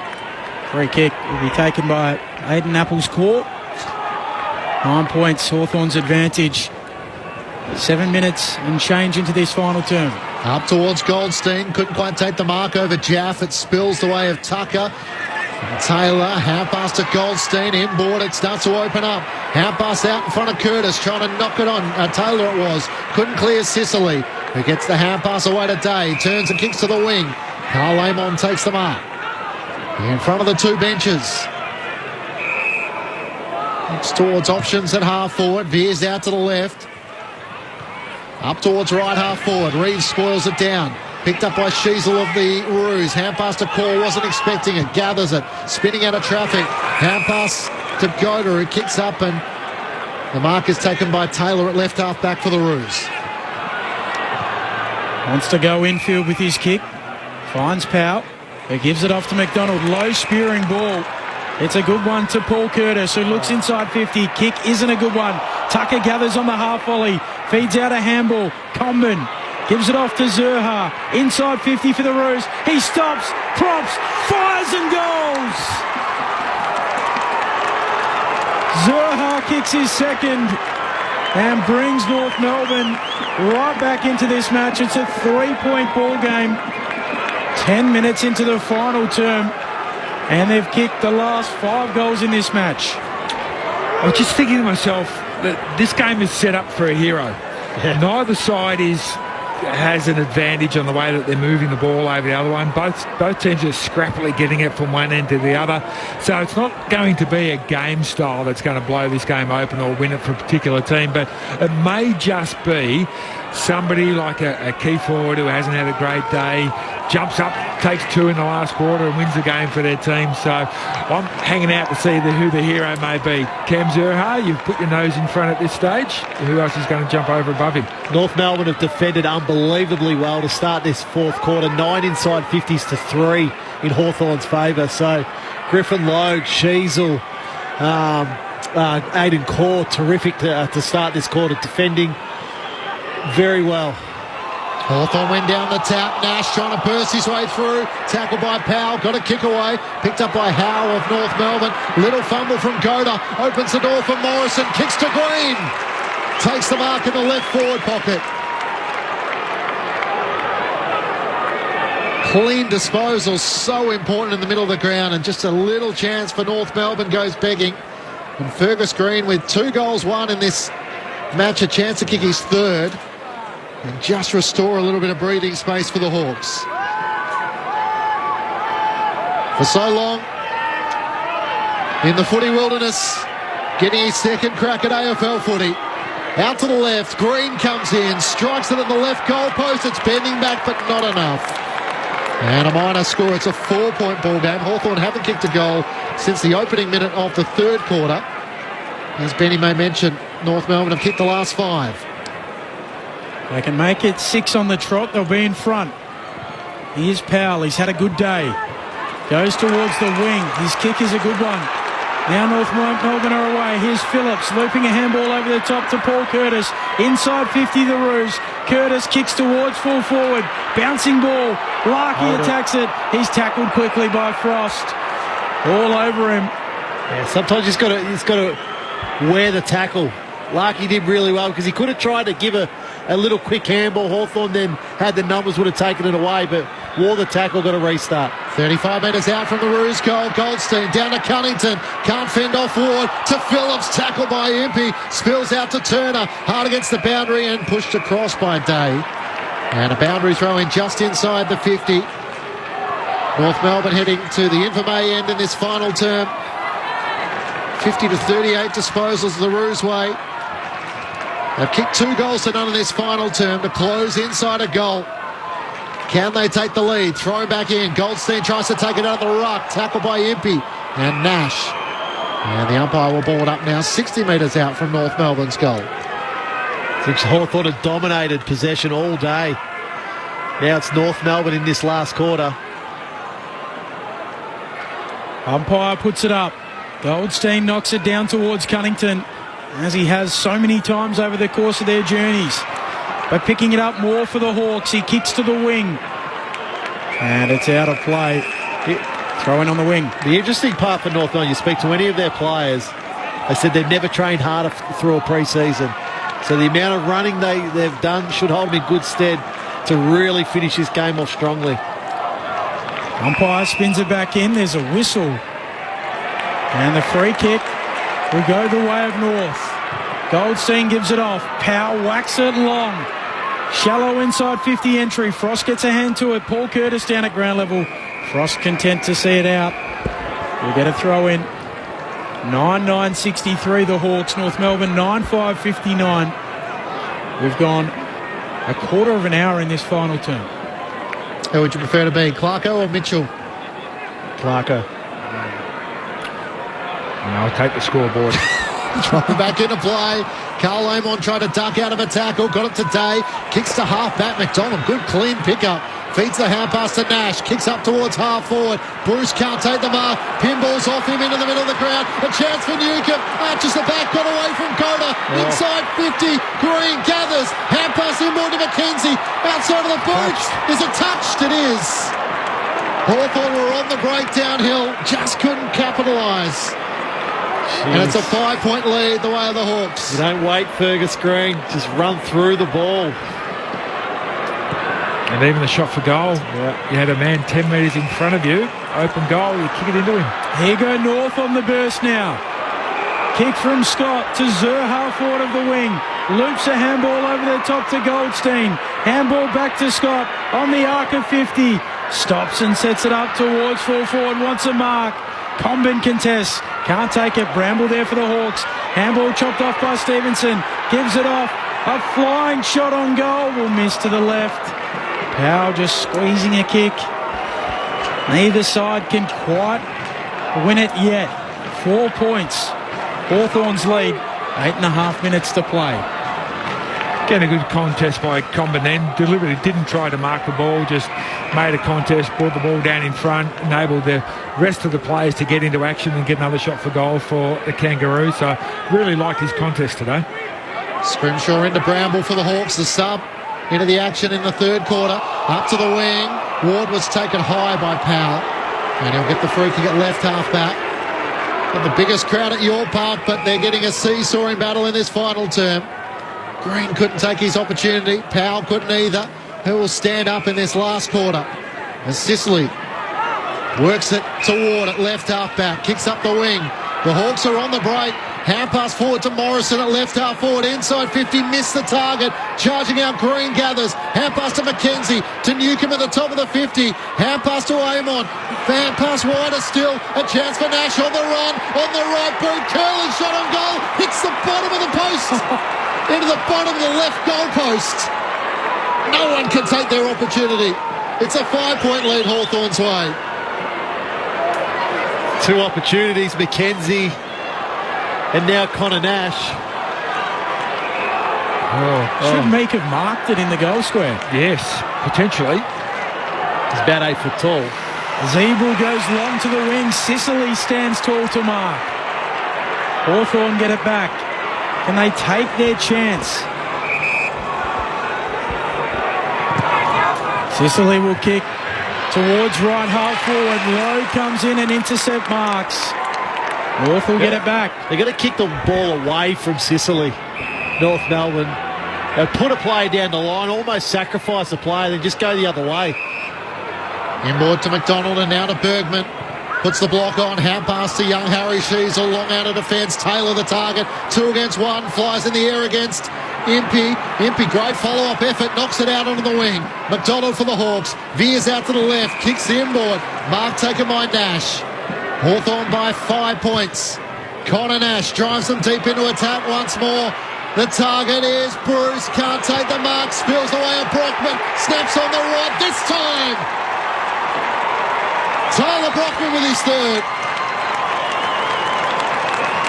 Free kick will be taken by Aiden Apple's court. 9 points, Hawthorn's advantage. 7 minutes and change into this final term. Up towards Goldstein. Couldn't quite take the mark over Jaff. It spills the way of Tucker. Taylor, hand pass to Goldstein, inboard, it starts to open up. Hand pass out in front of Curtis, trying to knock it on. Taylor it was, couldn't clear Sicily, who gets the hand pass away to Day, turns and kicks to the wing. Carl Amon takes the mark. In front of the two benches. Looks towards options at half forward, veers out to the left. Up towards right half forward, Reeves spoils it down. Picked up by Sheasel of the Roos. Hand pass to Call, wasn't expecting it. Gathers it, spinning out of traffic. Hand pass to Goda, who kicks up, and the mark is taken by Taylor at left half back for the Roos. Wants to go infield with his kick. Finds Powell, who gives it off to McDonald. Low spearing ball. It's a good one to Paul Curtis, who looks inside 50. Kick isn't a good one. Tucker gathers on the half volley. Feeds out a handball. Comben gives it off to Zurha. Inside 50 for the Roos. He stops, props, fires and goals. Zurha kicks his second and brings North Melbourne right back into this match. It's a 3-point ball game. 10 minutes into the final term, and they've kicked the last 5 goals in this match. I was just thinking to myself that this game is set up for a hero. Yeah. Neither side has an advantage on the way that they're moving the ball over the other one. Both teams are scrappily getting it from one end to the other. So it's not going to be a game style that's going to blow this game open or win it for a particular team, but it may just be somebody like a key forward who hasn't had a great day, jumps up, takes 2 in the last quarter and wins the game for their team. So I'm hanging out to see who the hero may be. Cam Zurha, you've put your nose in front at this stage. Who else is going to jump over above him? North Melbourne have defended unbelievably well to start this fourth quarter. 9 inside 50s to 3 in Hawthorn's favour. So Griffin Logue, Sheasel, Aiden Core, terrific to start this quarter, defending very well. Hawthorn went down the tap. Nash trying to burst his way through. Tackled by Powell. Got a kick away. Picked up by Howe of North Melbourne. Little fumble from Goda. Opens the door for Morrison. Kicks to Green. Takes the mark in the left forward pocket. Clean disposal. So important in the middle of the ground. And just a little chance for North Melbourne goes begging. And Fergus Green with 2 goals won in this match. A chance to kick his third. And just restore a little bit of breathing space for the Hawks. For so long, in the footy wilderness, getting his second crack at AFL footy. Out to the left, Green comes in, strikes it at the left goal post. It's bending back, but not enough. And a minor score. It's a 4-point ball game. Hawthorn haven't kicked a goal since the opening minute of the third quarter. As Benny may mention, North Melbourne have kicked the last 5. They can make it 6 on the trot. They'll be in front. Here's Powell. He's had a good day. Goes towards the wing. His kick is a good one. Now North Melbourne are away. Here's Phillips looping a handball over the top to Paul Curtis. Inside 50, the Roos. Curtis kicks towards full forward. Bouncing ball. Larkey attacks it. He's tackled quickly by Frost. All over him. Yeah, sometimes he's got to wear the tackle. Larkey did really well because he could have tried to give a a little quick handball. Hawthorn then had the numbers, would have taken it away, but wore the tackle, got a restart. 35 metres out from the Roos goal. Goldstein down to Cunnington. Can't fend off Ward to Phillips. Tackled by Impey. Spills out to Turner. Hard against the boundary and pushed across by Day. And a boundary throw in just inside the 50. North Melbourne heading to the Infirmay end in this final term. 50 to 38 disposals the Roos way. They've kicked 2 goals to none in this final term to close inside a goal. Can they take the lead? Throw back in. Goldstein tries to take it out of the ruck. Tackled by Impey and Nash. And the umpire will ball it up now 60 metres out from North Melbourne's goal. I think Hawthorn had dominated possession all day. Now it's North Melbourne in this last quarter. Umpire puts it up. Goldstein knocks it down towards Cunnington, as he has so many times over the course of their journeys. But picking it up more for the Hawks. He kicks to the wing. And it's out of play. Throw in on the wing. The interesting part for North Melbourne, you speak to any of their players, they said they've never trained harder through a pre-season. So the amount of running they've done should hold them in good stead to really finish this game off strongly. Umpire spins it back in. There's a whistle. And the free kick will go the way of North. Goldstein gives it off. Powell whacks it long. Shallow inside 50 entry. Frost gets a hand to it. Paul Curtis down at ground level. Frost content to see it out. We'll get a throw in. 9-9-63 the Hawks. North Melbourne 9-5-59. We've gone a quarter of an hour in this final term. Who would you prefer to be, Clarko or Mitchell? Clarko. I'll take the scoreboard. Back into play. Carl Amon tried to duck out of a tackle. Got it to Day. Kicks to half-back McDonald. Good clean pickup. Feeds the hand pass to Nash. Kicks up towards half-forward. Bruce can't take the mark. Pinballs off him into the middle of the ground. A chance for Newcomb. Arches the back. Got away from Coda. Inside 50. Green gathers. Hand pass inboard to McKenzie. Outside of the boot. Is it touched? It is. Hawthorn were on the break downhill. Just couldn't capitalise. And it's a 5-point lead the way of the Hawks. You don't wait, Fergus Green. Just run through the ball. And even the shot for goal. Yeah. You had a man 10 metres in front of you. Open goal, you kick it into him. Here go North on the burst now. Kick from Scott to Zerha forward of the wing. Loops a handball over the top to Goldstein. Handball back to Scott on the arc of 50. Stops and sets it up towards full forward. Wants a mark. Combin contests. Can't take it. Bramble there for the Hawks. Handball chopped off by Stevenson. Gives it off. A flying shot on goal. Will miss to the left. Powell just squeezing a kick. Neither side can quite win it yet. 4 points. Hawthorn's lead. 8.5 minutes to play. Getting a good contest by Combin then. Deliberately didn't try to mark the ball, just made a contest, brought the ball down in front, enabled the rest of the players to get into action and get another shot for goal for the Kangaroos. So really liked his contest today. Scrimshaw into Bramble for the Hawks, the sub into the action in the third quarter. Up to the wing. Ward was taken high by Powell. And he'll get the free kick at left half back. Not the biggest crowd at York Park, but they're getting a seesawing battle in this final term. Green couldn't take his opportunity. Powell couldn't either. Who will stand up in this last quarter? As Sicily works it toward at left half back. Kicks up the wing. The Hawks are on the break. Hand pass forward to Morrison at left half forward. Inside 50, missed the target. Charging out, Green gathers. Hand pass to McKenzie. To Newcomb at the top of the 50. Hand pass to Amon. Hand pass wider still. A chance for Nash on the run. On the right boot. Curling shot on goal. Hits the bottom of the post. Into the bottom of the left goal post. No one can take their opportunity. It's a 5-point lead Hawthorn's way. 2 opportunities, McKenzie and now Connor Nash. Should Meek have marked it in the goal square? Yes, potentially. He's about 8 foot tall. Zeeble goes long to the wing. Sicily stands tall to mark. Hawthorn get it back. Can they take their chance? Sicily will kick towards right half forward. Lowe comes in and intercept marks. North will get it back. They're going to kick the ball away from Sicily. North Melbourne. put a player down the line, almost sacrifice the player, then just go the other way. Inboard to McDonald and now to Bergman. Puts the block on, hand pass to young Harry Sheasel, long out of defence, Taylor the target, 2 against 1, flies in the air against Impey. Impey, great follow-up effort, knocks it out onto the wing. McDonald for the Hawks, veers out to the left, kicks the inboard, mark taken by Nash. Hawthorn by 5 points. Connor Nash drives them deep into attack once more. The target is Bruce, can't take the mark, spills away at Brockman, snaps on the right this time. Tyler Brockman with his third.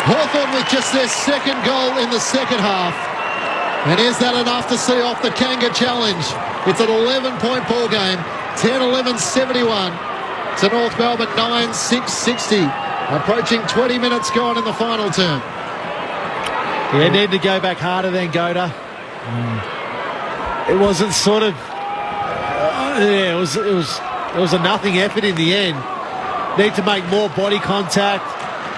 Hawthorn with just their second goal in the second half. And is that enough to see off the Kanga challenge? It's an 11-point ball game, 10-11-71 to North Melbourne, 9-6-60. Approaching 20 minutes gone in the final term. Yeah, need to go back harder than Goda. It wasn't sort of... it was a nothing effort in the end. Need to make more body contact.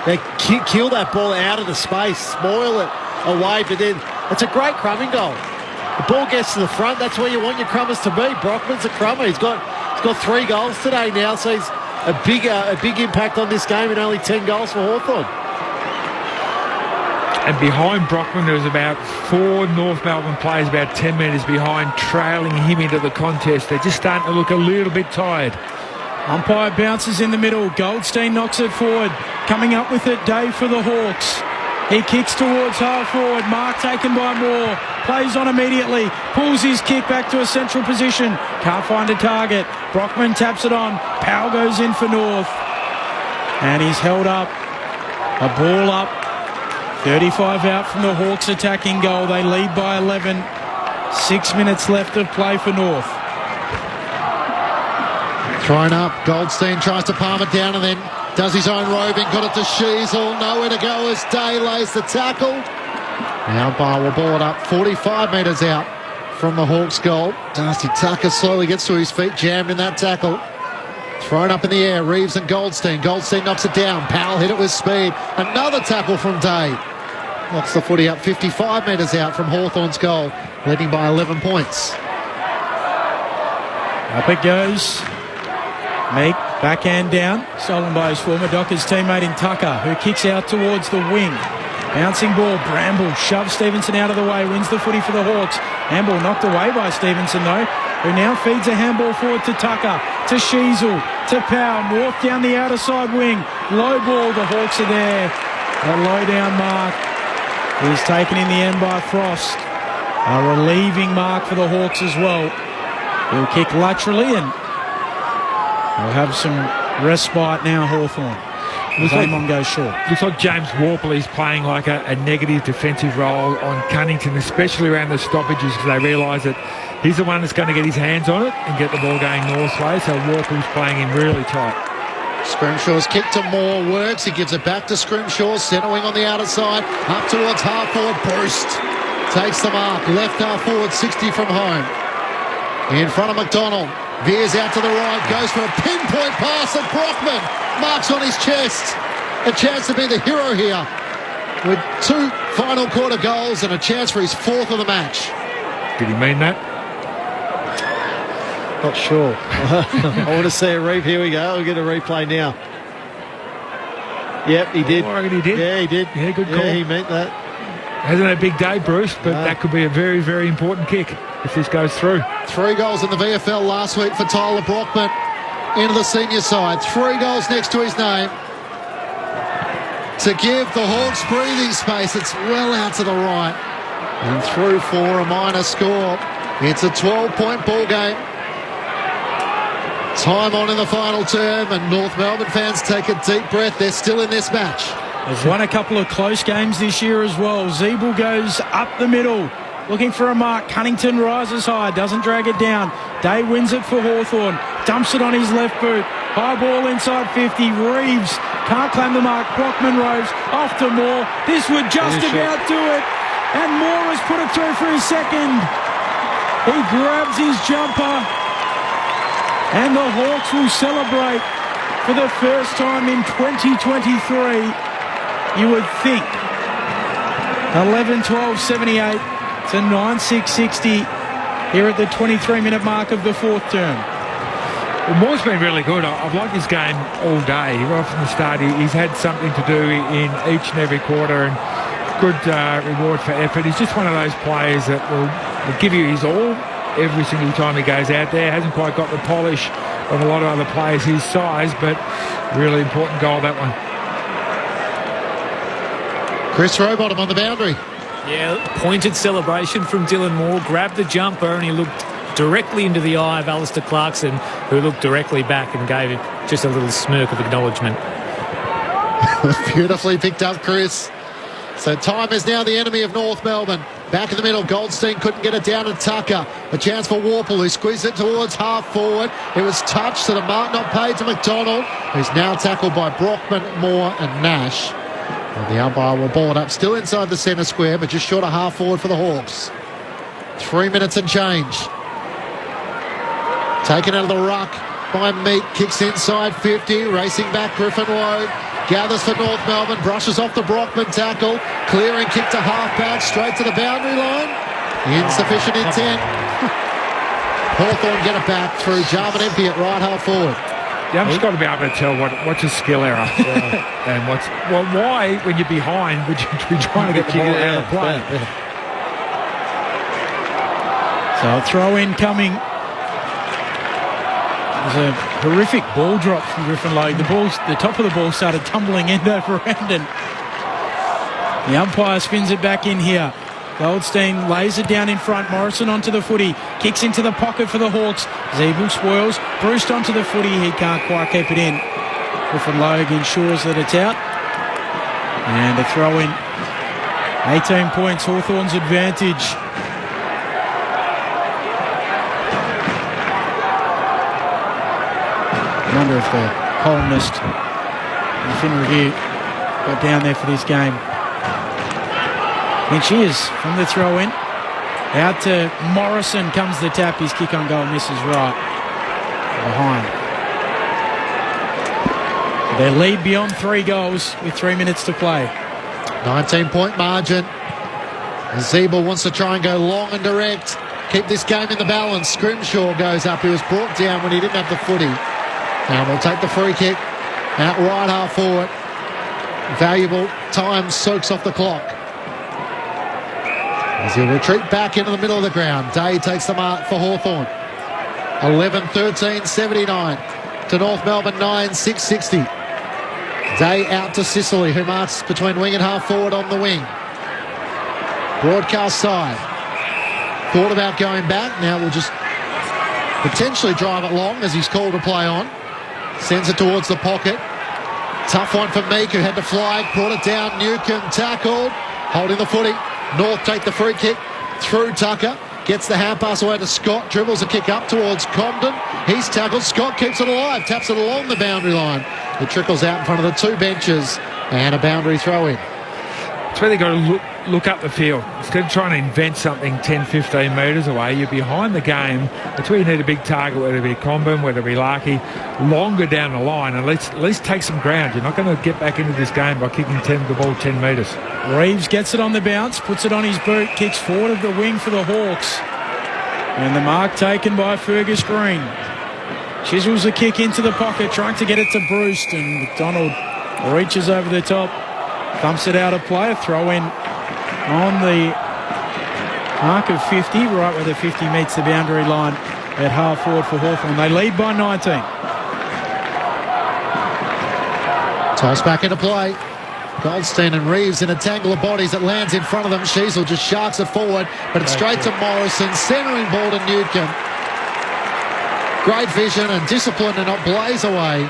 They kill that ball out of the space, spoil it away, but then it's a great crumbing goal. The ball gets to the front, that's where you want your crummers to be. Brockman's a crummer. He's got 3 goals today now, so he's a big impact on this game and only 10 goals for Hawthorn. And behind Brockman, there was about 4 North Melbourne players about 10 metres behind, trailing him into the contest. They're just starting to look a little bit tired. Umpire bounces in the middle. Goldstein knocks it forward. Coming up with it, Dave for the Hawks. He kicks towards half forward. Mark taken by Moore. Plays on immediately. Pulls his kick back to a central position. Can't find a target. Brockman taps it on. Powell goes in for North. And he's held up. A ball up. 35 out from the Hawks attacking goal. They lead by 11. 6 minutes left of play for North. Thrown up, Goldstein tries to palm it down and then does his own roving, got it to Sheasel, nowhere to go as Day lays the tackle. The umpire will ball it up 45 metres out from the Hawks goal. Darcy Tucker slowly gets to his feet, jammed in that tackle. Thrown up in the air, Reeves and Goldstein. Goldstein knocks it down, Powell hit it with speed. Another tackle from Day. Knocks the footy up 55 metres out from Hawthorn's goal, leading by 11 points. Up it goes. Meek, backhand down, stolen by his former Dockers teammate in Tucker, who kicks out towards the wing. Bouncing ball, Bramble shoves Stevenson out of the way, wins the footy for the Hawks. Handball knocked away by Stevenson though, who now feeds a handball forward to Tucker, to Sheasel, to Powell, North down the outer side wing. Low ball, the Hawks are there. A low down mark is taken in the end by Frost. A relieving mark for the Hawks as well. He'll kick laterally and we'll have some respite now, Hawthorn. Amon goes short. Looks like James Warpley's playing like a negative defensive role on Cunnington, especially around the stoppages, because they realise that he's the one that's going to get his hands on it and get the ball going North's way, so Warpley's playing him really tight. Scrimshaw's kick to Moore works. He gives it back to Scrimshaw, centre wing on the outer side, up towards half forward. Bruce takes the mark, left half forward, 60 from home. In front of McDonald. Veers out to the right, goes for a pinpoint pass at Brockman. Marks on his chest. A chance to be the hero here with 2 final quarter goals and a chance for his 4th of the match. Did he mean that? Not sure. I want to see a replay. Here we go. We'll get a replay now. Yep, he did. I reckon he did. Yeah, he did. Yeah, good call. Yeah, he meant that. Hasn't had a big day, Bruce, but that could be a very, very important kick if this goes through. 3 goals in the VFL last week for Tyler Brockman into the senior side. 3 goals next to his name. To give the Hawks breathing space, it's well out to the right. And through for a minor score. It's a 12-point ball game. Time on in the final term, and North Melbourne fans take a deep breath. They're still in this match. They've won a couple of close games this year as well. Zeeble goes up the middle, looking for a mark. Cunnington rises high, doesn't drag it down. Day wins it for Hawthorn, dumps it on his left boot. High ball inside 50. Reeves can't claim the mark. Brockman roves off to Moore. This would just about do it. And Moore has put it through for his second. He grabs his jumper. And the Hawks will celebrate for the first time in 2023. You would think 11-12-78 It's a 9-6-60 here at the 23-minute mark of the fourth term. Well, Moore's been really good. I've liked his game all day. Right from the start, he's had something to do in each and every quarter, and good reward for effort. He's just one of those players that will give you his all every single time he goes out there. Hasn't quite got the polish of a lot of other players his size, but really important goal, that one. Chris Rowbottom on the boundary. Yeah, pointed celebration from Dylan Moore. Grabbed the jumper and he looked directly into the eye of Alistair Clarkson, who looked directly back and gave him just a little smirk of acknowledgement. Beautifully picked up, Chris. So time is now the enemy of North Melbourne. Back in the middle, Goldstein couldn't get it down to Tucker. A chance for Warple, who squeezed it towards half forward. It was touched, so the mark not paid to McDonald, who's now tackled by Brockman, Moore and Nash. And the umpire will ball it up, still inside the centre square, but just short of half forward for the Hawks. 3 minutes and change. Taken out of the ruck by Meek, kicks inside 50, racing back Griffin Logue. Gathers for North Melbourne, brushes off the Brockman tackle, clearing kick to half-back, straight to the boundary line. Insufficient intent. Hawthorn get it back through Jarman Empey at right half forward. Yeah, I've just got to be able to tell what's a skill error and why, when you're behind, would you be trying to get the ball out of play? So a throw-in coming. It was a horrific ball drop from Griffin Logue. The top of the ball started tumbling end over end, and the umpire spins it back in here. Goldstein lays it down in front. Morrison onto the footy. Kicks into the pocket for the Hawks. Zeeble spoils. Bruce onto the footy. He can't quite keep it in. Griffin Logue ensures that it's out. And a throw in. 18 points, Hawthorn's advantage. I wonder if the columnist in Fin Review got down there for this game. And she is from the throw-in. Out to Morrison comes the tap. His kick on goal misses right behind. Their lead beyond 3 goals with 3 minutes to play. 19-point margin. Zeeble wants to try and go long and direct. Keep this game in the balance. Scrimshaw goes up. He was brought down when he didn't have the footy. Now we'll take the free kick out right half forward. Valuable time soaks off the clock. As he'll retreat back into the middle of the ground. Day takes the mark for Hawthorn. 11-13-79 to North Melbourne 9-6-60. Day out to Sicily, who marks between wing and half forward on the wing. Broadcast side. Thought about going back. Now we'll just potentially drive it long as he's called to play on. Sends it towards the pocket. Tough one for Meek, who had to fly. Brought it down. Newcomb tackled. Holding the footy. North take the free kick through Tucker. Gets the hand pass away to Scott. Dribbles a kick up towards Comden. He's tackled. Scott keeps it alive. Taps it along the boundary line. It trickles out in front of the 2 benches. And a boundary throw in. It's where they've got to look up the field. Instead of trying to invent something 10, 15 metres away, you're behind the game. That's where you need a big target, whether it be Comben, whether it be Larkey, longer down the line, and at least take some ground. You're not going to get back into this game by kicking the ball 10 metres. Reeves gets it on the bounce, puts it on his boot, kicks forward of the wing for the Hawks. And the mark taken by Fergus Green. Chisels a kick into the pocket, trying to get it to Bruce, and McDonald reaches over the top. Thumps it out of play, a throw in on the mark of 50, right where the 50 meets the boundary line at half forward for Hawthorn. They lead by 19. Toss back into play. Goldstein and Reeves in a tangle of bodies that lands in front of them. Sheasel just sharks it forward, but it's straight to Morrison, centering ball to Newcomb. Great vision and discipline to not blaze away.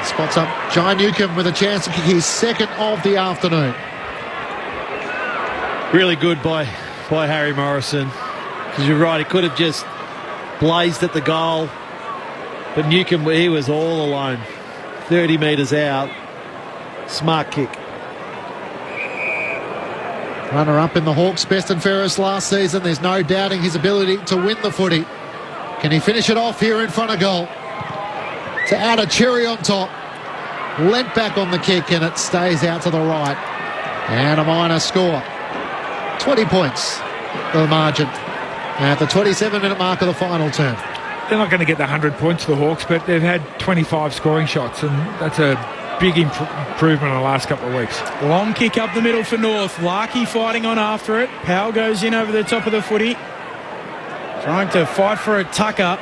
Spots up Jai Newcomb with a chance to kick his second of the afternoon. Really good by Harry Morrison. Because you're right, he could have just blazed at the goal. But Newcomb, he was all alone. 30 metres out. Smart kick. Runner-up in the Hawks' best and fairest last season. There's no doubting his ability to win the footy. Can he finish it off here in front of goal? To add a cherry on top. Lent back on the kick and it stays out to the right. And a minor score. 20 points the margin at the 27-minute mark of the final term. They're not going to get the 100 points, the Hawks, but they've had 25 scoring shots, and that's a big improvement in the last couple of weeks. Long kick up the middle for North. Larkey fighting on after it. Powell goes in over the top of the footy, trying to fight for it. Tucker.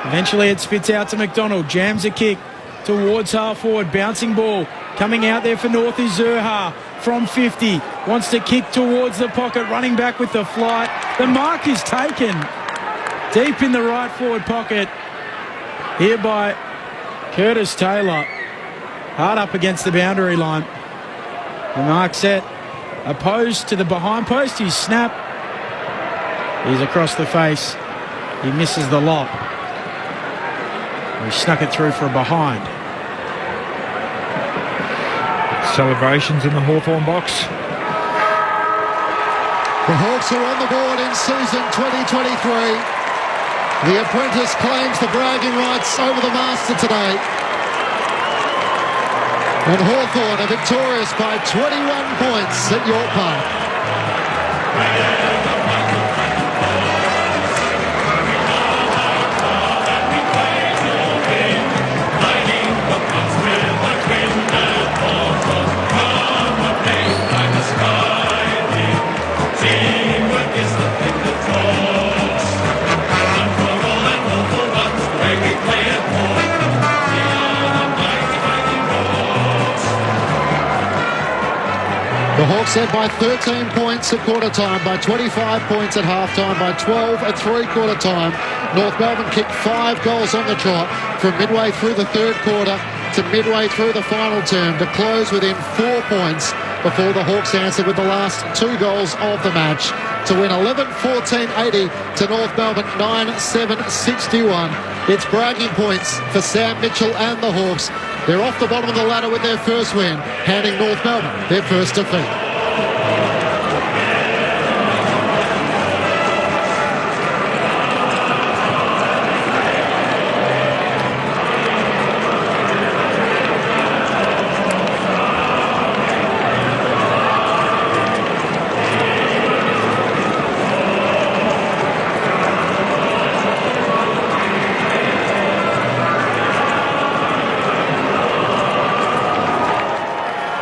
Eventually it spits out to McDonald. Jams a kick towards half forward. Bouncing ball. Coming out there for North is Zurha from 50. Wants to kick towards the pocket. Running back with the flight. The mark is taken deep in the right forward pocket here by Curtis Taylor. Hard up against the boundary line. The mark set. Opposed to the behind post. He's snap. He's across the face. He misses the lot. He snuck it through for a behind. Celebrations in the Hawthorn box. The Hawks are on the board in season 2023. The apprentice claims the bragging rights over the master today. And Hawthorn are victorious by 21 points at York Park. The Hawks led by 13 points at quarter time, by 25 points at half time, by 12 at three-quarter time. North Melbourne kicked 5 goals on the trot from midway through the third quarter to midway through the final term to close within 4 points before the Hawks answered with the last 2 goals of the match to win 11-14-80 to North Melbourne 9-7-61. It's bragging points for Sam Mitchell and the Hawks. They're off the bottom of the ladder with their first win, handing North Melbourne their first defeat.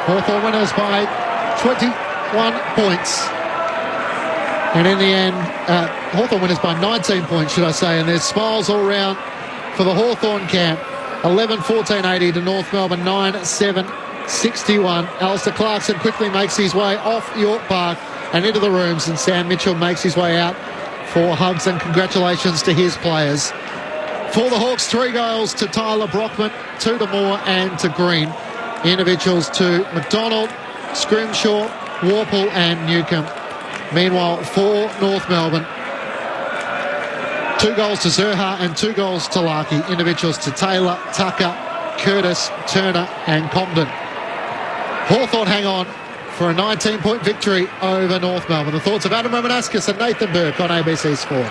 Hawthorn winners by 21 points. And in the end, Hawthorn winners by 19 points, should I say. And there's smiles all round for the Hawthorn camp. 11-14-80 to North Melbourne, 9-7-61. Alistair Clarkson quickly makes his way off York Park and into the rooms. And Sam Mitchell makes his way out for hugs and congratulations to his players. For the Hawks, 3 goals to Tyler Brockman, 2 to Moore and to Green. Individuals to McDonald, Scrimshaw, Warple and Newcomb. Meanwhile, for North Melbourne, 2 goals to Zurha and 2 goals to Larkey. Individuals to Taylor, Tucker, Curtis, Turner and Comden. Hawthorn hang on for a 19-point victory over North Melbourne. The thoughts of Adam Romanascus and Nathan Burke on ABC Sport.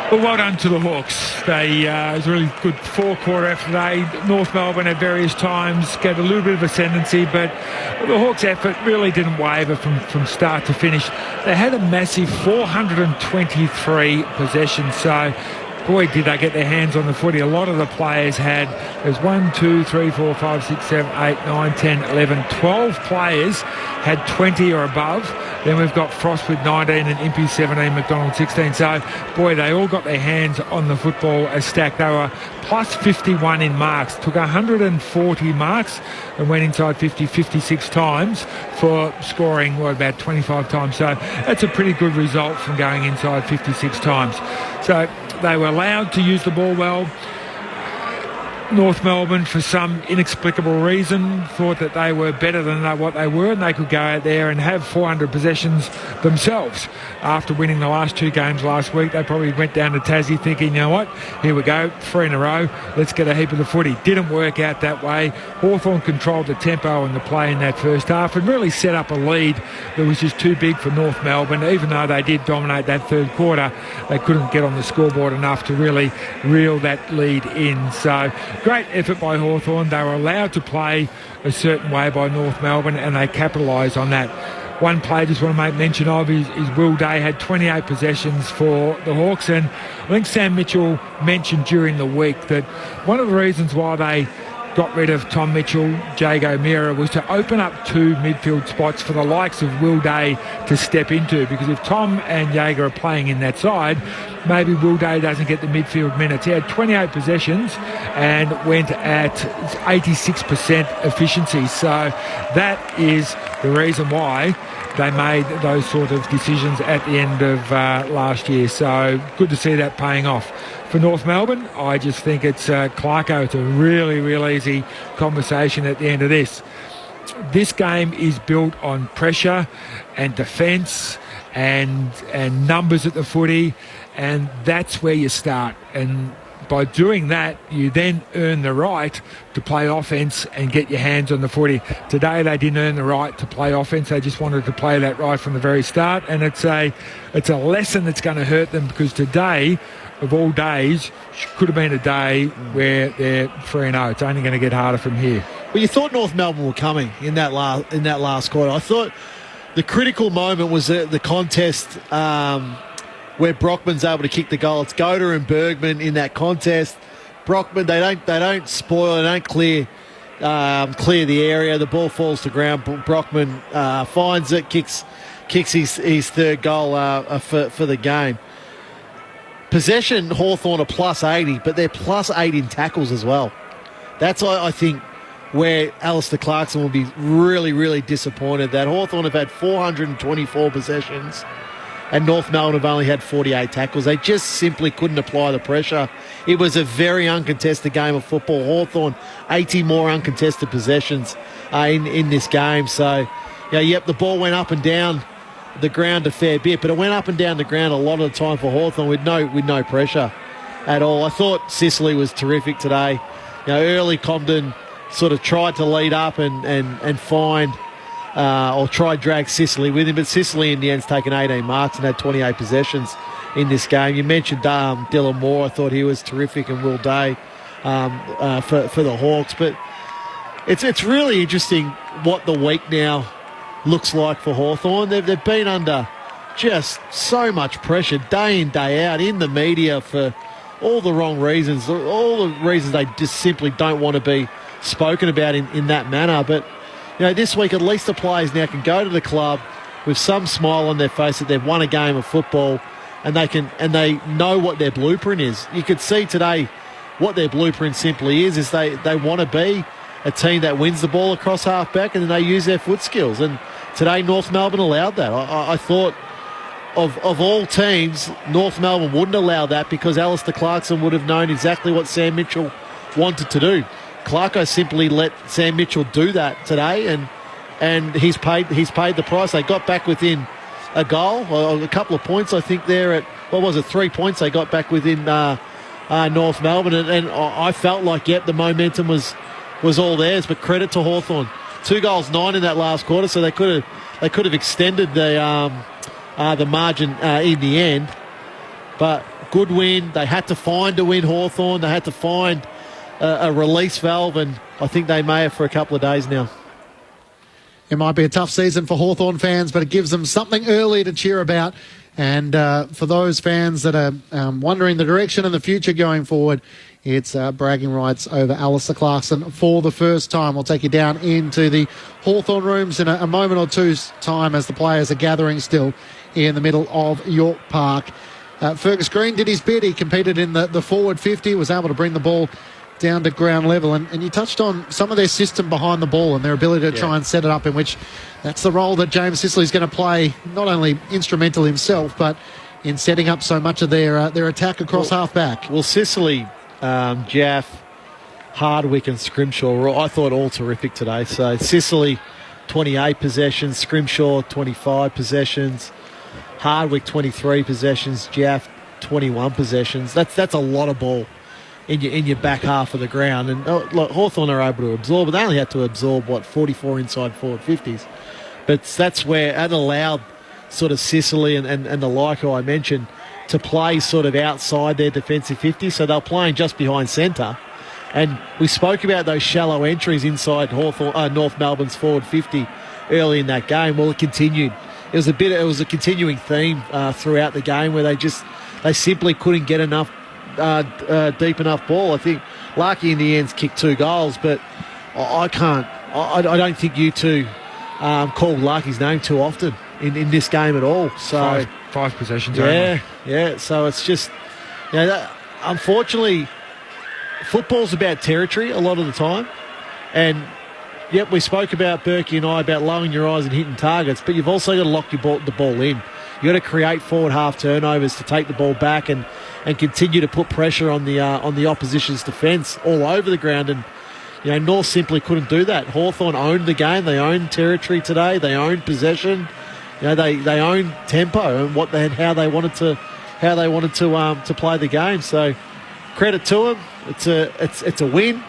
Well, well done to the Hawks. It was a really good four-quarter effort today. North Melbourne at various times gave a little bit of ascendancy, but the Hawks' effort really didn't waver from start to finish. They had a massive 423 possessions, so boy, did they get their hands on the footy. A lot of the players had, there's 1, 2, 3, 4, 5, 6, 7, 8, 9, 10, 11, 12 players had 20 or above. Then we've got Frost with 19 and Impey 17, McDonald 16. So, boy, they all got their hands on the football as stacked. They were plus 51 in marks. Took 140 marks and went inside 56 times for scoring, about 25 times. So that's a pretty good result from going inside 56 times. So they were allowed to use the ball well. North Melbourne, for some inexplicable reason, thought that they were better than what they were, and they could go out there and have 400 possessions themselves. After winning the last 2 games last week, they probably went down to Tassie thinking, you know what, here we go, 3 in a row, let's get a heap of the footy. Didn't work out that way. Hawthorn controlled the tempo and the play in that first half and really set up a lead that was just too big for North Melbourne. Even though they did dominate that third quarter, they couldn't get on the scoreboard enough to really reel that lead in. So great effort by Hawthorn. They were allowed to play a certain way by North Melbourne and they capitalised on that. one player I just want to make mention of is Will Day. Had 28 possessions for the Hawks, and I think Sam Mitchell mentioned during the week that one of the reasons why they got rid of Tom Mitchell, Jago Mira, was to open up 2 midfield spots for the likes of Will Day to step into, because if Tom and Jago are playing in that side, maybe Will Day doesn't get the midfield minutes. He had 28 possessions and went at 86% efficiency. So that is the reason why they made those sort of decisions at the end of last year. So good to see that paying off. For North Melbourne, I just think it's Clarko. It's a really, real easy conversation at the end of this. This game is built on pressure and defence and numbers at the footy, and that's where you start. And by doing that, you then earn the right to play offence and get your hands on the footy. Today, they didn't earn the right to play offence. They just wanted to play that right from the very start, and it's a lesson that's going to hurt them, because today, of all days, could have been a day where they're 3-0. It's only going to get harder from here. Well, you thought North Melbourne were coming in that last quarter. I thought the critical moment was the contest where Brockman's able to kick the goal. It's Goda and Bergman in that contest. Brockman, they don't spoil, they don't clear the area. The ball falls to ground. Brockman finds it, kicks his third goal for the game. Possession, Hawthorn are plus 80, but they're plus 8 in tackles as well. That's, I think, where Alistair Clarkson will be really, really disappointed. That Hawthorn have had 424 possessions and North Melbourne have only had 48 tackles. They just simply couldn't apply the pressure. It was a very uncontested game of football. Hawthorn, 80 more uncontested possessions in this game. So, the ball went up and down the ground a fair bit, but it went up and down the ground a lot of the time for Hawthorn with no pressure at all. I thought Sicily was terrific today. Early Comden sort of tried to lead up and find or try drag Sicily with him, but Sicily in the end's taken 18 marks and had 28 possessions in this game. You mentioned Dylan Moore. I thought he was terrific, and Will Day for the Hawks. But it's really interesting what the week now looks like for Hawthorn. They've been under just so much pressure day in, day out in the media for all the wrong reasons, all the reasons they just simply don't want to be spoken about in that manner. But this week at least the players now can go to the club with some smile on their face that they've won a game of football, and they know what their blueprint is. You could see today what their blueprint simply is they want to be a team that wins the ball across half-back, and then they use their foot skills. And today, North Melbourne allowed that. I thought of all teams, North Melbourne wouldn't allow that, because Alistair Clarkson would have known exactly what Sam Mitchell wanted to do. Clarko simply let Sam Mitchell do that today, and he's paid the price. They got back within a goal, or a couple of points, I think, there at, 3 points they got back within North Melbourne, and I felt like, the momentum was all theirs, but credit to Hawthorn. 2 goals, 9 in that last quarter, so they could have extended the margin in the end. But good win. They had to find a win, Hawthorn. They had to find a release valve, and I think they may have for a couple of days now. It might be a tough season for Hawthorn fans, but it gives them something early to cheer about. And for those fans that are wondering the direction and the future going forward, it's bragging rights over Alistair Clarkson for the first time. We'll take you down into the Hawthorn rooms in a moment or two's time as the players are gathering still in the middle of York Park. Fergus Green did his bit. He competed in the forward 50, was able to bring the ball down to ground level, and you touched on some of their system behind the ball and their ability to try and set it up, in which that's the role that James Sicilly's going to play, not only instrumental himself, but in setting up so much of their attack across half-back. Well, Sicily, Jaff, Hardwick and Scrimshaw, I thought all terrific today. So Sicily, 28 possessions, Scrimshaw, 25 possessions, Hardwick, 23 possessions, Jaff, 21 possessions. That's a lot of ball in your back half of the ground. And Hawthorn are able to absorb, but they only had to absorb, 44 inside forward 50s. But that's where it allowed sort of Sicily and the like who I mentioned to play sort of outside their defensive 50. So they're playing just behind centre. And we spoke about those shallow entries inside North Melbourne's forward 50 early in that game. Well, it continued. It was a continuing theme throughout the game where they simply couldn't get enough deep enough ball. I think Larky in the end kicked 2 goals, but I don't think you two called Larky's name too often in this game at all. So five possessions. Yeah. So it's just, unfortunately, football's about territory a lot of the time, and yep, we spoke about Berkey and I about lowering your eyes and hitting targets, but you've also got to lock the ball in. You've got to create forward half turnovers to take the ball back and continue to put pressure on the opposition's defence all over the ground. And North simply couldn't do that. Hawthorn owned the game. They owned territory today. They owned possession. They owned tempo and how they wanted to play the game. So credit to them. It's a win.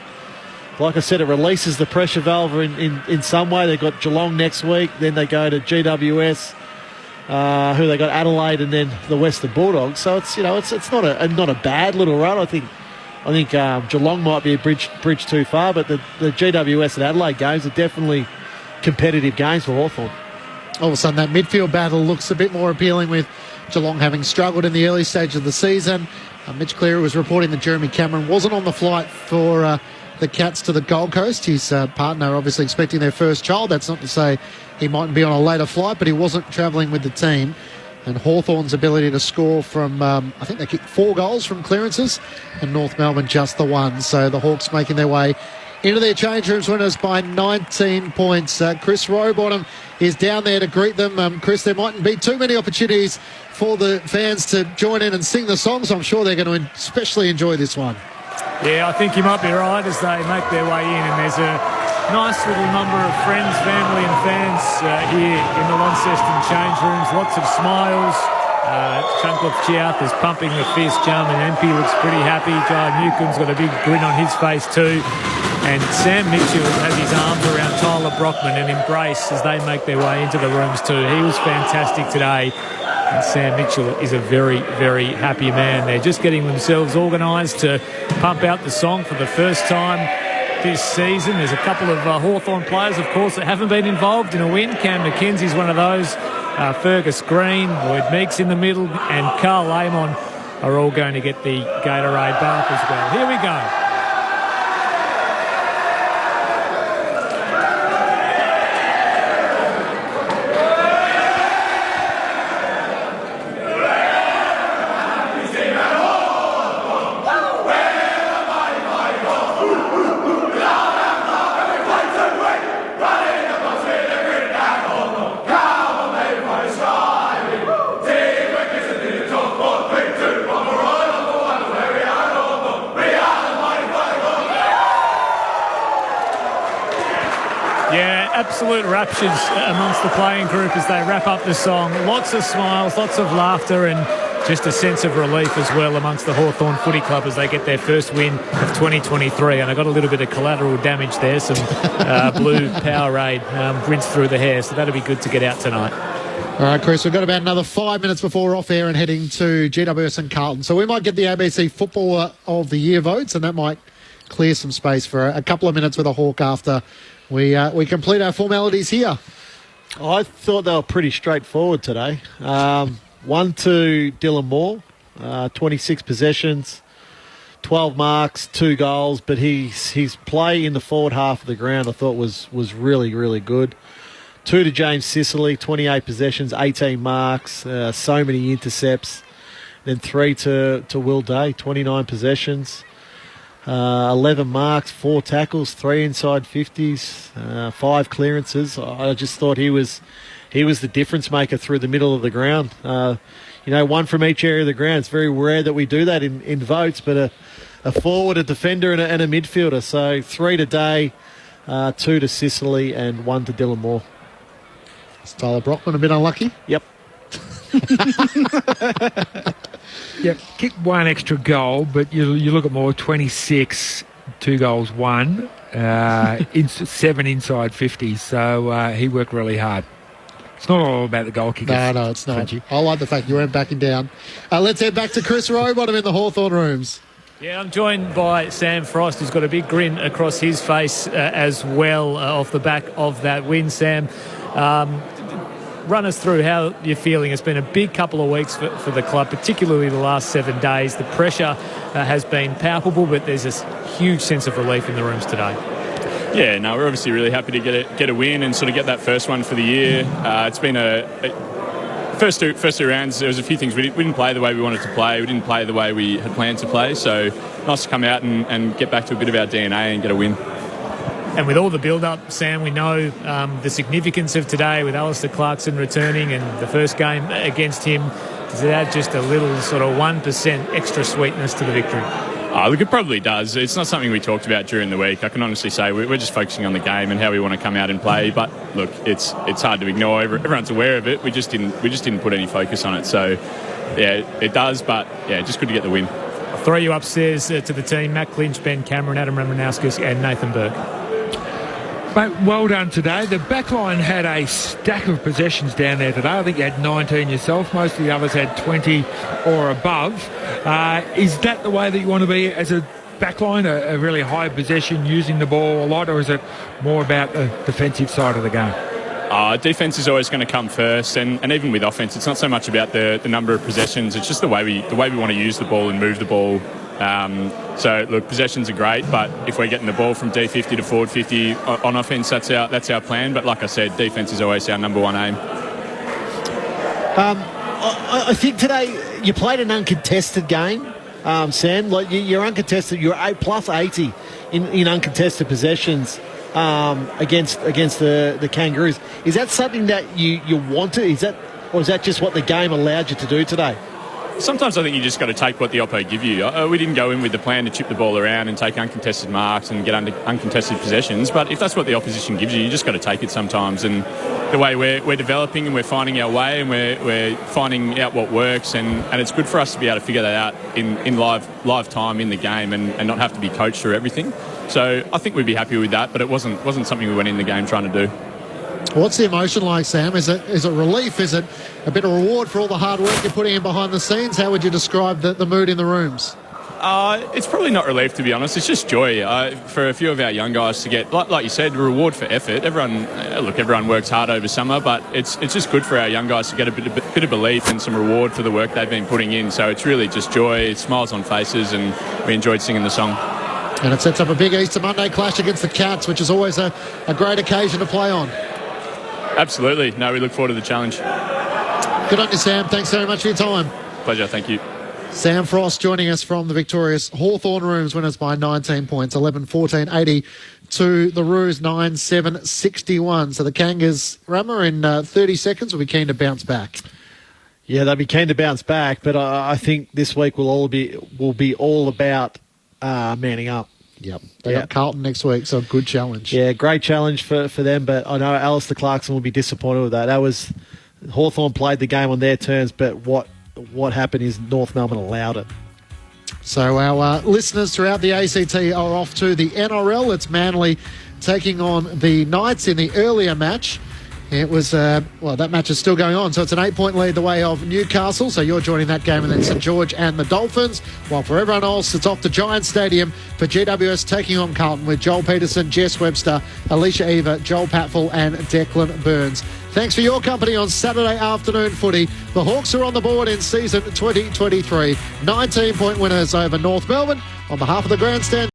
Like I said, it releases the pressure valve in some way. They've got Geelong next week. Then they go to GWS, who they got Adelaide, and then the Western Bulldogs. So it's not a bad little run. I think Geelong might be a bridge too far, but the GWS and Adelaide games are definitely competitive games for Hawthorn. All of a sudden, that midfield battle looks a bit more appealing with Geelong having struggled in the early stage of the season. Mitch Cleary was reporting that Jeremy Cameron wasn't on the flight for the Cats to the Gold Coast. His partner obviously expecting their first child. That's not to say he mightn't be on a later flight, but he wasn't travelling with the team. And Hawthorn's ability to score from, I think they kicked 4 goals from clearances, and North Melbourne just the 1. So the Hawks making their way into their change rooms, winners by 19 points. Chris Rowbottom is down there to greet them. Chris, there mightn't be too many opportunities for the fans to join in and sing the songs. I'm sure they're going to especially enjoy this one. Yeah, I think you might be right as they make their way in, and there's a nice little number of friends, family and fans here in the Launceston change rooms. Lots of smiles. Chunkloff Chiath is pumping the fist. Jarman Empey looks pretty happy. Jai Newcomb's got a big grin on his face too. And Sam Mitchell has his arms around Tyler Brockman and embrace as they make their way into the rooms too. He was fantastic today. And Sam Mitchell is a very, very happy man. They're just getting themselves organised to pump out the song for the first time this season. There's a couple of Hawthorn players, of course, that haven't been involved in a win. Cam McKenzie's one of those. Fergus Green, Lloyd Meeks in the middle, and Carl Amon are all going to get the Gatorade bath as well. Here we go. Absolute raptures amongst the playing group as they wrap up the song. Lots of smiles, lots of laughter, and just a sense of relief as well amongst the Hawthorn Footy Club as they get their first win of 2023. And I got a little bit of collateral damage there, some blue Powerade rinsed through the hair, so that'll be good to get out tonight. All right, Chris, we've got about another 5 minutes before we're off air and heading to GWS and Carlton. So we might get the ABC Footballer of the Year votes, and that might clear some space for a couple of minutes with a Hawk after we complete our formalities here. I thought they were pretty straightforward today. 1 to Dylan Moore, 26 possessions, 12 marks, 2 goals, but his play in the forward half of the ground I thought was really, really good. 2 to James Sicily, 28 possessions, 18 marks, so many intercepts. Then 3 to Will Day, 29 possessions, 11 marks, 4 tackles, 3 inside 50s, 5 clearances. I just thought he was the difference maker through the middle of the ground. 1 from each area of the ground. It's very rare that we do that in votes, but a forward, a defender, and a midfielder. So 3 to Day, 2 to Sicily, and 1 to Dylan Moore. Is Tyler Brockman a bit unlucky? Yep. Yeah, kicked 1 extra goal, but you look at more, 26, 2 goals, 1, 7 inside 50s, so he worked really hard. It's not all about the goal kickers. No, it's not. I like the fact you weren't backing down. Let's head back to Chris Rowbottom in the Hawthorn rooms. Yeah, I'm joined by Sam Frost, who's got a big grin across his face as well off the back of that win. Sam, Run us through how you're feeling. It's been a big couple of weeks for the club, particularly the last 7 days. The pressure has been palpable, but there's this huge sense of relief in the rooms today. Yeah, no, we're obviously really happy to get a win and sort of get that first one for the year. It's been first two rounds. There was a few things we didn't play the way we wanted to play. We didn't play the way we had planned to play. So nice to come out and get back to a bit of our DNA and get a win. And with all the build-up, Sam, we know the significance of today with Alistair Clarkson returning and the first game against him. Does it add just a little sort of 1% extra sweetness to the victory? Look, it probably does. It's not something we talked about during the week. I can honestly say we're just focusing on the game and how we want to come out and play. But look, it's hard to ignore. Everyone's aware of it. We just didn't put any focus on it. So yeah, it does. But yeah, just good to get the win. I'll throw you upstairs to the team: Matt Clinch, Ben Cameron, Adam Ramanauskas, and Nathan Burke. Mate, well done today. The backline had a stack of possessions down there today. I think you had 19 yourself. Most of the others had 20 or above. Is that the way that you want to be as a backline, a really high possession, using the ball a lot, or is it more about the defensive side of the game? Defence is always going to come first, and even with offence, it's not so much about the number of possessions. It's just the way we want to use the ball and move the ball. So look, possessions are great, but if we're getting the ball from D50 to forward 50 on offence, that's our plan. But like I said, defence is always our number one aim. I think today you played an uncontested game, Sam. Like you're uncontested. You're plus 80 in uncontested possessions against the Kangaroos. Is that something that you wanted? Or is that just what the game allowed you to do today? Sometimes I think you just got to take what the oppo give you. We didn't go in with the plan to chip the ball around and take uncontested marks and get uncontested possessions, but if that's what the opposition gives you, you just got to take it sometimes. And the way we're developing and we're finding our way and we're finding out what works, and it's good for us to be able to figure that out in live time in the game and not have to be coached through everything. So I think we'd be happy with that, but it wasn't something we went in the game trying to do. What's the emotion like, Sam? Is it relief? Is it a bit of reward for all the hard work you're putting in behind the scenes? How would you describe the mood in the rooms? It's probably not relief, to be honest. It's just joy for a few of our young guys to get, like you said, a reward for effort. Everyone works hard over summer, but it's just good for our young guys to get a bit of belief and some reward for the work they've been putting in. So it's really just joy, smiles on faces, and we enjoyed singing the song. And it sets up a big Easter Monday clash against the Cats, which is always a great occasion to play on. Absolutely. No, we look forward to the challenge. Good on you, Sam. Thanks very much for your time. Pleasure. Thank you. Sam Frost joining us from the victorious Hawthorn Rooms, winners by 19 points, 11-14, 80 to the Roos, 9-7, 61. So the Kangas, Rama, in 30 seconds will be keen to bounce back. Yeah, they'll be keen to bounce back, but I think this week will be all about manning up. Yep. They got Carlton next week, so a good challenge. Yeah, great challenge for them, but I know Alistair Clarkson will be disappointed with that. Hawthorn played the game on their terms, but what happened is North Melbourne allowed it. So our listeners throughout the ACT are off to the NRL. It's Manly taking on the Knights in the earlier match. It was, that match is still going on, so it's an 8-point lead the way of Newcastle, so you're joining that game, and then St George and the Dolphins, while for everyone else, it's off to Giant Stadium for GWS taking on Carlton with Joel Peterson, Jess Webster, Alicia Eva, Joel Patfull and Declan Burns. Thanks for your company on Saturday afternoon footy. The Hawks are on the board in season 2023. 19-point winners over North Melbourne. On behalf of the Grandstand